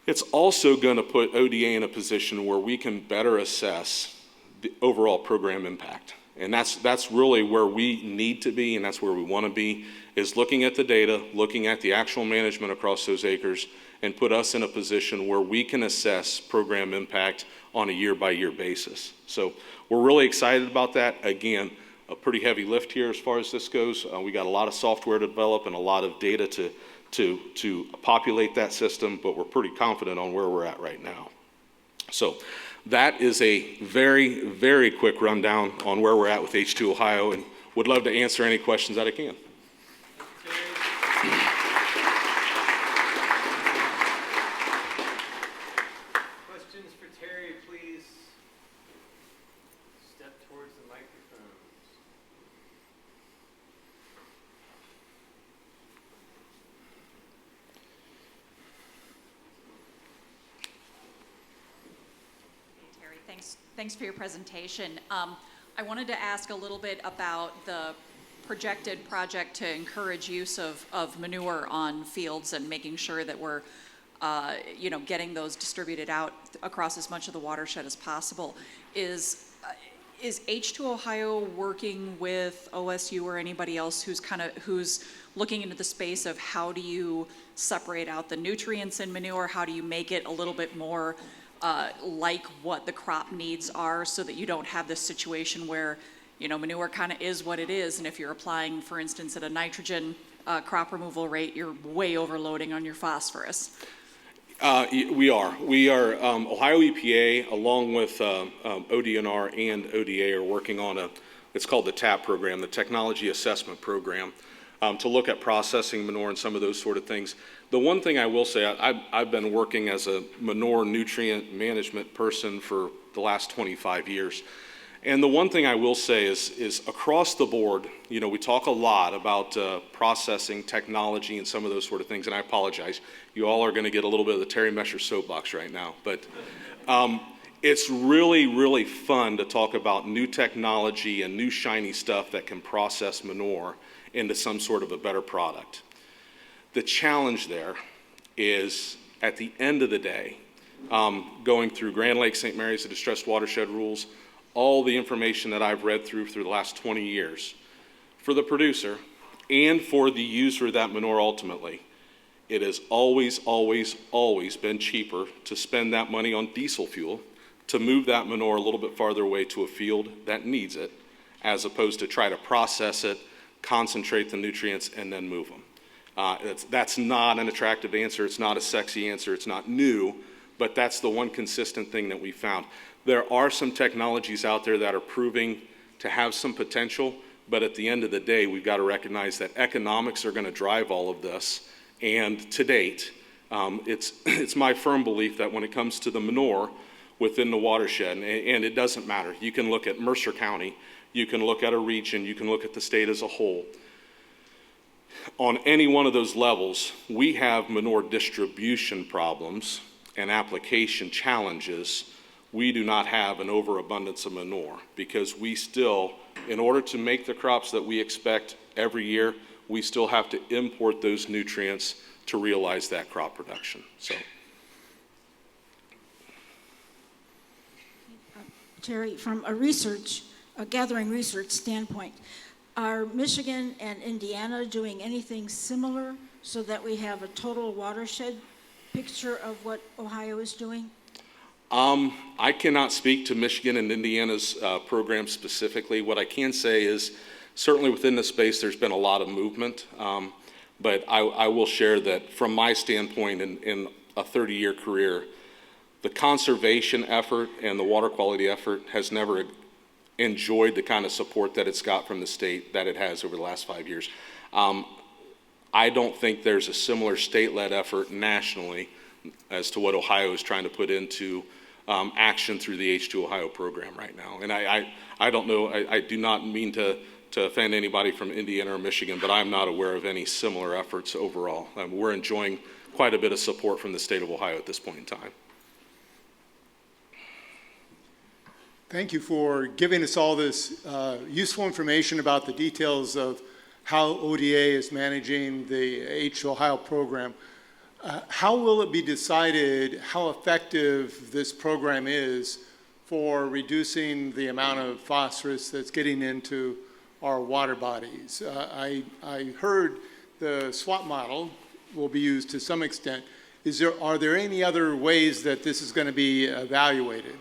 It's also going to put ODA in a position where we can better assess the overall program impact. And that's really where we need to be, and that's where we want to be, is looking at the data, looking at the actual management across those acres, and put us in a position where we can assess program impact on a year-by-year basis. So we're really excited about that. Again, a pretty heavy lift here as far as this goes. We got a lot of software to develop and a lot of data to populate that system, but we're pretty confident on where we're at right now. So that is a very, very quick rundown on where we're at with H2 Ohio, and would love to answer any questions that I can. Questions for Terry, please step towards the microphones. Terry, thanks for your presentation. I wanted to ask a little bit about the projected project to encourage use of manure on fields and making sure that we're getting those distributed out across as much of the watershed as possible. Is is H2 Ohio working with OSU or anybody else who's looking into the space of how do you separate out the nutrients in manure? How do you make it a little bit more like what the crop needs are, so that you don't have this situation where, you know, manure kind of is what it is, and if you're applying, for instance, at a nitrogen crop removal rate, you're way overloading on your phosphorus? We are. Ohio EPA, along with ODNR and ODA, are working on it's called the TAP program, the Technology Assessment Program, to look at processing manure and some of those sort of things. The one thing I will say, I've been working as a manure nutrient management person for the last 25 years. And the one thing I will say is across the board, you know, we talk a lot about processing technology and some of those sort of things, and I apologize. You all are going to get a little bit of the Terry Mesher soapbox right now. But it's really, really fun to talk about new technology and new shiny stuff that can process manure into some sort of a better product. The challenge there is, at the end of the day, going through Grand Lake, St. Mary's, the distressed watershed rules, all the information that I've read through the last 20 years, for the producer and for the user of that manure ultimately, it has always, always, always been cheaper to spend that money on diesel fuel to move that manure a little bit farther away to a field that needs it, as opposed to try to process it, concentrate the nutrients, and then move them. That's not an attractive answer. It's not a sexy answer. It's not new, but that's the one consistent thing that we found. There are some technologies out there that are proving to have some potential, but at the end of the day, we've got to recognize that economics are going to drive all of this. And to date, it's my firm belief that when it comes to the manure within the watershed, and it doesn't matter, you can look at Mercer County, you can look at a region, you can look at the state as a whole. On any one of those levels, we have manure distribution problems and application challenges. We do not have an overabundance of manure, because we still, in order to make the crops that we expect every year, we still have to import those nutrients to realize that crop production. So, Terry, from a gathering research standpoint, are Michigan and Indiana doing anything similar so that we have a total watershed picture of what Ohio is doing? I cannot speak to Michigan and Indiana's program specifically. What I can say is, certainly within the space, there's been a lot of movement. But I will share that from my standpoint in a 30-year career, the conservation effort and the water quality effort has never enjoyed the kind of support that it's got from the state that it has over the last 5 years. I don't think there's a similar state-led effort nationally as to what Ohio is trying to put into action through the H2 Ohio program right now. And I don't know, I do not mean to offend anybody from Indiana or Michigan, but I'm not aware of any similar efforts overall. We're enjoying quite a bit of support from the state of Ohio at this point in time. Thank you for giving us all this useful information about the details of how ODA is managing the H2 Ohio program. How will it be decided how effective this program is for reducing the amount of phosphorus that's getting into our water bodies? I heard the SWAT model will be used to some extent. Are there any other ways that this is going to be evaluated?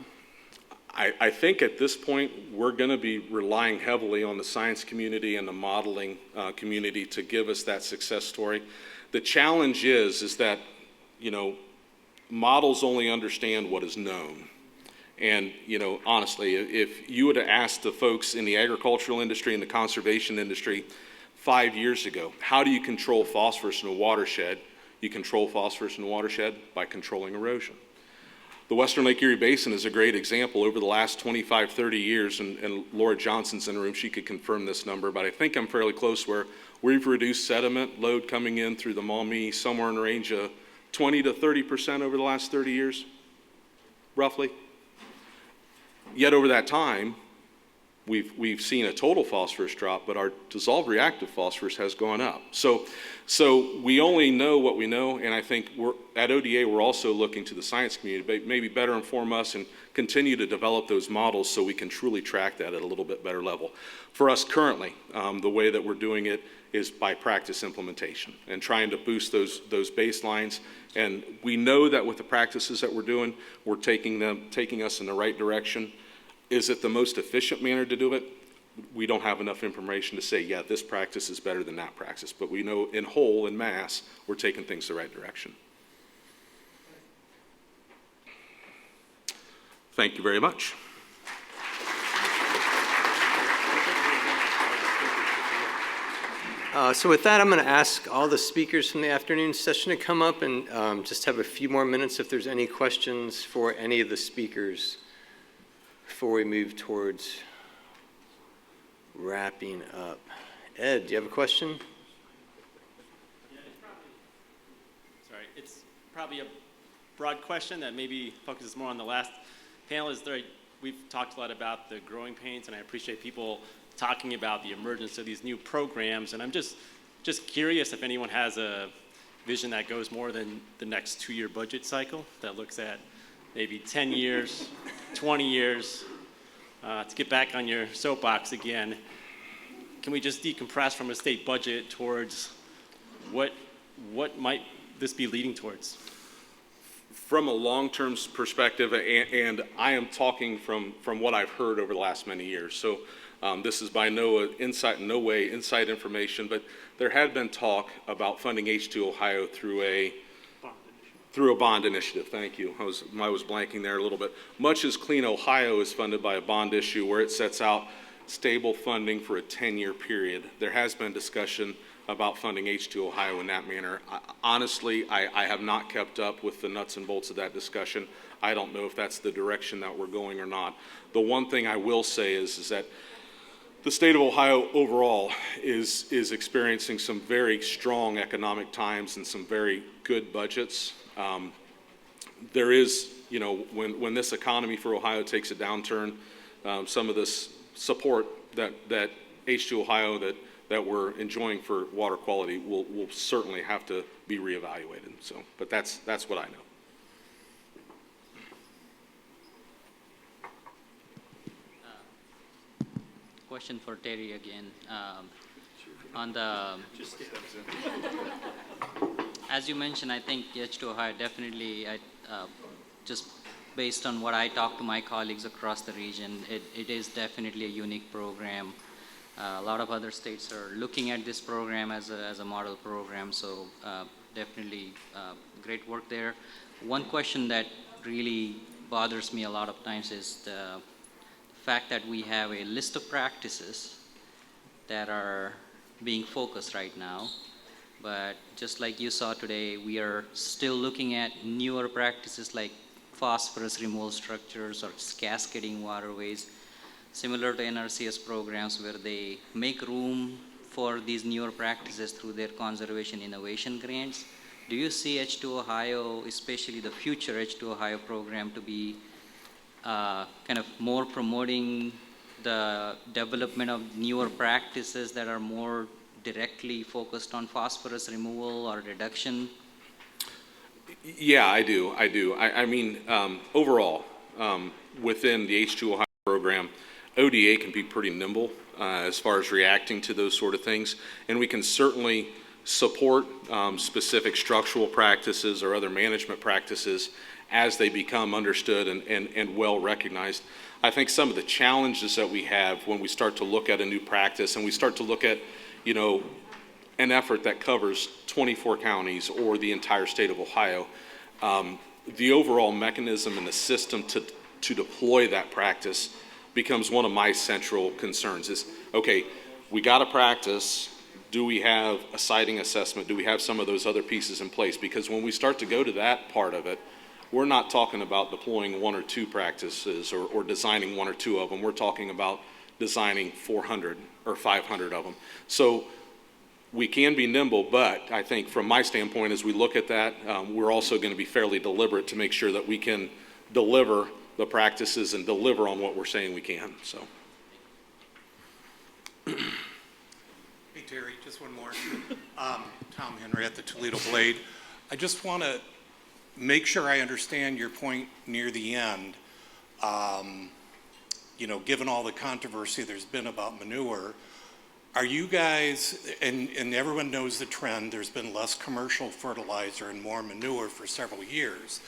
I think at this point, we're going to be relying heavily on the science community and the modeling community to give us that success story. The challenge is that, you know, models only understand what is known. And, you know, honestly, if you would have asked the folks in the agricultural industry and the conservation industry 5 years ago, how do you control phosphorus in a watershed? You control phosphorus in a watershed by controlling erosion. The Western Lake Erie Basin is a great example. Over the last 25, 30 years, and Laura Johnson's in the room, she could confirm this number, but I think I'm fairly close, where we've reduced sediment load coming in through the Maumee somewhere in the range of 20 to 30% over the last 30 years, roughly. Yet over that time, we've seen a total phosphorus drop, but our dissolved reactive phosphorus has gone up. So we only know what we know, and I think at ODA we're also looking to the science community to maybe better inform us and continue to develop those models so we can truly track that at a little bit better level. For us currently, the way that we're doing it is by practice implementation and trying to boost those baselines. And we know that with the practices that we're doing, we're taking us in the right direction. Is it the most efficient manner to do it? We don't have enough information to say, yeah, this practice is better than that practice. But we know in whole, in mass, we're taking things the right direction. Thank you very much. So with that, I'm going to ask all the speakers from the afternoon session to come up and just have a few more minutes if there's any questions for any of the speakers before we move towards wrapping up. Ed, do you have a question? Sorry, it's probably a broad question that maybe focuses more on the last panel. We've talked a lot about the growing pains, and I appreciate people talking about the emergence of these new programs, and I'm just curious if anyone has a vision that goes more than the next 2-year budget cycle, that looks at maybe 10 years, 20 years, to get back on your soapbox again. Can we just decompress from a state budget towards what might this be leading towards? From a long-term perspective, and I am talking from what I've heard over the last many years. So this is by no way inside information, but there had been talk about funding H2 Ohio through a bond initiative. Thank you. I was blanking there a little bit. Much as Clean Ohio is funded by a bond issue where it sets out stable funding for a 10-year period, there has been discussion about funding H2 Ohio in that manner. Honestly, I have not kept up with the nuts and bolts of that discussion. I don't know if that's the direction that we're going or not. The one thing I will say is that the state of Ohio overall is experiencing some very strong economic times and some very good budgets. There is, when this economy for Ohio takes a downturn, some of this support that H2 Ohio that we're enjoying for water quality will certainly have to be reevaluated. So, but that's what I know. Question for Terry again. On the, as you mentioned, I think H2 Ohio definitely, just based on what I talk to my colleagues across the region, it is definitely a unique program. A lot of other states are looking at this program as a model program, so definitely great work there. One question that really bothers me a lot of times is the fact that we have a list of practices that are being focused right now, but just like you saw today, we are still looking at newer practices like phosphorus removal structures or cascading waterways, similar to NRCS programs where they make room for these newer practices through their conservation innovation grants. Do you see H2 Ohio, especially the future H2 Ohio program, to be kind of more promoting the development of newer practices that are more directly focused on phosphorus removal or reduction? Yeah, I do. I mean, overall, within the H2 Ohio program, ODA can be pretty nimble as far as reacting to those sort of things, and we can certainly support specific structural practices or other management practices as they become understood and well recognized. I think some of the challenges that we have when we start to look at a new practice and we start to look at, an effort that covers 24 counties or the entire state of Ohio, the overall mechanism and the system to deploy that practice becomes one of my central concerns is, okay, we got a practice, do we have a siting assessment, do we have some of those other pieces in place? Because when we start to go to that part of it, we're not talking about deploying 1 or 2 practices or designing 1 or 2 of them. We're talking about designing 400 or 500 of them. So we can be nimble, but I think from my standpoint, as we look at that, we're also going to be fairly deliberate to make sure that we can deliver the practices and deliver on what we're saying we can. So. Just one more. Tom Henry at the Toledo Blade. I just want to make sure I understand your point near the end. You know, given all the controversy there's been about manure, are you guys, and everyone knows the trend, there's been less commercial fertilizer and more manure for several years.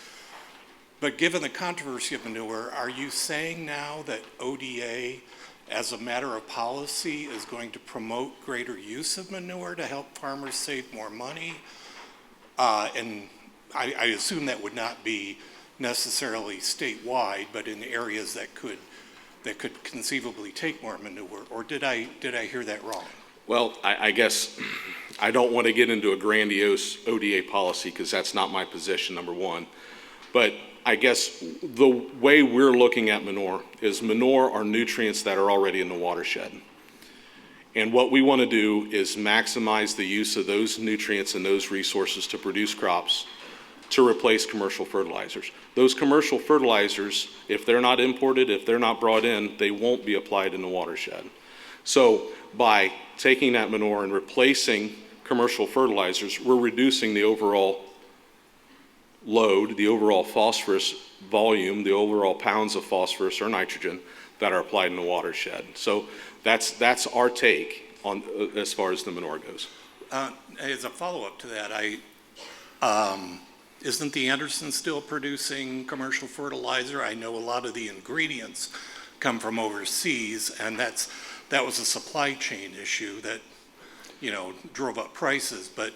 But given the controversy of manure, are you saying now that ODA, as a matter of policy, is going to promote greater use of manure to help farmers save more money? And I assume that would not be necessarily statewide, but in areas that could conceivably take more manure, or did I hear that wrong? Well, I guess I don't want to get into a grandiose ODA policy because that's not my position, number one. But I guess the way we're looking at manure is manure are nutrients that are already in the watershed. And what we want to do is maximize the use of those nutrients and those resources to produce crops to replace commercial fertilizers. Those commercial fertilizers, if they're not imported, if they're not brought in, they won't be applied in the watershed. So by taking that manure and replacing commercial fertilizers, we're reducing the overall load, the overall phosphorus volume, the overall pounds of phosphorus or nitrogen that are applied in the watershed. So that's our take on as far as the manure goes. As a follow-up to that, isn't the Anderson still producing commercial fertilizer? I know a lot of the ingredients come from overseas, and that was a supply chain issue that, you know, drove up prices. But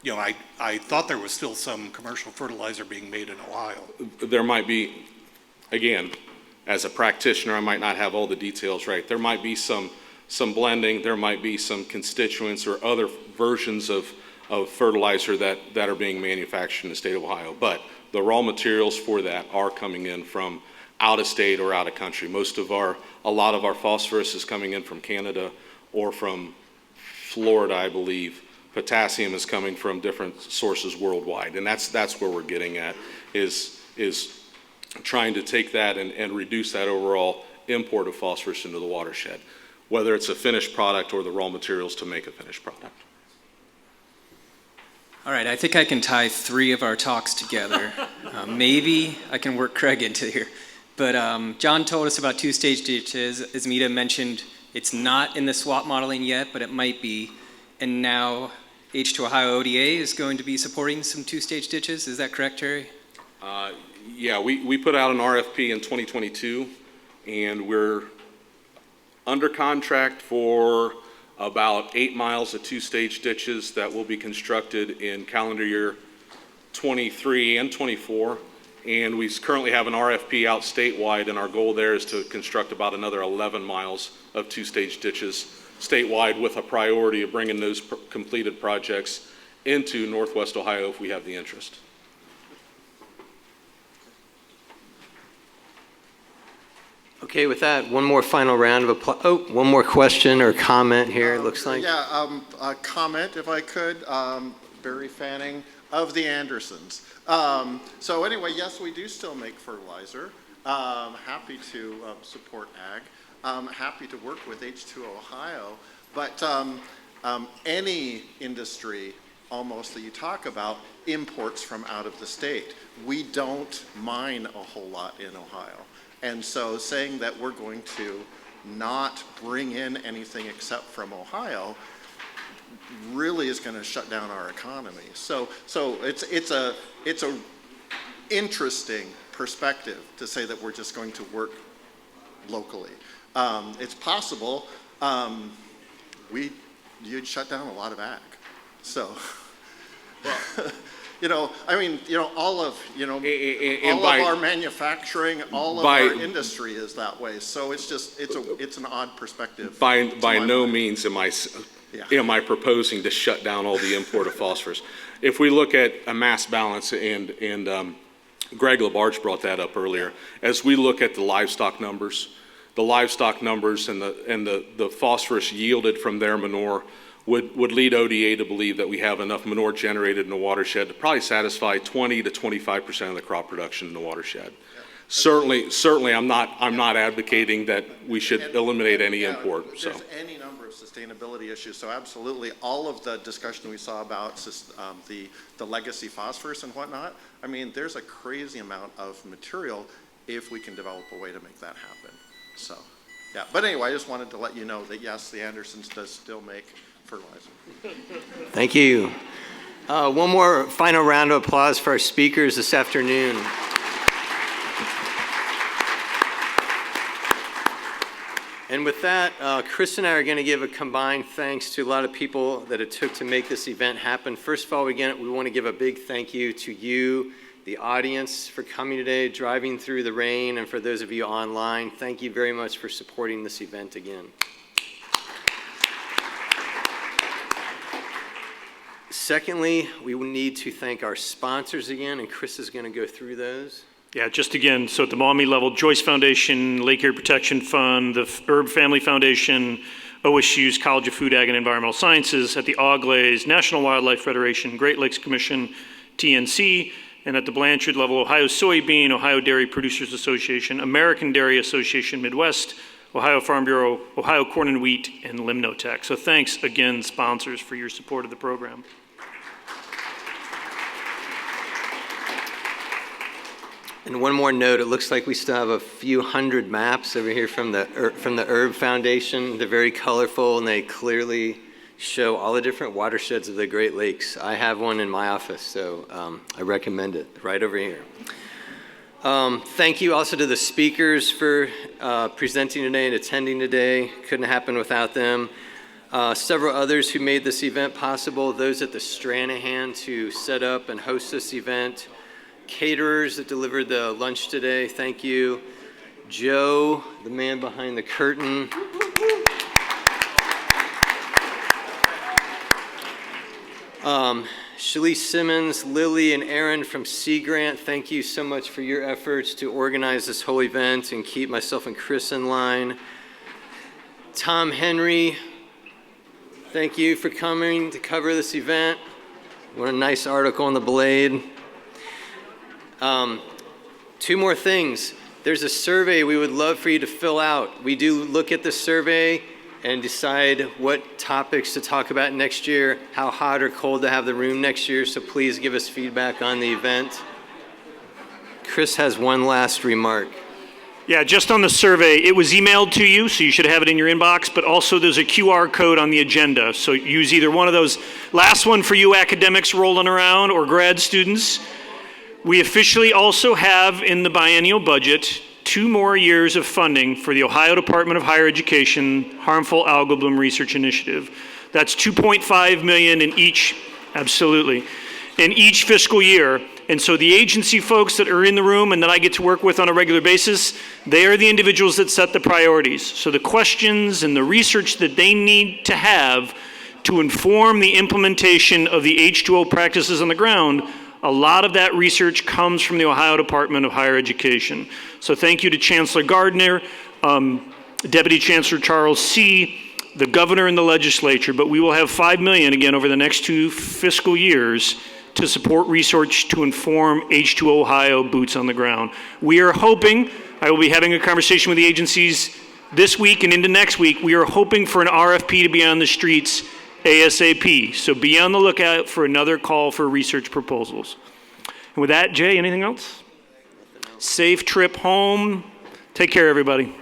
you know, I thought there was still some commercial fertilizer being made in Ohio. There might be, again, as a practitioner, I might not have all the details right. There might be some blending, there might be some constituents or other versions of fertilizer that are being manufactured in the state of Ohio. But the raw materials for that are coming in from out of state or out of country. A lot of our phosphorus is coming in from Canada or from Florida, I believe. Potassium is coming from different sources worldwide. And that's where we're getting at, is trying to take that and reduce that overall import of phosphorus into the watershed, whether it's a finished product or the raw materials to make a finished product. All right, I think I can tie 3 of our talks together. Maybe I can work Craig into here. But John told us about 2-stage ditches. As Mita mentioned, it's not in the SWAP modeling yet, but it might be. And now H2 Ohio ODA is going to be supporting some 2-stage ditches. Is that correct, Terry? Yeah, we put out an RFP in 2022, and we're under contract for about 8 miles of 2-stage ditches that will be constructed in calendar year 23 and 24. And we currently have an RFP out statewide, and our goal there is to construct about another 11 miles of 2-stage ditches statewide, with a priority of bringing those completed projects into Northwest Ohio if we have the interest. Okay, with that, one more final round of applause. One more question or comment here, it looks like. Yeah, a comment, if I could. Barry Fanning of the Andersons. So anyway, yes, we do still make fertilizer. Happy to support ag. Happy to work with H2 Ohio. But any industry almost that you talk about imports from out of the state. We don't mine a whole lot in Ohio. And so saying that we're going to not bring in anything except from Ohio really is going to shut down our economy. So it's a interesting perspective to say that we're just going to work locally. It's possible you'd shut down a lot of ag. So. You know, I mean, you know, all of our manufacturing, all of our industry is that way. So it's just, it's an odd perspective. By no means am I proposing to shut down all the import of phosphorus. If we look at a mass balance, and Greg LaBarge brought that up earlier, as we look at the livestock numbers and the phosphorus yielded from their manure would lead ODA to believe that we have enough manure generated in the watershed to probably satisfy 20 to 25% of the crop production in the watershed. Certainly, I'm not advocating that we should eliminate any import, so. There's any number of sustainability issues, so absolutely, all of the discussion we saw about the legacy phosphorus and whatnot, I mean, there's a crazy amount of material if we can develop a way to make that happen, so. Yeah, but anyway, I just wanted to let you know that yes, the Andersons does still make fertilizer. Thank you. One more final round of applause for our speakers this afternoon. And with that, Chris and I are going to give a combined thanks to a lot of people that it took to make this event happen. First of all, we want to give a big thank you to you, the audience, for coming today, driving through the rain, and for those of you online, thank you very much for supporting this event again. Secondly, we will need to thank our sponsors again, and Chris is going to go through those. Yeah, just again, so at the Maumee level, Joyce Foundation, Lake Erie Protection Fund, the Herb Family Foundation, OSU's College of Food, Ag, and Environmental Sciences, at the Auglaize, National Wildlife Federation, Great Lakes Commission, TNC, and at the Blanchard level, Ohio Soybean, Ohio Dairy Producers Association, American Dairy Association Midwest, Ohio Farm Bureau, Ohio Corn and Wheat, and Limnotech. So thanks again, sponsors, for your support of the program. And one more note, it looks like we still have a few hundred maps over here from the Herb Foundation. They're very colorful and they clearly show all the different watersheds of the Great Lakes. I have one in my office, so I recommend it, right over here. Thank you also to the speakers for presenting today and attending today. Couldn't happen without them. Several others who made this event possible, those at the Stranahan to set up and host this event. Caterers that delivered the lunch today, thank you. Joe, the man behind the curtain. Shalise Simmons, Lily, and Aaron from Sea Grant, thank you so much for your efforts to organize this whole event and keep myself and Chris in line. Tom Henry, thank you for coming to cover this event. What a nice article on the Blade. Two more things. There's a survey we would love for you to fill out. We do look at the survey and decide what topics to talk about next year, how hot or cold to have the room next year, so please give us feedback on the event. Chris has one last remark. Yeah, just on the survey, it was emailed to you, so you should have it in your inbox, but also there's a QR code on the agenda, so use either one of those. Last one for you academics rolling around or grad students. We officially also have in the biennial budget 2 more years of funding for the Ohio Department of Higher Education Harmful Algal Bloom Research Initiative. That's $2.5 million in each, absolutely, in each fiscal year. And so the agency folks that are in the room and that I get to work with on a regular basis, they are the individuals that set the priorities. So the questions and the research that they need to have to inform the implementation of the H2O practices on the ground, a lot of that research comes from the Ohio Department of Higher Education. So thank you to Chancellor Gardner, Deputy Chancellor Charles C., the governor and the legislature, but we will have $5 million again over the next 2 fiscal years to support research to inform H2O Ohio boots on the ground. We are hoping, I will be having a conversation with the agencies this week and into next week, we are hoping for an RFP to be on the streets ASAP. So be on the lookout for another call for research proposals. And with that, Jay, anything else? Safe trip home. Take care, everybody.